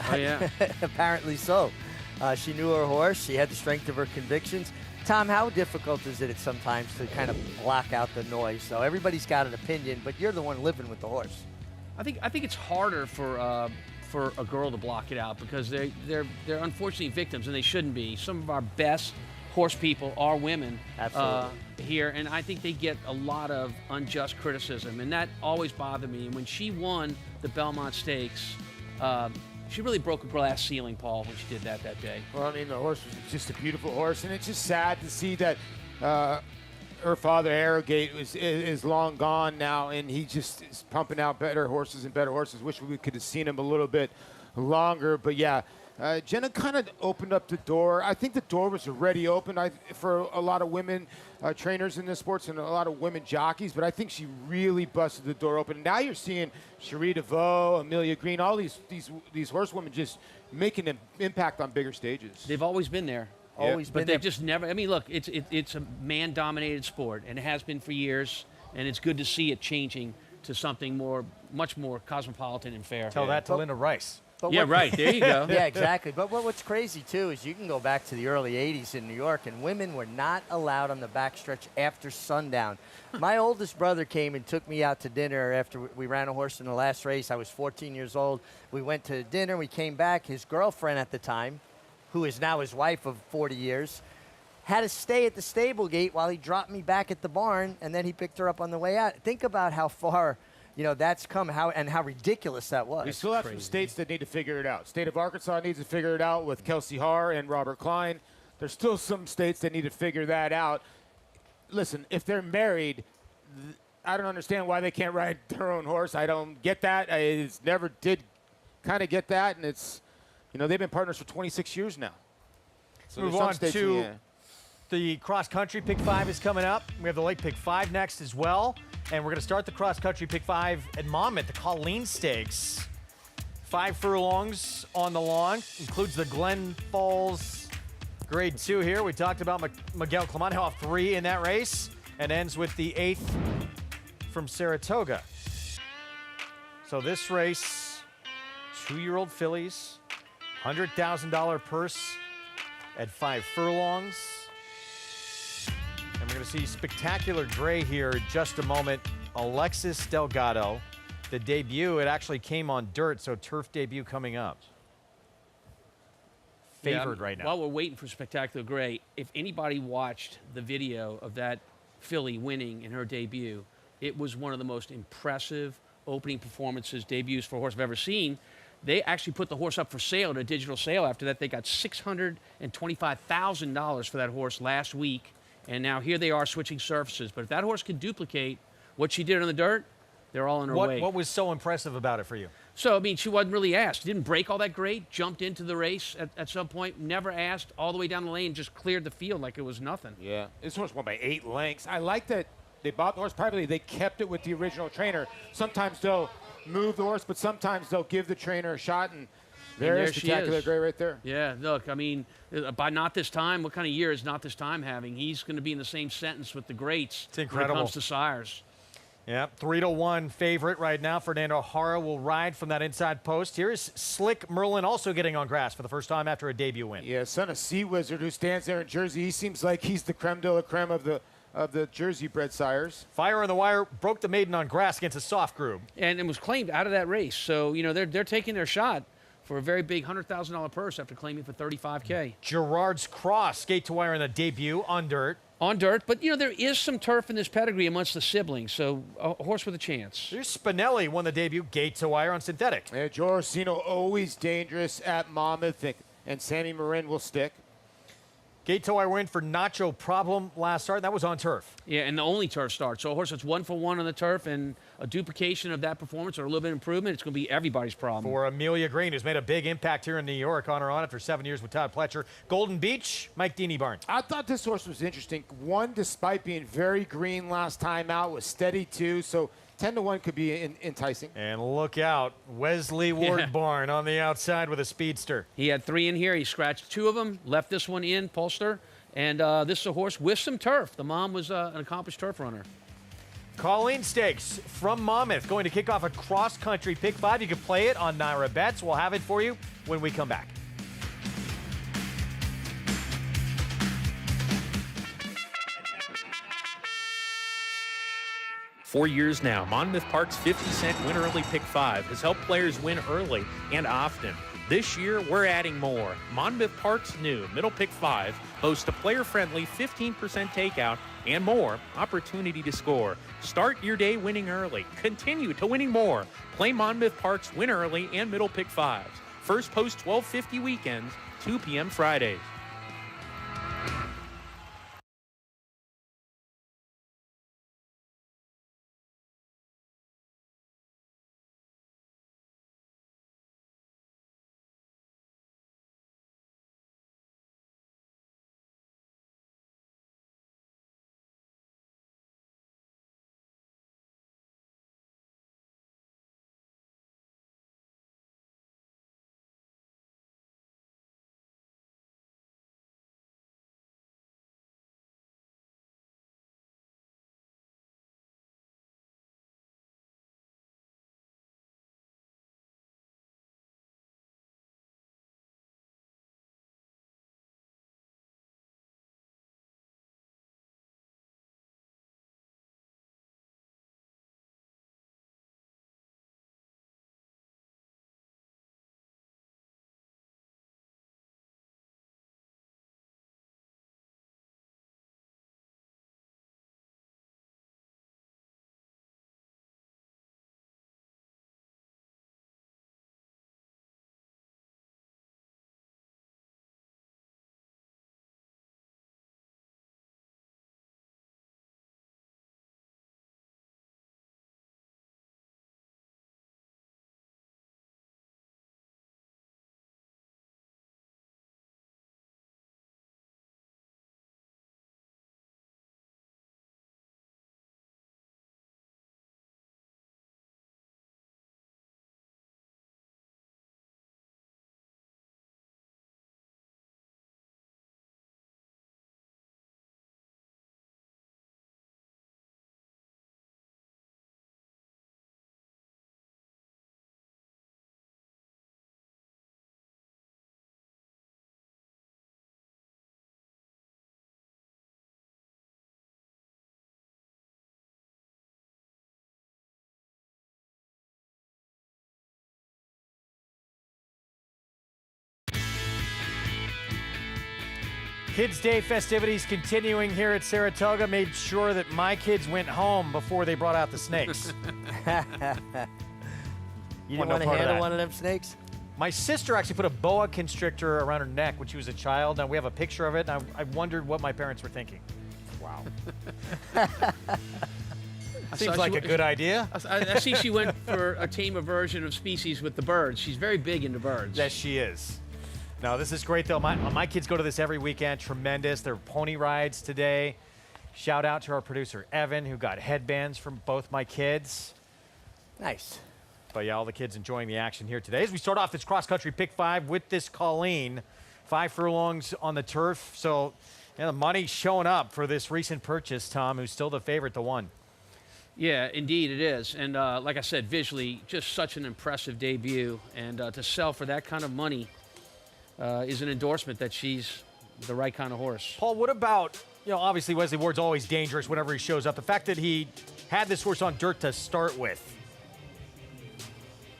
Oh, yeah. Apparently so. She knew her horse. She had the strength of her convictions. Tom, how difficult is it sometimes to kind of block out the noise? So everybody's got an opinion, but you're the one living with the horse. I think it's harder for a girl to block it out because they're unfortunately victims, and they shouldn't be. Some of our best horse people are women here, and I think they get a lot of unjust criticism, and that always bothered me. And when she won the Belmont Stakes, she really broke a glass ceiling, Paul, when she did that day. Well, I mean, the horse was just a beautiful horse, and it's just sad to see that her father, Arrogate, is long gone now, and he just is pumping out better horses and better horses. Wish we could have seen him a little bit longer, but yeah. Jenna kind of opened up the door. I think the door was already open for a lot of women trainers in the sports and a lot of women jockeys, but I think she really busted the door open. And now you're seeing Cherie DeVoe, Amelia Green, all these horsewomen just making an impact on bigger stages. They've always been there. Always been but they've just never, I mean, look, it's a man-dominated sport, and it has been for years, and it's good to see it changing to something much more cosmopolitan and fair. Tell that to Linda Rice. But Yeah, right. There you go. Yeah, exactly. But what's crazy, too, is you can go back to the early 80s in New York, and women were not allowed on the backstretch after sundown. My oldest brother came and took me out to dinner after we ran a horse in the last race. I was 14 years old. We went to dinner. We came back. His girlfriend at the time, who is now his wife of 40 years, had to stay at the stable gate while he dropped me back at the barn, and then he picked her up on the way out. Think about how far that's come, how ridiculous that was. We still have some states that need to figure it out. State of Arkansas needs to figure it out with Kelsey Haar and Robert Klein. There's still some states that need to figure that out. Listen, if they're married, I don't understand why they can't ride their own horse. I don't get that. I never did kind of get that, and it's, they've been partners for 26 years now. So move on to the cross-country Pick 5 is coming up. We have the Lake Pick 5 next as well. And we're going to start the cross-country Pick 5 at Monmouth, the Colleen Stakes. 5 furlongs on the lawn. Includes the Glen Falls Grade 2 here. We talked about Miguel Clement off 3 in that race. And ends with the 8th from Saratoga. So this race, 2-year-old fillies, $100,000 purse at 5 furlongs. And we're going to see Spectacular Gray here in just a moment. Alexis Delgado, the debut, it actually came on dirt, so turf debut coming up. Favored right now. While we're waiting for Spectacular Gray, if anybody watched the video of that filly winning in her debut, it was one of the most impressive opening performances, debuts for a horse I've ever seen. They actually put the horse up for sale at a digital sale. After that, they got $625,000 for that horse last week. And now here they are switching surfaces. But if that horse can duplicate what she did on the dirt, they're all on her way. What was so impressive about it for you? So, I mean, she wasn't really asked. Didn't break all that great. Jumped into the race at some point. Never asked. All the way down the lane. Just cleared the field like it was nothing. Yeah. This horse won by 8 lengths. I like that they bought the horse privately. They kept it with the original trainer. Sometimes they'll move the horse, but sometimes they'll give the trainer a shot. And there's Spectacular Gray right there. Yeah, look, I mean, by Not This Time, what kind of year is Not This Time having? He's going to be in the same sentence with the greats. It's incredible. When it comes to sires. Yeah, 3-1 favorite right now. Fernando Jara will ride from that inside post. Here is Slick Merlin also getting on grass for the first time after a debut win. Yeah, son of Sea Wizard who stands there in Jersey. He seems like he's the creme de la creme of the Jersey bred sires. Fire on the Wire broke the maiden on grass against a soft group. And it was claimed out of that race. So, they're taking their shot for a very big $100,000 purse after claiming for $35K. Gerard's Cross, gate to wire in the debut on dirt. On dirt, but there is some turf in this pedigree amongst the siblings, so a horse with a chance. Here's Spinelli, won the debut, gate to wire on synthetic. Yeah, Joe Orsino always dangerous at Monmouth, and Sammy Marin will stick. Gate to wire win for Nacho Problem last start. That was on turf. Yeah, and the only turf start. So a horse that's 1 for 1 on the turf and a duplication of that performance or a little bit of improvement, it's going to be everybody's problem. For Amelia Green, who's made a big impact here in New York on her own after 7 years with Todd Pletcher. Golden Beach, Mike Deany Barnes. I thought this horse was interesting. One, despite being very green last time out, was steady too. So 10-1 could be enticing. And look out, Wesley Ward Barn on the outside with a speedster. He had 3 in here. He scratched 2 of them, left this one in, Polster. And this is a horse with some turf. The mom was an accomplished turf runner. Colleen Stakes from Monmouth going to kick off a cross-country Pick 5. You can play it on Naira Bets. We'll have it for you when we come back. For years now, Monmouth Park's 50-cent Win Early Pick 5 has helped players win early and often. This year, we're adding more. Monmouth Park's new Middle Pick 5 boasts a player-friendly 15% takeout and more opportunity to score. Start your day winning early. Continue to winning more. Play Monmouth Park's Win Early and Middle Pick 5s. First post 12:50 weekends, 2 p.m. Fridays. Kids Day festivities continuing here at Saratoga. Made sure that my kids went home before they brought out the snakes. You didn't want to handle one of them snakes? My sister actually put a boa constrictor around her neck when she was a child. Now we have a picture of it, and I wondered what my parents were thinking. Wow. Seems like a good idea. I see she went for a tame aversion of species with the birds. She's very big into birds. Yes, she is. No, this is great, though. My kids go to this every weekend. Tremendous. There are pony rides today. Shout out to our producer, Evan, who got headbands from both my kids. Nice. But yeah, all the kids enjoying the action here today. As we start off this cross-country pick 5 with this Colleen, 5 furlongs on the turf. So yeah, the money's showing up for this recent purchase, Tom, who's still the favorite to 1. Yeah, indeed it is. And like I said, visually, just such an impressive debut. And to sell for that kind of money is an endorsement that she's the right kind of horse. Paul, what about, obviously Wesley Ward's always dangerous whenever he shows up. The fact that he had this horse on dirt to start with.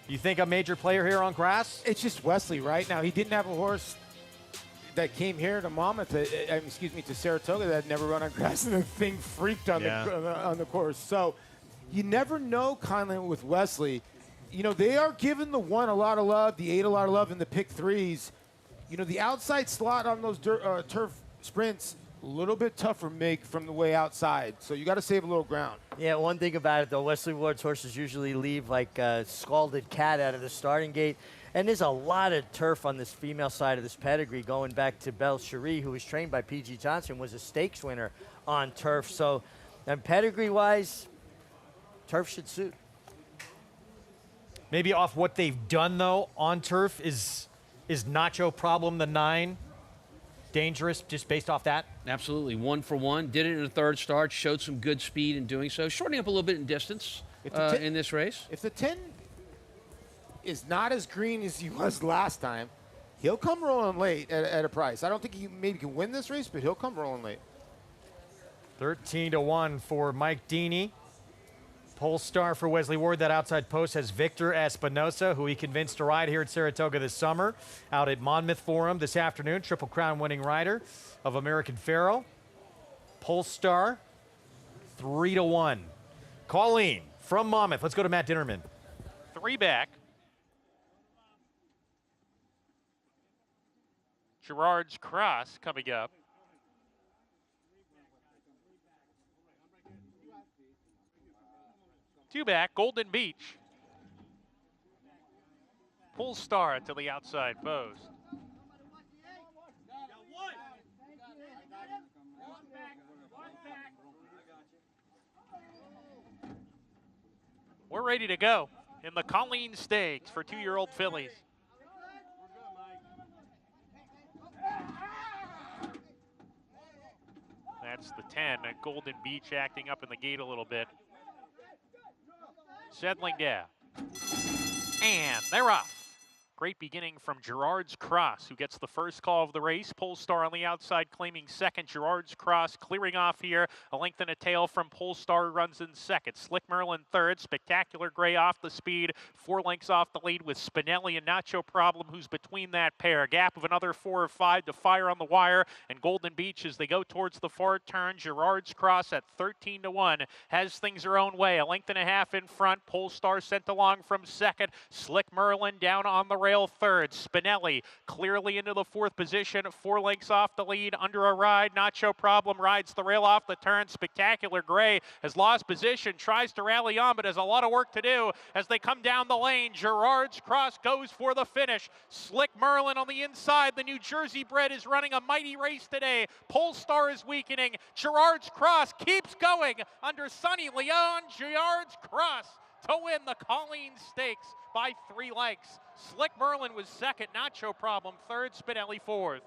You think a major player here on grass? It's just Wesley, right? Now, he didn't have a horse that came here to to Saratoga that had never run on grass, and the thing freaked on the course. So you never know, kind of with Wesley. They are giving the 1 a lot of love, the 8 a lot of love, and the pick 3s. The outside slot on those turf sprints, a little bit tougher make from the way outside. So you got to save a little ground. Yeah, one thing about it, though, Wesley Ward's horses usually leave like a scalded cat out of the starting gate. And there's a lot of turf on this female side of this pedigree, going back to Belle Cherie, who was trained by P.G. Johnson, was a stakes winner on turf. So, and pedigree-wise, turf should suit. Maybe off what they've done, though, on turf, is Nacho Problem the 9 dangerous just based off that? Absolutely. 1 for 1. Did it in the third start. Showed some good speed in doing so. Shortening up a little bit in distance in this race. If the 10 is not as green as he was last time, he'll come rolling late at a price. I don't think he maybe can win this race, but he'll come rolling late. 13-1 for Mike Deeney. Polestar for Wesley Ward. That outside post has Victor Espinosa, who he convinced to ride here at Saratoga this summer, out at Monmouth Forum this afternoon. Triple Crown winning rider of American Pharoah. Polestar, 3-1. Colleen from Monmouth. Let's go to Matt Dinnerman. 3 back. Gerard's Cross coming up. Two back, Golden Beach. Polestar to the outside post. We're ready to go in the Colleen Stakes for 2-year-old fillies. That's the 10, Golden Beach acting up in the gate a little bit. Settling down. And they're off. Great beginning from Gerard's Cross, who gets the first call of the race. Polestar on the outside claiming second. Gerard's Cross clearing off here. A length and a tail from Polestar runs in second. Slick Merlin third. Spectacular Gray off the speed. 4 lengths off the lead with Spinelli and Nacho Problem, who's between that pair. Gap of another 4 or 5 to fire on the wire. And Golden Beach, as they go towards the far turn. Gerard's Cross at 13-1 has things her own way. A length and a half in front. Polestar sent along from second. Slick Merlin down on the rail third. Spinelli clearly into the 4th position. 4 lengths off the lead under a ride. Nacho Problem rides the rail off the turn. Spectacular Gray has lost position, tries to rally on, but has a lot of work to do as they come down the lane. Gerard's Cross goes for the finish. Slick Merlin on the inside. The New Jersey bred is running a mighty race today. Polestar is weakening. Gerard's Cross keeps going under Sonny Leon. Gerard's Cross to win the Colleen Stakes by 3 lengths. Slick Merlin was second. Nacho Problem third. Spinelli fourth.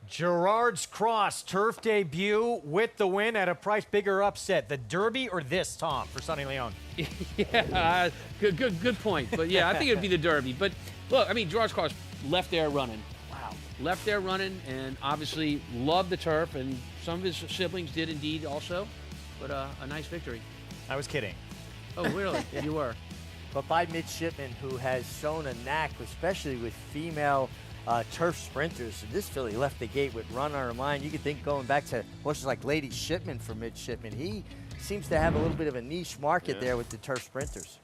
Gerard's Cross turf debut with the win at a price. Bigger upset, the Derby or this, Tom, for Sonny Leon? Yeah, good point. But yeah, I think it'd be the Derby. But look, I mean, Gerard's Cross left there running. Wow. Left there running, and obviously loved the turf, and some of his siblings did indeed also. But a nice victory. I was kidding. Oh, really? Yeah, you were. But by midshipman who has shown a knack, especially with female turf sprinters. This filly left the gate with Run on Her Mind. You could think going back to horses like Lady Shipman for midshipman. He seems to have a little bit of a niche market there with the turf sprinters.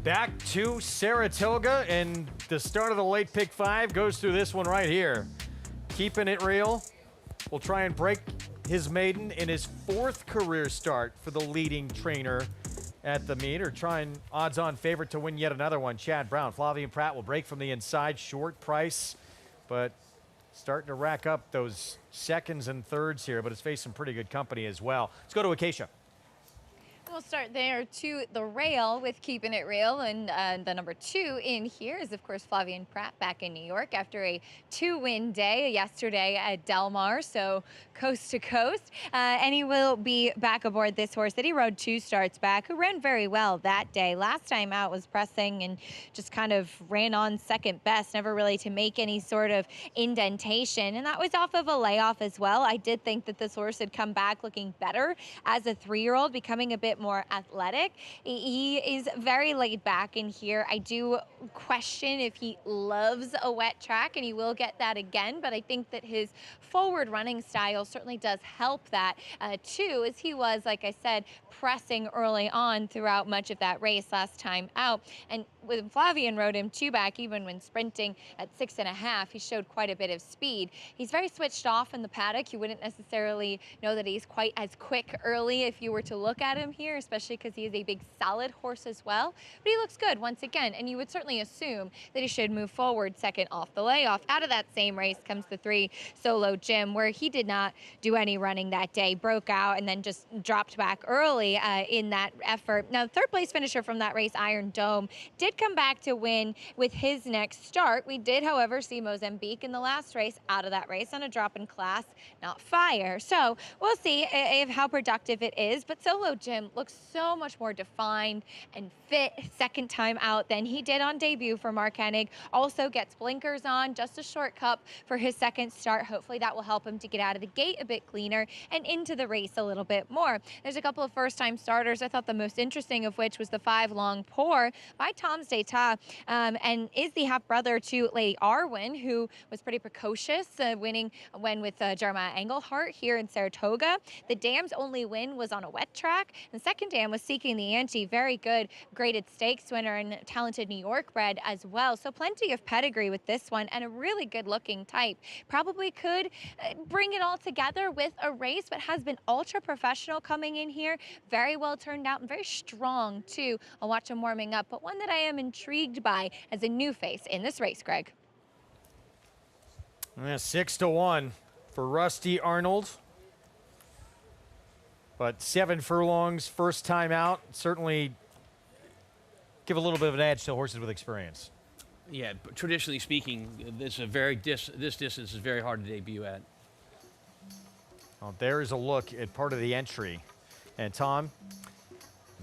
Back to Saratoga, and the start of the late pick 5 goes through this one right here. Keeping It Real will try and break his maiden in his 4th career start for the leading trainer at the meet, or trying odds-on favorite to win yet another one. Chad Brown. Flavien Prat will break from the inside, short price, but starting to rack up those seconds and thirds here, but it's faced some pretty good company as well. Let's go to Acacia. We'll start there to the rail with Keeping It Real, and the number 2 in here is, of course, Flavien Prat back in New York after a 2-win day yesterday at Del Mar, so coast to coast, and he will be back aboard this horse that he rode 2 starts back, who ran very well that day. Last time out was pressing and just kind of ran on second best, never really to make any sort of indentation, and that was off of a layoff as well. I did think that this horse had come back looking better as a 3-year-old, becoming a bit more athletic. He is very laid back in here. I do question if he loves a wet track, and he will get that again, but I think that his forward running style certainly does help that too, as he was, like I said, pressing early on throughout much of that race last time out. And when Flavien rode him 2 back, even when sprinting at 6.5, he showed quite a bit of speed. He's very switched off in the paddock. You wouldn't necessarily know that he's quite as quick early if you were to look at him here, especially because he is a big solid horse as well. But he looks good once again, and you would certainly assume that he should move forward second off the layoff. Out of that same race comes the 3 Solo Jim, where he did not do any running that day, broke out, and then just dropped back early in that effort. Now, the 3rd place finisher from that race, Iron Dome, did come back to win with his next start. We did, however, see Mozambique in the last race out of that race on a drop in class, not fire. So we'll see if how productive it is, but Solo Jim looks so much more defined and fit second time out than he did on debut for Mark Hennig. Also gets blinkers on, just a short cup for his second start. Hopefully that will help him to get out of the gate a bit cleaner and into the race a little bit more. There's a couple of first-time starters. I thought the most interesting of which was the 5 Long Pour by Tom's D'Etat, and is the half-brother to Lady Arwen, who was pretty precocious, winning when with Jeremiah Engelhart here in Saratoga. The dam's only win was on a wet track. The second dam was Seeking the Ante, very good graded stakes winner and talented New York bred as well. So plenty of pedigree with this one, and a really good-looking type. Probably could bring it all together with a race, but has been ultra professional coming in here. Very well turned out and very strong too. I'll watch him warming up, but one that I am intrigued by as a new face in this race, Greg. 6-1 for Rusty Arnold. But 7 furlongs, first time out, certainly give a little bit of an edge to horses with experience. Yeah, but traditionally speaking, this distance is very hard to debut at. Well, there's a look at part of the entry. And Tom,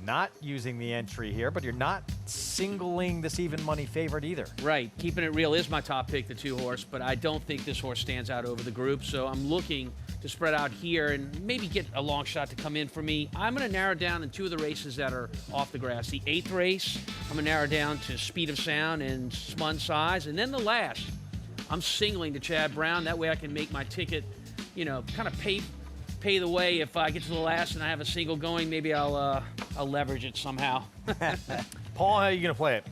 not using the entry here, but you're not singling this even money favorite either. Right. Keeping It Real is my top pick, the 2 horse, but I don't think this horse stands out over the group, so I'm looking to spread out here and maybe get a long shot to come in for me. I'm going to narrow down in 2 of the races that are off the grass. The 8th race, I'm going to narrow down to Speed of Sound and Spun Size, and then the last, I'm singling to Chad Brown. That way I can make my ticket, you know, kind of pay the way. If I get to the last and I have a single going, maybe I'll leverage it somehow. Paul, how are you going to play it?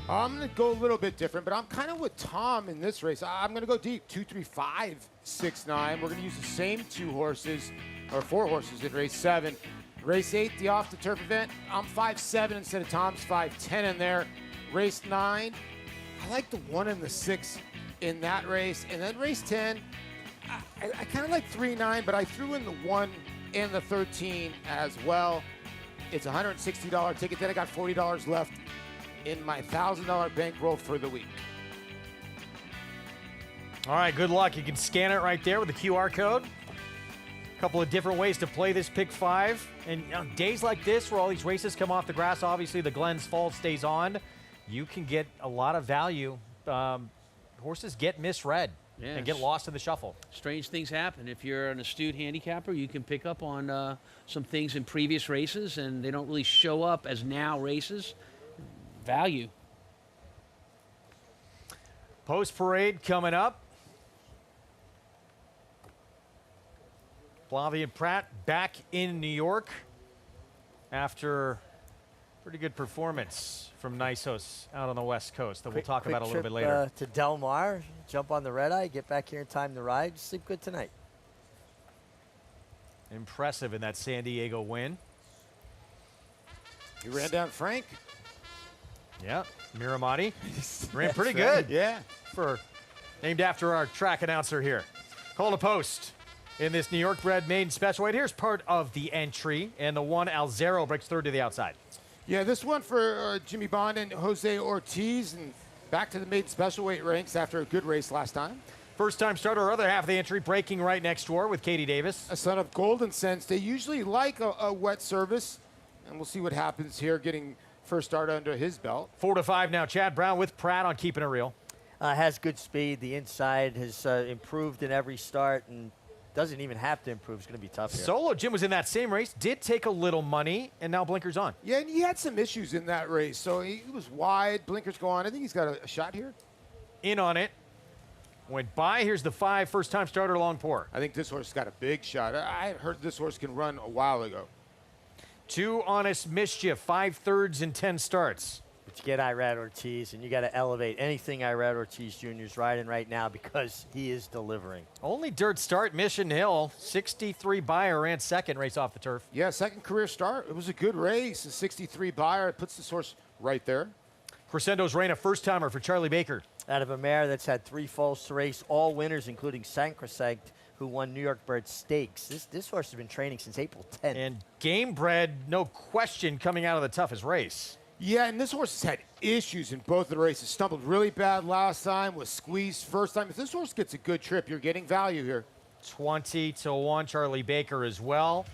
I'm going to go a little bit different, but I'm kind of with Tom in this race. I'm going to go deep, 2, 3, 5, 6, 9. We're going to use the same 2 horses, or 4 horses in race 7. Race 8, the off-the-turf event, I'm 5-7 instead of Tom's 5-10 in there. Race 9, I like the 1 and the 6 in that race. And then race 10, I kind of like 3-9, but I threw in the 1 and the 13 as well. It's a $160 ticket. Then I got $40 left in my $1,000 bankroll for the week. All right, good luck. You can scan it right there with the QR code. A couple of different ways to play this pick 5. And you know, days like this where all these races come off the grass, obviously the Glens Falls stays on, you can get a lot of value. Horses get misread. Yes. And get lost in the shuffle. Strange things happen. If you're an astute handicapper, you can pick up on some things in previous races, and they don't really show up as now races. Value. Post parade coming up. Flavia and Pratt back in New York after pretty good performance from Nisos out on the West Coast that we'll talk about a little bit later. To Del Mar, jump on the red eye, get back here in time to ride, sleep good tonight. Impressive in that San Diego win. He ran down Frank. Yeah, Miramati ran pretty good. Yeah. Named after our track announcer here. Call to post in this New York bred maiden special weight. Here's part of the entry, and the one Alzero breaks third to the outside. Yeah, this one for Jimmy Bond and Jose Ortiz, and back to the maiden special weight ranks after a good race last time. First-time starter, other half of the entry, breaking right next door with Katie Davis. A son of Golden Sense. They usually like a wet service, and we'll see what happens here, getting first start under his belt. 4 to 5 now. Chad Brown with Pratt on keeping it real. Has good speed. The inside has improved in every start and doesn't even have to improve. It's going to be tough here. Solo Jim was in that same race, did take a little money, and now blinkers on. Yeah, and he had some issues in that race. So he was wide, blinkers go on. I think he's got a shot here. In on it. Went by. Here's the 5 first-time starter long pour. I think this horse got a big shot. I heard this horse can run a while ago. 2 Honest Mischief, 5 thirds and 10 starts. But you get Irad Ortiz, and you got to elevate anything Irad Ortiz Jr. is riding right now because he is delivering. Only dirt start, Mission Hill. 63 buyer ran second race off the turf. Yeah, second career start. It was a good race. A 63 buyer. It puts this horse right there. Crescendo's reign a first-timer for Charlie Baker. Out of a mare that's had 3 foals to race, all winners, including Sacrosanct, who won New York Bird Stakes. This horse has been training since April 10th. And game bred, no question, coming out of the toughest race. Yeah, and this horse has had issues in both of the races. Stumbled really bad last time, was squeezed first time. If this horse gets a good trip, you're getting value here. 20 to 1, Charlie Baker as well.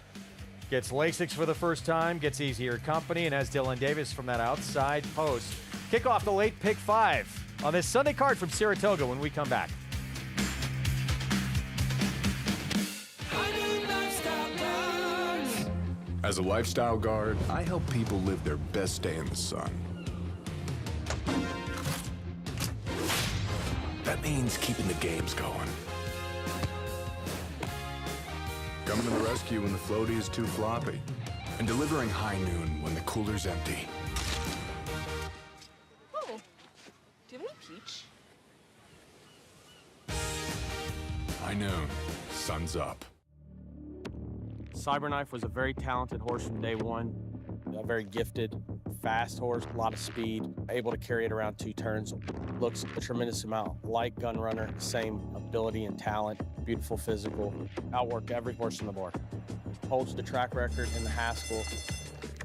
Gets Lasix for the first time, gets easier company, and has Dylan Davis from that outside post. Kick off the late pick 5 on this Sunday card from Saratoga when we come back. As a lifestyle guard, I help people live their best day in the sun. That means keeping the games going. Coming to the rescue when the floaty is too floppy. And delivering high noon when the cooler's empty. Oh, do you have any peach? High noon, sun's up. Cyberknife was a very talented horse from day one. A very gifted, fast horse, a lot of speed, able to carry it around 2 turns. Looks a tremendous amount like Gunrunner, same ability and talent, beautiful physical, outworked every horse on the board. Holds the track record in the Haskell.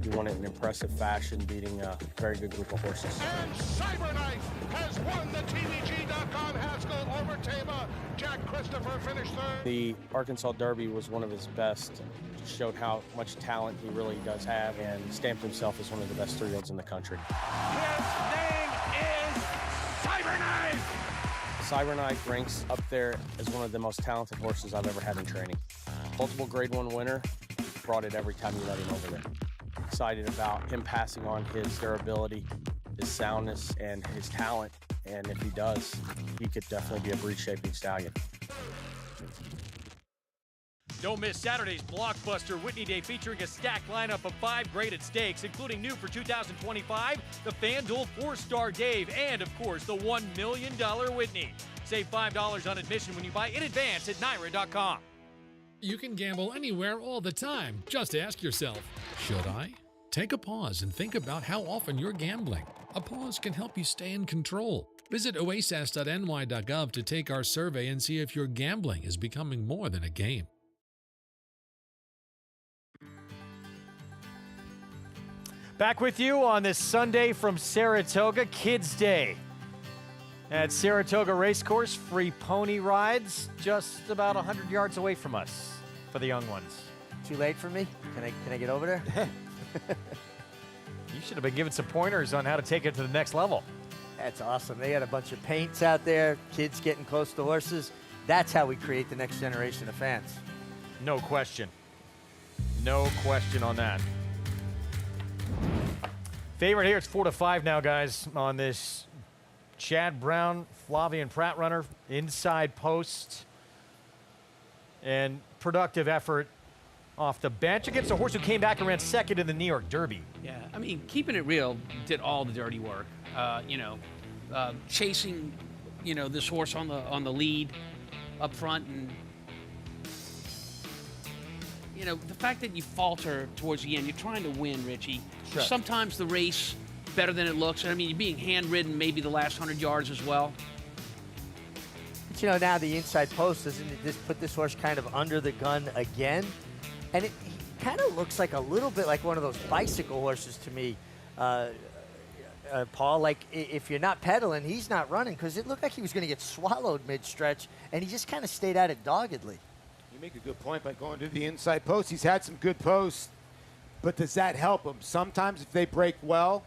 He won it in impressive fashion, beating a very good group of horses. And Cyberknife has won the TVG.com Haskell over Tama. Jack Christopher finished third. The Arkansas Derby was one of his best. Showed how much talent he really does have and stamped himself as one of the best 3-year-olds in the country. His name is Cyberknife! Cyberknife ranks up there as one of the most talented horses I've ever had in training. Multiple Grade 1 winner, brought it every time you let him over there. Excited about him passing on his durability, his soundness, and his talent. And if he does, he could definitely be a breed-shaping stallion. Don't miss Saturday's blockbuster Whitney Day featuring a stacked lineup of 5 graded stakes, including new for 2025, the FanDuel 4-Star Dave, and, of course, the $1 million Whitney. Save $5 on admission when you buy in advance at NYRA.com. You can gamble anywhere all the time. Just ask yourself, should I? Take a pause and think about how often you're gambling. A pause can help you stay in control. Visit oasis.ny.gov to take our survey and see if your gambling is becoming more than a game. Back with you on this Sunday from Saratoga, Kids Day. At Saratoga Racecourse, free pony rides just about 100 yards away from us for the young ones. Too late for me? Can I get over there? You should have been given some pointers on how to take it to the next level. That's awesome. They got a bunch of paints out there, kids getting close to horses. That's how we create the next generation of fans. No question. No question on that. Favorite here, it's 4 to 5 now, guys, on this Chad Brown, Flavian Pratt runner, inside post. And productive effort off the bench against a horse who came back and ran second in the New York Derby. Yeah, I mean, keeping it real did all the dirty work. Chasing, this horse on the lead up front, and the fact that you falter towards the end, you're trying to win, Richie. Sure. Sometimes the race better than it looks. I mean, you're being hand-ridden maybe the last 100 yards as well. But now the inside post, doesn't it just put this horse kind of under the gun again? And it kind of looks like a little bit like one of those bicycle horses to me, Paul. Like if you're not pedaling, he's not running, because it looked like he was going to get swallowed mid-stretch, and he just kind of stayed at it doggedly. You make a good point by going to the inside post. He's had some good posts, but does that help him? Sometimes if they break well,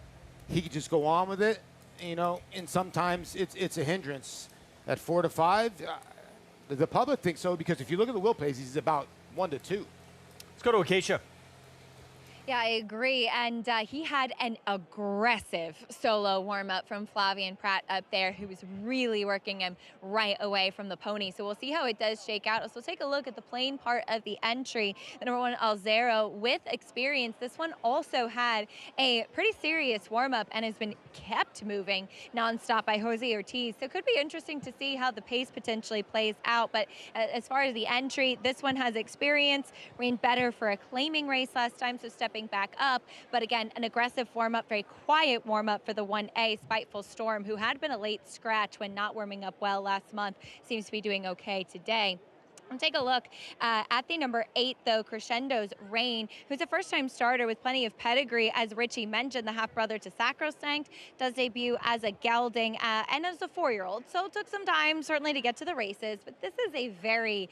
he can just go on with it, and sometimes it's a hindrance. At 4 to 5, the public thinks so, because if you look at the wheel pace, he's about 1 to 2. Let's go to Acacia. Yeah, I agree. And he had an aggressive solo warm-up from Flavian Pratt up there, who was really working him right away from the pony. So we'll see how it does shake out. So take a look at the plain part of the entry. The number 1, Alzero, with experience. This one also had a pretty serious warm-up and has been kept moving nonstop by Jose Ortiz. So it could be interesting to see how the pace potentially plays out. But as far as the entry, this one has experience, ran better for a claiming race last time, so stepping back up. But again, an aggressive warm-up, very quiet warm-up for the 1A, Spiteful Storm, who had been a late scratch when not warming up well last month. Seems to be doing okay today. We'll take a look at the number 8, though, Crescendo's Rain, who's a first-time starter with plenty of pedigree. As Richie mentioned, the half-brother to Sacrosanct, does debut as a gelding and as a 4-year-old. So it took some time, certainly, to get to the races. But this is a very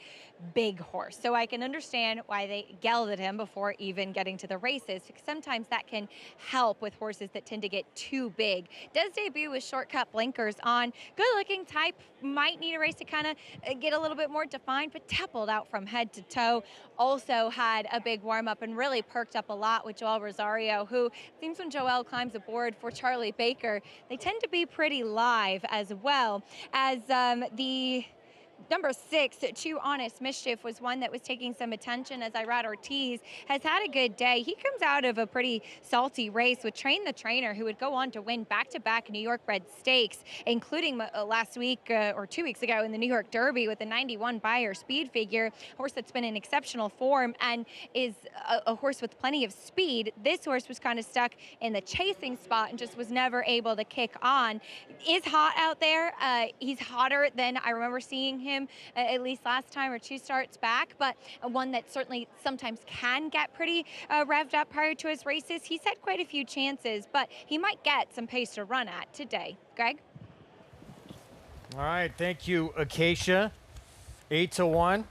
big horse, so I can understand why they gelded him before even getting to the races, because sometimes that can help with horses that tend to get too big. Does debut with shortcut blinkers on. Good-looking type, might need a race to kind of get a little bit more defined, but teppled out from head to toe. Also had a big warm-up and really perked up a lot with Joel Rosario, who seems when Joel climbs aboard for Charlie Baker, they tend to be pretty live as well. As the number 6, Too Honest Mischief, was one that was taking some attention, as Irad Ortiz has had a good day. He comes out of a pretty salty race with Train the Trainer, who would go on to win back-to-back New York bred stakes, including last week or 2 weeks ago in the New York Derby with a 91 Beyer speed figure, horse that's been in exceptional form and is a horse with plenty of speed. This horse was kind of stuck in the chasing spot and just was never able to kick on. Is hot out there. He's hotter than I remember seeing him at least last time or 2 starts back, but one that certainly sometimes can get pretty revved up prior to his races. He's had quite a few chances, but he might get some pace to run at today. Greg? All right, thank you, Acacia. 8 to 1.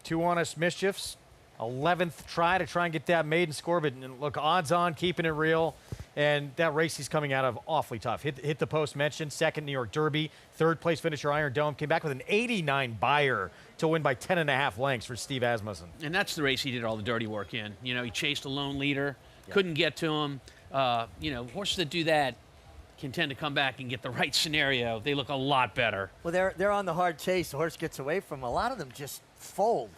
Too Honest Mischiefs. 11th try to try and get that maiden score, but look, odds on, keeping it real. And that race he's coming out of, awfully tough. Hit the post mentioned, 2nd New York Derby, 3rd place finisher Iron Dome, came back with an 89 Beyer to win by 10.5 lengths for Steve Asmussen. And that's the race he did all the dirty work in. He chased a lone leader, couldn't get to him. Horses that do that can tend to come back and get the right scenario. They look a lot better. Well, they're on the hard chase. The horse gets away from them. A lot of them just fold.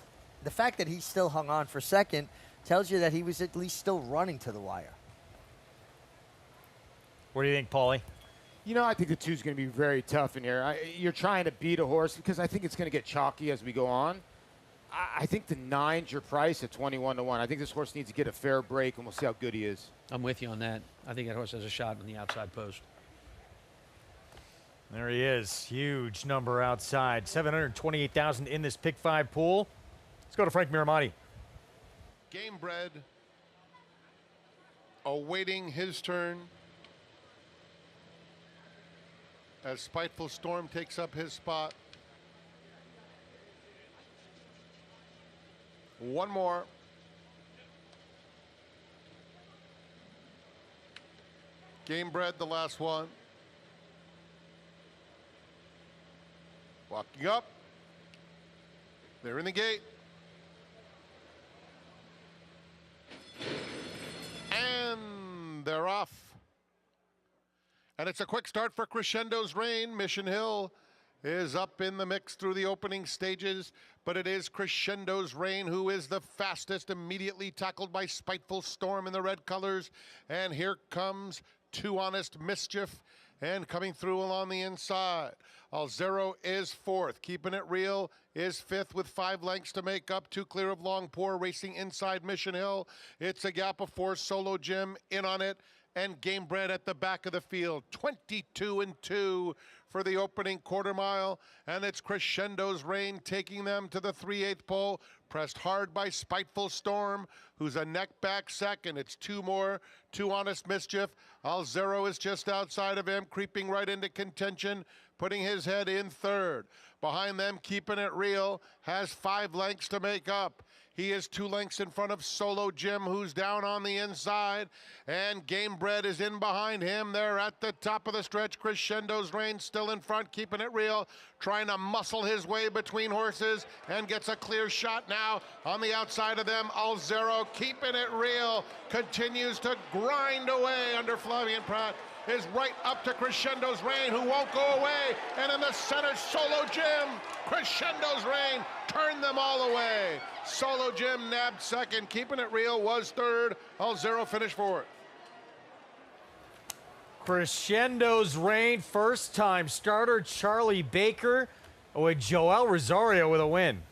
The fact that he still hung on for 2nd tells you that he was at least still running to the wire. What do you think, Paulie? I think the 2's going to be very tough in here. You're trying to beat a horse because I think it's going to get chalky as we go on. I think the 9's your price at 21 to 1. I think this horse needs to get a fair break, and we'll see how good he is. I'm with you on that. I think that horse has a shot on the outside post. There he is. Huge number outside. 728,000 in this pick 5 pool. Let's go to Frank Miramati. Game bred, awaiting his turn as Spiteful Storm takes up his spot. One more. Game bred, the last one. Walking up. They're in the gate. And they're off. And it's a quick start for Crescendo's Reign. Mission Hill is up in the mix through the opening stages, but it is Crescendo's Reign who is the fastest, immediately tackled by Spiteful Storm in the red colors. And here comes Too Honest Mischief, and coming through along the inside. Alzero is fourth. Keeping It Real is fifth with 5 lengths to make up. 2 clear of Long Pour, racing inside Mission Hill. It's a gap of 4. Solo Jim in on it, and Game Bred at the back of the field. 22-2 for the opening quarter mile, and it's Crescendo's Reign taking them to the 3/8 pole, pressed hard by Spiteful Storm, who's a neck back second. It's 2 more. Too Honest Mischief. Alzero is just outside of him, creeping right into contention, putting his head in third. Behind them, Keeping It Real has 5 lengths to make up. He is 2 lengths in front of Solo Jim, who's down on the inside, and Game Bred is in behind him. They're at the top of the stretch. Crescendo's Reign still in front, Keeping It Real, trying to muscle his way between horses, and gets a clear shot now on the outside of them. Alzero, Keeping It Real, continues to grind away under Flavien Prat, is right up to Crescendo's Reign, who won't go away, and in the center, Solo Jim. Crescendo's Reign turned them all away. Solo Jim nabbed second. Keeping It Real was third. Alzero finished fourth. Crescendo's Reign, first-time starter Charlie Baker with Joel Rosario with a win.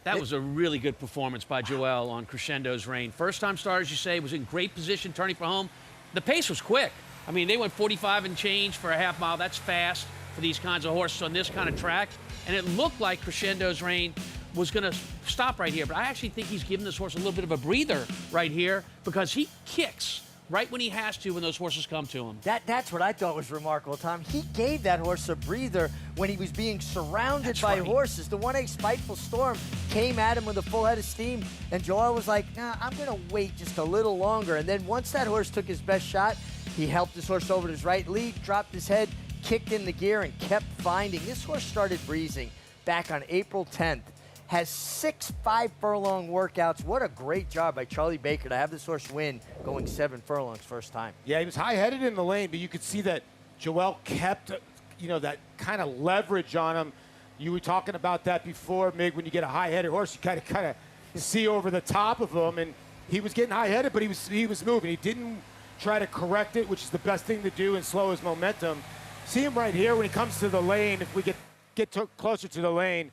That was a really good performance by Joel on Crescendo's Reign. First-time starter, as you say, was in great position, turning for home. The pace was quick. I mean, they went 45 and change for a half mile. That's fast for these kinds of horses on this kind of track. And it looked like Crescendo's Reign was going to stop right here. But I actually think he's giving this horse a little bit of a breather right here, because he kicks right when he has to when those horses come to him. That's what I thought was remarkable, Tom. He gave that horse a breather when he was being surrounded by horses. The 1/8 Spiteful Storm came at him with a full head of steam, and Joel was like, nah, I'm going to wait just a little longer. And then once that horse took his best shot, he helped his horse over to his right lead, dropped his head, kicked in the gear, and kept finding. This horse started breezing back on April 10th. Has 6 5-furlong workouts. What a great job by Charlie Baker to have this horse win going 7 furlongs first time. Yeah, he was high-headed in the lane, but you could see that Joel kept, that kind of leverage on him. You were talking about that before, Mig, when you get a high-headed horse, you kind of see over the top of him, and he was getting high-headed, but he was moving. He didn't try to correct it, which is the best thing to do, and slow his momentum. See him right here when he comes to the lane, if we get closer to the lane.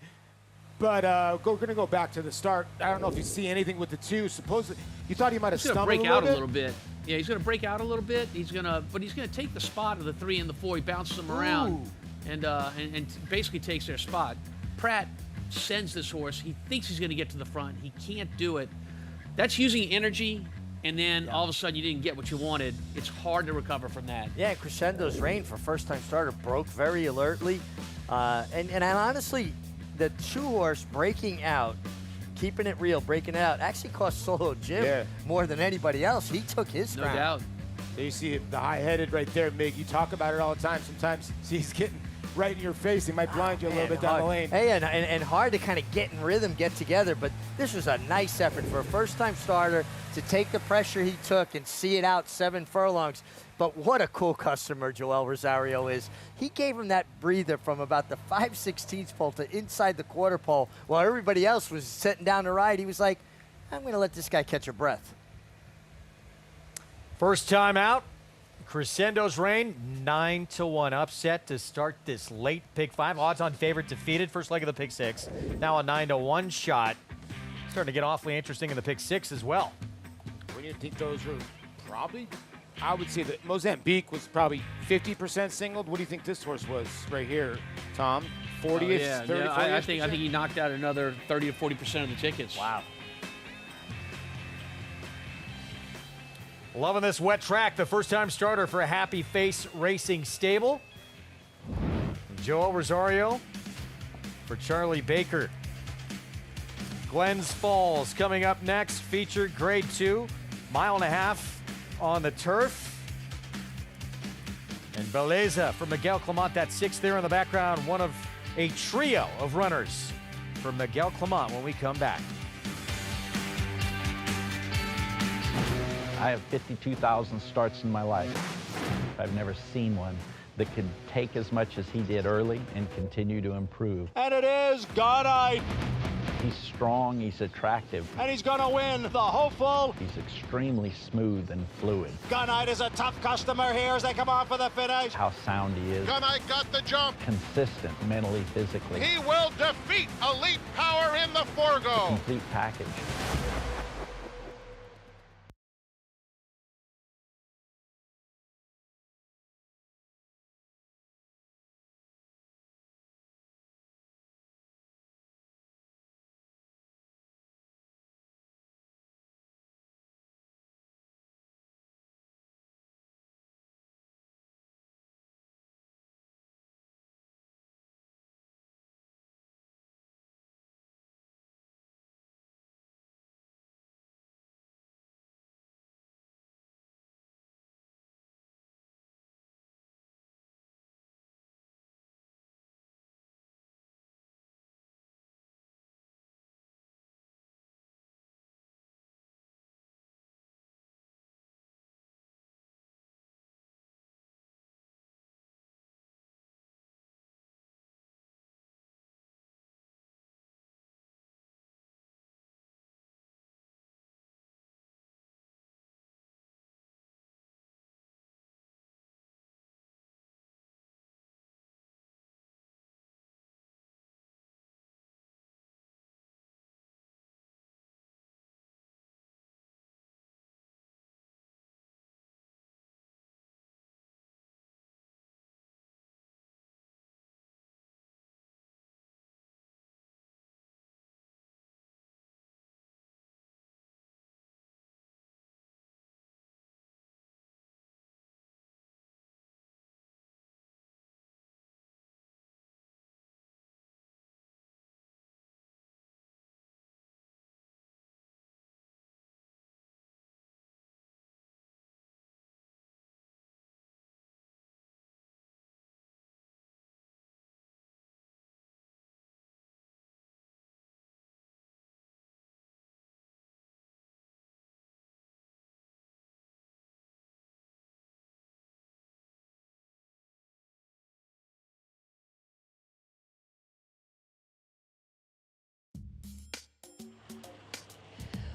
But we're going to go back to the start. I don't know if you see anything with the 2. Supposedly, you thought he might have stumbled break out a little bit. Yeah, he's going to break out a little bit. But he's going to take the spot of the 3 and the 4. He bounces them around and basically takes their spot. Pratt sends this horse. He thinks he's going to get to the front. He can't do it. That's using energy, and then all of a sudden you didn't get what you wanted. It's hard to recover from that. Yeah, Crescendo's Reign for first-time starter broke very alertly. And honestly, the 2 horse breaking out, Keeping It Real, breaking out, actually cost Solo Jim more than anybody else. He took his No doubt. There you see the high-headed right there, Mig. You talk about it all the time. Sometimes he's getting right in your face. He might blind you a little bit down the lane. Hey, and hard to kind of get in rhythm, get together. But this was a nice effort for a first-time starter to take the pressure he took and see it out 7 furlongs. But what a cool customer Joel Rosario is. He gave him that breather from about the 5/16 pole to inside the quarter pole while everybody else was sitting down to ride. He was like, I'm going to let this guy catch a breath. First time out, Crescendo's Reign, 9-1 upset to start this late pick 5. Odds on favorite defeated, first leg of the pick 6. Now a 9-1 shot. Starting to get awfully interesting in the pick 6 as well. When you think those were probably, I would say that Mozambique was probably 50% singled. What do you think this horse was right here, Tom? 40-ish, 30, I think he knocked out another 30 to 40% of the tickets. Wow. Loving this wet track. The first-time starter for a Happy Face Racing stable. Joel Rosario for Charlie Baker. Glens Falls coming up next. Featured Grade 2, 1.5 miles on the turf. And Beleza for Miguel Clement, that 6th there in the background. One of a trio of runners for Miguel Clement when we come back. I have 52,000 starts in my life. I've never seen one that could take as much as he did early and continue to improve. And it is Gunite. He's strong, he's attractive. And he's gonna win the hopeful. He's extremely smooth and fluid. Gunite is a tough customer here as they come on for the finish. How sound he is. Gunite got the jump. Consistent mentally, physically. He will defeat Elite Power in the Forgo. Complete package.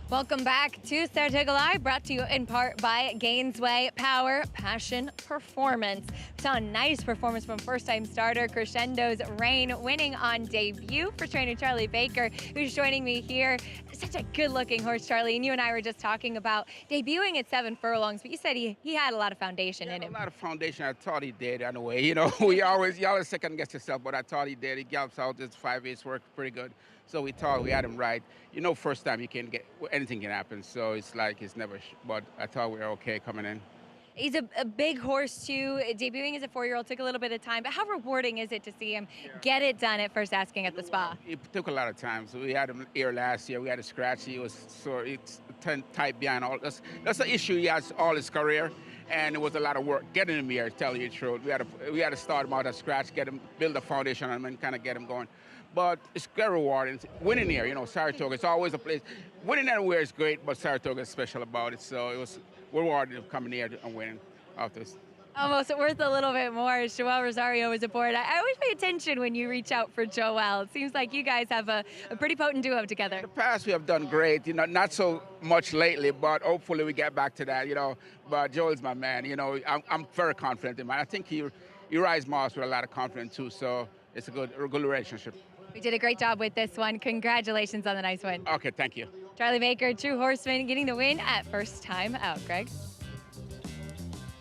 Welcome back to Saratoga Live, brought to you in part by Gainesway Power, Passion, Performance. We saw a nice performance from first-time starter Crescendo's Rain, winning on debut for trainer Charlie Baker, who's joining me here. Such a good-looking horse, Charlie, and you and I were just talking about debuting at 7 furlongs, but you said he had a lot of foundation in him. A lot of foundation. I thought he did, in a way. You know, you always second-guess yourself, but I thought he did. He gallops out just 5/8, worked pretty good. So we thought we had him right. You know, first time you can get, anything can happen. So it's like it's never, but I thought we were okay coming in. He's a big horse too. Debuting as a 4-year-old took a little bit of time, but how rewarding is it to see him get it done at first asking at the spa? It took a lot of time. So we had him here last year. We had a scratch. He was sore. It's tight behind all. That's an issue he has all his career, and it was a lot of work getting him here. Tell you the truth, we had to start him out at scratch, get him, build a foundation on him, and kind of get him going. But it's very rewarding. Winning here, you know, Saratoga, it's always a place. Winning anywhere is great, but Saratoga is special about it. So it was rewarding coming here and winning after this. Almost worth a little bit more. Joel Rosario was aboard. I always pay attention when you reach out for Joel. It seems like you guys have a pretty potent duo together. In the past, we have done great. You know, not so much lately, but hopefully we get back to that, you know. But Joel's my man. You know, I'm very confident in him. I think he rides Moss with a lot of confidence, too. So it's a good relationship. We did a great job with this one. Congratulations on the nice win. Okay, thank you. Charlie Baker, True Horseman, getting the win at first time out. Greg?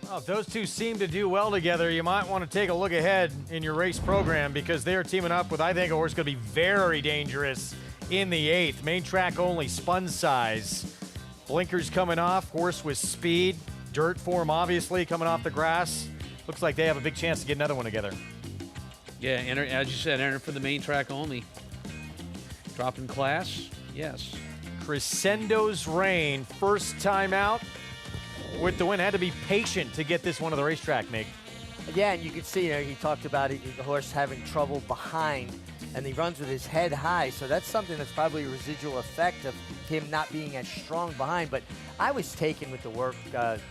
Well, if those two seem to do well together, you might want to take a look ahead in your race program because they're teaming up with, I think, a horse going to be very dangerous in the 8th. Main track only, Spun Size. Blinkers coming off, horse with speed. Dirt form, obviously, coming off the grass. Looks like they have a big chance to get another one together. Yeah, enter, as you said, enter for the main track only. Drop in class, yes. Crescendo's Rain, first time out with the win. Had to be patient to get this one to the racetrack, Mick. Yeah, and you can see, you know, he talked about it, the horse having trouble behind. and he runs with his head high. So that's something that's probably a residual effect of him not being as strong behind. But I was taken with the work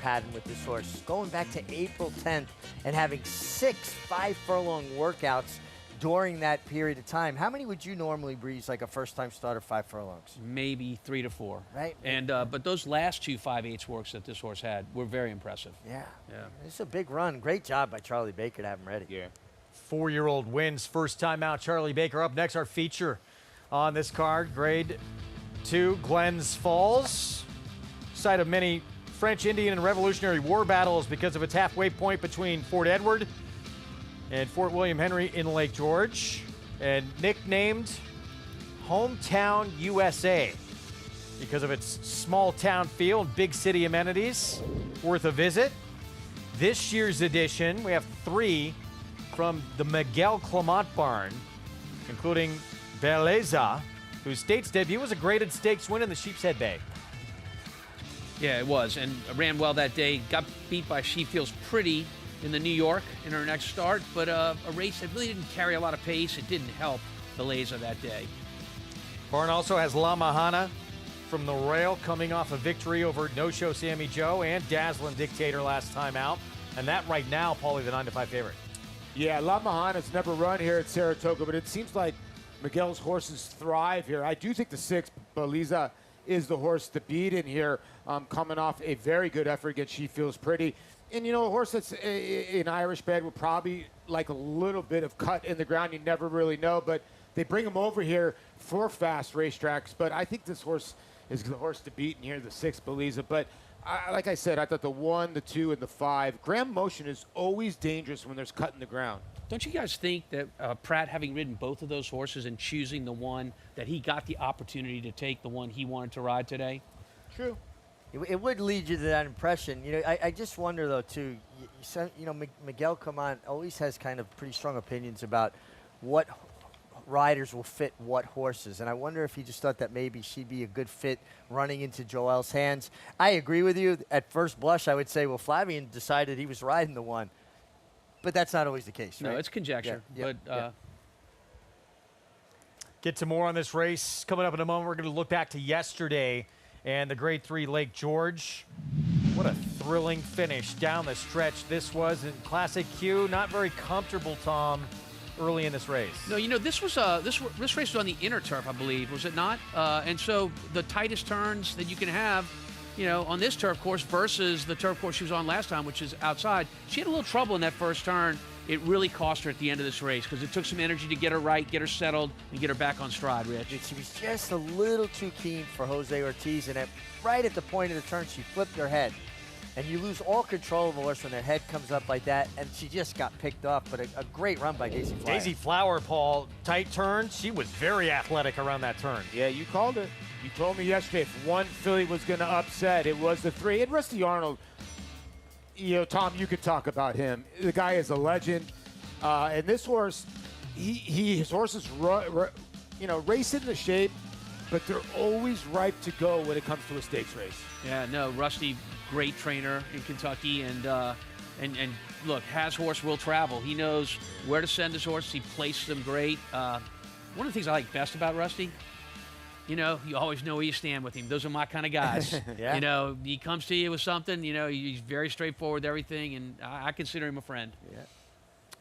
pattern with this horse, going back to April 10th and having 6 5-furlong workouts during that period of time. How many would you normally breeze like a first-time starter 5 furlongs? Maybe 3 to 4. Right. And but those last 2 5/8 works that this horse had were very impressive. Yeah. Yeah. It's a big run. Great job by Charlie Baker to have him ready. Yeah. 4-year-old wins first time out. Charlie Baker up next. Our feature on this card, Grade 2, Glens Falls, site of many French, Indian, and Revolutionary War battles because of its halfway point between Fort Edward and Fort William Henry in Lake George, and nicknamed Hometown USA because of its small town feel and big city amenities. Worth a visit. This year's edition, we have 3 from the Miguel Clement barn, including Beleza, whose States debut was a graded stakes win in the Sheepshead Bay. Yeah, it was, and ran well that day. Got beat by She Feels Pretty in the New York in her next start, but a race that really didn't carry a lot of pace. It didn't help Beleza that day. Barn also has La Mahana from the rail, coming off a victory over No-Show Sammy Joe and Dazzlin' Dictator last time out. And that right now, Paulie, the 9-5 favorite. Yeah, La Mahana's never run here at Saratoga, but it seems like Miguel's horses thrive here. I do think the 6, Beleza, is the horse to beat in here, coming off a very good effort against She Feels Pretty. And, you know, a horse that's in Irish bed would probably like a little bit of cut in the ground. You never really know, but they bring him over here for fast racetracks. But I think this horse is the horse to beat in here, the 6, Beleza. But like I said, I thought the 1, the 2, and the 5. Graham Motion is always dangerous when there's cut in the ground. Don't you guys think that Pratt, having ridden both of those horses and choosing the one, that he got the opportunity to take the one he wanted to ride today? True. It would lead you to that impression. You know, I just wonder, though, too, you know, Miguel Clement always has kind of pretty strong opinions about what riders will fit what horses. And I wonder if he just thought that maybe she'd be a good fit running into Joel's hands. I agree with you. At first blush, I would say, well, Flavian decided he was riding the one. But that's not always the case, right? No, it's conjecture. Yeah, but Get to more on this race coming up in a moment. We're going to look back to yesterday and the Grade 3 Lake George. What a thrilling finish down the stretch this was in Classic Q. Not very comfortable, Tom, early in this race. No, you know, this was this race was on the inner turf, I believe, was it not? And so the tightest turns that you can have, you know, on this turf course versus the turf course she was on last time, which is outside. She had a little trouble in that first turn. It really cost her at the end of this race because it took some energy to get her right, get her settled, and get her back on stride, Rich. She was just a little too keen for Jose Ortiz, and right at the point of the turn, she flipped her head. And you lose all control of a horse when their head comes up like that, and she just got picked off, but a great run by Daisy Flower. Daisy Flower, Paul, tight turn. She was very athletic around that turn. Yeah, you called it. You told me yesterday if one filly was going to upset, it was the 3. And Rusty Arnold, you know, Tom, you could talk about him. The guy is a legend. And this horse, his horses, you know, race in the shape, but they're always ripe to go when it comes to a stakes race. Yeah, no, Rusty, great trainer in Kentucky, and look, has horse will travel. He knows where to send his horse. He places them great. One of the things I like best about Rusty, you know, you always know where you stand with him. Those are my kind of guys. Yeah. You know, he comes to you with something, you know, he's very straightforward with everything, and I consider him a friend. Yeah.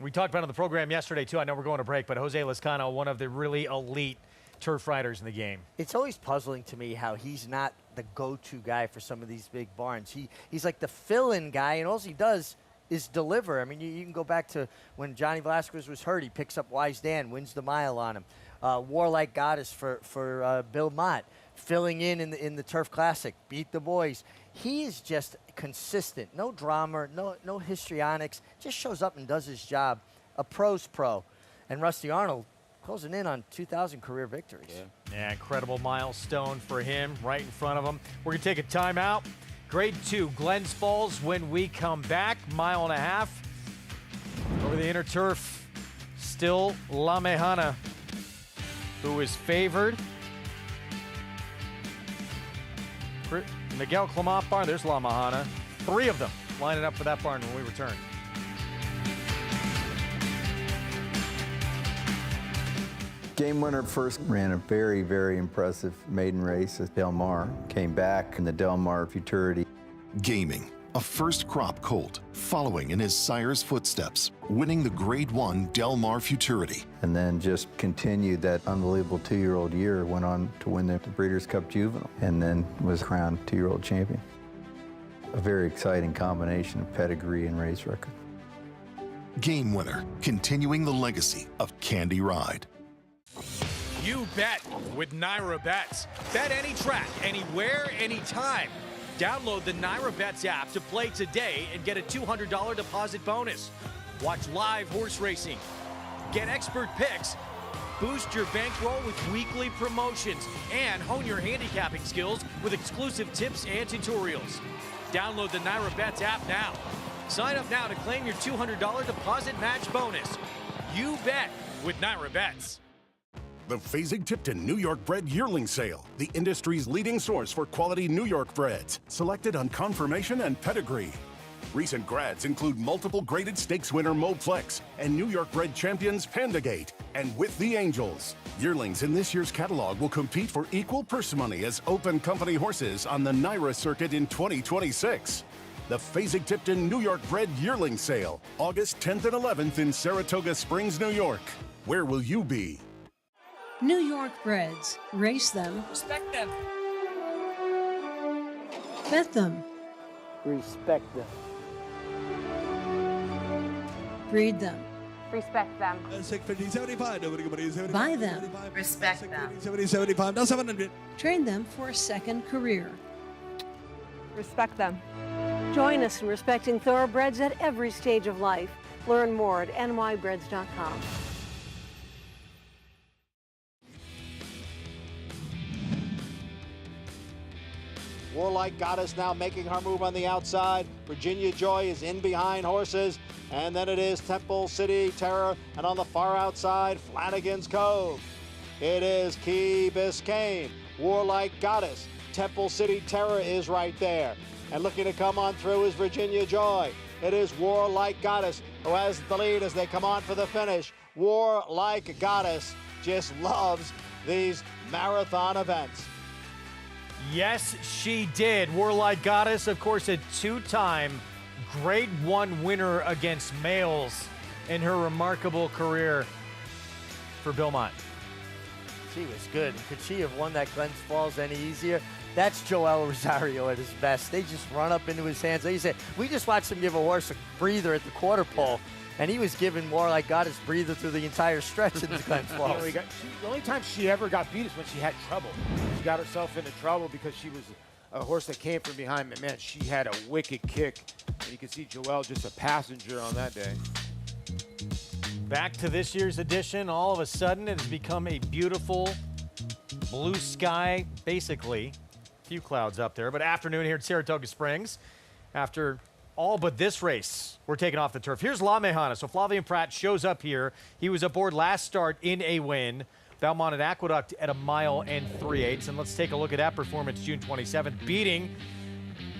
We talked about it on the program yesterday, too. I know we're going to break, but Jose Lezcano, one of the really elite turf riders in the game. It's always puzzling to me how he's not the go-to guy for some of these big barns. He's like the fill-in guy, and all he does is deliver. I mean, you can go back to when Johnny Velazquez was hurt. He picks up Wise Dan, wins the mile on him. Warlike Goddess for Bill Mott, filling in the Turf Classic, beat the boys. He is just consistent. No drama, no histrionics. Just shows up and does his job. A pro's pro. And Rusty Arnold closing in on 2,000 career victories. Yeah, incredible milestone for him right in front of him. We're going to take a timeout. Grade 2, Glens Falls when we come back. 1.5 miles over the inner turf. Still La Mejana, who is favored. Miguel Clement barn, there's La Mahana. 3 of them lining up for that barn when we return. Game winner first ran a very, very impressive maiden race at Del Mar. Came back in the Del Mar Futurity. Gaming, a first crop colt, following in his sire's footsteps, winning the Grade 1 Del Mar Futurity. And then just continued that unbelievable 2-year-old year, went on to win the Breeders' Cup Juvenile, and then was crowned 2-year-old champion. A very exciting combination of pedigree and race record. Game winner, continuing the legacy of Candy Ride. You bet with Naira Bets. Bet any track, anywhere, anytime. Download the Naira Bets app to play today and get a $200 deposit bonus. Watch live horse racing. Get expert picks. Boost your bankroll with weekly promotions and hone your handicapping skills with exclusive tips and tutorials. Download the Naira Bets app now. Sign up now to claim your $200 deposit match bonus. You bet with Naira Bets. The Fasig-Tipton New York Bred Yearling Sale, the industry's leading source for quality New York breds, selected on conformation and pedigree. Recent grads include multiple graded stakes winner Mo Flex and New York bred champions Pandagate and With the Angels. Yearlings in this year's catalog will compete for equal purse money as open company horses on the Naira circuit in 2026. The Fasig-Tipton New York Bred Yearling Sale, August 10th and 11th in Saratoga Springs, New York. Where will you be? New York breds. Race them. Respect them. Bet them. Respect them. Breed them. Respect them. Buy them. Respect them. Train them for a second career. Respect them. Join us in respecting thoroughbreds at every stage of life. Learn more at nybreds.com. Warlike Goddess now making her move on the outside. Virginia Joy is in behind horses. And then it is Temple City Terror. And on the far outside, Flanagan's Cove. It is Key Biscayne. Warlike Goddess. Temple City Terror is right there. And looking to come on through is Virginia Joy. It is Warlike Goddess who has the lead as they come on for the finish. Warlike Goddess just loves these marathon events. Yes, she did. Warlike Goddess, of course, a two-time Grade 1 winner against males in her remarkable career for Bill Mott. She was good. Could she have won that Glens Falls any easier? That's Joel Rosario at his best. They just run up into his hands. Like you said, we just watched him give a horse a breather at the quarter pole, and he was giving Warlike Goddess breather through the entire stretch in the Glens Falls. The only time she ever got beat is when she had trouble. She got herself into trouble because she was a horse that came from behind. But man, she had a wicked kick. And you can see Joel just a passenger on that day. Back to this year's edition, all of a sudden it has become a beautiful blue sky, basically. A few clouds up there, but afternoon here at Saratoga Springs. After all but this race, we're taking off the turf. Here's La Mejana. So Flavian Prat shows up here. He was aboard last start in a win. Belmont and Aqueduct at 1 mile and 3/8. And let's take a look at that performance June 27th, beating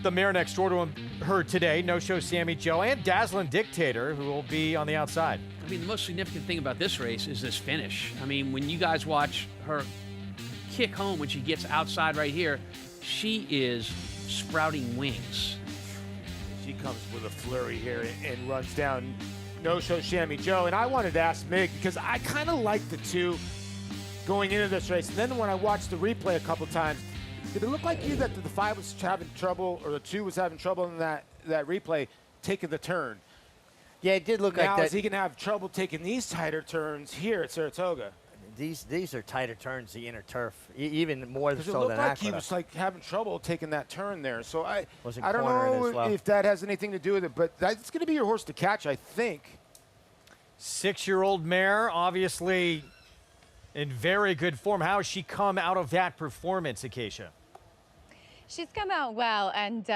the mare next door to her today, No-Show Sammy Joe, and Dazzling Dictator, who will be on the outside. I mean, the most significant thing about this race is this finish. I mean, when you guys watch her kick home when she gets outside right here, she is sprouting wings. She comes with a flurry here and runs down No-Show Sammy Joe. And I wanted to ask Mig, because I kind of like the two going into this race. And then when I watched the replay a couple times, did it look like you that the 5 was having trouble, or the 2 was having trouble in that replay taking the turn? Yeah, it did look like that. Now is he going to have trouble taking these tighter turns here at Saratoga? These are tighter turns, the inner turf, even more so than Aqueduct. It looked like Aqueduct. he was like having trouble taking that turn there. So I don't cornering as know well. if that has anything to do with it, but that's going to be your horse to catch, I think. 6-year-old mare, obviously in very good form. How has she come out of that performance, Acacia? She's come out well, and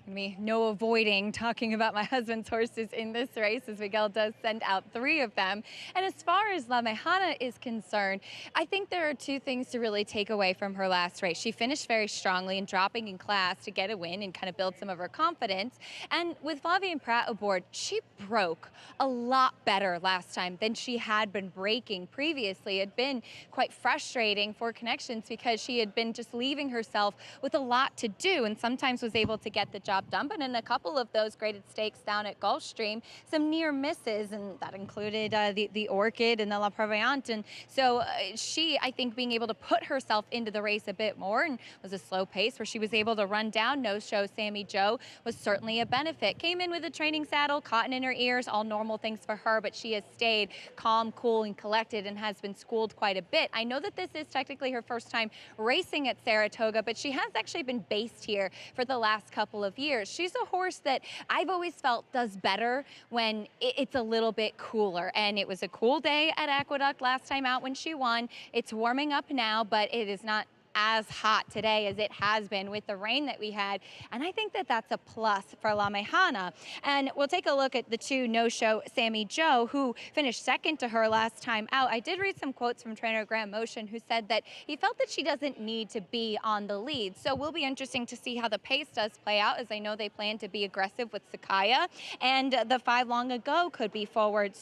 no avoiding talking about my husband's horses in this race, as Miguel does send out 3 of them. And as far as La Mejana is concerned, I think there are 2 things to really take away from her last race. She finished very strongly and dropping in class to get a win and kind of build some of her confidence. And with Flavien Prat aboard, she broke a lot better last time than she had been breaking previously. It had been quite frustrating for Connections because she had been just leaving herself with a lot to do and sometimes was able to get the job done. But in a couple of those graded stakes down at Gulfstream, some near misses, and that included the Orchid and the La Prevoyante. And so she, I think, being able to put herself into the race a bit more, and was a slow pace where she was able to run down no-show Sammy Joe, was certainly a benefit. Came in with a training saddle, cotton in her ears, all normal things for her, but she has stayed calm, cool, and collected and has been schooled quite a bit. I know that this is technically her first time racing at Saratoga, but she has actually been based here for the last couple of years. She's a horse that I've always felt does better when it's a little bit cooler, and it was a cool day at Aqueduct last time out when she won. It's warming up now, but it is not as hot today as it has been with the rain that we had, and I think that that's a plus for La Mejana. And we'll take a look at the 2 no-show Sammy Joe, who finished second to her last time out. I did read some quotes from trainer Graham Motion, who said that he felt that she doesn't need to be on the lead, so will be interesting to see how the pace does play out, as I know they plan to be aggressive with Sakaya, and the 5 long ago could be forward.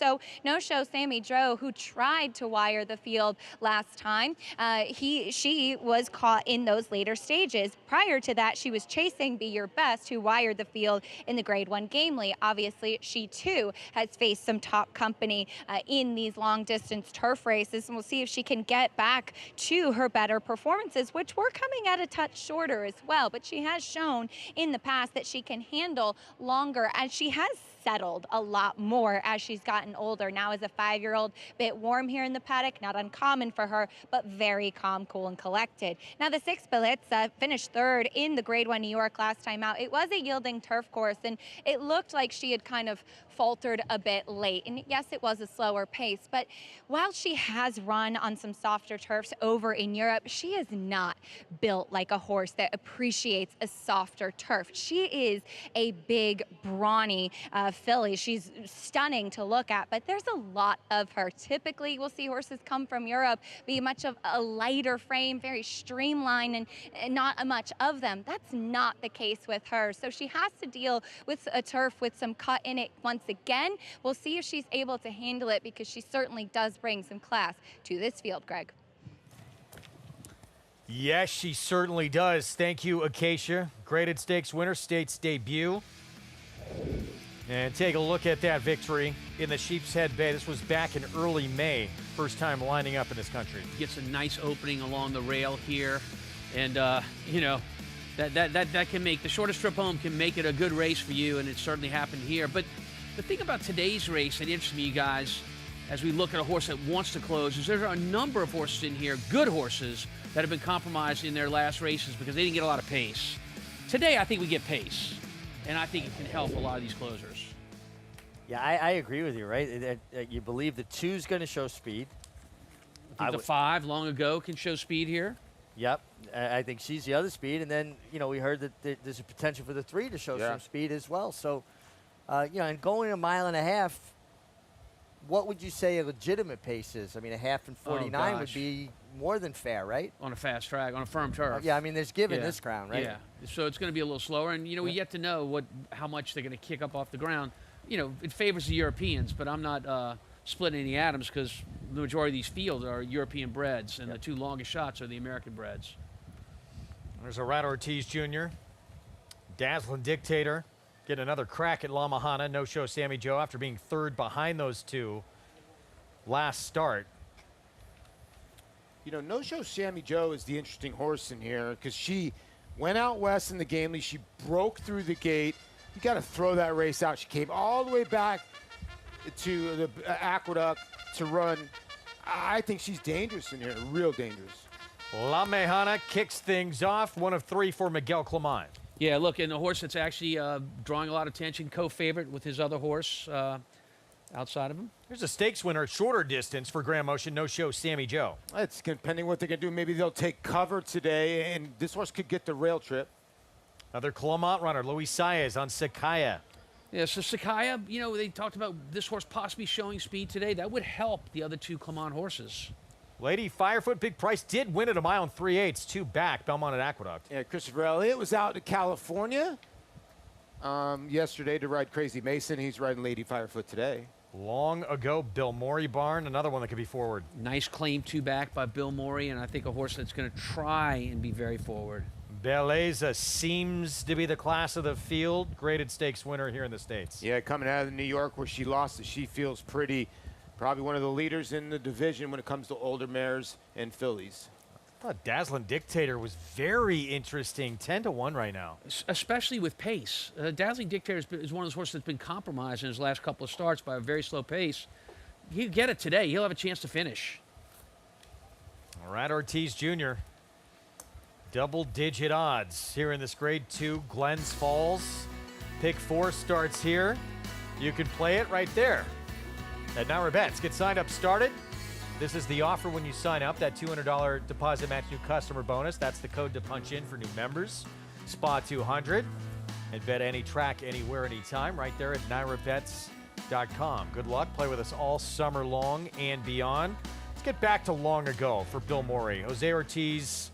No-show Sammy Joe, who tried to wire the field last time, she was caught in those later stages. Prior to that, she was chasing Be Your Best, who wired the field in the Grade 1 Gamely. Obviously, she too has faced some top company in these long distance turf races, and we'll see if she can get back to her better performances, which were coming at a touch shorter as well. But she has shown in the past that she can handle longer, and she has settled a lot more as she's gotten older. Now as a 5-year-old, bit warm here in the paddock, not uncommon for her, but very calm, cool, and collected. Now the 6 Billets finished 3rd in the Grade 1 New York last time out. It was a yielding turf course, and it looked like she had kind of faltered a bit late. And yes, it was a slower pace, but while she has run on some softer turfs over in Europe, she is not built like a horse that appreciates a softer turf. She is a big, brawny filly. She's stunning to look at, but there's a lot of her. Typically, we'll see horses come from Europe be much of a lighter frame, very streamlined, and not much of them. That's not the case with her. So she has to deal with a turf with some cut in it once again. We'll see if she's able to handle it, because she certainly does bring some class to this field, Greg. Yes, she certainly does. Thank you, Acacia. Graded Stakes winner, State's debut. And take a look at that victory in the Sheep's Head Bay. This was back in early May. First time lining up in this country. Gets a nice opening along the rail here. And, that can make the shortest trip home, can make it a good race for you, and it certainly happened here. But the thing about today's race that interests me, you guys, as we look at a horse that wants to close, is there are a number of horses in here, good horses, that have been compromised in their last races because they didn't get a lot of pace. Today, I think we get pace, and I think it can help a lot of these closers. Yeah, I agree with you, right? You believe the 2's going to show speed. I think the 5 long ago can show speed here. Yep, I think she's the other speed, and then we heard that there's a potential for the 3 to show some speed as well. So, and going 1.5 miles, what would you say a legitimate pace is? I mean, a half and 49 would be more than fair, right? On a fast track, on a firm turf. Yeah, I mean, there's given this ground, right? Yeah, so it's going to be a little slower, and we yet to know how much they're going to kick up off the ground. It favors the Europeans, but I'm not splitting any atoms, because the majority of these fields are European breds, and the 2 longest shots are the American breds. There's a Rat Ortiz Jr., Dazzling Dictator, get another crack at La Mejana. No-show Sammy Joe after being 3rd behind those 2 last start. No-show Sammy Joe is the interesting horse in here, because she went out west in the Gamely. She broke through the gate. You got to throw that race out. She came all the way back to the Aqueduct to run. I think she's dangerous in here, real dangerous. La Mejana kicks things off, 1 of 3 for Miguel Clement. Yeah, look, and the horse that's actually drawing a lot of attention, co-favorite with his other horse outside of him. Here's a stakes winner at shorter distance for Graham Motion, no-show Sammy Joe. It's depending what they can do. Maybe they'll take cover today, and this horse could get the rail trip. Another Clermont runner, Luis Saez on Sakaya. Yeah, so Sakaya, you know, they talked about this horse possibly showing speed today. That would help the other two Clermont horses. Lady Firefoot, big price, did win at a mile and 3/8, 2 back, Belmont and Aqueduct. Yeah, Christopher Elliott was out to California yesterday to ride Crazy Mason. He's riding Lady Firefoot today. Long ago, Bill Morey barn, another one that could be forward. Nice claim 2 back by Bill Morey, and I think a horse that's going to try and be very forward. Beleza seems to be the class of the field. Graded stakes winner here in the States. Yeah, coming out of New York where she lost, She Feels Pretty. Probably one of the leaders in the division when it comes to older mares and fillies. I thought Dazzling Dictator was very interesting. 10-1 right now. Especially with pace. Dazzling Dictator is one of those horses that's been compromised in his last couple of starts by a very slow pace. He'll get it today. He'll have a chance to finish. Rad Ortiz Jr. Double-digit odds here in this Grade 2 Glens Falls. Pick 4 starts here. You can play it right there at NYRA Bets. Get signed up, started. This is the offer when you sign up, that $200 deposit match new customer bonus. That's the code to punch in for new members. SPA 200. And bet any track, anywhere, anytime, right there at NYRABets.com. Good luck. Play with us all summer long and beyond. Let's get back to long ago for Bill Morey. Jose Ortiz,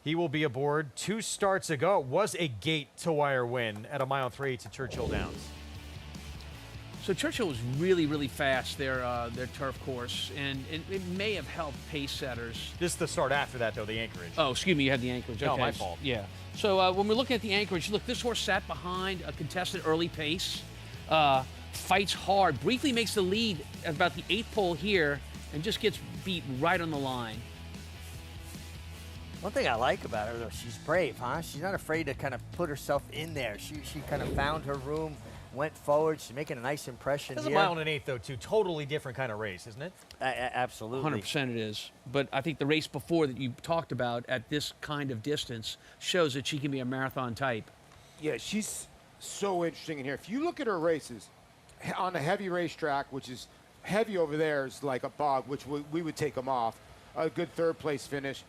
he will be aboard. 2 starts ago, it was a gate-to-wire win at a mile 3 to Churchill Downs. So Churchill was really, really fast, their turf course, and it may have helped pace setters. This is the start after that, though, the Anchorage. Oh, excuse me, you had the Anchorage. No, okay. my fault. Yeah. So when we're looking at the Anchorage, look, this horse sat behind a contested early pace, fights hard, briefly makes the lead at about the 8th pole here, and just gets beat right on the line. One thing I like about her, though, she's brave, huh? She's not afraid to kind of put herself in there. She kind of found her room, went forward. She's making a nice impression It's here. a mile and an 8th, though, too. Totally different kind of race, isn't it? Absolutely. 100% it is. But I think the race before that you talked about at this kind of distance shows that she can be a marathon type. Yeah, she's so interesting in here. If you look at her races on a heavy racetrack, which is heavy over there, is like a bog, which we would take them off. A good 3rd place finish.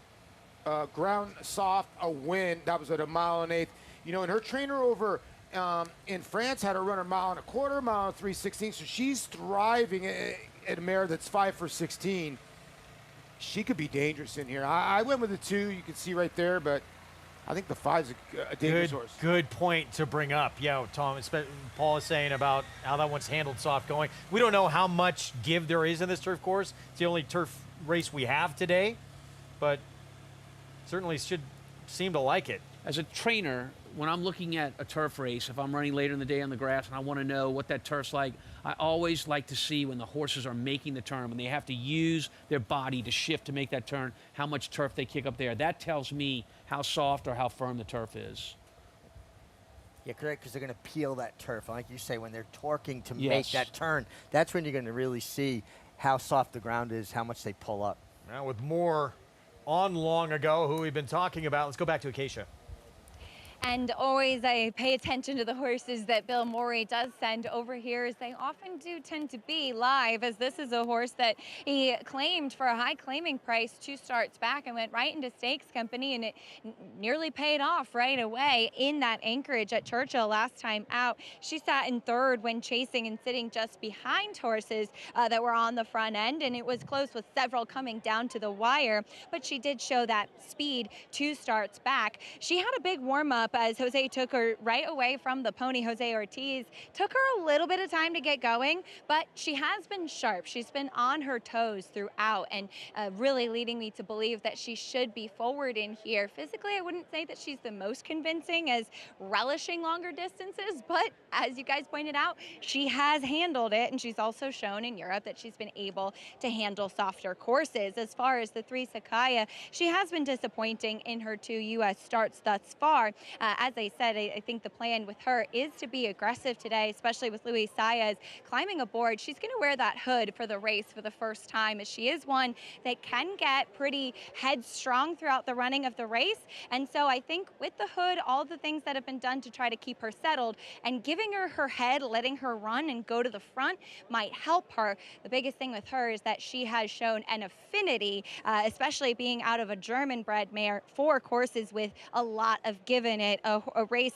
Ground soft, a win. That was at a mile and 1/8. You know, and her trainer over in France had her run a mile and a quarter, mile and 3/16. So she's thriving at a mare that's 5 for 16. She could be dangerous in here. I went with the 2. You can see right there, but I think the 5's a dangerous horse. Good point to bring up. Yeah, Tom, Paul is saying about how that one's handled soft going. We don't know how much give there is in this turf course. It's the only turf race we have today, but certainly should seem to like it. As a trainer, when I'm looking at a turf race, if I'm running later in the day on the grass and I want to know what that turf's like, I always like to see when the horses are making the turn, when they have to use their body to shift to make that turn, how much turf they kick up there. That tells me how soft or how firm the turf is. Yeah, correct, because they're going to peel that turf. Like you say, when they're torquing to Yes. make that turn, that's when you're going to really see how soft the ground is, how much they pull up. Now with more on long ago, who we've been talking about, let's go back to Acacia. And always I pay attention to the horses that Bill Morey does send over here, as they often do tend to be live, as this is a horse that he claimed for a high claiming price 2 starts back and went right into stakes company, and it nearly paid off right away in that Anchorage at Churchill last time out. She sat in 3rd when chasing and sitting just behind horses that were on the front end, and it was close with several coming down to the wire, but she did show that speed 2 starts back. She had a big warm-up as Jose took her right away from the pony. Jose Ortiz took her a little bit of time to get going, but she has been sharp. She's been on her toes throughout, and really leading me to believe that she should be forward in here. Physically, I wouldn't say that she's the most convincing as relishing longer distances, but as you guys pointed out, she has handled it, and she's also shown in Europe that she's been able to handle softer courses. As far as the 3 Sakaya, she has been disappointing in her 2 U.S. starts thus far. As I said, I think the plan with her is to be aggressive today, especially with Luis Saez climbing aboard. She's going to wear that hood for the race for the first time, as she is one that can get pretty headstrong throughout the running of the race. And so I think with the hood, all the things that have been done to try to keep her settled and giving her her head, letting her run and go to the front might help her. The biggest thing with her is that she has shown an affinity, especially being out of a German bred mare, for courses with a lot of give in it. it, a race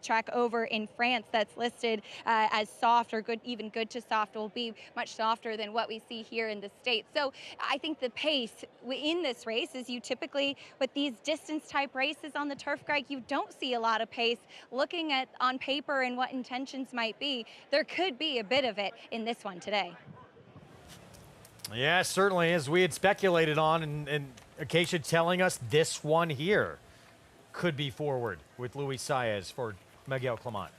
track over in France that's listed as soft or good, even good to soft, will be much softer than what we see here in the States. So I think the pace in this race is you typically, with these distance type races on the turf, Greg, you don't see a lot of pace. Looking at on paper and what intentions might be, there could be a bit of it in this one today. Yeah, certainly, as we had speculated on, and Acacia telling us this one here could be forward with Luis Saez for Miguel Clement.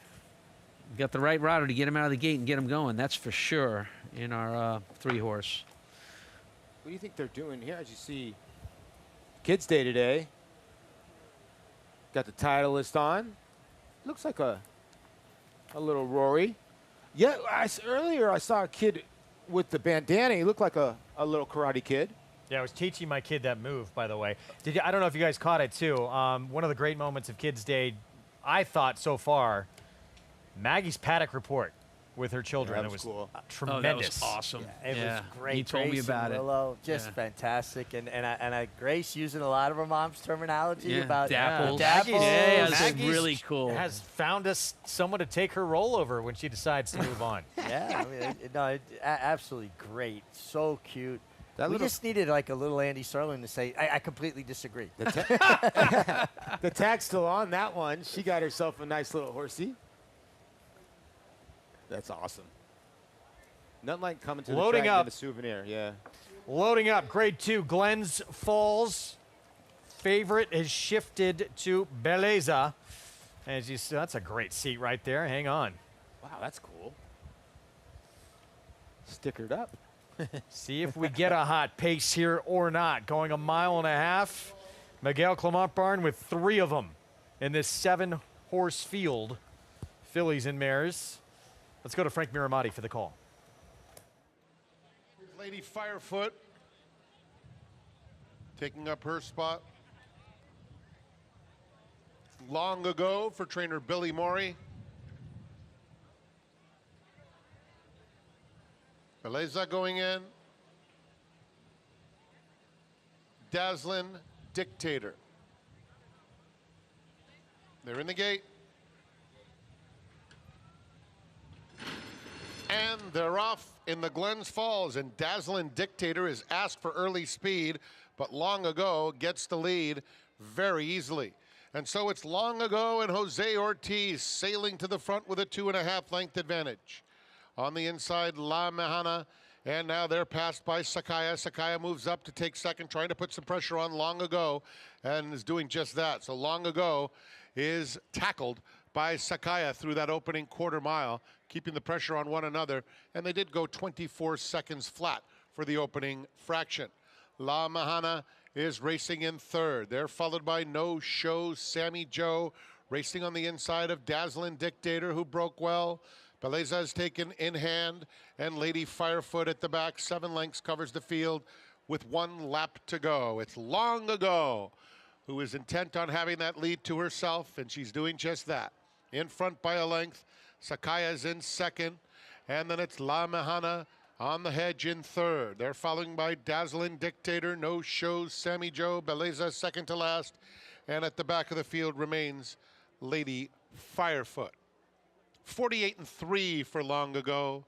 Got the right rider to get him out of the gate and get him going, that's for sure, in our 3-horse. What do you think they're doing here? As you see, Kids Day today. Got the title list on. Looks like a little Rory. Yeah, earlier I saw a kid with the bandana. He looked like a little Karate Kid. Yeah, I was teaching my kid that move, by the way. I don't know if you guys caught it, too. One of the great moments of Kids Day, I thought so far, Maggie's Paddock report with her children. Yeah, that was cool. Oh, Tremendous. that was awesome. It was great. He told me Grace about and it. Willow, just fantastic. And Grace using a lot of her mom's terminology about dapples. dapples. Yeah, that's Maggie's really cool. Has found us someone to take her role over when she decides to move on. Yeah, I mean, absolutely great. So cute. We little- just needed like a little Andy Serling to say, I completely disagree. The tag's still on that one. She got herself a nice little horsey. That's awesome. Nothing like coming to the Loading track and up. get a souvenir, yeah. Loading up, grade 2, Glens Falls. Favorite has shifted to Beleza. As you see, that's a great seat right there. Hang on. Wow, that's cool. Stickered up. See if we get a hot pace here or not. Going 1.5 miles. Miguel Clement barn with 3 of them in this 7-horse field. Fillies and mares. Let's go to Frank Miramati for the call. Lady Firefoot taking up her spot. Long ago for trainer Billy Morey. Beleza going in. Dazzlin' Dictator. They're in the gate. And they're off in the Glens Falls, and Dazzlin' Dictator is asked for early speed, but Long Ago gets the lead very easily. And so it's Long Ago and Jose Ortiz sailing to the front with a 2.5 length advantage. On the inside, La Mejana, and now they're passed by Sakaya. Sakaya moves up to take second, trying to put some pressure on Long Ago, and is doing just that. So Long Ago is tackled by Sakaya through that opening 1/4 mile, keeping the pressure on one another, and they did go 24 seconds flat for the opening fraction. La Mejana is racing in 3rd. They're followed by No Show Sammy Joe, racing on the inside of Dazzlin' Dictator, who broke well. Beleza is taken in hand, and Lady Firefoot at the back. 7 lengths covers the field with 1 lap to go. It's Long Ago who is intent on having that lead to herself, and she's doing just that. In front by a length, Sakaya's in 2nd, and then it's La Mejana on the hedge in 3rd. They're following by Dazzlin' Dictator, No Shows, Sammy Joe, Beleza 2nd to last, and at the back of the field remains Lady Firefoot. 48-3 for Long Ago.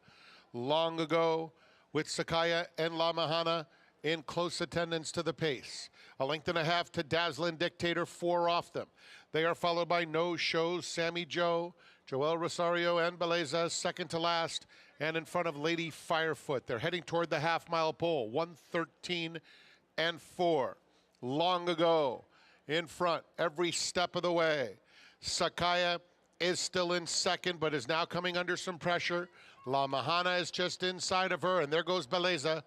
Long Ago with Sakaya and La Mejana in close attendance to the pace. 1.5 lengths to Dazzlin' Dictator, 4 off them. They are followed by No Shows, Sammy Joe, Joel Rosario, and Beleza 2nd to last, and in front of Lady Firefoot. They're heading toward the half-mile pole, 1:13.4. Long Ago in front every step of the way. Sakaya is still in 2nd, but is now coming under some pressure. La Mejana is just inside of her, and there goes Beleza.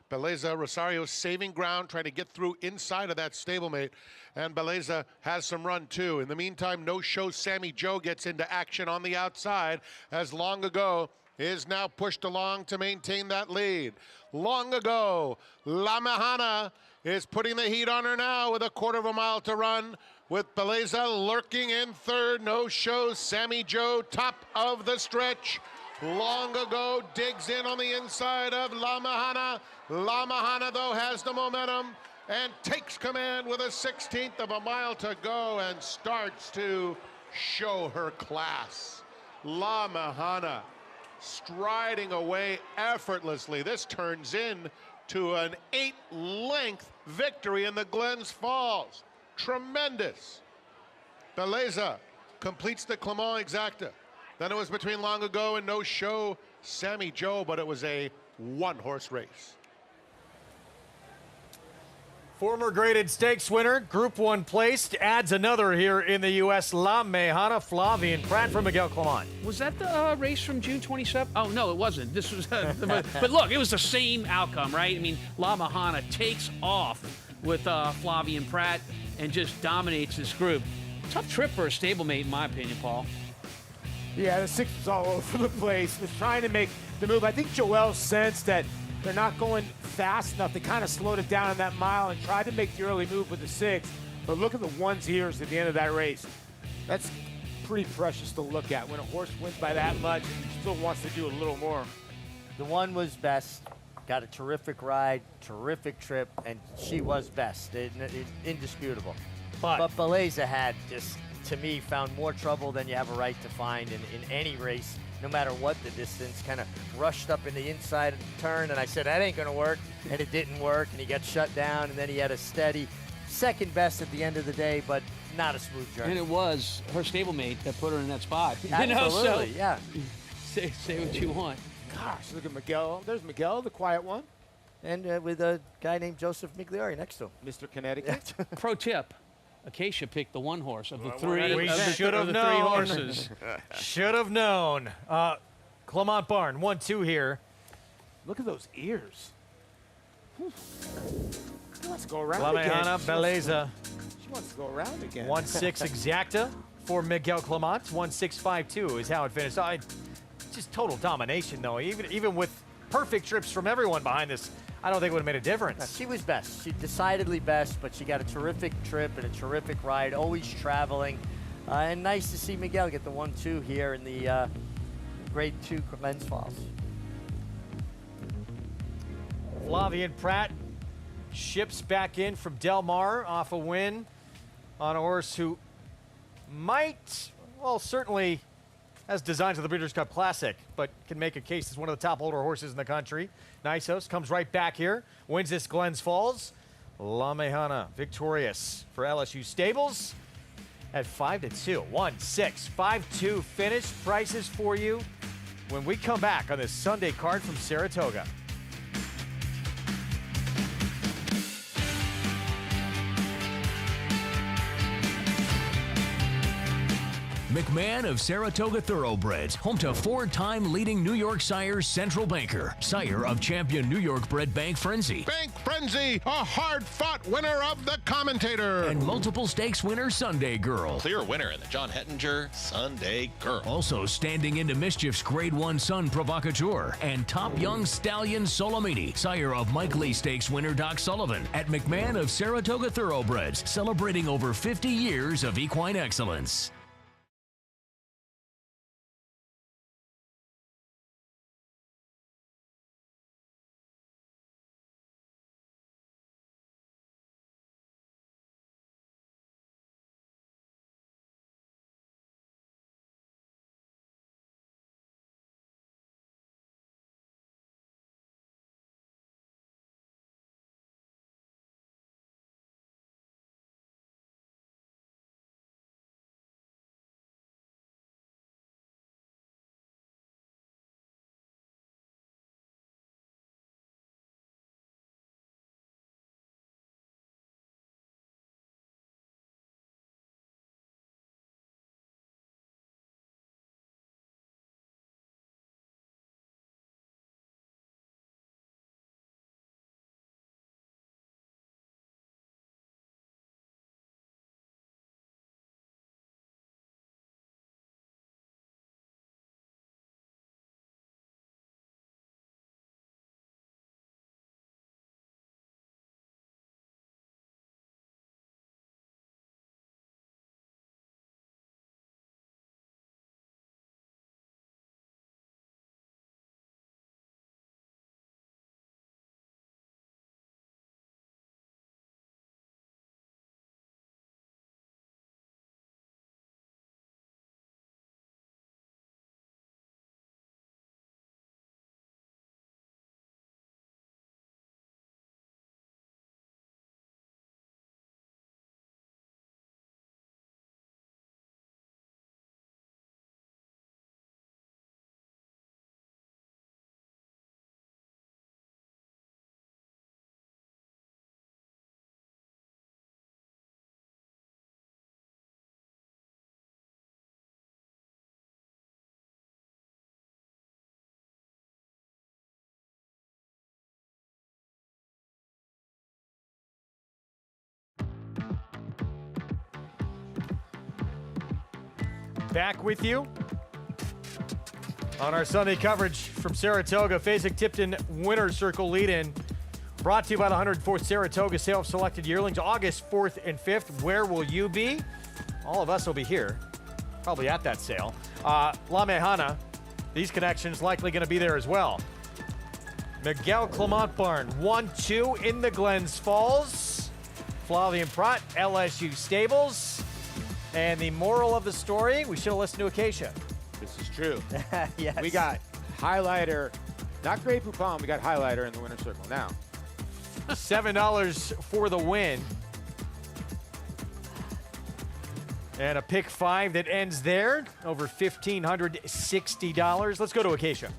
Beleza, Rosario saving ground, trying to get through inside of that stablemate, and Beleza has some run too. In the meantime, No Show Sammy Joe gets into action on the outside, as Long Ago is now pushed along to maintain that lead. Long Ago, La Mejana is putting the heat on her now with 1/4 mile to run, with Beleza lurking in 3rd. No Show Sammy Joe top of the stretch. Long Ago digs in on the inside of La Mahana. La Mahana, though, has the momentum and takes command with a 16th of a mile to go and starts to show her class. La Mahana striding away effortlessly. This turns in to an 8-length victory in the Glens Falls. Tremendous. Beleza completes the Clement Exacta. Then it was between Long Ago and No Show Sammy Joe, but it was a one-horse race. Former graded stakes winner, Group 1 placed, adds another here in the U.S. La Mejana, Flavian Pratt from Miguel Clement. Was that the race from June 27th? Oh, no, it wasn't. This was, but look, it was the same outcome, right? I mean, La Mahana takes off with Flavian Pratt and just dominates this group. Tough trip for a stablemate, in my opinion, Paul. Yeah, the 6 was all over the place. Was trying to make the move. I think Joel sensed that they're not going fast enough. They kind of slowed it down in that mile and tried to make the early move with the 6. But look at the 1's ears at the end of that race. That's pretty precious to look at when a horse wins by that much and still wants to do a little more. The 1 was best. Got a terrific ride, trip, and she was best. Indisputable. But Beleza had just, to me, found more trouble than you have a right to find in any race, no matter what the distance. Kind of rushed up in the inside turn, and I said, that ain't going to work, and it didn't work, and he got shut down, and then he had a steady second best at the end of the day, but not a smooth journey. And it was her stablemate that put her in that spot. Absolutely, yeah. Say what you want. Gosh, look at Miguel. There's Miguel, the quiet one. And with a guy named Joseph Migliori next to him. Mr. Connecticut. Pro tip. Acacia picked the 1 horse of the 3. We should have known. 3 horses. Should have known. Clement Barn, 1-2 here. Look at those ears. She wants to go around La again. Mejana, Beleza. She wants to go around again. 1-6 exacta for Miguel Clement. 1-6-5-2 is how it finished. Just total domination, though. Even with perfect trips from everyone behind this, I don't think it would have made a difference. She was best. She decidedly best, but she got a terrific trip and a terrific ride, always traveling. And nice to see Miguel get the 1-2 here in the Grade 2 Glens Falls. Flavian Pratt ships back in from Del Mar off a win on a horse who might, well, certainly has designs of the Breeders' Cup Classic, but can make a case as one of the top older horses in the country. Nisos comes right back here, wins this Glens Falls. La Mejana victorious for LSU Stables at 5-2. 1-6, 5-2 finish. Prices for you when we come back on this Sunday card from Saratoga. McMahon of Saratoga Thoroughbreds, home to 4-time leading New York sire Central Banker, sire of champion New York bred Bank Frenzy. Bank Frenzy, a hard-fought winner of the Commentator. And multiple stakes winner Sunday Girl. Clear winner in the John Hettinger Sunday Girl. Also standing into mischief's Grade 1 Sun Provocateur and top young stallion Solomini, sire of Mike Lee Stakes winner Doc Sullivan at McMahon of Saratoga Thoroughbreds, celebrating over 50 years of equine excellence. Back with you on our Sunday coverage from Saratoga. Fasig-Tipton Winner's Circle lead-in. Brought to you by the 104th Saratoga Sale of Selected Yearlings, August 4th and 5th. Where will you be? All of us will be here, probably at that sale. La Mejana, these connections likely going to be there as well. Miguel Clement Barn, 1-2 in the Glens Falls. Flavian Prat, LSU Stables. And the moral of the story, we should have listened to Acacia. This is true. Yes. We got highlighter, not Grey Poupon, we got highlighter in the winner's circle now. $7 for the win. And a pick 5 that ends there, over $1,560. Let's go to Acacia.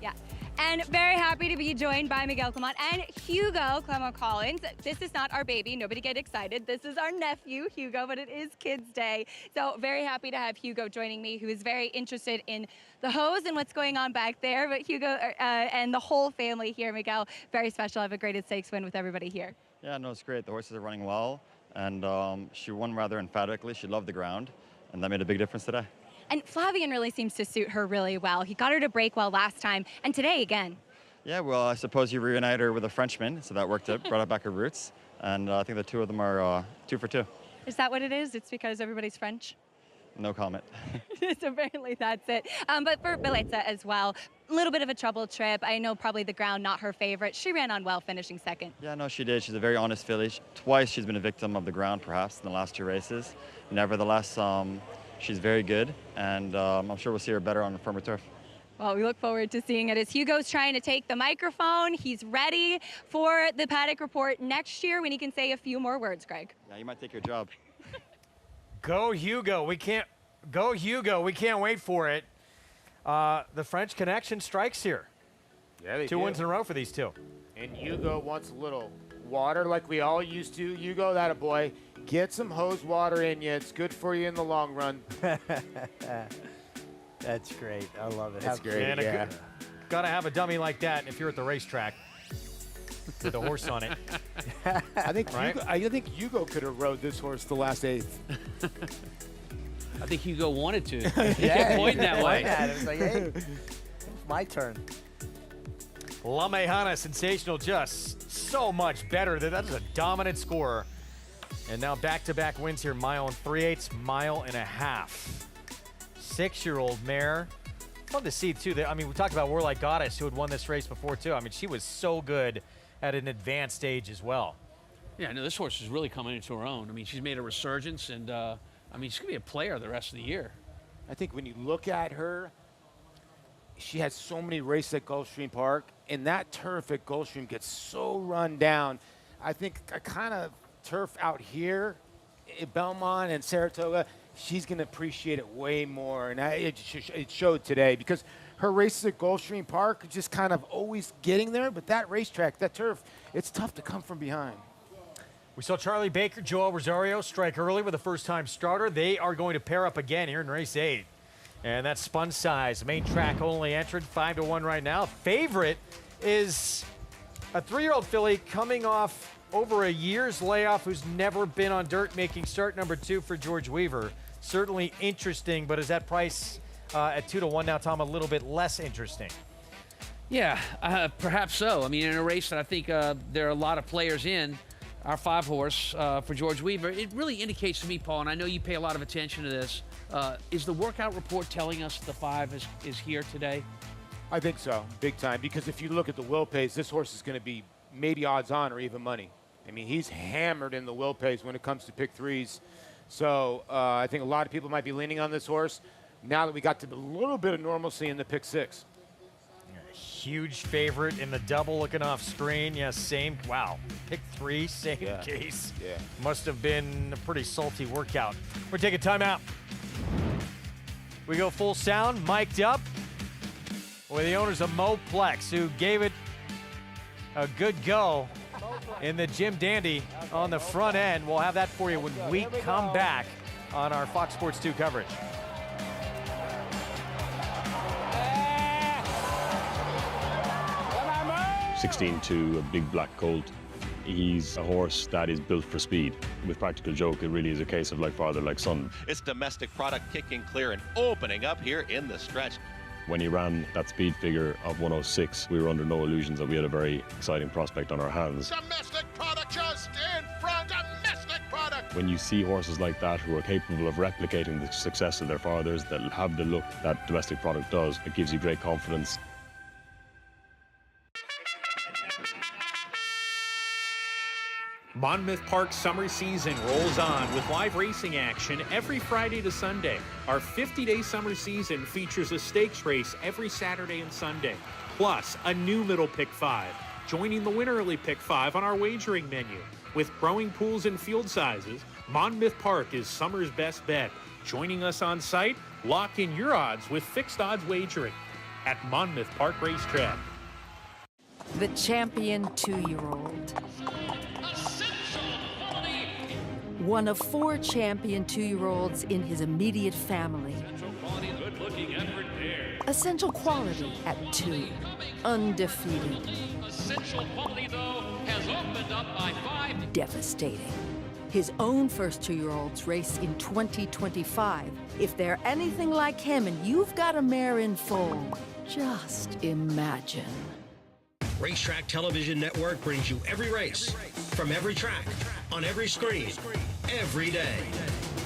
Yeah. And very happy to be joined by Miguel Clement and Hugo Clement Collins. This is not our baby. Nobody get excited. This is our nephew, Hugo, but it is Kids Day. So very happy to have Hugo joining me, who is very interested in the hose and what's going on back there. But Hugo and the whole family here, Miguel, very special. I have a graded stakes win with everybody here. Yeah, no, it's great. The horses are running well. And she won rather emphatically. She loved the ground. And that made a big difference today. And Flavian really seems to suit her really well. He got her to break well last time, and today again. Yeah, well, I suppose you reunite her with a Frenchman, so that worked out, brought her back her roots. And I think the two of them are 2 for 2. Is that what it is? It's because everybody's French? No comment. So apparently that's it. But for Beleza as well, a little bit of a trouble trip. I know probably the ground not her favorite. She ran on well, finishing second. Yeah, no, she did. She's a very honest filly. Twice she's been a victim of the ground, perhaps, in the last 2 races. Nevertheless, she's very good, and I'm sure we'll see her better on a firmer turf. Well, we look forward to seeing it as Hugo's trying to take the microphone. He's ready for the Paddock Report next year when he can say a few more words, Greg. Yeah, you might take your job. Go Hugo. We can't wait for it. The French connection strikes here. Yeah, they 2 do. wins in a row for these two. And Hugo wants a little water like we all used to. Hugo, that a boy. Get some hose water in you. It's good for you in the long run. That's great. I love it. That's great. And gotta have a dummy like that if you're at the racetrack with a horse on it. I think Right? I think Hugo could have rode this horse the last 8th. I think Hugo wanted to. He kept pointing that way. It was like, hey, it's my turn. La Mejana, sensational, just so much better. That is a dominant scorer. And now back-to-back wins here, mile and 3/8, mile and a half. 6-year-old mare. Fun to see, too. I mean, we talked about Warlike Goddess, who had won this race before, too. I mean, she was so good at an advanced stage as well. Yeah, no, this horse is really coming into her own. I mean, she's made a resurgence, and, I mean, she's going to be a player the rest of the year. I think when you look at her, she has so many races at Gulfstream Park, and that turf at Gulfstream gets so run down. I think a kind of turf out here at Belmont and Saratoga, she's going to appreciate it way more. And it showed today because her races at Gulfstream Park are just kind of always getting there. But that racetrack, that turf, it's tough to come from behind. We saw Charlie Baker, Joel Rosario strike early with a first-time starter. They are going to pair up again here in race 8. And that's Spun Size, main track only entered, 5-1 right now. Favorite is a 3-year-old filly coming off over a year's layoff, who's never been on dirt, making start number 2 for George Weaver. Certainly interesting, but is that price at 2-1 now, Tom, a little bit less interesting? Yeah, perhaps so. I mean, in a race that I think there are a lot of players in, our 5-horse for George Weaver, it really indicates to me, Paul, and I know you pay a lot of attention to this, is the workout report telling us the 5 is here today? I think so, big time. Because if you look at the will pays, this horse is going to be maybe odds on or even money. I mean, he's hammered in the will pays when it comes to pick 3s. So I think a lot of people might be leaning on this horse now that we got to a little bit of normalcy in the pick 6. Huge favorite in the double looking off screen. Yes, same. Wow. Pick 3, same case. Yeah. Must have been a pretty salty workout. We're taking time out. We go full sound, mic'd up with the owners of Moplex, who gave it a good go in the Jim Dandy on the front end. We'll have that for you when we come back on our Fox Sports 2 coverage. 16-2, a big black colt. He's a horse that is built for speed. With Practical Joke, it really is a case of like father, like son. It's domestic product kicking clear and opening up here in the stretch. When he ran that speed figure of 106, we were under no illusions that we had a very exciting prospect on our hands. Domestic product just in front. Domestic product. When you see horses like that who are capable of replicating the success of their fathers, that have the look that domestic product does, it gives you great confidence. Monmouth Park summer season rolls on with live racing action every Friday to Sunday. Our 50-day summer season features a stakes race every Saturday and Sunday, plus a new middle pick 5, joining the win early pick 5 on our wagering menu. With growing pools and field sizes, Monmouth Park is summer's best bet. Joining us on site, lock in your odds with fixed odds wagering at Monmouth Park Racetrack. The champion 2-year-old. One of 4 champion 2-year-olds in his immediate family. Essential quality at 2. Undefeated. Essential quality, though, has opened up by 5. Devastating. His own first 2-year-olds race in 2025. If they're anything like him and you've got a mare in foal, just imagine. Racetrack Television Network brings you every race, from every track, on every screen, every day.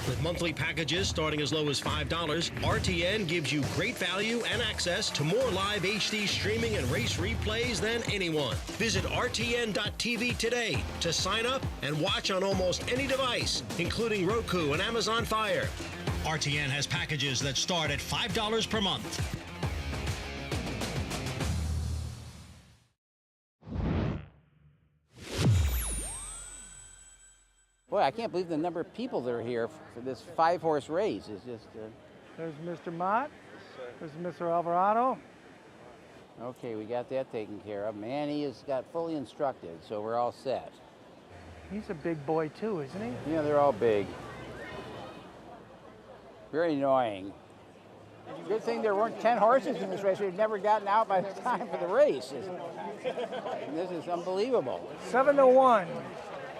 With monthly packages starting as low as $5, RTN gives you great value and access to more live HD streaming and race replays than anyone. Visit RTN.tv today to sign up and watch on almost any device, including Roku and Amazon Fire. RTN has packages that start at $5 per month. Boy, I can't believe the number of people that are here for this 5-horse race. It's just... There's Mr. Mott. There's Mr. Alvarado. Okay, we got that taken care of. Manny has got fully instructed, so we're all set. He's a big boy too, isn't he? Yeah, they're all big. Very annoying. Good thing there weren't 10 horses in this race. We'd never gotten out by the time for the race. This is unbelievable. 7-1.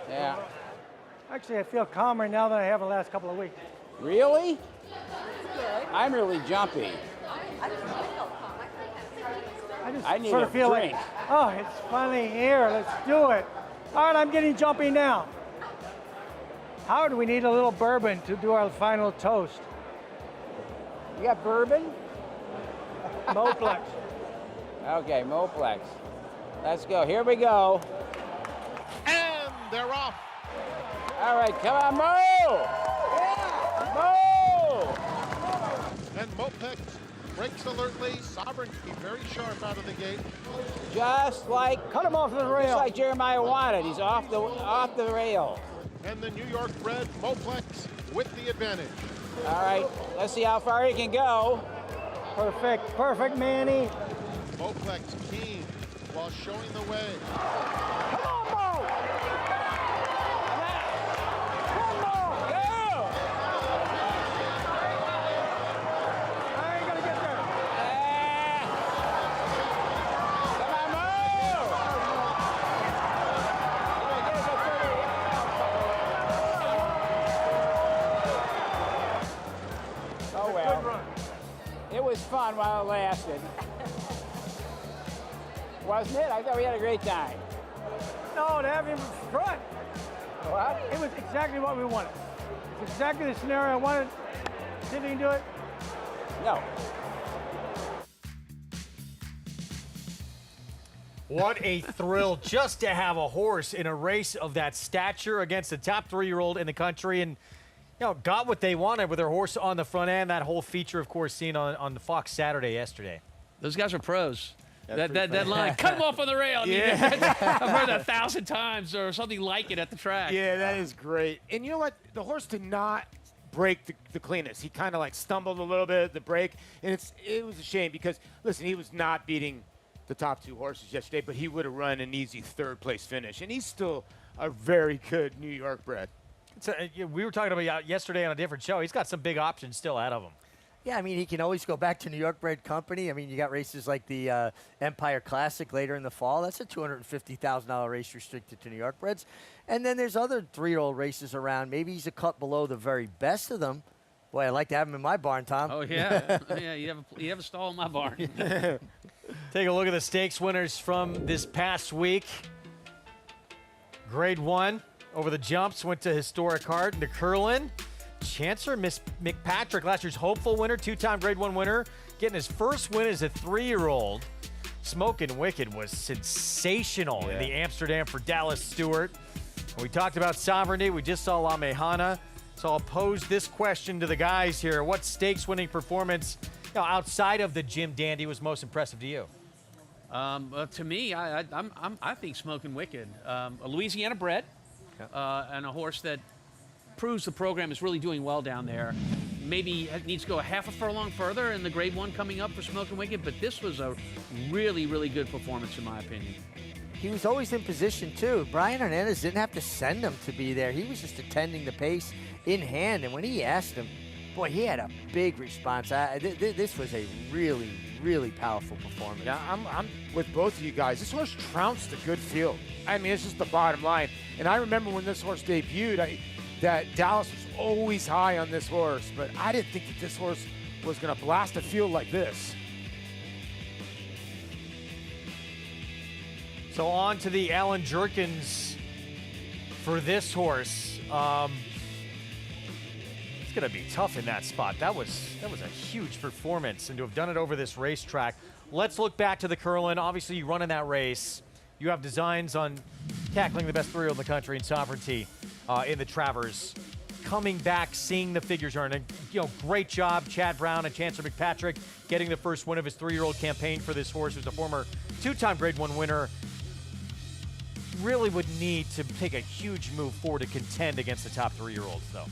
Yeah. Actually, I feel calmer now than I have the last couple of weeks. Really? I'm really jumpy. I just I need sort a of feel drink. like, oh, it's finally here. Let's do it. All right, I'm getting jumpy now. Howard, we need a little bourbon to do our final toast. You got bourbon? Moplex. Okay, Moplex. Let's go. Here we go. And they're off. All right, come on, Mo! Mo! And Mopex breaks alertly. Sovereignty very sharp out of the gate. Just like... Cut him off the rail. Just like Jeremiah wanted. He's off the rail. And the New York bred Moplex with the advantage. All right, let's see how far he can go. Perfect, Manny. Moplex keen while showing the way. Come on, Mo! It was fun while it lasted. Wasn't it? I thought we had a great time. No, to have him front. What? It was exactly what we wanted. It's exactly the scenario I wanted. Did he do it? No. What a thrill just to have a horse in a race of that stature against the top 3-year-old in the country, and got what they wanted with their horse on the front end. That whole feature, of course, seen on the Fox Saturday yesterday. Those guys are pros. That's That line, cut him off on the rail. I mean, Yeah. I've heard that 1,000 times or something like it at the track. Yeah, that is great. And you know what? The horse did not break the cleanest. He kind of like stumbled a little bit at the break, and it was a shame because, listen, he was not beating the top 2 horses yesterday, but he would have run an easy 3rd-place finish, and he's still a very good New York bred. We were talking about yesterday on a different show. He's got some big options still out of him. Yeah, I mean, he can always go back to New York bred company. I mean, you got races like the Empire Classic later in the fall. That's a $250,000 race restricted to New York breds. And then there's other 3-year-old races around. Maybe he's a cut below the very best of them. Boy, I'd like to have him in my barn, Tom. Oh, yeah. Yeah, you have a stall in my barn. Take a look at the stakes winners from this past week. Grade 1 over the jumps went to Historic Heart, the Curlin. Chancer McPatrick, last year's hopeful winner, 2-time Grade 1 winner, getting his first win as a 3-year-old. Smokin' Wicked was sensational in the Amsterdam for Dallas Stewart. And we talked about Sovereignty. We just saw La Mejana. So I'll pose this question to the guys here. What stakes-winning performance outside of the Jim Dandy was most impressive to you? To me, I think Smokin' Wicked. A Louisiana bred and a horse that proves the program is really doing well down there. Maybe it needs to go a half a furlong further in the Grade 1 coming up for Smokin' Wicked, but this was a really, really good performance in my opinion. He was always in position, too. Brian Hernandez didn't have to send him to be there. He was just attending the pace in hand, and when he asked him, boy, he had a big response. This was a really, really powerful performance. Yeah, I'm with both of you guys. This horse trounced a good field. I mean, it's just the bottom line. And I remember when this horse debuted, that Dallas was always high on this horse, but I didn't think that this horse was going to blast a field like this. So on to the Alan Jerkins for this horse. It's going to be tough in that spot. That was a huge performance, and to have done it over this racetrack. Let's look back to the Curlin. Obviously, you run in that race. You have designs on tackling the best 3-year-old in the country in Sovereignty in the Travers. Coming back, seeing the figures earned. Great job, Chad Brown and Chancer McPatrick getting the first win of his 3-year-old campaign for this horse, who's a former 2-time Grade 1 winner. Really would need to take a huge move forward to contend against the top 3-year-olds, though.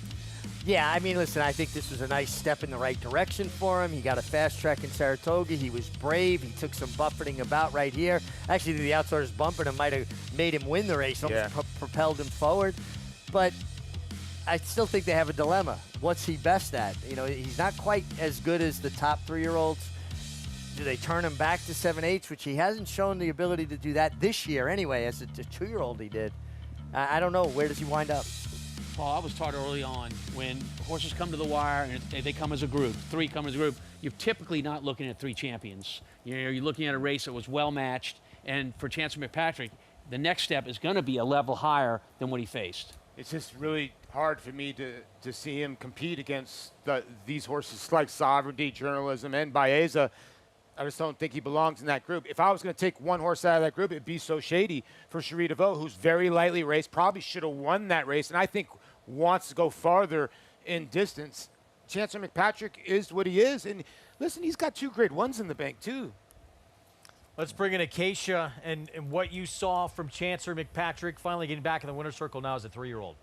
Yeah, I mean, listen, I think this was a nice step in the right direction for him. He got a fast track in Saratoga. He was brave. He took some buffeting about right here. Actually, the outsiders bumping him might have made him win the race, almost propelled him forward. But I still think they have a dilemma. What's he best at? He's not quite as good as the top 3-year-olds. Do they turn him back to 7/8, which he hasn't shown the ability to do that this year anyway, as a 2-year-old he did. I don't know. Where does he wind up? Paul, I was taught early on, when horses come to the wire and they come as a group, 3 come as a group, you're typically not looking at 3 champions. You're looking at a race that was well matched, and for Chancer McPatrick, the next step is going to be a level higher than what he faced. It's just really hard for me to see him compete against these horses like Sovereignty, Journalism, and Baeza. I just don't think he belongs in that group. If I was going to take one horse out of that group, it'd be So Shady for Cherie DeVoe, who's very lightly raced, probably should have won that race, and I think wants to go farther in distance. Chancer McPatrick is what he is, and listen, he's got 2 Grade 1s in the bank, too. Let's bring in Acacia and what you saw from Chancer McPatrick finally getting back in the winner's circle now as a 3-year-old.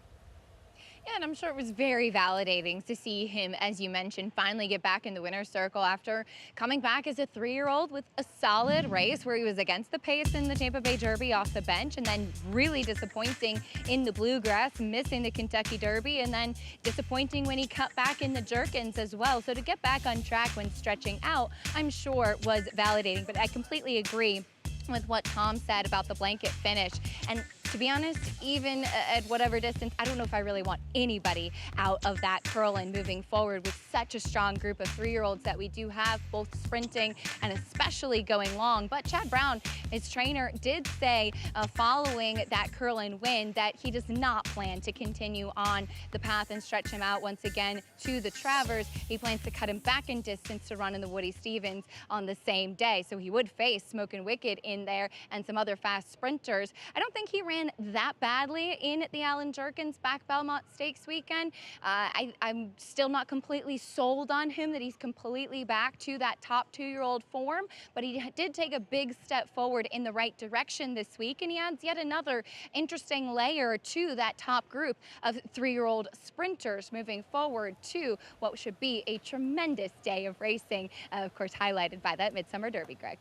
Yeah, and I'm sure it was very validating to see him, as you mentioned, finally get back in the winner's circle after coming back as a 3-year-old with a solid race where he was against the pace in the Tampa Bay Derby off the bench, and then really disappointing in the Bluegrass, missing the Kentucky Derby, and then disappointing when he cut back in the Jerkins as well. So to get back on track when stretching out, I'm sure was validating, but I completely agree with what Tom said about the blanket finish. And to be honest, even at whatever distance, I don't know if I really want anybody out of that Curlin moving forward with such a strong group of 3-year-olds that we do have, both sprinting and especially going long. But Chad Brown, his trainer, did say following that Curlin win that he does not plan to continue on the path and stretch him out once again to the Travers. He plans to cut him back in distance to run in the Woody Stevens on the same day. So he would face Smokin' Wicked in there and some other fast sprinters. I don't think he ran that badly in the Alan Jerkins back Belmont Stakes weekend. I'm still not completely sold on him that he's completely back to that top 2-year-old form, but he did take a big step forward in the right direction this week, and he adds yet another interesting layer to that top group of 3-year-old sprinters moving forward to what should be a tremendous day of racing, of course highlighted by that Midsummer Derby, Greg.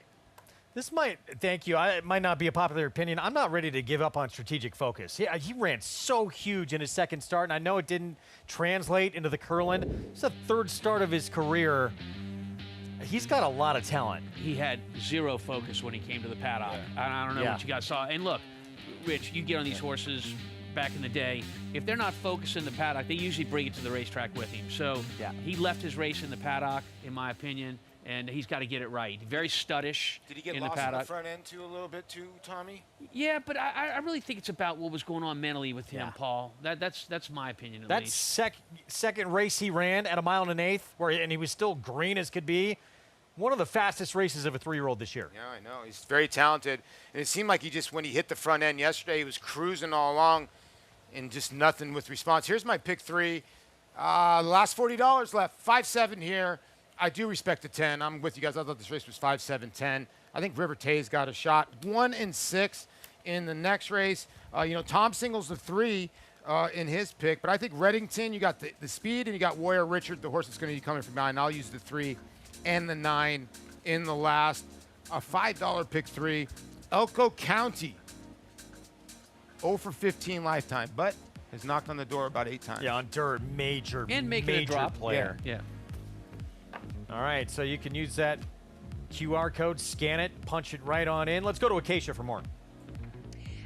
This might, thank you, it might not be a popular opinion. I'm not ready to give up on strategic focus. He ran so huge in his second start, and I know it didn't translate into the Curlin. It's the third start of his career. He's got a lot of talent. He had zero focus when he came to the paddock. I don't know what you guys saw. And look, Rich, you get on these horses back in the day. If they're not focused in the paddock, they usually bring it to the racetrack with him. So he left his race in the paddock, in my opinion, and he's got to get it right. Very studdish. Did he get in lost the paddock. on the front end too, a little bit too, Tommy? Yeah, but I really think it's about what was going on mentally with him, Paul. That's my opinion at least. That second race he ran at 1 1/8, and he was still green as could be. One of the fastest races of a 3-year-old this year. Yeah, I know. He's very talented. And it seemed like when he hit the front end yesterday, he was cruising all along and just nothing with response. Here's my pick 3. The last $40 left. 5-7 here. I do respect the 10. I'm with you guys. I thought this race was 5-7-10. I think River Tay's got a shot. 1-6 in the next race. Tom singles the 3 in his pick. But I think Reddington, you got the speed, and you got Warrior Richard, the horse that's going to be coming from behind. I'll use the 3 and the 9 in the last. A $5 pick 3. Elko County. 0 for 15 lifetime, but has knocked on the door about 8 times. Yeah, on dirt, major drop player. Yeah. All right, so you can use that QR code, scan it, punch it right on in. Let's go to Acacia for more.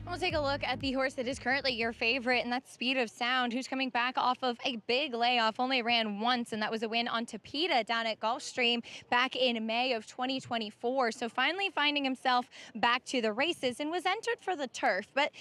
We'll take a look at the horse that is currently your favorite, and that's Speed of Sound, who's coming back off of a big layoff. Only ran once, and that was a win on Tapeta down at Gulfstream back in May of 2024. So finally finding himself back to the races and was entered for the turf. But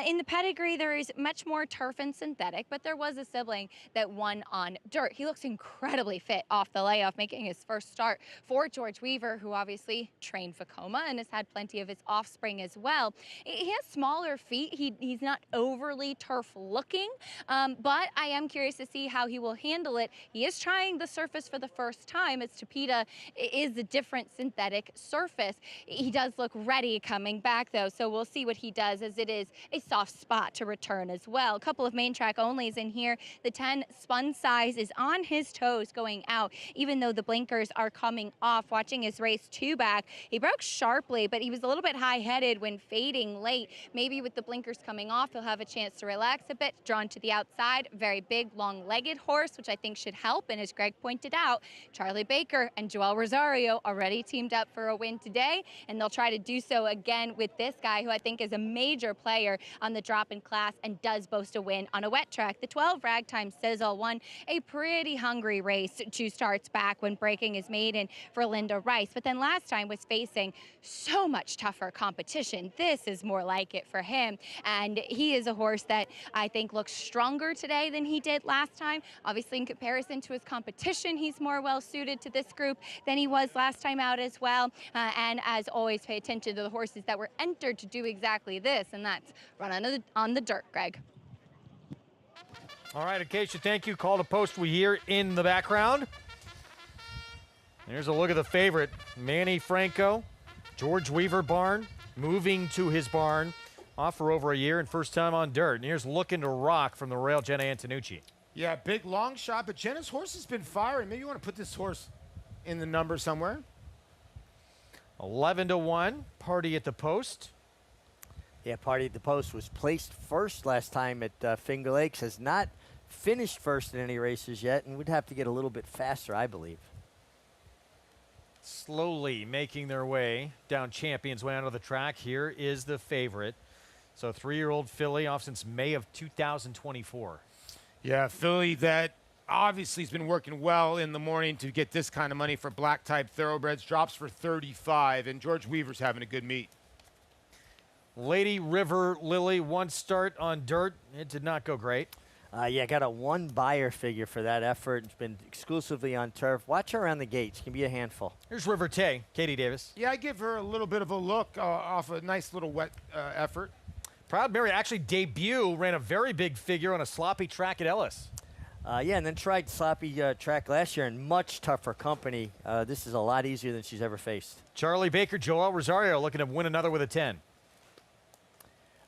in the pedigree, there is much more turf and synthetic, but there was a sibling that won on dirt. He looks incredibly fit off the layoff, making his first start for George Weaver, who obviously trained Vekoma and has had plenty of his offspring as well. He has smaller feet. He's not overly turf looking, but I am curious to see how he will handle it. He is trying the surface for the first time, as Tapeta is a different synthetic surface. He does look ready coming back though, so we'll see what he does, as it is a soft spot to return as well. A couple of main track onlys in here. The 10 spun size is on his toes going out, even though the blinkers are coming off. Watching his race 2 back, he broke sharply, but he was a little bit high-headed when fading late. Maybe with the blinkers coming off, he'll have a chance to relax a bit. Drawn to the outside, very big, long-legged horse, which I think should help. And as Greg pointed out, Charlie Baker and Joel Rosario already teamed up for a win today, and they'll try to do so again with this guy, who I think is a major player on the drop-in class and does boast a win on a wet track. The 12 Ragtime Sizzle won a pretty hungry race 2 starts back when breaking his maiden for Linda Rice, but then last time was facing so much tougher competition. This is more like it for him, and he is a horse that I think looks stronger today than he did last time. Obviously, in comparison to his competition, he's more well suited to this group than he was last time out as well. And as always, pay attention to the horses that were entered to do exactly this, and that's run on the dirt, Greg. All right, Acacia, thank you. Call to post we hear in the background. Here's a look at the favorite, Manny Franco, George Weaver barn, moving to his barn. Off for over a year and first time on dirt. And here's Looking to Rock from the rail, Jenna Antonucci. Yeah, big long shot, but Jenna's horse has been firing. Maybe you want to put this horse in the number somewhere. 11-1, Party at the Post. Yeah, Party at the Post was placed first last time at Finger Lakes. Has not finished first in any races yet, and would have to get a little bit faster, I believe. Slowly making their way down Champions Way onto the track. Here is the favorite. So 3-year-old filly off since May of 2024. Yeah, filly that obviously has been working well in the morning to get this kind of money for black type thoroughbreds. Drops for 35, and George Weaver's having a good meet. Lady River Lily, 1 start on dirt. It did not go great. Yeah, got a 1 buyer figure for that effort. It's been exclusively on turf. Watch her around the gates. Can be a handful. Here's River Tay, Katie Davis. Yeah, I give her a little bit of a look off a nice little wet effort. Proud Mary actually debut, ran a very big figure on a sloppy track at Ellis. Yeah, and then tried sloppy track last year in much tougher company. This is a lot easier than she's ever faced. Charlie Baker, Joel Rosario looking to win another with a 10.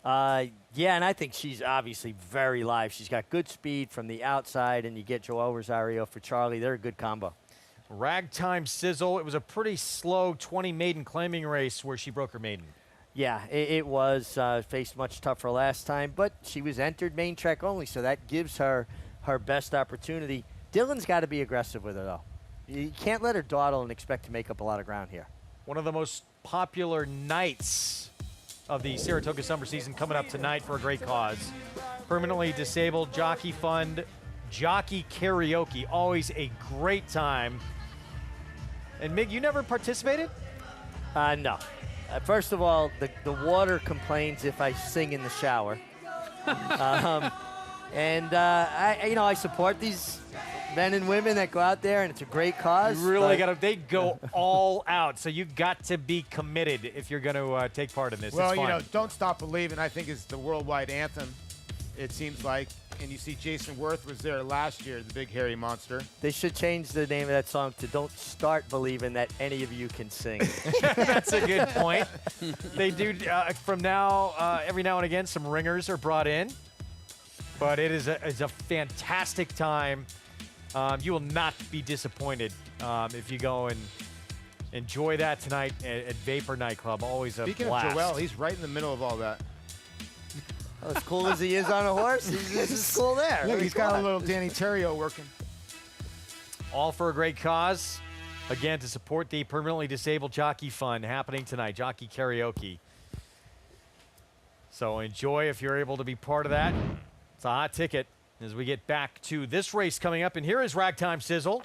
Yeah, and I think she's obviously very live. She's got good speed from the outside, and you get Joel Rosario for Charlie. They're a good combo. Ragtime Sizzle. It was a pretty slow 20 maiden claiming race where she broke her maiden. Yeah, it was. Faced much tougher last time, but she was entered main track only, so that gives her her best opportunity. Dylan's got to be aggressive with her, though. You can't let her dawdle and expect to make up a lot of ground here. One of the most popular nights of the Saratoga summer season coming up tonight for a great cause. Permanently Disabled Jockey Fund, Jockey Karaoke, always a great time. And Mig, you never participated? No. First of all, the water complains if I sing in the shower. I support these men and women that go out there, and it's a great cause. You really got to, they go all out, so you got to be committed if you're going to take part in this. Well, it's fun. you know, Don't Stop Believing, I think, is the worldwide anthem, it seems like. And you see Jason Worth was there last year, the big hairy monster. They should change the name of that song to Don't Start Believing That Any of You Can Sing. That's a good point. They do, from now, every now and again, some ringers are brought in. But it's a fantastic time. You will not be disappointed if you go and enjoy that tonight at Vapor Nightclub. Always a Speaking blast. of Joel, he's right in the middle of all that. Well, as cool as he is on a horse, he's just cool there. Look, he's got a little Danny Terrio working. All for a great cause. Again, to support the Permanently Disabled Jockey Fund happening tonight, Jockey Karaoke. So enjoy if you're able to be part of that. It's a hot ticket as we get back to this race coming up. And here is Ragtime Sizzle.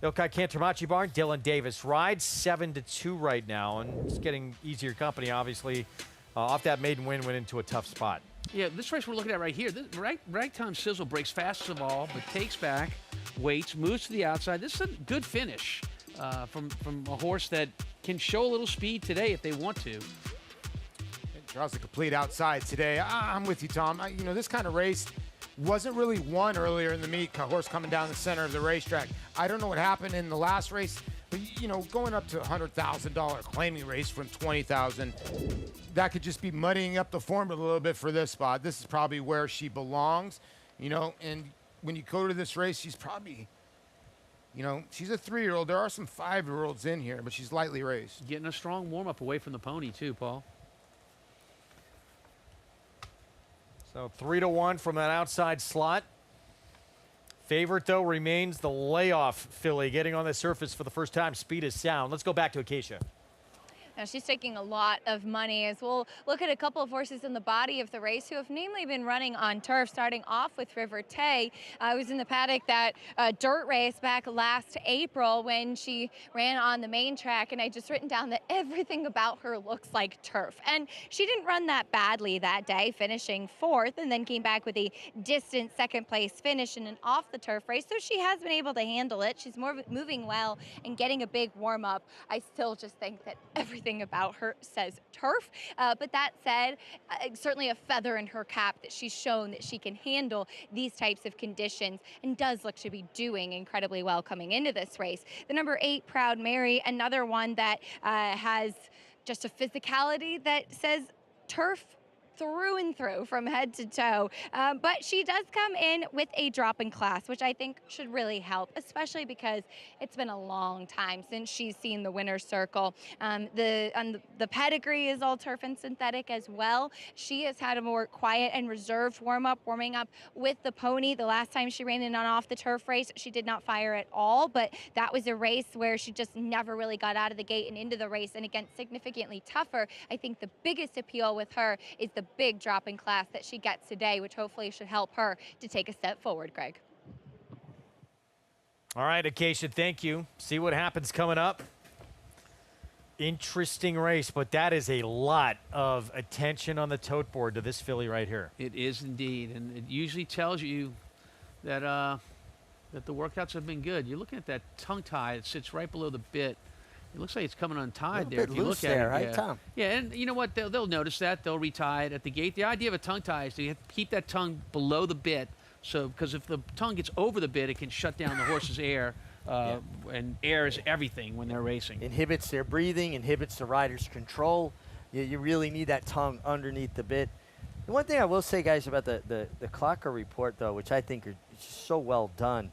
Ilkai Cantermachi Barn, Dylan Davis rides 7-2 right now, and it's getting easier company, obviously. Off that maiden win, went into a tough spot. Yeah, this race we're looking at right here, this Ragtime Sizzle breaks fast of all, but takes back, waits, moves to the outside. This is a good finish from a horse that can show a little speed today if they want to. It draws a complete outside today. I'm with you, Tom. This kind of race wasn't really won earlier in the meet. A horse coming down the center of the racetrack. I don't know what happened in the last race, but going up to $100,000 claiming race from $20,000, that could just be muddying up the form a little bit for this spot. This is probably where she belongs, and when you go to this race, she's probably, she's a 3-year-old. There are some 5-year-olds in here, but she's lightly raced. Getting a strong warm-up away from the pony, too, Paul. So 3-1 from that outside slot. Favorite, though, remains the layoff filly, getting on the surface for the first time. Speed is sound. Let's go back to Acacia. Now she's taking a lot of money as we'll look at a couple of horses in the body of the race who have namely been running on turf, starting off with River Tay. I was in the paddock that dirt race back last April when she ran on the main track, and I just written down that everything about her looks like turf. And she didn't run that badly that day, finishing 4th, and then came back with a distant 2nd place finish in an off the turf race. So she has been able to handle it. She's moving well and getting a big warm up. I still just think that everything about her says turf, but that said, certainly a feather in her cap that she's shown that she can handle these types of conditions and does look to be doing incredibly well coming into this race. The number 8, Proud Mary, another one that has just a physicality that says turf through and through from head to toe, but she does come in with a drop in class, which I think should really help, especially because it's been a long time since she's seen the winner's circle. The pedigree is all turf and synthetic as well. She has had a more quiet and reserved warming up with the pony. The last time she ran in on off the turf race, she did not fire at all, but that was a race where she just never really got out of the gate and into the race, and again, significantly tougher. I think the biggest appeal with her is the big drop in class that she gets today, which hopefully should help her to take a step forward, Greg. All right, Acacia, thank you. See what happens coming up. Interesting race, but that is a lot of attention on the tote board to this filly right here. It is indeed, and it usually tells you that that the workouts have been good. You're looking at that tongue tie that sits right below the bit. It looks like it's coming untied there. If you look at it, right, Tom? Yeah, and you know what? They'll notice that. They'll retie it at the gate. The idea of a tongue tie is to keep that tongue below the bit, so because if the tongue gets over the bit, it can shut down the horse's air, and air is everything when they're racing. Inhibits their breathing, inhibits the rider's control. You really need that tongue underneath the bit. The one thing I will say, guys, about the Clocker report, though, which I think are so well done,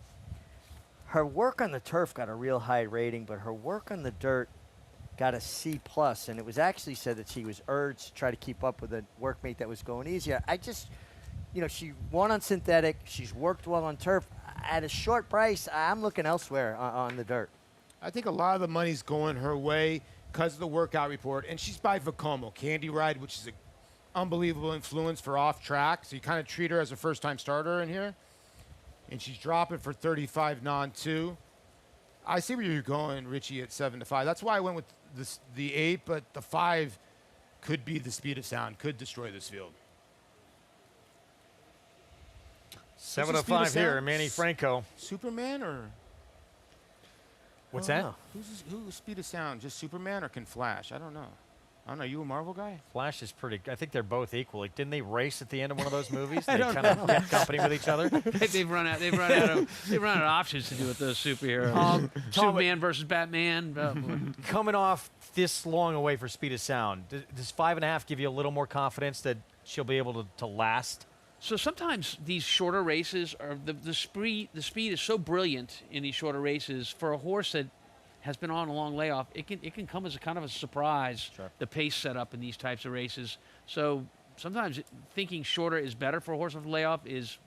Her work on the turf got a real high rating, but her work on the dirt got a C+, and it was actually said that she was urged to try to keep up with a workmate that was going easier. I just, she won on synthetic. She's worked well on turf. At a short price, I'm looking elsewhere on the dirt. I think a lot of the money's going her way because of the workout report, and she's by Vekoma, Candy Ride, which is an unbelievable influence for off track, so you kind of treat her as a first-time starter in here. And she's dropping for 35 non-2. I see where you're going, Richie, at 7-5. That's why I went with the 8, but the 5 could be the speed of sound, could destroy this field. 7-5 here, Manny Franco. Superman or? What's that? Who's speed of sound? Just Superman or can Flash? I don't know. I don't know. You a Marvel guy? Flash is pretty. I think they're both equal. Like, didn't they race at the end of one of those movies? They kind of kept company with each other. They've run out of options to do with those superheroes. Superman versus Batman. Coming off this long away for speed of sound, does 5.5 give you a little more confidence that she'll be able to last? So sometimes these shorter races are the speed is so brilliant in these shorter races for a horse that has been on a long layoff. It can come as a kind of a surprise. Sure. The pace set up in these types of races. So sometimes thinking shorter is better for a horse with a layoff is,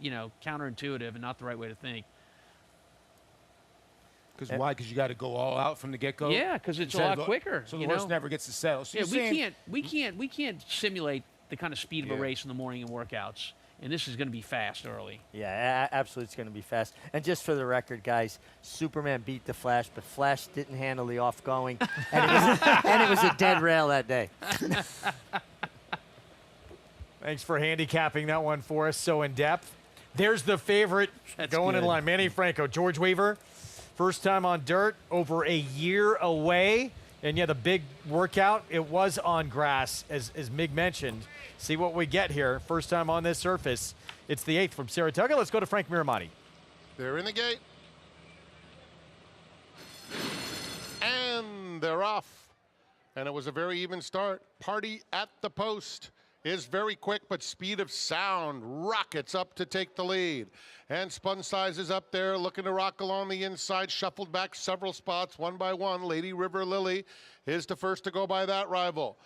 counterintuitive and not the right way to think. Because why? Because you got to go all out from the get-go. Yeah, because it's a lot quicker. So the horse never gets to settle. So yeah, we can't simulate the kind of speed of a race in the morning in workouts. And this is going to be fast early. Yeah, absolutely, it's going to be fast. And just for the record, guys, Superman beat the Flash, but Flash didn't handle the off-going, and it was a dead rail that day. Thanks for handicapping that one for us so in depth. There's the favorite going in line, Manny Franco, George Weaver. First time on dirt, over a year away. And yeah, the big workout, it was on grass, as Mig mentioned. See what we get here. First time on this surface. It's the 8th from Saratoga. Let's go to Frank Miramati. They're in the gate. And they're off. And it was a very even start. Party at the Post is very quick, but Speed of Sound rockets up to take the lead. And Spun Size is up there looking to rock along the inside, shuffled back several spots, one by one. Lady River Lily is the first to go by that rival.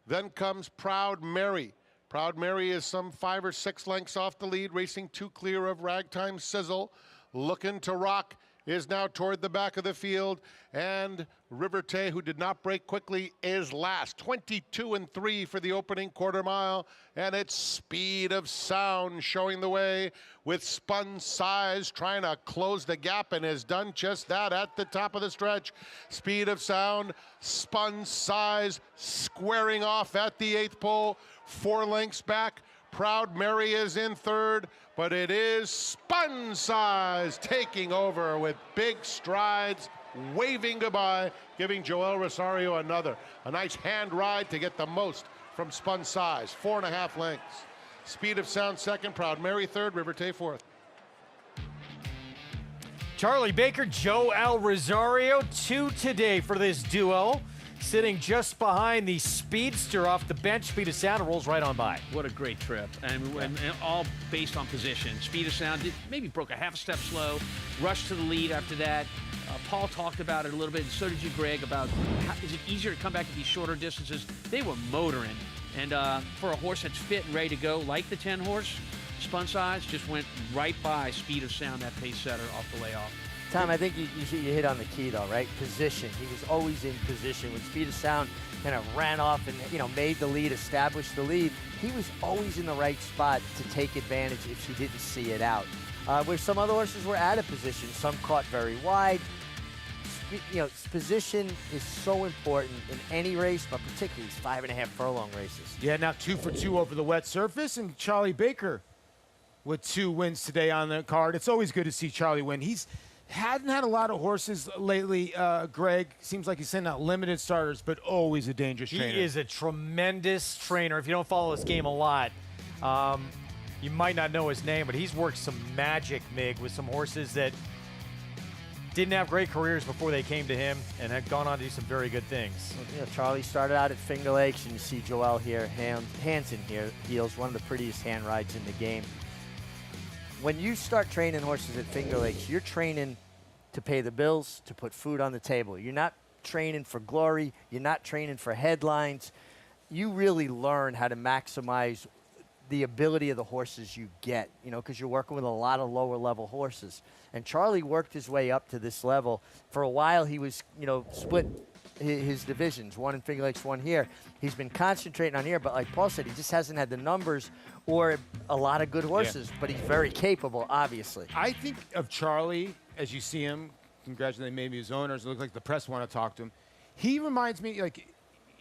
Then comes Proud Mary. Proud Mary is some 5 or 6 lengths off the lead, racing 2 clear of Ragtime Sizzle. Looking to rock is now toward the back of the field, and River Tay, who did not break quickly, is last. 22-3 for the opening quarter mile, and it's Speed of Sound showing the way with Spun Size trying to close the gap, and has done just that at the top of the stretch. Speed of Sound, Spun Size squaring off at the 8th pole, 4 lengths back. Proud Mary is in 3rd, but it is Spun Size taking over with big strides, waving goodbye, giving Joel Rosario a nice hand ride to get the most from Spun Size. 4.5 lengths. Speed of Sound 2nd, Proud Mary 3rd, River Tay 4th. Charlie Baker, Joel Rosario, 2 today for this duo. Sitting just behind the speedster off the bench. Speed of Sound rolls right on by. What a great trip. And all based on position. Speed of Sound maybe broke a half a step slow, rushed to the lead after that. Paul talked about it a little bit, and so did you, Greg, about is it easier to come back at these shorter distances? They were motoring. And for a horse that's fit and ready to go, like the 10 horse, Spun Size just went right by Speed of Sound, that pace setter, off the layoff. Tom, I think you hit on the key, though, right? Position. He was always in position. When Speed of Sound kind of ran off and, made the lead, established the lead, he was always in the right spot to take advantage if she didn't see it out. Where some other horses were out of position, some caught very wide. Position is so important in any race, but particularly these 5.5 furlong races. Yeah, now 2 for 2 over the wet surface, and Charlie Baker with 2 wins today on the card. It's always good to see Charlie win. He's hadn't had a lot of horses lately, Greg. Seems like he's sending out limited starters, but always a dangerous trainer. He is a tremendous trainer. If you don't follow this game a lot, you might not know his name, but he's worked some magic, Mig, with some horses that didn't have great careers before they came to him and have gone on to do some very good things. Well, Charlie started out at Finger Lakes, and you see Joel here, Hansen here, heels one of the prettiest hand rides in the game. When you start training horses at Finger Lakes, you're training to pay the bills, to put food on the table. You're not training for glory. You're not training for headlines. You really learn how to maximize the ability of the horses you get, you know, because you're working with a lot of lower level horses. And Charlie worked his way up to this level. For a while, he was, you know, split his divisions, one in Finger Lakes, one here. He's been concentrating on here, but like Paul said, he just hasn't had the numbers or a lot of good horses, but he's very capable, obviously. I think of Charlie, as you see him, congratulating maybe his owners, it looks like the press want to talk to him. He reminds me, like,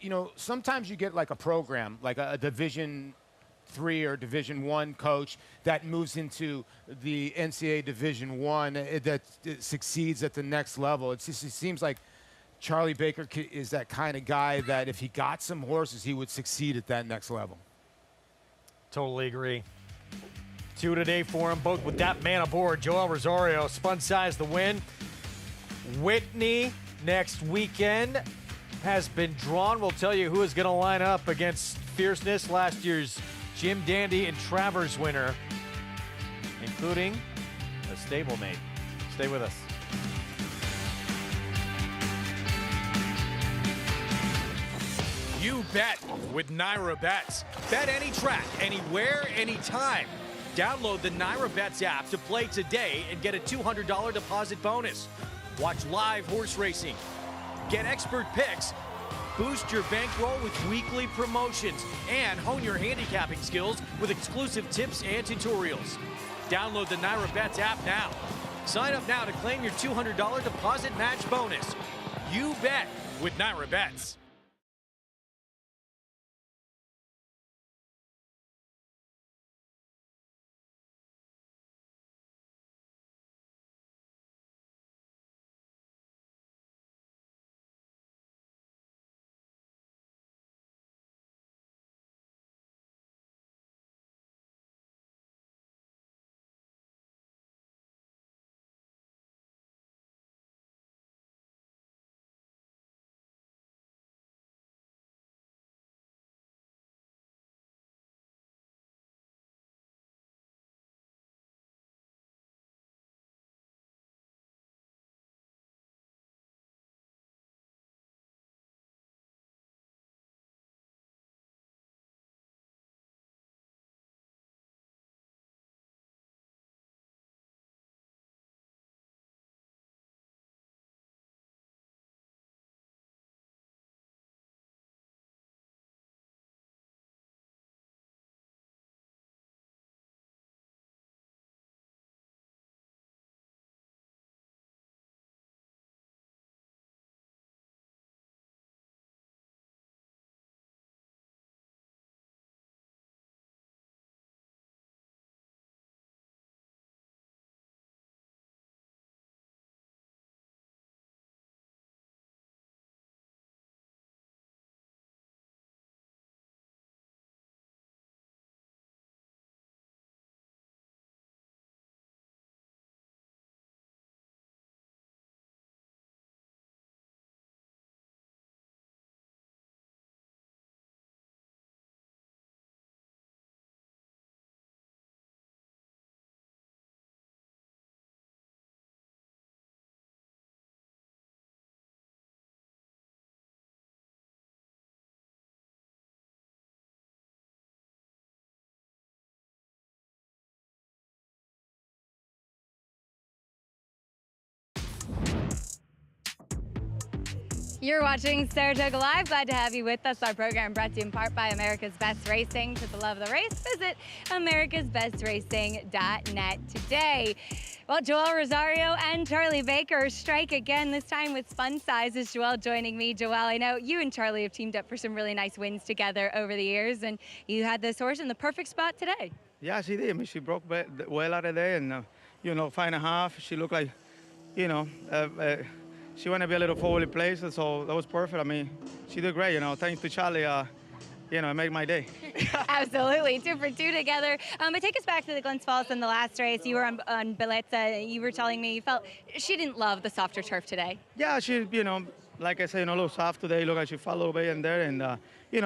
you know, sometimes you get like a program, like a Division III or Division I coach that moves into the NCAA Division I that succeeds at the next level. It seems like Charlie Baker is that kind of guy that if he got some horses, he would succeed at that next level. Totally agree. 2 today for him, both with that man aboard. Joel Rosario spun size the win. Whitney next weekend has been drawn. We'll tell you who is going to line up against Fierceness, last year's Jim Dandy and Travers winner, including a stablemate. Stay with us. You bet with Naira Bets. Bet any track, anywhere, anytime. Download the Naira Bets app to play today and get a $200 deposit bonus. Watch live horse racing. Get expert picks. Boost your bankroll with weekly promotions and hone your handicapping skills with exclusive tips and tutorials. Download the Naira Bets app now. Sign up now to claim your $200 deposit match bonus. You bet with Naira Bets. You're watching Saratoga Live. Glad to have you with us. Our program brought to you in part by America's Best Racing. To the love of the race, visit americasbestracing.net today. Well, Joel Rosario and Charlie Baker strike again, this time with Spun Size. Is Joel joining me? Joel, I know you and Charlie have teamed up for some really nice wins together over the years, and you had this horse in the perfect spot today. Yeah, she did. I mean, she broke well out of there, and, 5.5. She looked like, she wanted to be a little forward place, so that was perfect. I mean, she did great, Thanks to Charlie, it made my day. Absolutely, 2 for 2 together. But take us back to the Glens Falls in the last race. You were on Bellezza. You were telling me you felt she didn't love the softer turf today. Yeah, she, like I said, a little soft today. Look like she fell a little bit in there, and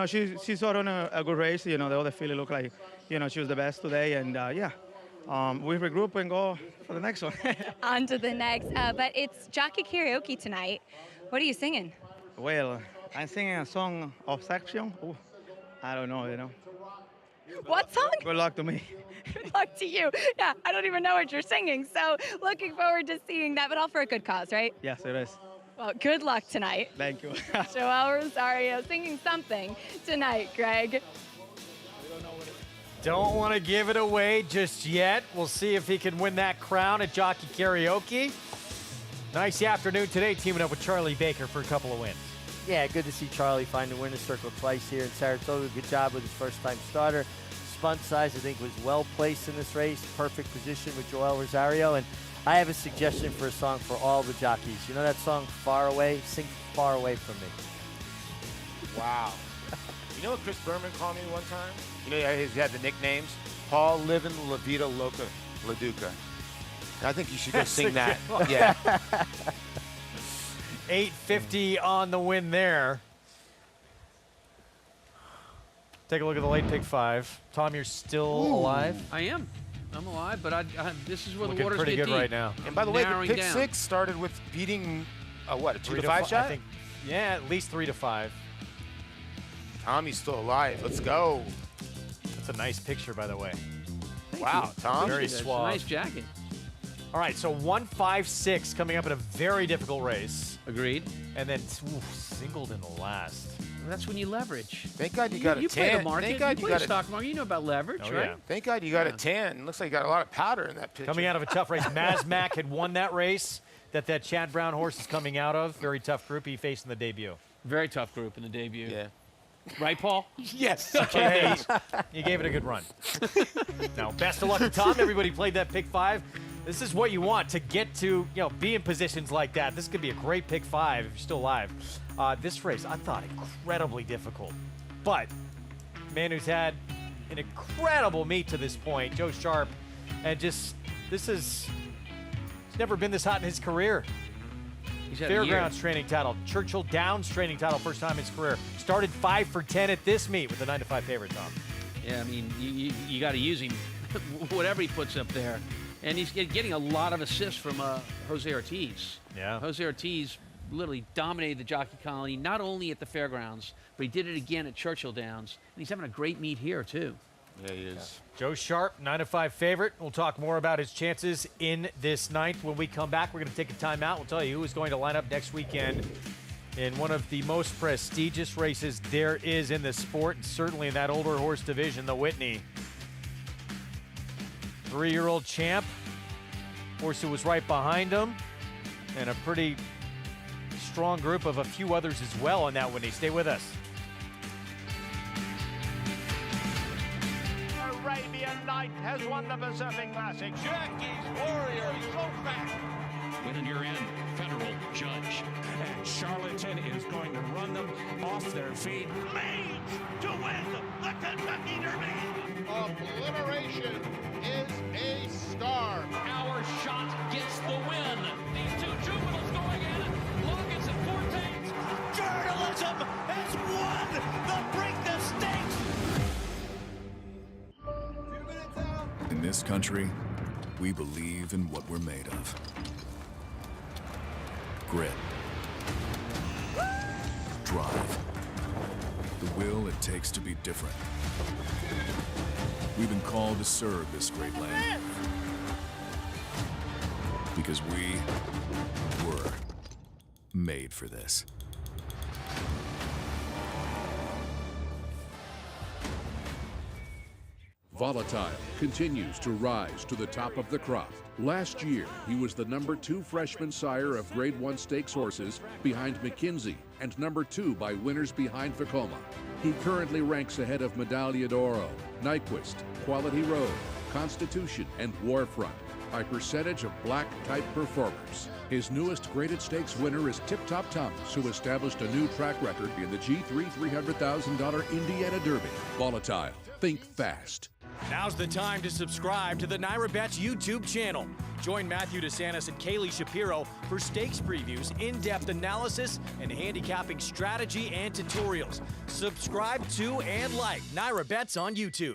she sort of on a good race. The other filly looked like, she was the best today, and yeah. we regroup and go for the next one. On to the next. But it's Jockey karaoke tonight. What are you singing? Well, I'm singing a song of section. Ooh, I don't know, you know. What song? Good luck to me. Good luck to you. Yeah, I don't even know what you're singing. So looking forward to seeing that, but all for a good cause, right? Yes, it is. Well, good luck tonight. Thank you. Joel Rosario singing something tonight, Greg. Don't want to give it away just yet. We'll see if he can win that crown at Jockey Karaoke. Nice afternoon today, teaming up with Charlie Baker for a couple of wins. Yeah, good to see Charlie find the winner's circle twice here in Saratoga. Good job with his first-time starter. Spunt size, I think, was well placed in this race. Perfect position with Joel Rosario. And I have a suggestion for a song for all the jockeys. You know that song, Far Away? Sing Far Away from me. Wow. You know what Chris Berman called me one time? You know, he had the nicknames. Paul Livin' La Vida Loca La Duca. I think you should go sing that. Yeah. 850 on the win there. Take a look at the late pick 5. Tom, you're still alive? I am. I'm alive, but this is where Looking the waters pretty get good deep. right now. And by the way, the Narrowing pick down. 6 started with beating a 2 to 5 I shot? think, yeah, at least 3 to 5. Tommy's still alive. Let's go. That's a nice picture, by the way. Wow, Tom. Very It's a suave. nice jacket. All right, so 156 coming up in a very difficult race. Agreed. And then singled in the last. That's when you leverage. Thank God you got a You play 10. the market. Thank God you you play got the stock market. You know about leverage, Oh, right? yeah. Thank God you got a 10. Looks like you got a lot of powder in that picture. Coming out of a tough race. Mazmac had won that race that Chad Brown horse is coming out of. Very tough group he faced in the debut. Very tough group in the debut. Yeah. Right, Paul? Yes. Okay, you gave it a good run. Now, best of luck to Tom. Everybody played that pick 5. This is what you want to get to, be in positions like that. This could be a great pick 5 if you're still alive. This race, I thought incredibly difficult. But man who's had an incredible meet to this point, Joe Sharp, and he's never been this hot in his career. He's had a Fairgrounds year. training title, Churchill Downs training title, first time in his career. Started 5 for 10 at this meet with a 9 to 5 favorite, Tom. Yeah, I mean, you got to use him, whatever he puts up there. And he's getting a lot of assists from Jose Ortiz. Yeah. Jose Ortiz literally dominated the jockey colony, not only at the fairgrounds, but he did it again at Churchill Downs. And he's having a great meet here, too. Yeah, he is. Joe Sharp, 9 to 5 favorite. We'll talk more about his chances in this ninth. When we come back, we're going to take a timeout. We'll tell you who is going to line up next weekend in one of the most prestigious races there is in the sport, and certainly in that older horse division, the Whitney. 3-year-old champ. Horse who was right behind him, and a pretty strong group of a few others as well on that Whitney. Stay with us. Arabian Night has won the Pacific Classic. Jackie's Warrior so fast. Winning your end, federal judge. And Charlatan is going to run them off their feet. Made to win the Kentucky Derby. Obliteration is a star. Our shot gets the win. These two juveniles going at it. Logans and Fortains. Journalism has won the Break the Stakes. In this country, we believe in what we're made of. Grit. Drive. The will it takes to be different. We've been called to serve this great land. Because we were made for this. Volatile continues to rise to the top of the crop. Last year, he was the #2 freshman sire of Grade 1 stakes horses behind McKinsey and #2 by winners behind Vekoma. He currently ranks ahead of Medaglia d'Oro, Nyquist, Quality Road, Constitution, and Warfront by percentage of black-type performers. His newest graded stakes winner is Tip Top Thomas, who established a new track record in the G3 $300,000 Indiana Derby. Volatile. Think fast. Now's the time to subscribe to the Naira Bets YouTube channel. Join Matthew DeSantis and Kaylee Shapiro for stakes previews, in-depth analysis, and handicapping strategy and tutorials. Subscribe to and like Naira Bets on YouTube.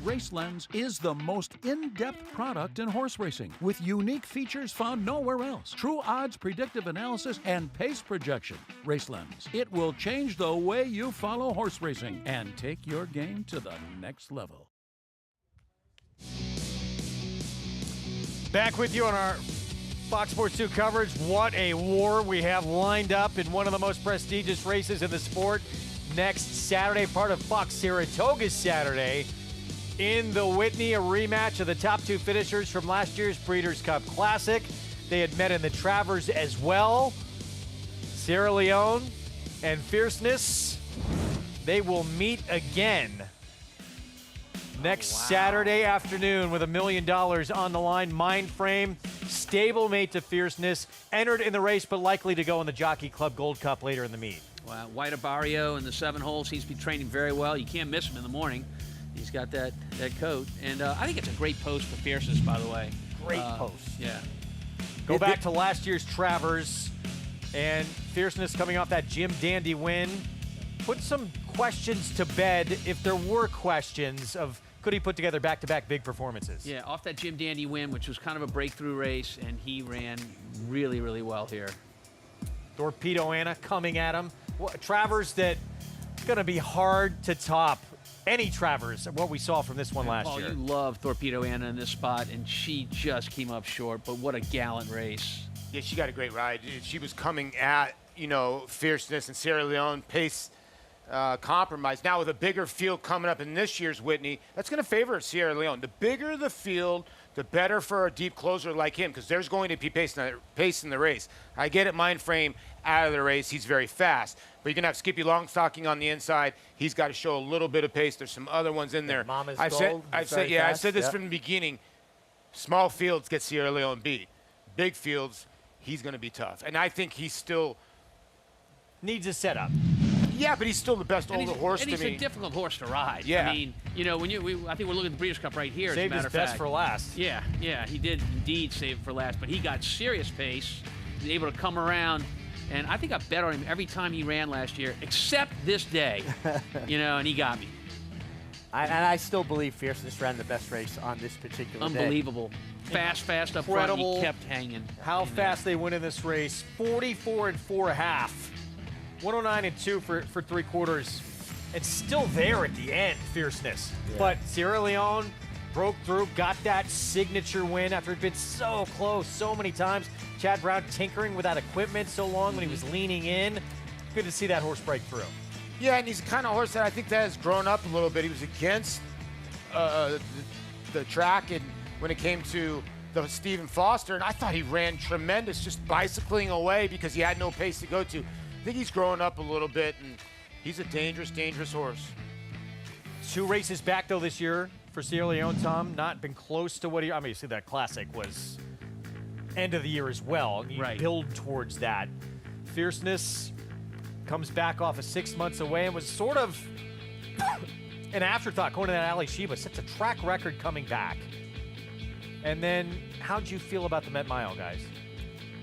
RaceLens is the most in-depth product in horse racing, with unique features found nowhere else. True odds, predictive analysis, and pace projection. RaceLens. It will change the way you follow horse racing and take your game to the next level. Back with you on our Fox Sports 2 coverage. What a war we have lined up in one of the most prestigious races in the sport. Next Saturday, part of Fox Saratoga's Saturday, in the Whitney, a rematch of the top two finishers from last year's Breeders' Cup Classic. They had met in the Travers as well. Sierra Leone and Fierceness, they will meet again next Saturday afternoon with $1 million on the line. Mindframe, stablemate to Fierceness, entered in the race but likely to go in the Jockey Club Gold Cup later in the meet. Wow, White Abreu in the 7 holes. He's been training very well. You can't miss him in the morning. He's got that coat. And I think it's a great post for Fierceness, by the way. Great post. Yeah. Go back to last year's Travers, and Fierceness coming off that Jim Dandy win. Put some questions to bed, if there were questions, of could he put together back-to-back big performances? Yeah, off that Jim Dandy win, which was kind of a breakthrough race, and he ran really, really well here. Torpedo Anna coming at him. Travers that going to be hard to top. Any Travers, what we saw from this one last year. You love Torpedo Anna in this spot, and she just came up short, but what a gallant race. Yeah, she got a great ride. She was coming at, Fierceness and Sierra Leone, pace compromise. Now with a bigger field coming up in this year's Whitney, that's going to favor Sierra Leone. The bigger the field, the better for a deep closer like him, because there's going to be pace in the race. I get it, Mindframe out of the race. He's very fast. But you're going to have Skippy Longstocking on the inside. He's got to show a little bit of pace. There's some other ones in there. I've said this from the beginning. Small fields get Sierra Leone beat. Big fields, he's going to be tough. And I think he still needs a setup. Yeah, but he's still the best older horse to me. And he's a difficult horse to ride. Yeah. I mean, I think we're looking at the Breeders' Cup right here. Saved as a matter his of best fact. for last. Yeah, he did indeed save it for last, but he got serious pace, was able to come around, and I think I bet on him every time he ran last year, except this day, and he got me. And I still believe Fierceness ran the best race on this particular day. Unbelievable. Fast up front, he kept hanging. How fast they went in this race. 44 and 4.5. 109 and 2 for 3/4. And still there at the end, Fierceness. Yeah. But Sierra Leone broke through, got that signature win after it'd been so close so many times. Chad Brown tinkering with that equipment so long when he was leaning in. Good to see that horse break through. Yeah, and he's the kind of horse that I think that has grown up a little bit. He was against the track and when it came to the Stephen Foster, and I thought he ran tremendous, just bicycling away because he had no pace to go to. I think he's growing up a little bit, and he's a dangerous, dangerous horse. 2 races back, though, this year for Sierra Leone, Tom. Not been close to what he... I mean, you see that Classic was end of the year as well. You build towards that. Fierceness comes back off of 6 months away and was sort of an afterthought going to that Ali Sheba. Sets a track record coming back. And then, how'd you feel about the Met Mile, guys?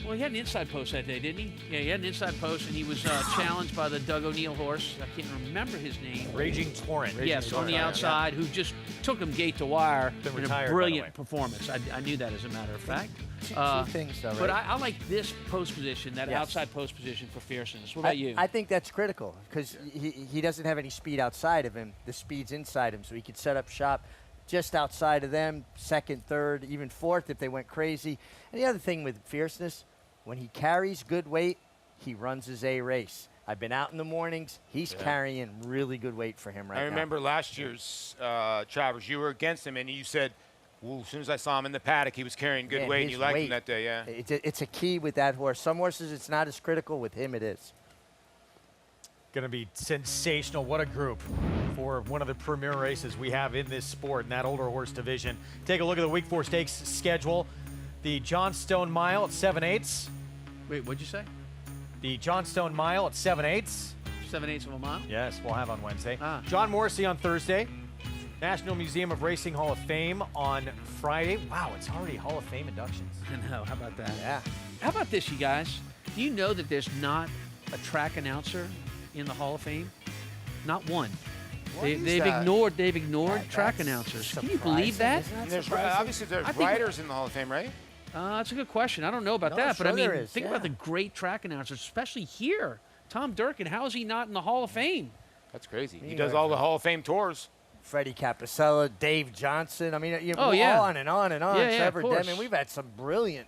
Well, he had an inside post that day, didn't he? Yeah, he had an inside post, and he was challenged by the Doug O'Neill horse. I can't remember his name. Raging Torrent. Yes, on the outside, who just took him gate to wire in a brilliant performance. I knew that, as a matter of fact. Two things, though, right? But I like this post position, that outside post position for Fierceness. What about you? I think that's critical because he doesn't have any speed outside of him. The speed's inside him, so he could set up shop just outside of them, second, third, even fourth if they went crazy. And the other thing with Fierceness, when he carries good weight, he runs his A race. I've been out in the mornings. He's carrying really good weight for him right now. I remember last year's Travers, you were against him, and you said, well, as soon as I saw him in the paddock, he was carrying good weight, and you liked him that day, yeah. It's a key with that horse. Some horses, it's not as critical. With him, it is. Going to be sensational. What a group for one of the premier races we have in this sport in that older horse division. Take a look at the Week 4 Stakes schedule. The Johnstone Mile at 7/8. Wait, what'd you say? The Johnstone Mile at 7/8. 7/8 of a mile? Yes, we'll have on Wednesday. John Morrissey on Thursday. National Museum of Racing Hall of Fame on Friday. Wow, it's already Hall of Fame inductions. I know. How about that? Yeah. How about this, you guys? Do you know that there's not a track announcer in the Hall of Fame? Not one. They've ignored track announcers. Can you believe that? And there's, obviously, there's riders in the Hall of Fame, right? That's a good question. I don't know about that, but I mean, think about the great track announcers, especially here. Tom Durkin, how is he not in the Hall of Fame? That's crazy. He does all the Hall of Fame tours. Freddie Capicella, Dave Johnson. I mean, on and on and on. Trevor Denman. We've had some brilliant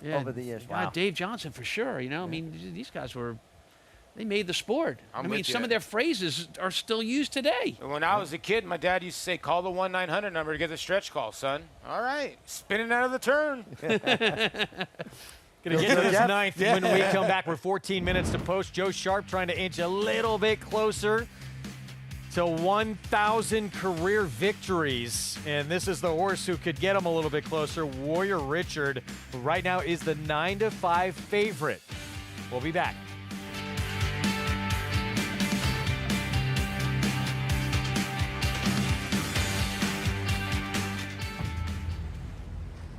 over the years. Wow. Dave Johnson for sure. You know, I mean, these guys they made the sport. I mean, some of their phrases are still used today. When I was a kid, my dad used to say, call the 1-900 number to get the stretch call, son. All right, spinning out of the turn. Going to get to this ninth when we come back. We're 14 minutes to post. Joe Sharp trying to inch a little bit closer to 1,000 career victories. And this is the horse who could get him a little bit closer, Warrior Richard, who right now is the 9-5 favorite. We'll be back.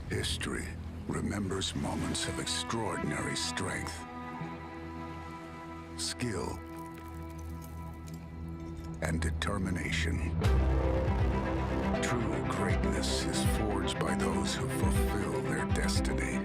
History remembers moments of extraordinary strength, skill, and determination. True greatness is forged by those who fulfill their destiny.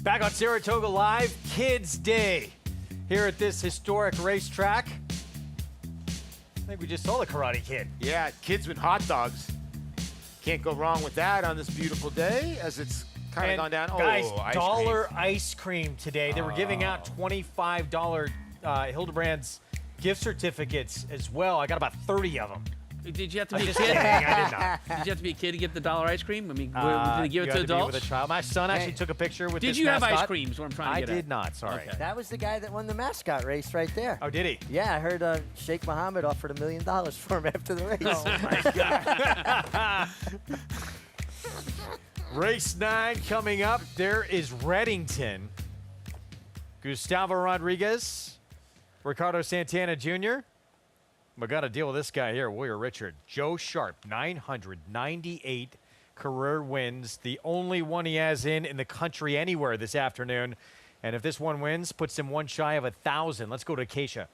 Back on Saratoga Live, Kids Day, here at this historic racetrack. I think we just saw the Karate Kid. Yeah, kids with hot dogs. Can't go wrong with that on this beautiful day, as it's kind of gone down. Guys, $1 ice cream today. They were giving out $25 Hildebrands gift certificates as well. I got about 30 of them. Did you have to be a kid? Kidding, I did not. Did you have to be a kid to get the $1 ice cream? I mean, did they give it to adults? With a child. My son actually took a picture with Did this you have mascot. ice creams? What I'm trying to get I at. did not, sorry. Okay. That was the guy that won the Mascot race right there. Oh, did he? Yeah, I heard Sheikh Mohammed offered $1 million for him after the race. Oh, my God. Race 9 coming up. There is Reddington. Gustavo Rodriguez. Ricardo Santana Jr. We got to deal with this guy here, Warrior Richard. Joe Sharp, 998 career wins. The only one he has in the country anywhere this afternoon. And if this one wins, puts him one shy of 1,000. Let's go to Acacia.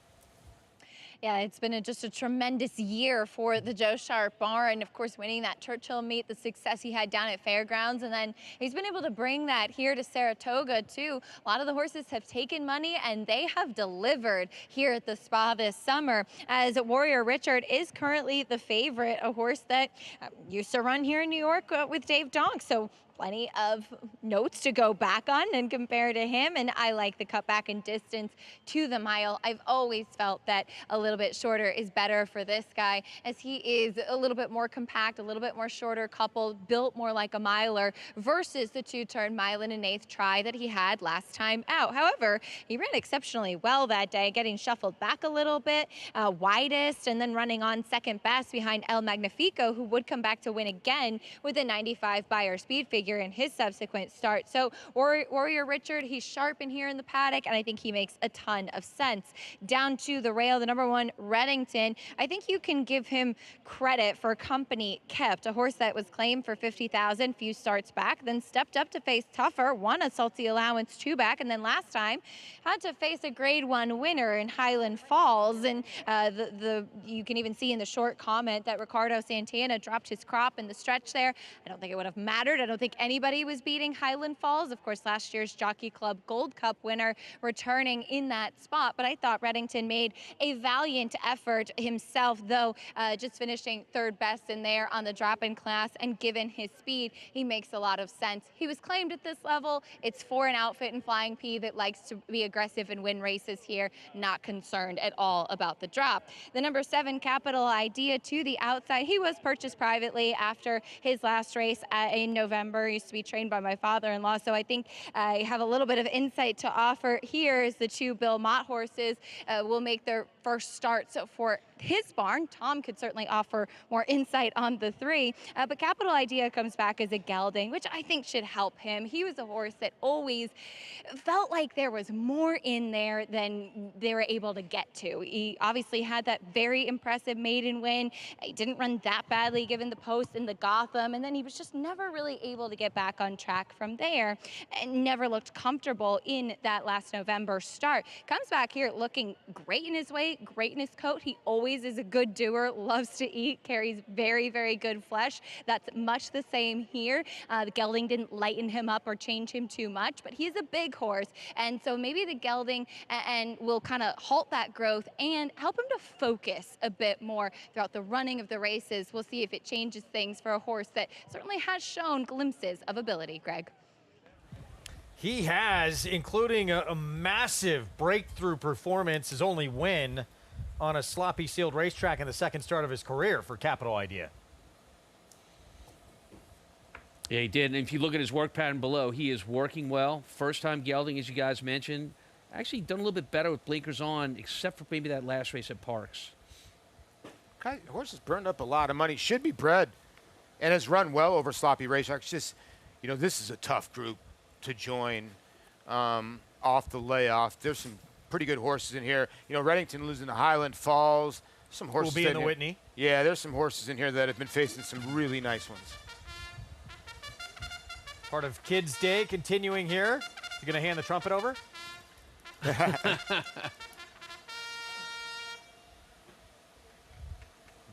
Yeah, it's been just a tremendous year for the Joe Sharp barn. Of course, winning that Churchill meet, the success he had down at Fairgrounds, and then he's been able to bring that here to Saratoga too. A lot of the horses have taken money and they have delivered here at the spa this summer, as Warrior Richard is currently the favorite, a horse that used to run here in New York with Dave Donk. So plenty of notes to go back on and compare to him, and I like the cutback in distance to the mile. I've always felt that a little bit shorter is better for this guy, as he is a little bit more compact, a little bit more shorter couple, built more like a miler versus the 2-turn mile and an 1/8 try that he had last time out. However, he ran exceptionally well that day, getting shuffled back a little bit, widest, and then running on second best behind El Magnifico, who would come back to win again with a 95 Beyer speed figure in his subsequent start. So Warrior Richard, he's sharp in here in the paddock, and I think he makes a ton of sense. Down to the rail, the number 1 Reddington. I think you can give him credit for company kept, a horse that was claimed for 50,000 few starts back, then stepped up to face tougher, won a salty allowance 2 back, and then last time had to face a grade 1 winner in Highland Falls. And you can even see in the short comment that Ricardo Santana dropped his crop in the stretch there. I don't think it would have mattered. I don't think anybody was beating Highland Falls. Of course, last year's Jockey Club Gold Cup winner returning in that spot. But I thought Reddington made a valiant effort himself, though just finishing 3rd best in there on the drop-in class, and given his speed, he makes a lot of sense. He was claimed at this level. It's for an outfit in Flying P that likes to be aggressive and win races here. Not concerned at all about the drop. The number 7 Capital Idea to the outside. He was purchased privately after his last race in November. He used to be trained by my father-in-law, so I think I have a little bit of insight to offer here, as the 2 Bill Mott horses will make their first starts for his barn. Tom could certainly offer more insight on the 3, but Capital Idea comes back as a gelding, which I think should help him. He was a horse that always felt like there was more in there than they were able to get to. He obviously had that very impressive maiden win. He didn't run that badly given the post in the Gotham, and then he was just never really able to get back on track from there, and never looked comfortable in that last November start. Comes back here looking great in his weight, great in his coat. He always is a good doer, loves to eat, carries very, very good flesh. That's much the same here. The gelding didn't lighten him up or change him too much, but he's a big horse, and so maybe the gelding and will kind of halt that growth and help him to focus a bit more throughout the running of the races. We'll see if it changes things for a horse that certainly has shown glimpses of ability, Greg. He has, including a massive breakthrough performance, his only win on a sloppy sealed racetrack in the 2nd start of his career for Capital Idea. Yeah, he did. And if you look at his work pattern below, he is working well. First time gelding, as you guys mentioned. Actually done a little bit better with blinkers on, except for maybe that last race at Parks. Horse has burned up a lot of money. Should be bred and has run well over sloppy racetracks. Just, you know, this is a tough group to join off the layoff. There's some pretty good horses in here. You know, Reddington losing to Highland Falls. Some horses will be in the Whitney. Yeah, there's some horses in here that have been facing some really nice ones. Part of Kids Day continuing here. You going to hand the trumpet over?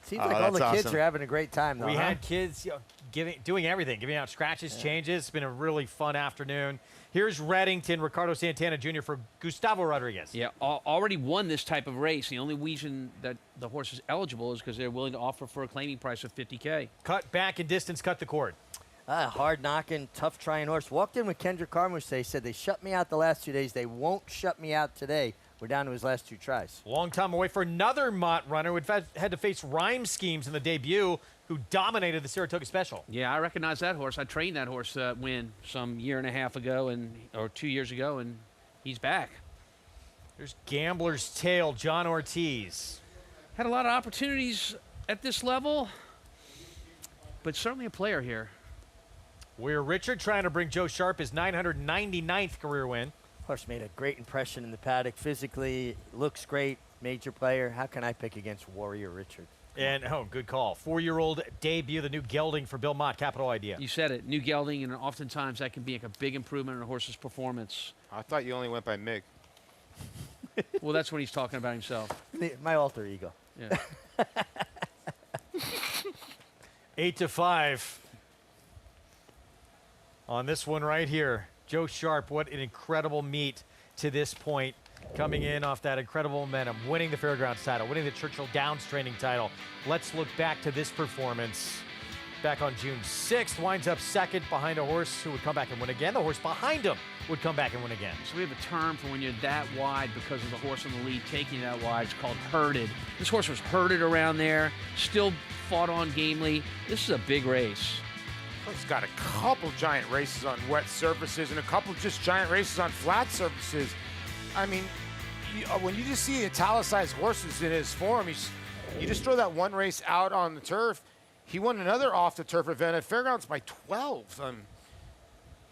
Seems like all the kids are having a great time, though. We had kids doing everything, giving out scratches, changes. It's been a really fun afternoon. Here's Reddington, Ricardo Santana Jr. for Gustavo Rodriguez. Yeah, already won this type of race. The only reason that the horse is eligible is because they're willing to offer for a claiming price of $50K. Cut back in distance, cut the cord. Hard knocking, tough trying horse. Walked in with Kendrick Carmouche. They said they shut me out the last 2 days. They won't shut me out today. We're down to his last 2 tries. Long time away for another Mott runner who had to face Rhyme Schemes in the debut, who dominated the Saratoga Special. Yeah, I recognize that horse. I trained that horse to win some 1.5 years ago, or 2 years ago, and he's back. There's Gambler's Tail, John Ortiz. Had a lot of opportunities at this level, but certainly a player here. We're Richard trying to bring Joe Sharp his 999th career win. Horse made a great impression in the paddock. Physically, looks great, major player. How can I pick against Warrior Richard? And, good call. 4-year-old debut, the new gelding for Bill Mott, Capital Idea. You said it, new gelding, and oftentimes that can be like a big improvement in a horse's performance. I thought you only went by Mig. Well, that's when he's talking about himself. My alter ego. Yeah. 8-5 on this one right here. Joe Sharp, what an incredible meet to this point. Coming in off that incredible momentum, winning the Fairgrounds title, winning the Churchill Downs training title. Let's look back to this performance. Back on June 6th, winds up second behind a horse who would come back and win again. The horse behind him would come back and win again. So we have a term for when you're that wide because of the horse in the lead taking you that wide. It's called herded. This horse was herded around there, still fought on gamely. This is a big race. He's got a couple giant races on wet surfaces and a couple just giant races on flat surfaces. I mean, when you just see italicized horses in his form, you just throw that one race out on the turf. He won another off-the-turf event at Fairgrounds by 12.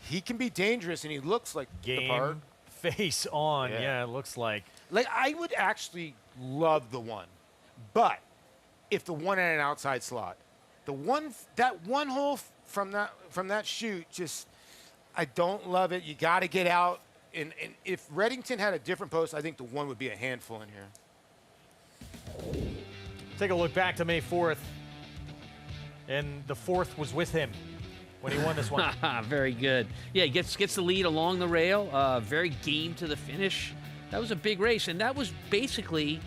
He can be dangerous, and he looks like the part. Face on, yeah, it looks like. Like, I would actually love the one, but if the one had an outside slot, that one hole from that chute, just I don't love it. You got to get out. And if Reddington had a different post, I think the one would be a handful in here. Take a look back to May 4th. And the 4th was with him when he won this one. Very good. Yeah, he gets the lead along the rail. Very game to the finish. That was a big race, and that was basically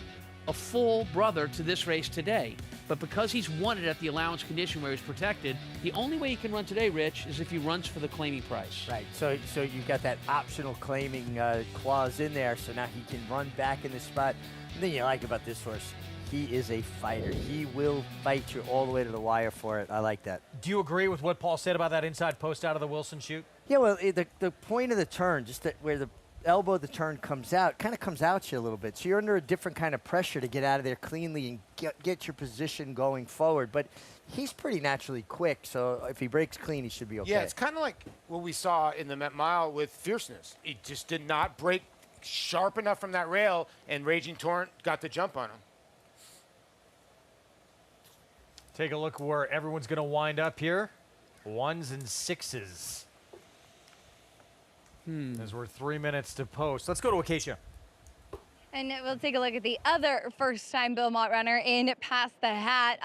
a full brother to this race today. But because he's won it at the allowance condition where he's protected, the only way he can run today, Rich, is if he runs for the claiming price. Right. So you've got that optional claiming clause in there, so now he can run back in the spot. The thing you like about this horse, he is a fighter. He will fight you all the way to the wire for it. I like that. Do you agree with what Paul said about that inside post out of the Wilson chute? Yeah, well, the point of the turn, just where the elbow of the turn comes out, kind of comes out you a little bit. So you're under a different kind of pressure to get out of there cleanly and get your position going forward. But he's pretty naturally quick, so if he breaks clean, he should be okay. Yeah, it's kind of like what we saw in the Met Mile with Fierceness. He just did not break sharp enough from that rail, and Raging Torrent got the jump on him. Take a look where everyone's going to wind up here. 1s and 6s. As we're 3 minutes to post. Let's go to Acacia. And we'll take a look at the other first-time Bill Mott runner in Past the Hat.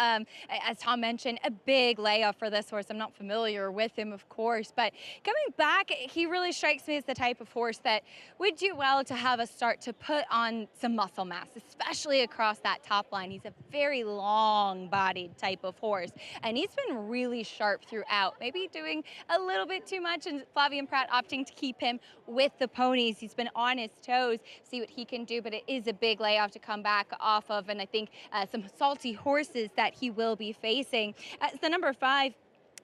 As Tom mentioned, a big layoff for this horse. I'm not familiar with him, of course, but coming back, he really strikes me as the type of horse that would do well to have a start to put on some muscle mass, especially across that top line. He's a very long-bodied type of horse, and he's been really sharp throughout, maybe doing a little bit too much, and Flavien Prat opting to keep him with the ponies. He's been on his toes, see what he can do, but it is a big layoff to come back off of, and I think some salty horses that he will be facing. The number 5,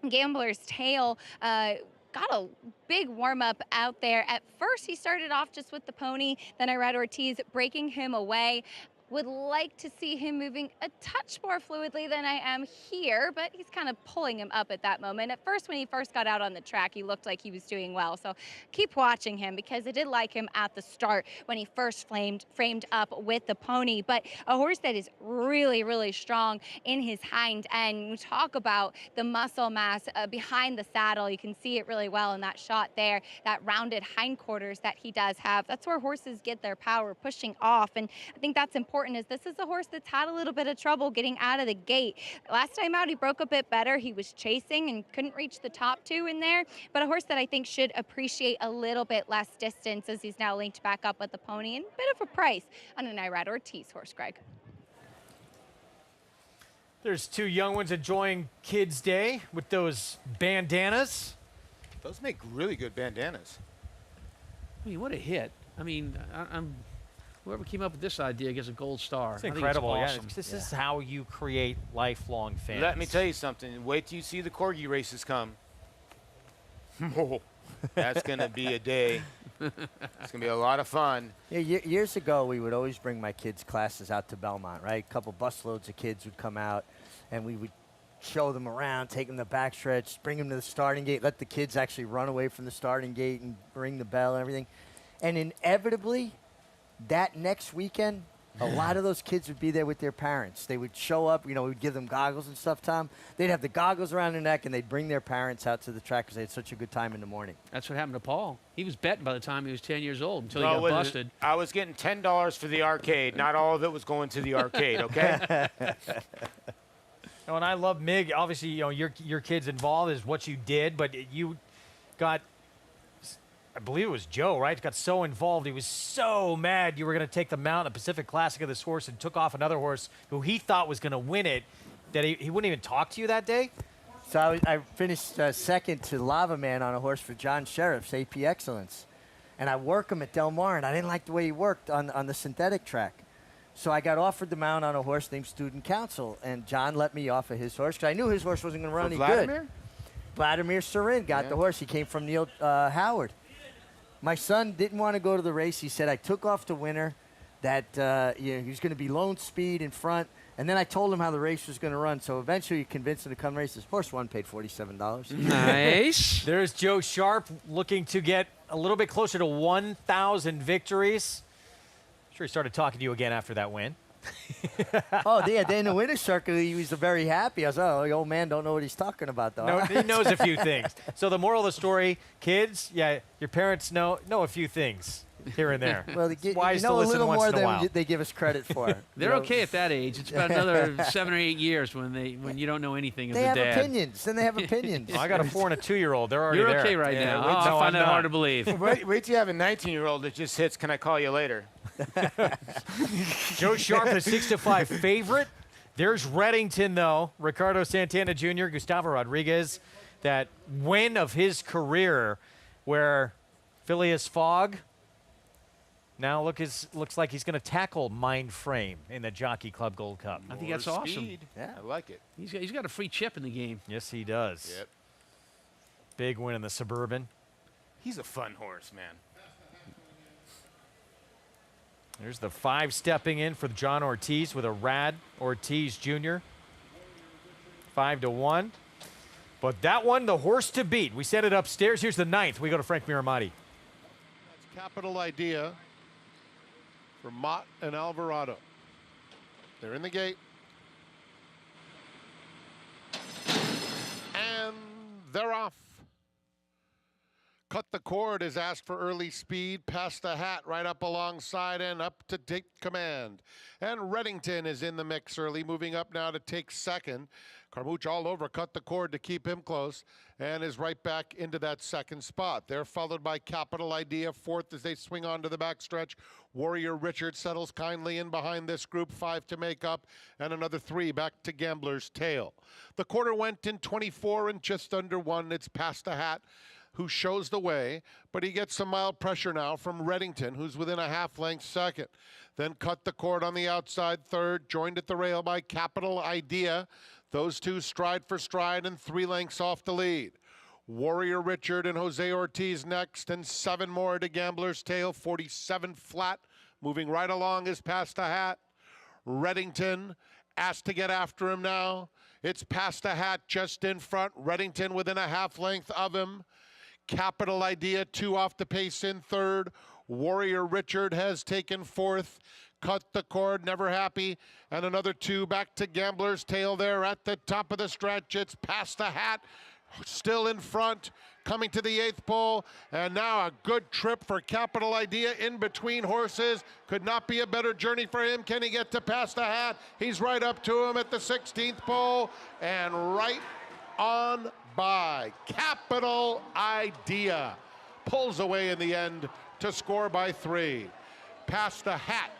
Gambler's Tale, got a big warm-up out there. At first, he started off just with the pony, then Irad Ortiz breaking him away. Would like to see him moving a touch more fluidly than I am here, but he's kind of pulling him up at that moment. At first, when he first got out on the track, he looked like he was doing well. So keep watching him, because I did like him at the start when he first framed up with the pony. But a horse that is really, really strong in his hind end. We talk about the muscle mass behind the saddle. You can see it really well in that shot there, that rounded hindquarters that he does have. That's where horses get their power, pushing off. And I think that's important, is this is a horse that's had a little bit of trouble getting out of the gate. Last time out, he broke a bit better. He was chasing and couldn't reach the top 2 in there, but a horse that I think should appreciate a little bit less distance as he's now linked back up with the pony, and a bit of a price on an Irad Ortiz horse, Greg. There's 2 young ones enjoying Kids Day with those bandanas. Those make really good bandanas. I mean, what a hit. I mean, whoever came up with this idea gets a gold star. It's incredible. Awesome. Yeah, this is how you create lifelong fans. Let me tell you something. Wait till you see the corgi races come. Oh, that's going to be a day. It's going to be a lot of fun. Yeah, years ago, we would always bring my kids' classes out to Belmont, right? A couple busloads of kids would come out, and we would show them around, take them to the backstretch, bring them to the starting gate, let the kids actually run away from the starting gate and ring the bell and everything. And inevitably, that next weekend, A lot of those kids would be there with their parents. They would show up, we'd give them goggles and stuff, Tom. They'd have the goggles around their neck, and they'd bring their parents out to the track because they had such a good time in the morning. That's what happened to Paul. He was betting by the time he was 10 years old until he got busted. I was getting $10 for the arcade. Not all of it was going to the arcade, okay? And I love Mig. Obviously, your kid's involved is what you did, but you got, I believe it was Joe, right? Got so involved. He was so mad you were going to take the mount at Pacific Classic of this horse and took off another horse who he thought was going to win it, that he wouldn't even talk to you that day? So I finished second to Lava Man on a horse for John Sheriff's AP Excellence. And I work him at Del Mar, and I didn't like the way he worked on the synthetic track. So I got offered the mount on a horse named Student Council, and John let me off of his horse because I knew his horse wasn't going to run any good. Vladimir Sarin got the horse. He came from Neil Howard. My son didn't want to go to the race. He said I took off the winner, that he was going to be lone speed in front, and then I told him how the race was going to run. So eventually he convinced him to come race. His horse won, paid $47. Nice. There's Joe Sharp looking to get a little bit closer to 1,000 victories. I'm sure he started talking to you again after that win. Oh, yeah, in the winner's circle, he was very happy. I was, the old man don't know what he's talking about, though. No, he knows a few things. So the moral of the story, kids, your parents know a few things here and there. Well, they wise to know a listen little once more in a while. than they give us credit for. They're okay at that age. It's about another 7 or 8 years when you don't know anything as they a have dad. opinions. Then they have opinions. I got a 4 and a 2-year-old. They're already You're there. okay right now. I find that hard to believe. Wait till you have a 19-year-old that just hits, can I call you later? Joe Sharp, the 6-5 favorite. There's Reddington, though. Ricardo Santana Jr., Gustavo Rodriguez. That win of his career where Phileas Fogg now looks like he's going to tackle Mind Frame in the Jockey Club Gold Cup. I think that's awesome. Speed. Yeah, I like it. He's got a free chip in the game. Yes, he does. Yep. Big win in the Suburban. He's a fun horse, man. There's the 5 stepping in for John Ortiz with a Rad Ortiz Jr. 5-1. But that one, the horse to beat. We set it upstairs. Here's the 9th. We go to Frank Miramati. That's Capital Idea for Mott and Alvarado. They're in the gate. And they're off. Cut the Cord is asked for early speed, past the hat, right up alongside and up to take command. And Reddington is in the mix early, moving up now to take second. Carmouche all over Cut the Cord to keep him close and is right back into that second spot. They're followed by Capital Idea, 4th as they swing onto the backstretch. Warrior Richard settles kindly in behind this group, 5 to make up, and another 3 back to Gambler's Tail. The quarter went in 24 and just under 1. It's past the hat, who shows the way, but he gets some mild pressure now from Reddington, who's within a half-length second. Then Cut the Cord on the outside third, joined at the rail by Capital Idea. Those two stride for stride and 3 lengths off the lead. Warrior Richard and Jose Ortiz next, and 7 more to Gambler's Tail, 47 flat. Moving right along is past the hat. Reddington asked to get after him now. It's past the hat just in front. Reddington within a half length of him. Capital Idea 2 off the pace in third. Warrior Richard has taken 4th. Cut the Cord, never happy. And another 2 back to Gambler's Tail there at the top of the stretch. It's past the hat, still in front, coming to the 8th pole. And now a good trip for Capital Idea in between horses. Could not be a better journey for him. Can he get to past the hat? He's right up to him at the 16th pole and right on by. Capital Idea pulls away in the end to score by 3. Past the hat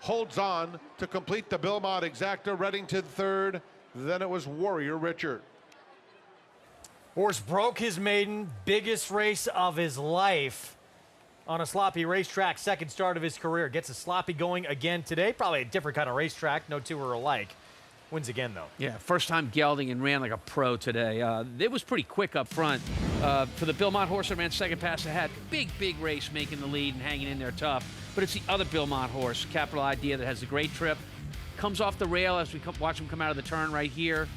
holds on to complete the Bilmont Exacta. Reddington third. Then it was Warrior Richard. Horse broke his maiden, biggest race of his life on a sloppy racetrack. Second start of his career. Gets a sloppy going again today. Probably a different kind of racetrack. No two are alike. Wins again, though. Yeah, first time gelding and ran like a pro today. It was pretty quick up front. For the Bilmont horse that ran second past the hat, big race making the lead and hanging in there tough. But it's the other Bilmont horse, Capital Idea, that has a great trip. Comes off the rail as we watch him come out of the turn right here.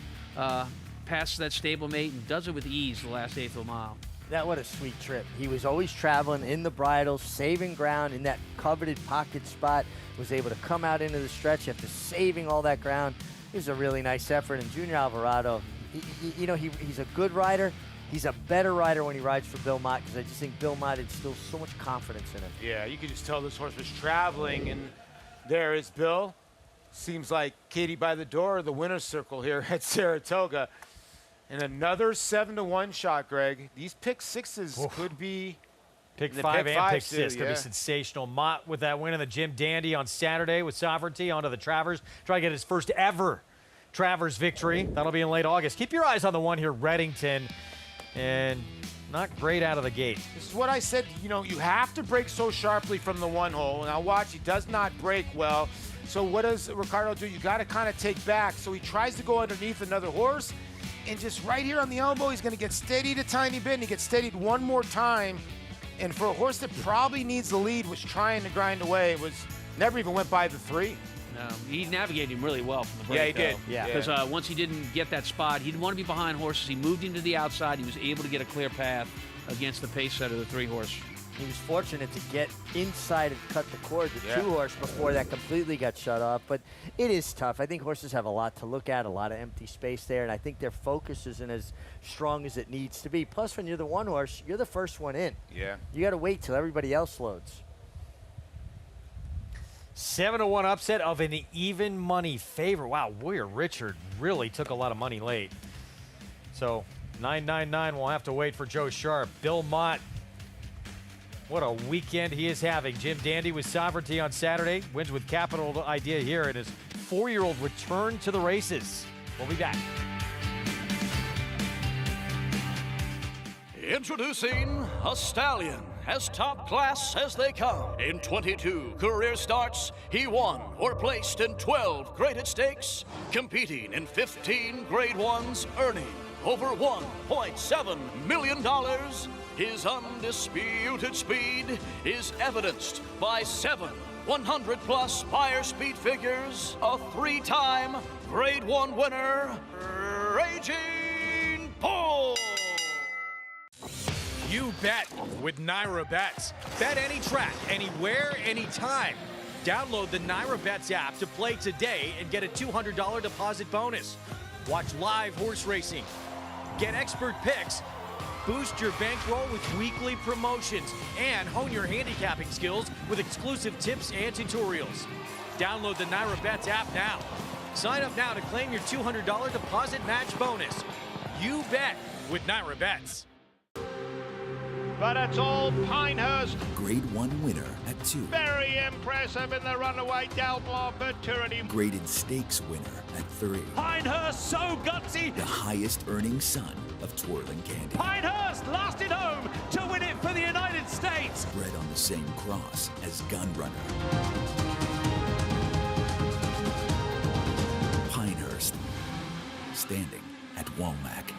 Passes that stablemate and does it with ease the last 8th of a mile. What a sweet trip. He was always traveling in the bridle, saving ground in that coveted pocket spot, was able to come out into the stretch after saving all that ground. It was a really nice effort, and Junior Alvarado, he's a good rider. He's a better rider when he rides for Bill Mott, because I just think Bill Mott instills so much confidence in him. Yeah, you could just tell this horse was traveling, and there is Bill. Seems like Katie by the door, the winner's circle here at Saratoga. And another 7-to-1 shot, Greg. These pick sixes could be pick 5 and pick 6 could be sensational. Mott with that win in the Jim Dandy on Saturday with Sovereignty onto the Travers. Try to get his first ever Travers victory. That'll be in late August. Keep your eyes on the one here, Reddington. And not great out of the gate. This is what I said. You have to break so sharply from the one hole. Now watch, he does not break well. So what does Ricardo do? You got to kind of take back. So he tries to go underneath another horse. And just right here on the elbow, he's going to get steadied a tiny bit, and he gets steadied one more time. And for a horse that probably needs the lead, was trying to grind away, never even went by the 3. No, he navigated him really well from the break. Yeah, he did. Yeah, because once he didn't get that spot, he didn't want to be behind horses. He moved him to the outside. He was able to get a clear path against the pace setter, the 3-horse. He was fortunate to get inside and cut the cord, the 2-horse, before that completely got shut off. But it is tough. I think horses have a lot to look at, a lot of empty space there, and I think their focus isn't as strong as it needs to be. Plus, when you're the 1-horse, you're the first one in. Yeah. You got to wait till everybody else loads. 7-to-1 upset of an even money favorite. Wow, Warrior Richard really took a lot of money late. So 999 will have to wait for Joe Sharp. Bill Mott, what a weekend he is having. Jim Dandy with Sovereignty on Saturday. Wins with Capital Idea here, and his 4-year-old return to the races. We'll be back. Introducing a stallion, as top class as they come. In 22 career starts, he won or placed in 12 graded stakes, competing in 15 grade ones, earning over $1.7 million. His undisputed speed is evidenced by 7 100-plus buyer speed figures, a 3-time grade 1 winner, Raging Bull. You bet with Naira Bets. Bet any track, anywhere, anytime. Download the Naira Bets app to play today and get a $200 deposit bonus. Watch live horse racing. Get expert picks. Boost your bankroll with weekly promotions and hone your handicapping skills with exclusive tips and tutorials. Download the Naira Bets app now. Sign up now to claim your $200 deposit match bonus. You bet with Naira Bets. But it's all Pinehurst. Grade 1 winner at 2. Very impressive in the runaway Del Blanc Futurity. Graded stakes winner at 3. Pinehurst so gutsy. The highest earning son of Twirling Candy. Pinehurst lasted home to win it for the United States. Bred on the same cross as Gunrunner. Pinehurst, standing at Womack.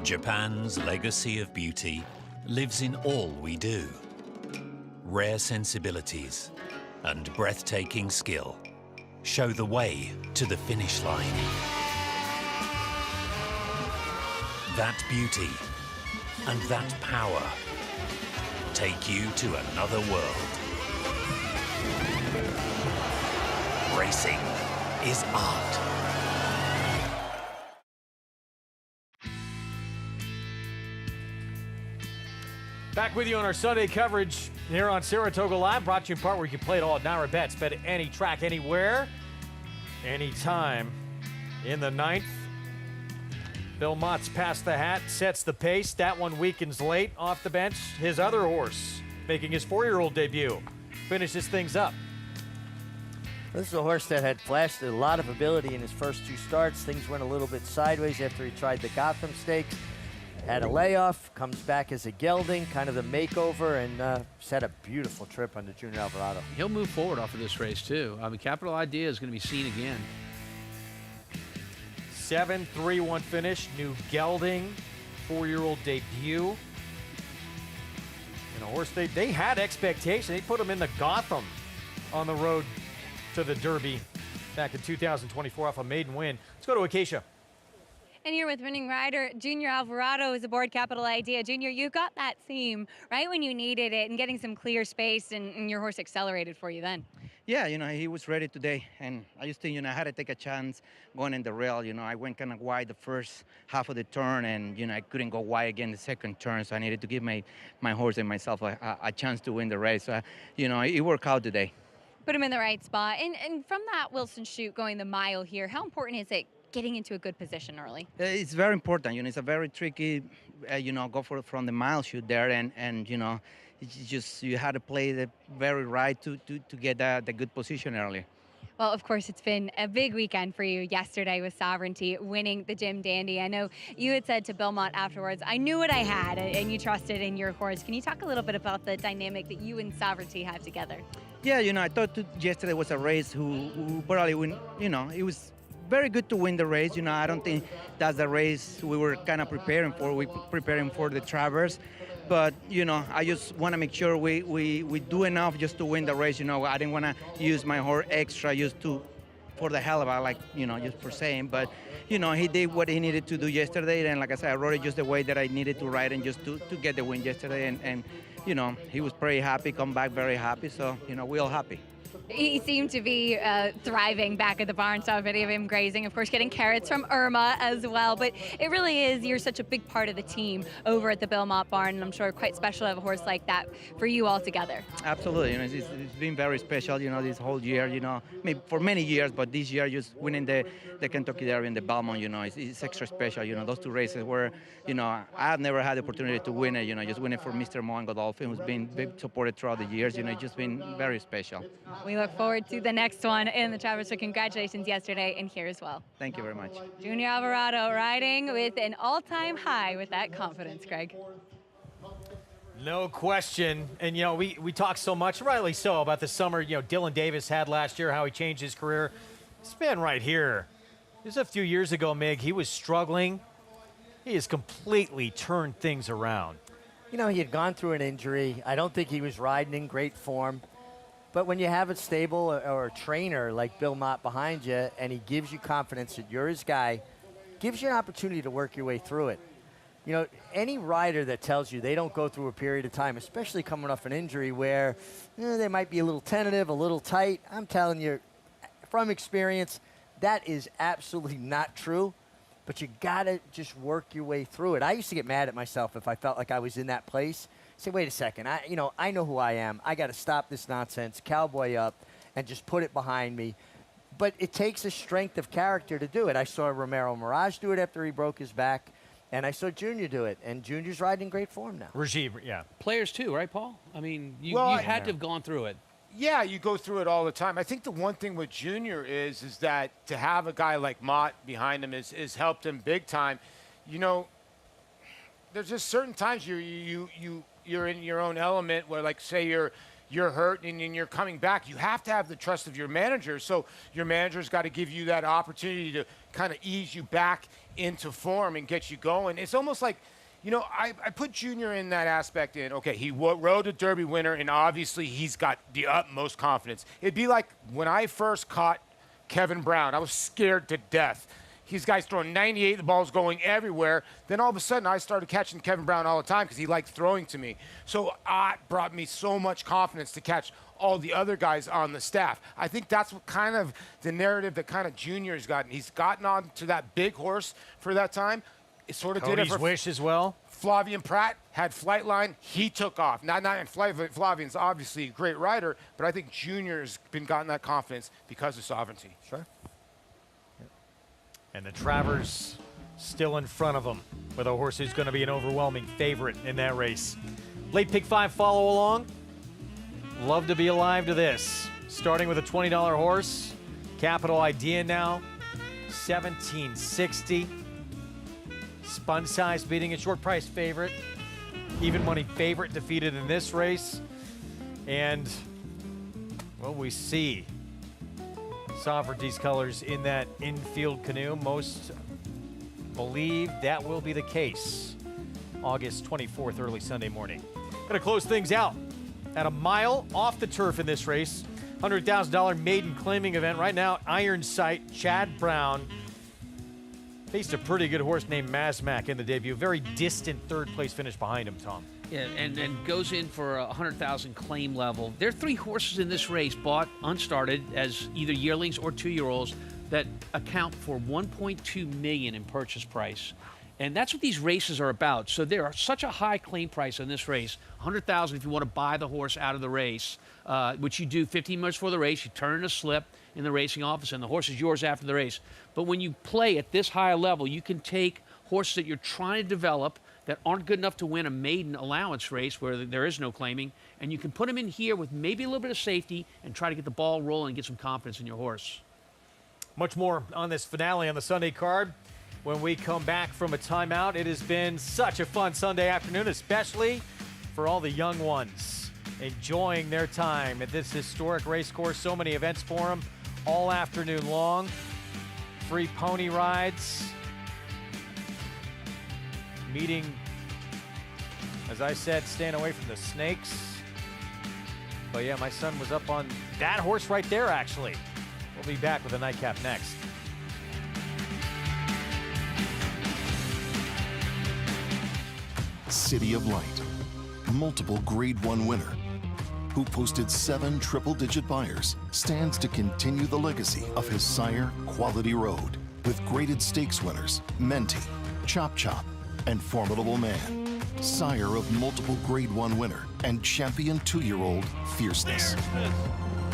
Japan's legacy of beauty lives in all we do. Rare sensibilities and breathtaking skill show the way to the finish line. That beauty and that power take you to another world. Racing is art. Back with you on our Sunday coverage here on Saratoga Live, brought to you in part where you can play it all at Naira Bets. Bet at any track, anywhere, anytime. In the 9th, Bill Mott's past the hat, sets the pace. That one weakens late off the bench. His other horse making his 4-year-old debut finishes things up. This is a horse that had flashed a lot of ability in his first 2 starts. Things went a little bit sideways after he tried the Gotham Stakes. Had a layoff, comes back as a gelding, kind of the makeover, and set a beautiful trip under Junior Alvarado. He'll move forward off of this race, too. I mean, Capital Idea is going to be seen again. 7-3-1 finish, new gelding, 4-year-old debut. And a horse they had expectation. They put him in the Gotham on the road to the Derby back in 2024 off a maiden win. Let's go to Acacia. And here with winning rider Junior Alvarado is aboard Capital Idea. Junior, you got that seam right when you needed it and getting some clear space, and your horse accelerated for you then. Yeah, he was ready today, and I just think, I had to take a chance going in the rail. I went kind of wide the first half of the turn, and, I couldn't go wide again the second turn, so I needed to give my horse and myself a chance to win the race. So, it worked out today. Put him in the right spot. And from that Wilson chute going the mile here, how important is it getting into a good position early? It's very important. It's a very tricky, go from the mile chute there, and it's just you had to play the very right to get the good position early. Well, of course, it's been a big weekend for you yesterday with Sovereignty winning the Jim Dandy. I know you had said to Bill Mott afterwards, I knew what I had, and you trusted in your horse. Can you talk a little bit about the dynamic that you and Sovereignty have together? Yeah, I thought yesterday was a race who probably win. It was very good to win the race. I don't think that's the race we were kind of preparing for. We preparing for the Travers. But, I just want to make sure we do enough just to win the race. I didn't want to use my horse extra just for the hell of it, just for saying. But, he did what he needed to do yesterday. And like I said, I rode it just the way that I needed to ride and just to get the win yesterday. And he was pretty happy, come back very happy. So, we're all happy. He seemed to be thriving back at the barn. Saw a video of him grazing, of course, getting carrots from Irma as well. But it really is, you're such a big part of the team over at the Bill Mott barn, and I'm sure quite special to have a horse like that for you all together. Absolutely. It's been very special, this whole year, for many years, but this year just winning the Kentucky Derby and the Belmont, it's extra special. Those two races where, I have never had the opportunity to win it, just winning for Mr. Mo and Godolphin, who's been supported throughout the years, it's just been very special. We look forward to the next one in the Travers. So congratulations yesterday and here as well. Thank you very much. Junior Alvarado riding with an all-time high with that confidence, Greg. No question. And, we talk so much, rightly so, about the summer, Dylan Davis had last year, how he changed his career. This man right here, this is a few years ago, Mig. He was struggling. He has completely turned things around. He had gone through an injury. I don't think he was riding in great form. But when you have a stable or a trainer like Bill Mott behind you, and he gives you confidence that you're his guy, gives you an opportunity to work your way through it. Any rider that tells you they don't go through a period of time, especially coming off an injury where they might be a little tentative, a little tight, I'm telling you, from experience, that is absolutely not true. But you got to just work your way through it. I used to get mad at myself if I felt like I was in that place. Say, wait a second, I know who I am. I got to stop this nonsense, cowboy up, and just put it behind me. But it takes a strength of character to do it. I saw Romero Mirage do it after he broke his back, and I saw Junior do it, and Junior's riding in great form now. Regime, yeah. Players too, right, Paul? I mean, you had to have gone through it. Yeah, you go through it all the time. I think the one thing with Junior is that to have a guy like Mott behind him is helped him big time. There's just certain times you're in your own element where, like, say you're hurt and you're coming back. You have to have the trust of your manager. So your manager's got to give you that opportunity to kind of ease you back into form and get you going. It's almost like, I put Junior in that aspect in. Okay, he rode a Derby winner, and obviously he's got the utmost confidence. It'd be like when I first caught Kevin Brown. I was scared to death. These guys throwing 98, the ball's going everywhere. Then all of a sudden, I started catching Kevin Brown all the time because he liked throwing to me. So it brought me so much confidence to catch all the other guys on the staff. I think that's what kind of the narrative that kind of Junior's gotten. He's gotten on to that big horse for that time. It sort of did it for Wish as well. Flavien Prat had Flightline. He took off. Not Flavian's obviously a great rider, but I think Junior's been gotten that confidence because of Sovereignty. Sure. And the Travers still in front of him with a horse who's going to be an overwhelming favorite in that race. Late pick 5 follow along. Love to be alive to this. Starting with a $20 horse. Capital Idea now. $17.60. Spun Size beating a short price favorite. Even money favorite defeated in this race. And, well, we see Sovereignty's colors in that infield canoe. Most believe that will be the case August 24th, early Sunday morning. Going to close things out at a mile off the turf in this race. $100,000 maiden claiming event right now. Iron Sight, Chad Brown Faced a pretty good horse named Mascot in the debut. Very distant third-place finish behind him, Tom. Yeah, and goes in for a 100,000 claim level. There are 3 horses in this race bought unstarted as either yearlings or 2-year-olds that account for $1.2 million in purchase price. And that's what these races are about. So there are such a high claim price on this race, $100,000 if you want to buy the horse out of the race, which you do 15 minutes before the race. You turn in a slip in the racing office, and the horse is yours after the race. But when you play at this high level, you can take horses that you're trying to develop that aren't good enough to win a maiden allowance race where there is no claiming, and you can put them in here with maybe a little bit of safety and try to get the ball rolling and get some confidence in your horse. Much more on this finale on the Sunday card when we come back from a timeout. It has been such a fun Sunday afternoon, especially for all the young ones enjoying their time at this historic race course. So many events for them all afternoon long. Free pony rides. Meeting, as I said, staying away from the snakes. But yeah, my son was up on that horse right there, actually. We'll be back with a nightcap next. City of Light, multiple Grade 1 winner, who posted 7 triple-digit buyers, stands to continue the legacy of his sire, Quality Road, with graded stakes winners, Menti, Chop Chop, and Formidable Man, sire of multiple Grade 1 winner and champion 2-year-old Fierceness.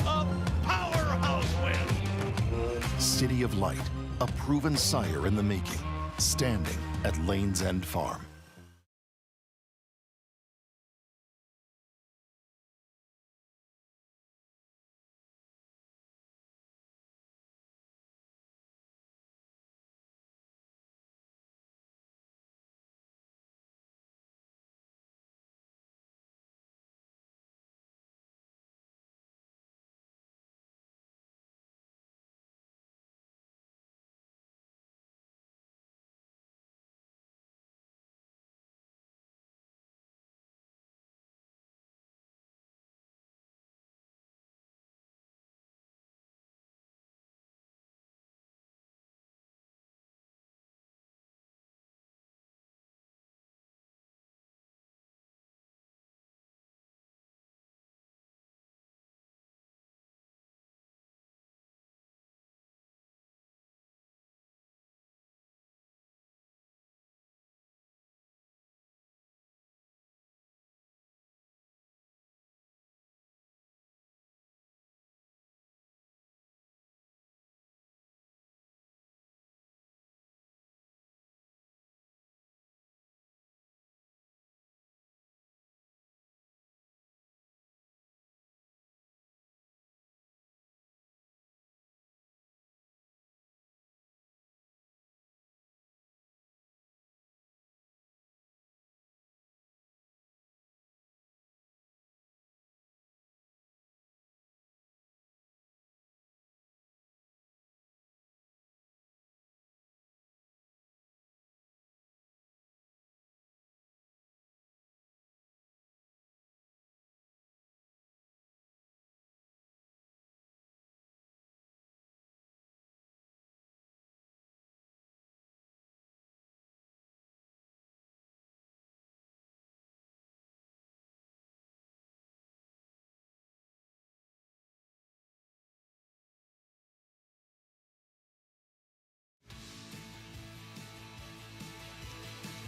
A powerhouse win. City of Light, a proven sire in the making, standing at Lane's End Farm.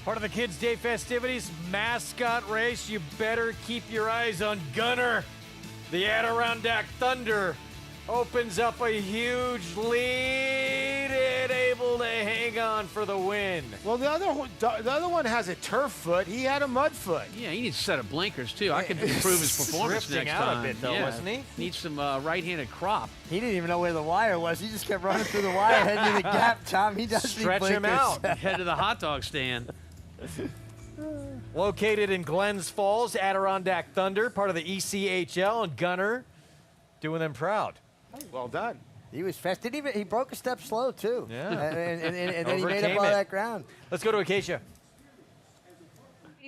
Part of the Kids' Day festivities, Mascot race. You better keep your eyes on Gunner. The Adirondack Thunder opens up a huge lead and able to hang on for the win. Well, the other one has a turf foot. He had a mud foot. Yeah, he needs a set of blinkers, too. I could improve his performance Drifting next out time. a bit, though, wasn't he? Needs some right-handed crop. He didn't even know where the wire was. He just kept running through the wire, heading to the gap, Tom. He doesn't Stretch him out. Head to the hot dog stand. Located in Glens Falls, Adirondack Thunder, part of the ECHL, and Gunner doing them proud. Well done. He was fast. He broke a step slow, too. Yeah. And then he made up all that ground. Let's go to Acacia.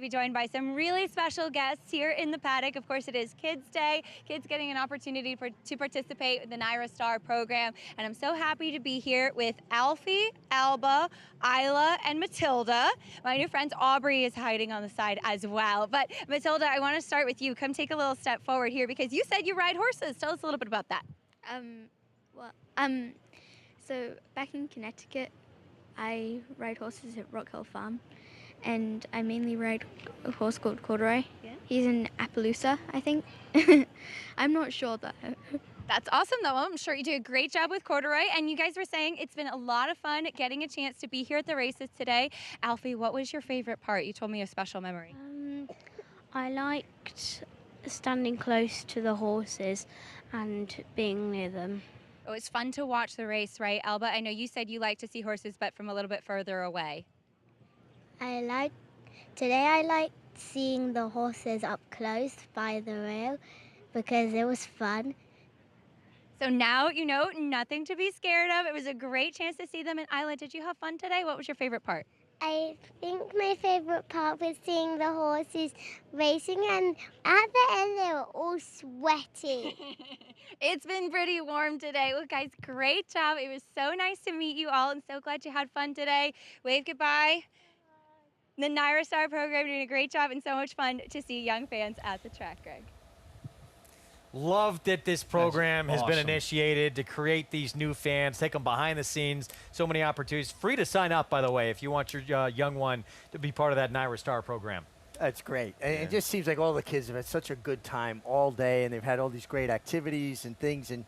to be joined by some really special guests here in the paddock. Of course, it is Kids Day. Kids getting an opportunity to participate in the NYRA Star program. And I'm so happy to be here with Alfie, Alba, Isla, and Matilda. My new friend Aubrey is hiding on the side as well. But Matilda, I want to start with you. Come take a little step forward here because you said you ride horses. Tell us a little bit about that. So back in Connecticut, I ride horses at Rock Hill Farm, and I mainly ride a horse called Corduroy. Yeah. He's in Appaloosa, I think. I'm not sure though. That's awesome, though. I'm sure you do a great job with Corduroy. And you guys were saying it's been a lot of fun getting a chance to be here at the races today. Alfie, what was your favorite part? You told me a special memory. I liked standing close to the horses and being near them. Oh, it's fun to watch the race, right, Alba? I know you said you like to see horses, but from a little bit further away. Today I liked seeing the horses up close by the rail because it was fun. So now you know nothing to be scared of. It was a great chance to see them. And Isla, did you have fun today? What was your favorite part? I think my favorite part was seeing the horses racing, and at the end they were all sweaty. It's been pretty warm today. Well, guys, great job. It was so nice to meet you all and so glad you had fun today. Wave goodbye. The NYRA Star program doing a great job and so much fun to see young fans at the track, Greg. Love that this program has been awesome. initiated to create these new fans, take them behind the scenes, so many opportunities. Free to sign up, by the way, if you want your young one to be part of that NYRA Star program. That's great. And it just seems like all the kids have had such a good time all day, and they've had all these great activities and things. And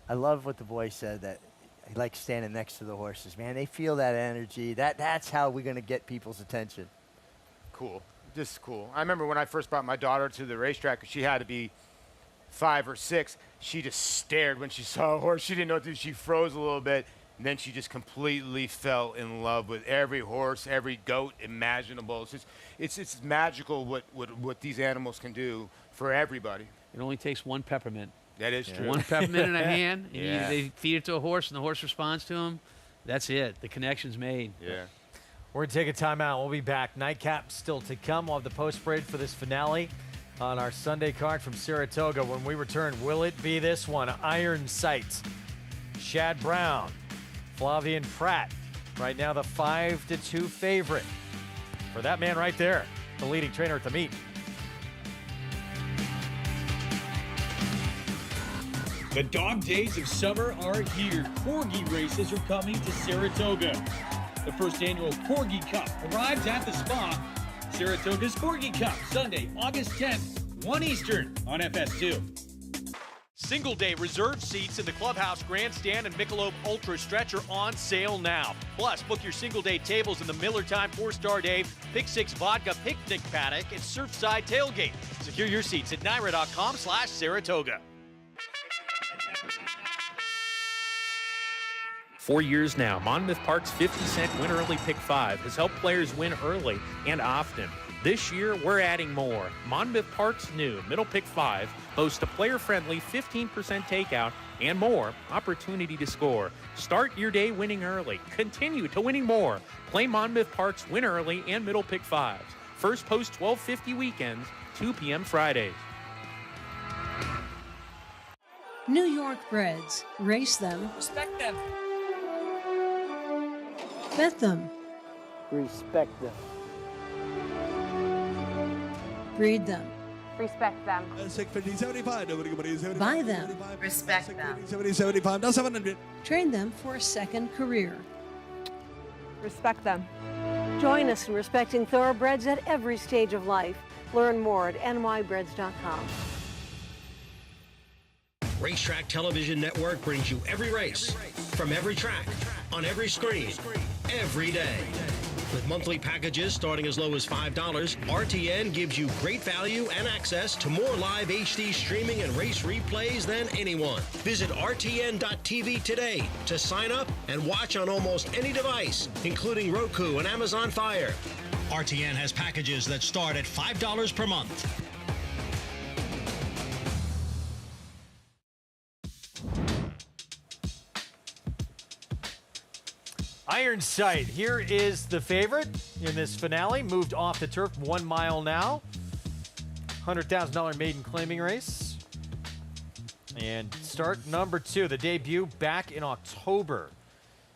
I love what the boy said, that he likes standing next to the horses. Man, they feel that energy. That's how we're going to get people's attention. Cool. Just cool. I remember when I first brought my daughter to the racetrack, she had to be 5 or 6, she just stared when she saw a horse. She didn't know what to do. She froze a little bit, and then she just completely fell in love with every horse, every goat imaginable. It's magical what these animals can do for everybody. It only takes one peppermint. That is true. One peppermint in a hand, and Yeah. they feed it to a horse, and the horse responds to them. That's it. The connection's made. Yeah. We're going to take a timeout. We'll be back. Nightcap still to come. We'll have the post-parade for this finale on our Sunday card from Saratoga. When we return, will it be this one? Iron Sight, Shad Brown, Flavian Pratt. Right now the 5-2 favorite for that man right there, the leading trainer at the meet. The dog days of summer are here. Corgi races are coming to Saratoga. The first annual Corgi Cup arrives at the spa. Saratoga's Corgi Cup, Sunday, August 10th, 1 Eastern on FS2. Single-day reserved seats in the clubhouse grandstand and Michelob Ultra Stretch are on sale now. Plus, book your single-day tables in the Miller Time 4-Star Dave Pick 6 Vodka Picnic Paddock at Surfside Tailgate. Secure your seats at NYRA.com/Saratoga. 4 years now, Monmouth Park's 50-cent Win Early Pick 5 has helped players win early and often. This year, we're adding more. Monmouth Park's new Middle Pick 5 boasts a player-friendly 15% takeout and more opportunity to score. Start your day winning early. Continue to winning more. Play Monmouth Park's Win Early and Middle Pick 5s. First post 12:50 weekends, 2 p.m. Fridays. New York breds. Race them. Respect them. Bet them. Respect them. Breed them. Respect them. Buy them. Respect them. Train them for a second career. Respect them. Join us in respecting thoroughbreds at every stage of life. Learn more at nybreds.com. Racetrack Television Network brings you every race, from every track, on every screen, every day. With monthly packages starting as low as $5, RTN gives you great value and access to more live HD streaming and race replays than anyone. Visit RTN.tv today to sign up and watch on almost any device, including Roku and Amazon Fire. RTN has packages that start at $5 per month. Iron Sight, here is the favorite. in this finale. Moved off the turf 1 mile now. $100,000 maiden claiming race. And start number 2, the debut back in October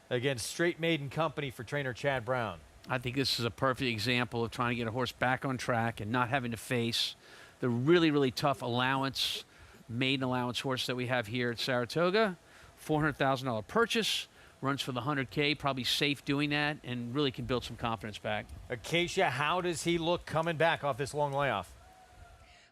against Straight Maiden Company for trainer Chad Brown. I think this is a perfect example of trying to get a horse back on track and not having to face the really, really tough allowance, maiden allowance horse that we have here at Saratoga. $400,000 purchase, runs for the 100K, probably safe doing that, and really can build some confidence back. Acacia, how does he look coming back off this long layoff?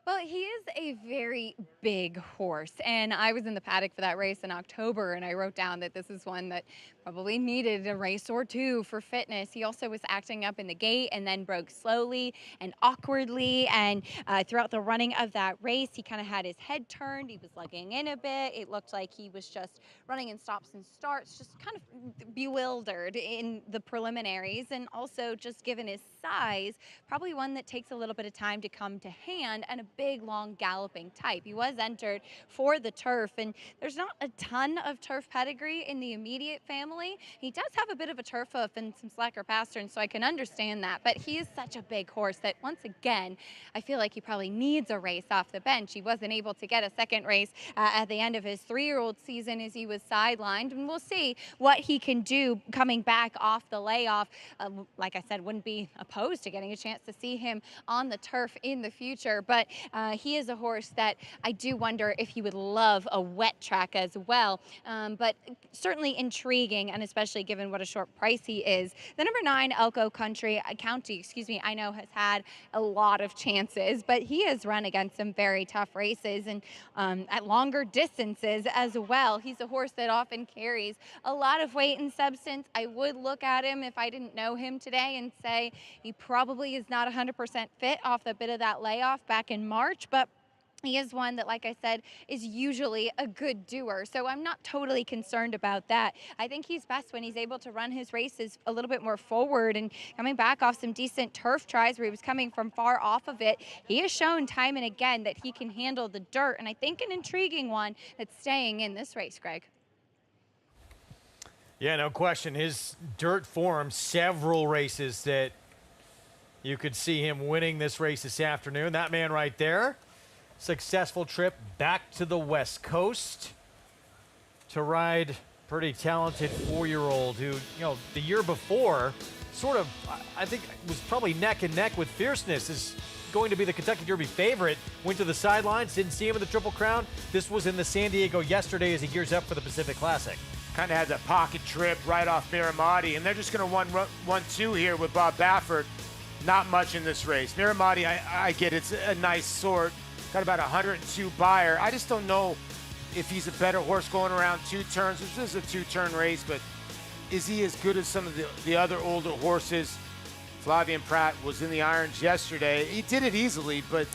Well, he is a very big horse, and I was in the paddock for that race in October, and I wrote down that this is one that probably needed a race or two for fitness. He also was acting up in the gate and then broke slowly and awkwardly, and throughout the running of that race, he kind of had his head turned. He was lugging in a bit. It looked like he was just running in stops and starts, just kind of bewildered in the preliminaries, and also just given his size, probably one that takes a little bit of time to come to hand, and a big, long galloping type. He was entered for the turf, and there's not a ton of turf pedigree in the immediate family. He does have a bit of a turf hoof and some slacker pasterns, so I can understand that, but he is such a big horse that, once again, I feel like he probably needs a race off the bench. He wasn't able to get a second race at the end of his 3-year-old season as he was sidelined, and we'll see what he can do coming back off the layoff. Like I said, wouldn't be opposed to getting a chance to see him on the turf in the future, but he is a horse that I do wonder if he would love a wet track as well, but certainly intriguing, and especially given what a short price he is. The number 9 Elko County, I know has had a lot of chances, but he has run against some very tough races and at longer distances as well. He's a horse that often carries a lot of weight and substance. I would look at him if I didn't know him today and say he probably is not 100% fit off the bit of that layoff back in March, but he is one that, like I said, is usually a good doer, so I'm not totally concerned about that. I think he's best when he's able to run his races a little bit more forward, and coming back off some decent turf tries where he was coming from far off of it, he has shown time and again that he can handle the dirt, and I think an intriguing one that's staying in this race, Greg. Yeah, no question. His dirt form, several races that you could see him winning this race this afternoon. That man right there. Successful trip back to the West Coast to ride pretty talented 4-year-old who, the year before sort of, I think, was probably neck and neck with Fierceness, is going to be the Kentucky Derby favorite. Went to the sidelines, didn't see him in the Triple Crown. This was in the San Diego yesterday as he gears up for the Pacific Classic. Kind of had that pocket trip right off Miramati, and they're just going to 1-2 here with Bob Baffert. Not much in this race. Miramati, I get it's a nice sort. Got about 102 buyer. I just don't know if he's a better horse going around 2 turns. This is a 2-turn race, but is he as good as some of the other older horses? Flavien Prat was in the irons yesterday. He did it easily, but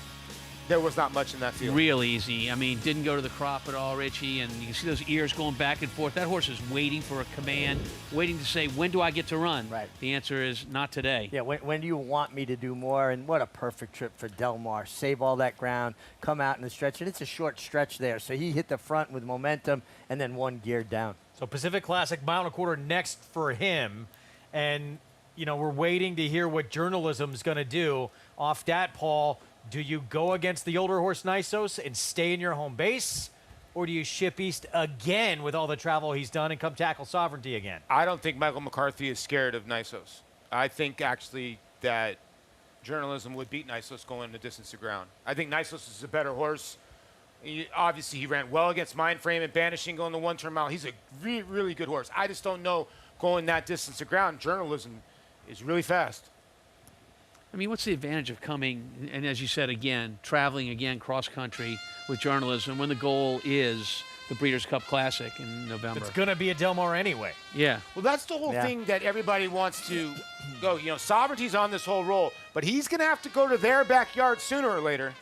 there was not much in that field. Real easy. I mean, didn't go to the crop at all, Richie, and you can see those ears going back and forth. That horse is waiting for a command, waiting to say, when do I get to run? Right. The answer is not today. Yeah, when do you want me to do more? And what a perfect trip for Del Mar. Save all that ground, come out in the stretch, and it's a short stretch there. So he hit the front with momentum and then 1 gear down. So Pacific Classic, 1.25 miles next for him. And, we're waiting to hear what journalism's going to do. Off that, Paul, do you go against the older horse Nisos and stay in your home base? Or do you ship east again with all the travel he's done and come tackle Sovereignty again? I don't think Michael McCarthy is scared of Nisos. I think actually that journalism would beat Nisos going the distance of ground. I think Nisos is a better horse. Obviously, he ran well against Mindframe and Banishing going the 1-turn mile. He's a really good horse. I just don't know going that distance of ground. Journalism is really fast. I mean, what's the advantage of coming, and as you said again, traveling again cross-country with journalism when the goal is the Breeders' Cup Classic in November? It's going to be at Del Mar anyway. Yeah. Well, that's the whole thing that everybody wants to go. Sovereignty's on this whole roll, but he's going to have to go to their backyard sooner or later.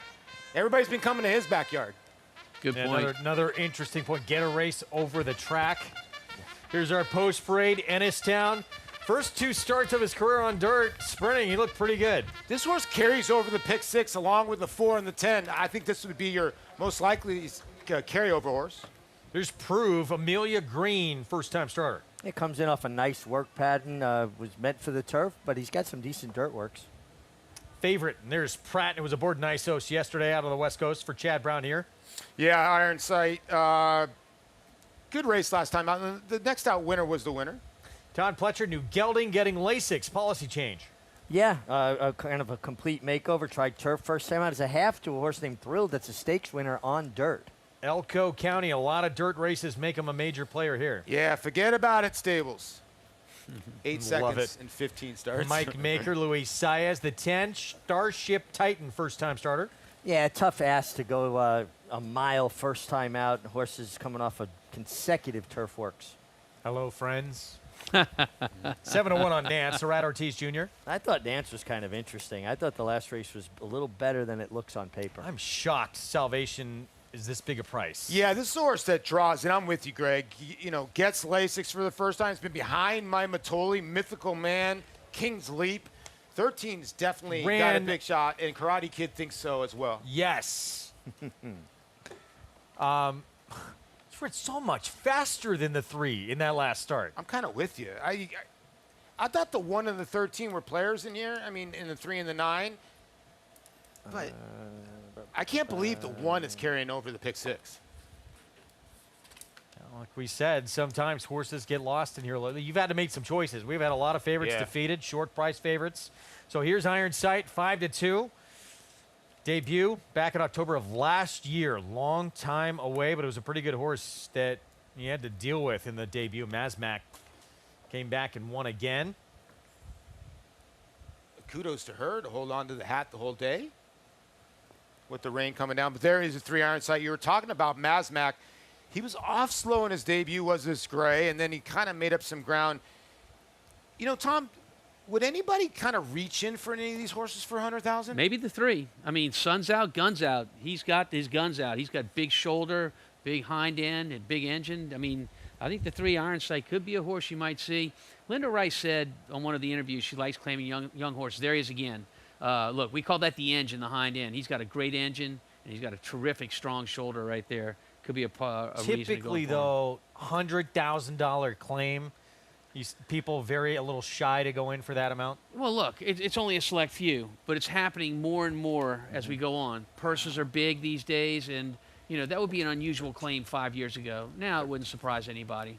Everybody's been coming to his backyard. Good point. Another interesting point. Get a race over the track. Here's our post parade, Ennistown. First 2 starts of his career on dirt, sprinting, he looked pretty good. This horse carries over the pick 6 along with the 4 and the 10. I think this would be your most likely carryover horse. There's Prove, Amelia Green, first-time starter. It comes in off a nice work pattern. Was meant for the turf, but he's got some decent dirt works. Favorite, and there's Pratt. It was aboard Nisos yesterday out of the West Coast for Chad Brown here. Yeah, Iron Sight. Good race last time out. The next out winner was the winner. Todd Pletcher, New Gelding getting Lasix policy change. Yeah, kind of a complete makeover. Tried turf first time out as a half to a horse named Thrilled. That's a stakes winner on dirt. Elko County, a lot of dirt races make him a major player here. Yeah, forget about it, Stables. 8 Love seconds it. and 15 starts. Mike Maker, Luis Saez, the 10, Starship Titan, first-time starter. Yeah, tough ass to go a mile first time out. Horses coming off of consecutive turf works. Hello, friends. 7-1 on Nance, Rat Ortiz Jr. I thought Nance was kind of interesting. I thought the last race was a little better than it looks on paper. I'm shocked Salvation is this big a price. Yeah, this is a horse that draws, and I'm with you, Greg. Gets Lasix for the first time. It's been behind my Matoli, Mythical Man, King's Leap. 13's definitely got a big shot, and Karate Kid thinks so as well. Yes. It's so much faster than the 3 in that last start. I'm kind of with you. I thought the 1 and the 13 were players in here. I mean, in the 3 and the 9. But I can't believe the 1 is carrying over the pick 6. Like we said, sometimes horses get lost in here. You've had to make some choices. We've had a lot of favorites defeated, short price favorites. So here's Iron Sight, 5-2. Debut back in October of last year. Long time away, but it was a pretty good horse that you had to deal with in the debut. Masmac came back and won again. Kudos to her to hold on to the hat the whole day with the rain coming down. But there is a 3 Iron Sight. You were talking about Masmac. He was off slow in his debut, was this gray, and then he kind of made up some ground. Tom, would anybody kind of reach in for any of these horses for 100,000? Maybe the 3. I mean, sun's out, guns out. He's got his guns out. He's got big shoulder, big hind end, and big engine. I mean, I think the 3 Iron Sight could be a horse you might see. Linda Rice said on one of the interviews she likes claiming young horses. There he is again. Look, we call that the engine, the hind end. He's got a great engine, and he's got a terrific, strong shoulder right there. Could be a reason to go Typically, for though, $100,000 claim. People a little shy to go in for that amount? Well, look, it's only a select few, but it's happening more and more as we go on. Purses are big these days, and, that would be an unusual claim 5 years ago. Now it wouldn't surprise anybody.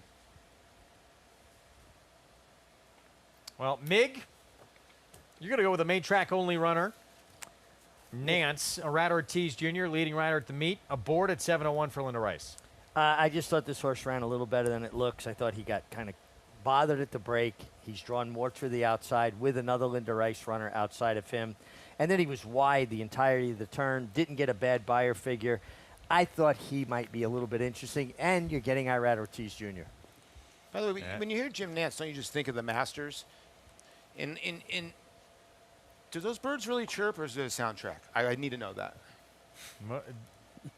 Well, Mig, you're going to go with a main track only runner. Nance, Rat Ortiz Jr., leading rider at the meet, aboard at 7-1 for Linda Rice. I just thought this horse ran a little better than it looks. I thought he got kind of bothered at the break. He's drawn more to the outside with another Linda Rice runner outside of him. And then he was wide the entirety of the turn, didn't get a bad buyer figure. I thought he might be a little bit interesting, and you're getting Rat Ortiz Jr. By the way, when you hear Jim Nance, don't you just think of the Masters? Do those birds really chirp, or is it a soundtrack? I need to know that.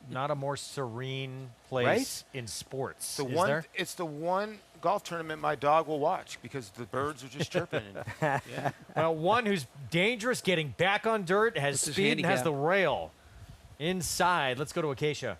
Not a more serene place in sports, is there? It's the one golf tournament my dog will watch because the birds are just chirping. Well, one who's dangerous getting back on dirt, has What's his speed, and has handicap? the rail inside. Let's go to Acacia.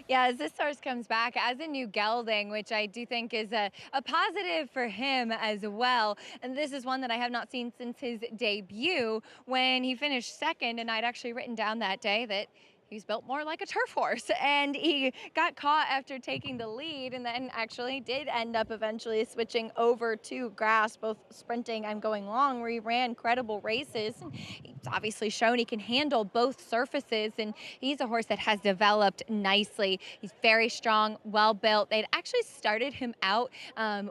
Yeah, as this horse comes back as a new gelding, which I do think is a positive for him as well. And this is one that I have not seen since his debut when he finished second. And I'd actually written down that day that he's built more like a turf horse, and he got caught after taking the lead and then actually did end up eventually switching over to grass, both sprinting and going long, where he ran credible races. And he's obviously shown he can handle both surfaces, and he's a horse that has developed nicely. He's very strong, well built. They'd actually started him out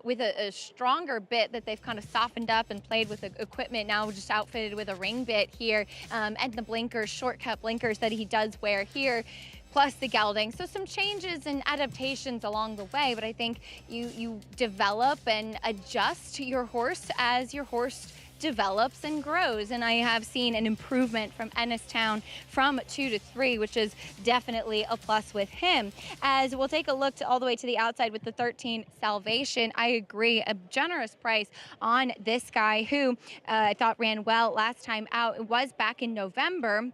with a stronger bit that they've kind of softened up and played with the equipment, now just outfitted with a ring bit here, and the blinkers, shortcut blinkers that he does wear here, plus the gelding. So some changes and adaptations along the way, but I think you develop and adjust to your horse as your horse develops and grows. And I have seen an improvement from Ennistown from 2 to 3, which is definitely a plus with him. As we'll take a look all the way to the outside with the 13 Salvation, I agree, a generous price on this guy who I thought ran well last time out. It was back in November.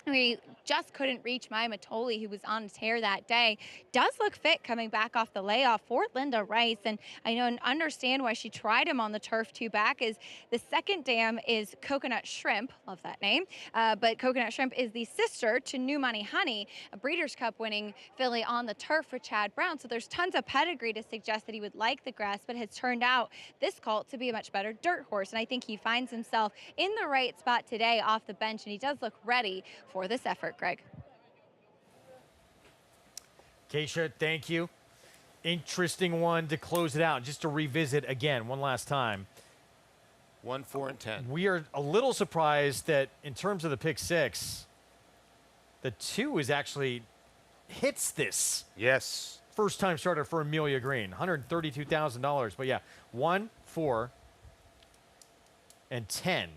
We just couldn't reach Maya Matoli, who was on a tear that day. Does look fit coming back off the layoff for Linda Rice, and I know and understand why she tried him on the turf 2 back. Is the second dam is Coconut Shrimp, love that name, but Coconut Shrimp is the sister to New Money Honey, a Breeders' Cup winning filly on the turf for Chad Brown. So there's tons of pedigree to suggest that he would like the grass, but has turned out this colt to be a much better dirt horse, and I think he finds himself in the right spot today off the bench, and he does look ready for this effort, Greg. Keisha, thank you. Interesting one to close it out. Just to revisit again one last time. 1, 4, and 10. We are a little surprised that in terms of the pick 6, the 2 is actually hits this. Yes. First time starter for Amelia Green, $132,000. But yeah, 1, 4, and 10.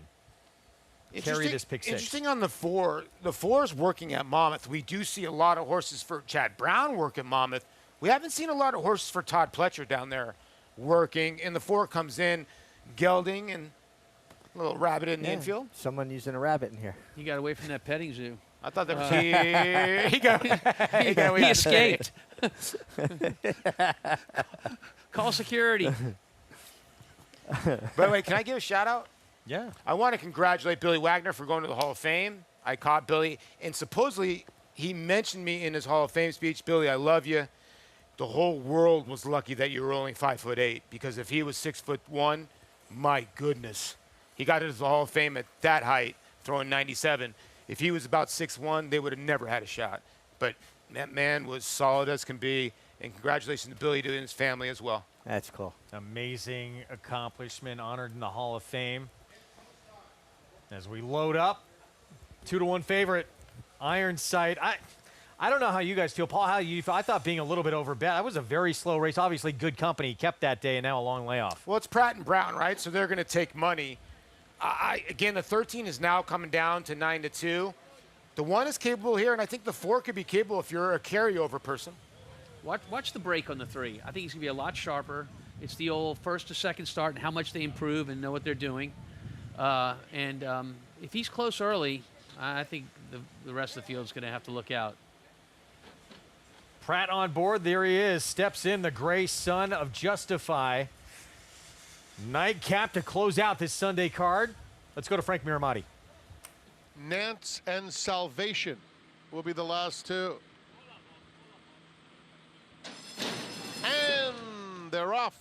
Carry this pick 6. Interesting on the 4. The 4 is working at Monmouth. We do see a lot of horses for Chad Brown work at Monmouth. We haven't seen a lot of horses for Todd Pletcher down there working. And the 4 comes in, gelding and a little rabbit in the infield. Someone using a rabbit in here. He got away from that petting zoo. I thought that was he got away. He escaped. Call security. By the way, can I give a shout out? Yeah. I want to congratulate Billy Wagner for going to the Hall of Fame. I caught Billy, and supposedly he mentioned me in his Hall of Fame speech. Billy, I love you. The whole world was lucky that you were only 5'8", because if he was 6'1", my goodness. He got into the Hall of Fame at that height, throwing 97. If he was about 6'1", they would have never had a shot. But that man was solid as can be, and congratulations to Billy and his family as well. That's cool. Amazing accomplishment, honored in the Hall of Fame. As we load up, 2-1 favorite, Iron Sight. I don't know how you guys feel. Paul, how you feel? I thought being a little bit overbet. That was a very slow race. Obviously, good company kept that day, and now a long layoff. Well, it's Pratt and Brown, right? So they're going to take money. Again, the 13 is now coming down to 9-2. The 1 is capable here, and I think the 4 could be capable if you're a carryover person. Watch the break on the 3. I think he's going to be a lot sharper. It's the old first to second start and how much they improve and know what they're doing. If he's close early, I think the rest of the field is going to have to look out. Pratt on board. There he is. Steps in, the gray son of Justify. Nightcap to close out this Sunday card. Let's go to Frank Miramati. Nance and Salvation will be the last 2. And they're off.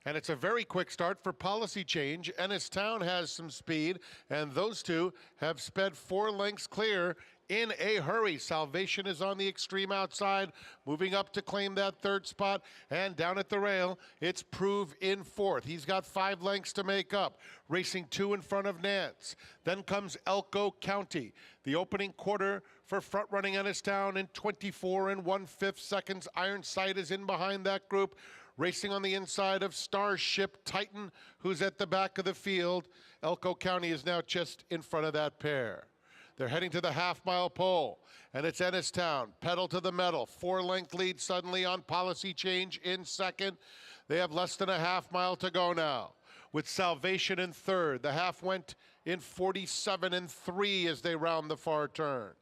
And it's a very quick start for Policy Change. Ennistown has some speed, and those 2 have sped 4 lengths clear in a hurry. Salvation is on the extreme outside, moving up to claim that 3rd spot, and down at the rail, it's Prove in 4th. He's got 5 lengths to make up, racing 2 in front of Nance. Then comes Elko County. The opening quarter for front-running Ennistown in 24 1/5 seconds. Iron Sight is in behind that group, racing on the inside of Starship Titan, who's at the back of the field. Elko County is now just in front of that pair. They're heading to the half-mile pole, and it's Ennistown, pedal to the metal. 4-length lead suddenly on Policy Change in 2nd. They have less than a half-mile to go now. With Salvation in 3rd, the half went in 47 3 as they round the far turn.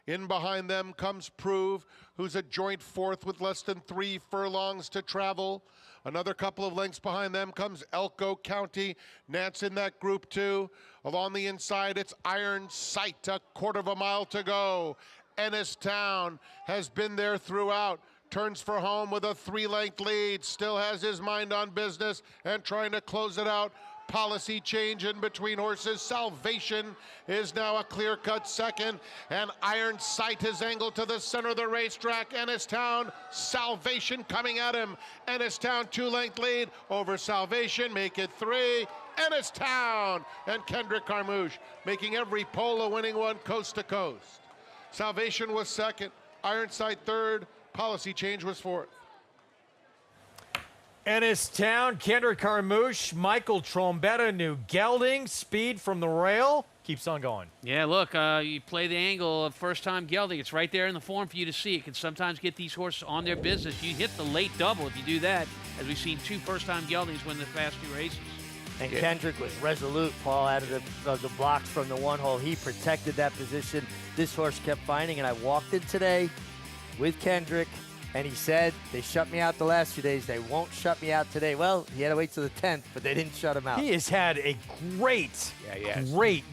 In behind them comes Prove, who's a joint 4th with less than 3 furlongs to travel. Another couple of lengths behind them comes Elko County. Nance in that group 2. Along the inside, it's Iron Sight, 1/4 mile to go. Ennistown has been there throughout. Turns for home with a 3-length lead. Still has his mind on business and trying to close it out. Policy Change in between horses. Salvation is now a clear-cut 2nd, and Iron Sight is angled to the center of the racetrack. Ennistown, Salvation coming at him. Ennistown 2-length lead over Salvation, make it 3. Ennistown and Kendrick Carmouche making every pole a winning one coast to coast. Salvation was 2nd, Iron Sight 3rd, Policy Change was 4th. Ennistown, Kendrick Carmouche, Michael Trombetta, New Gelding, speed from the rail. Keeps on going. Yeah, look, you play the angle of first-time gelding. It's right there in the form for you to see. It can sometimes get these horses on their business. You hit the late double if you do that, as we've seen 2 first-time geldings win the past 2 races. And Kendrick was resolute, Paul, out of the blocks from the one hole. He protected that position. This horse kept finding, and I walked in today with Kendrick, and he said, they shut me out the last few days. They won't shut me out today. Well, he had to wait till the 10th, but they didn't shut him out. He has had a great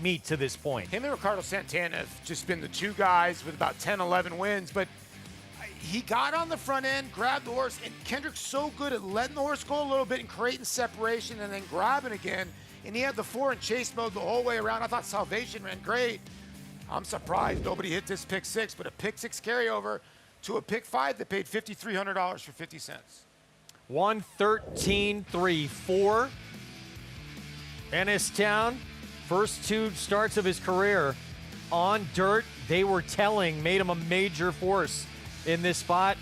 meet to this point. Him and Ricardo Santana have just been the two guys with about 10, 11 wins, but he got on the front end, grabbed the horse, and Kendrick's so good at letting the horse go a little bit and creating separation and then grabbing again. And he had the 4 in chase mode the whole way around. I thought Salvation ran great. I'm surprised nobody hit this pick 6, but a pick 6 carryover to a pick 5 that paid $5,300 for 50 cents. 113.34. Ennistown, first 2 starts of his career on dirt. They were telling, made him a major force in this spot.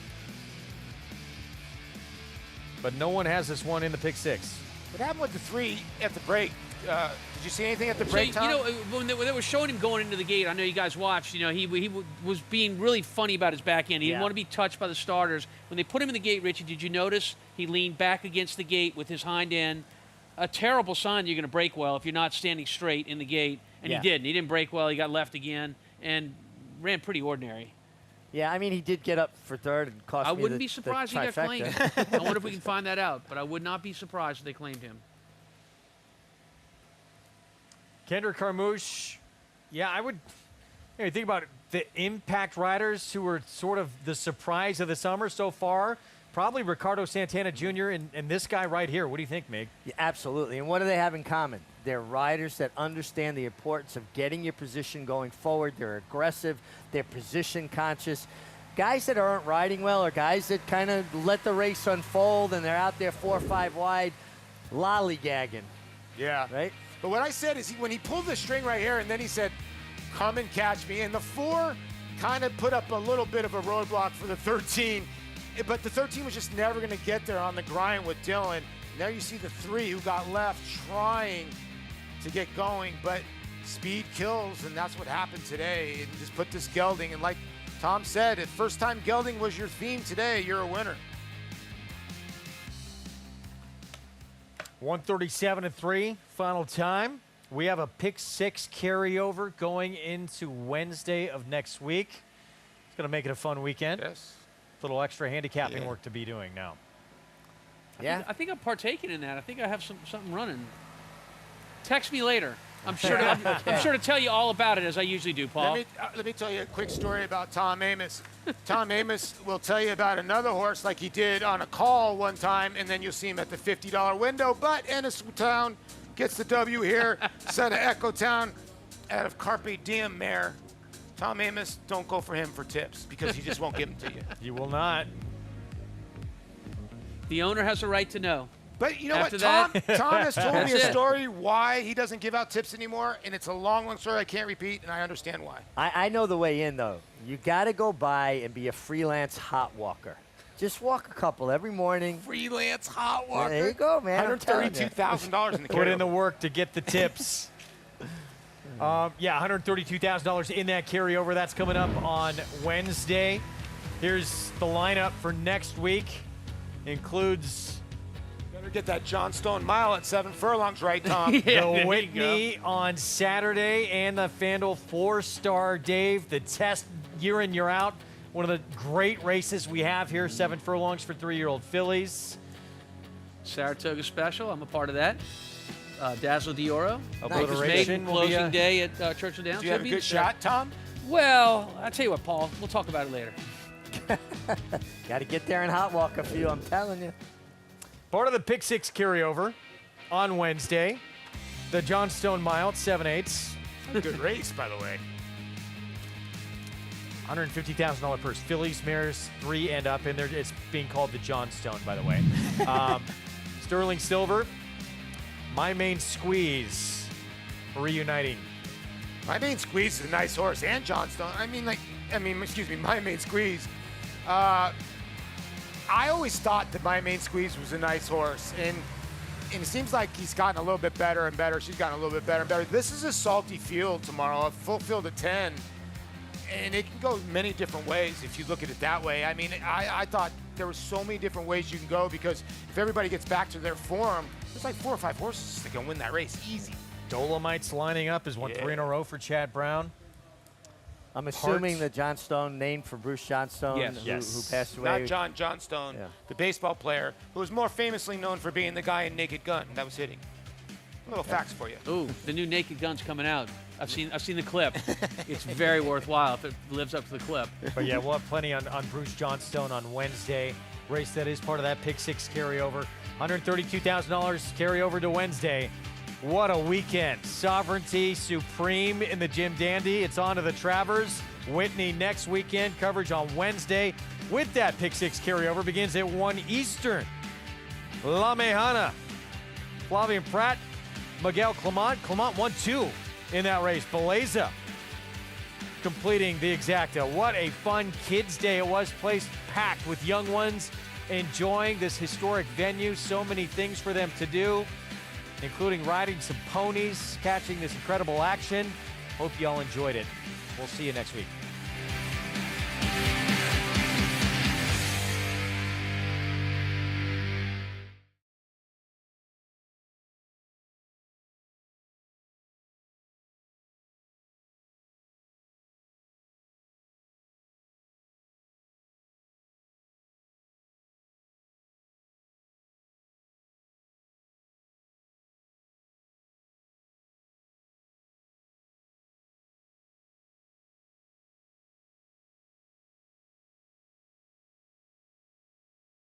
But no one has this one in the pick 6. What happened with the 3 at the break? Did you see anything at the break time? You know, when they were showing him going into the gate, I know you guys watched, you know, he was being really funny about his back end. He didn't want to be touched by the starters. When they put him in the gate, Richie, did you notice he leaned back against the gate with his hind end? A terrible sign you're going to break well if you're not standing straight in the gate. And he didn't. He didn't break well. He got left again and ran pretty ordinary. Yeah, I mean, he did get up for third and cost me I wouldn't be surprised the he got trifecta. claimed. I wonder if we can find that out, but I would not be surprised if they claimed him. Kendrick Carmouche, I would think about the impact riders who were sort of the surprise of the summer so far. Probably Ricardo Santana Jr. and this guy right here. What do you think, Mig? Yeah, absolutely. And what do they have in common? They're riders that understand the importance of getting your position going forward. They're aggressive. They're position conscious. Guys that aren't riding well are guys that kind of let the race unfold and they're out there 4 or 5 wide, lollygagging. Yeah. Right? But what I said is when he pulled the string right here and then he said, come and catch me. And the 4 kind of put up a little bit of a roadblock for the 13. But the 13 was just never going to get there on the grind with Dylan. Now you see the 3 who got left trying to get going, but speed kills, and that's what happened today. And just put this gelding, and like Tom said, if first time gelding was your theme today, you're a winner. 137-3, final time. We have a pick 6 carryover going into Wednesday of next week. It's going to make it a fun weekend. Yes. A little extra handicapping work to be doing now. I think I'm partaking in that. I think I have something running. Text me later. I'm sure to tell you all about it as I usually do, Paul. Let me tell you a quick story about Tom Amos. Tom Amos will tell you about another horse like he did on a call one time, and then you'll see him at the $50 window. But Ennistown gets the W here. Son of Echo Town out of Carpe Diem Mare. Tom Amos, don't go for him for tips because he just won't give them to you. You will not. The owner has a right to know. But you know After what? that, Tom has told me a that's it. story why he doesn't give out tips anymore, and it's a long, long story I can't repeat, and I understand why. I know the way in, though. You got to go by and be a freelance hot walker. Just walk a couple every morning. Freelance hot walker. There you go, man. $132,000 in the Put in the work to get the tips. $132,000 in that carryover. That's coming up on Wednesday. Here's the lineup for next week. Includes... Better get that Johnstone Mile at 7 furlongs right, Tom. The Whitney on Saturday and the FanDuel 4-Star Dave. The test year in, year out. One of the great races we have here. 7 furlongs for 3-year-old fillies. Saratoga Special. I'm a part of that. Dazzle D'Oro. Obliteration. Closing day at Churchill Downs. Do you have a good shot, Tom? Well, I'll tell you what, Paul. We'll talk about it later. Got to get there and hot walk a few, I'm telling you. Part of the pick 6 carryover on Wednesday. The Johnstone Mile, 7/8. Good race, by the way. $150,000 purse. Fillies, mares, 3 and up in there. It's being called the Johnstone, by the way. Sterling Silver. My Main Squeeze reuniting. My Main Squeeze is a nice horse, and Johnstone. My Main Squeeze. I always thought that My Main Squeeze was a nice horse, and it seems like he's gotten a little bit better and better. She's gotten a little bit better and better. This is a salty field tomorrow, a full field of 10, and it can go many different ways if you look at it that way. I mean, I thought there were so many different ways you can go because if everybody gets back to their form, There's like 4 or 5 horses that can win that race easy. Dolomites lining up has won 3 in a row for Chad Brown. I'm assuming the Johnstone, named for Bruce Johnstone, who passed away. Not John Johnstone, the baseball player, who was more famously known for being the guy in Naked Gun that was hitting. Little facts for you. Ooh, the new Naked Gun's coming out. I've seen the clip. It's very worthwhile if it lives up to the clip. But yeah, we'll have plenty on Bruce Johnstone on Wednesday. Race that is part of that Pick 6 carryover. $132,000 carryover to Wednesday. What a weekend. Sovereignty supreme in the Jim Dandy. It's on to the Travers. Whitney next weekend. Coverage on Wednesday. With that Pick 6 carryover begins at 1 Eastern. La Mejana. Flavian Pratt. Miguel Clement. Clement won 2 in that race. Beleza completing the exacta. What a fun kids' day it was. Place packed with young ones enjoying this historic venue. So many things for them to do, including riding some ponies, catching this incredible action. Hope you all enjoyed it. We'll see you next week.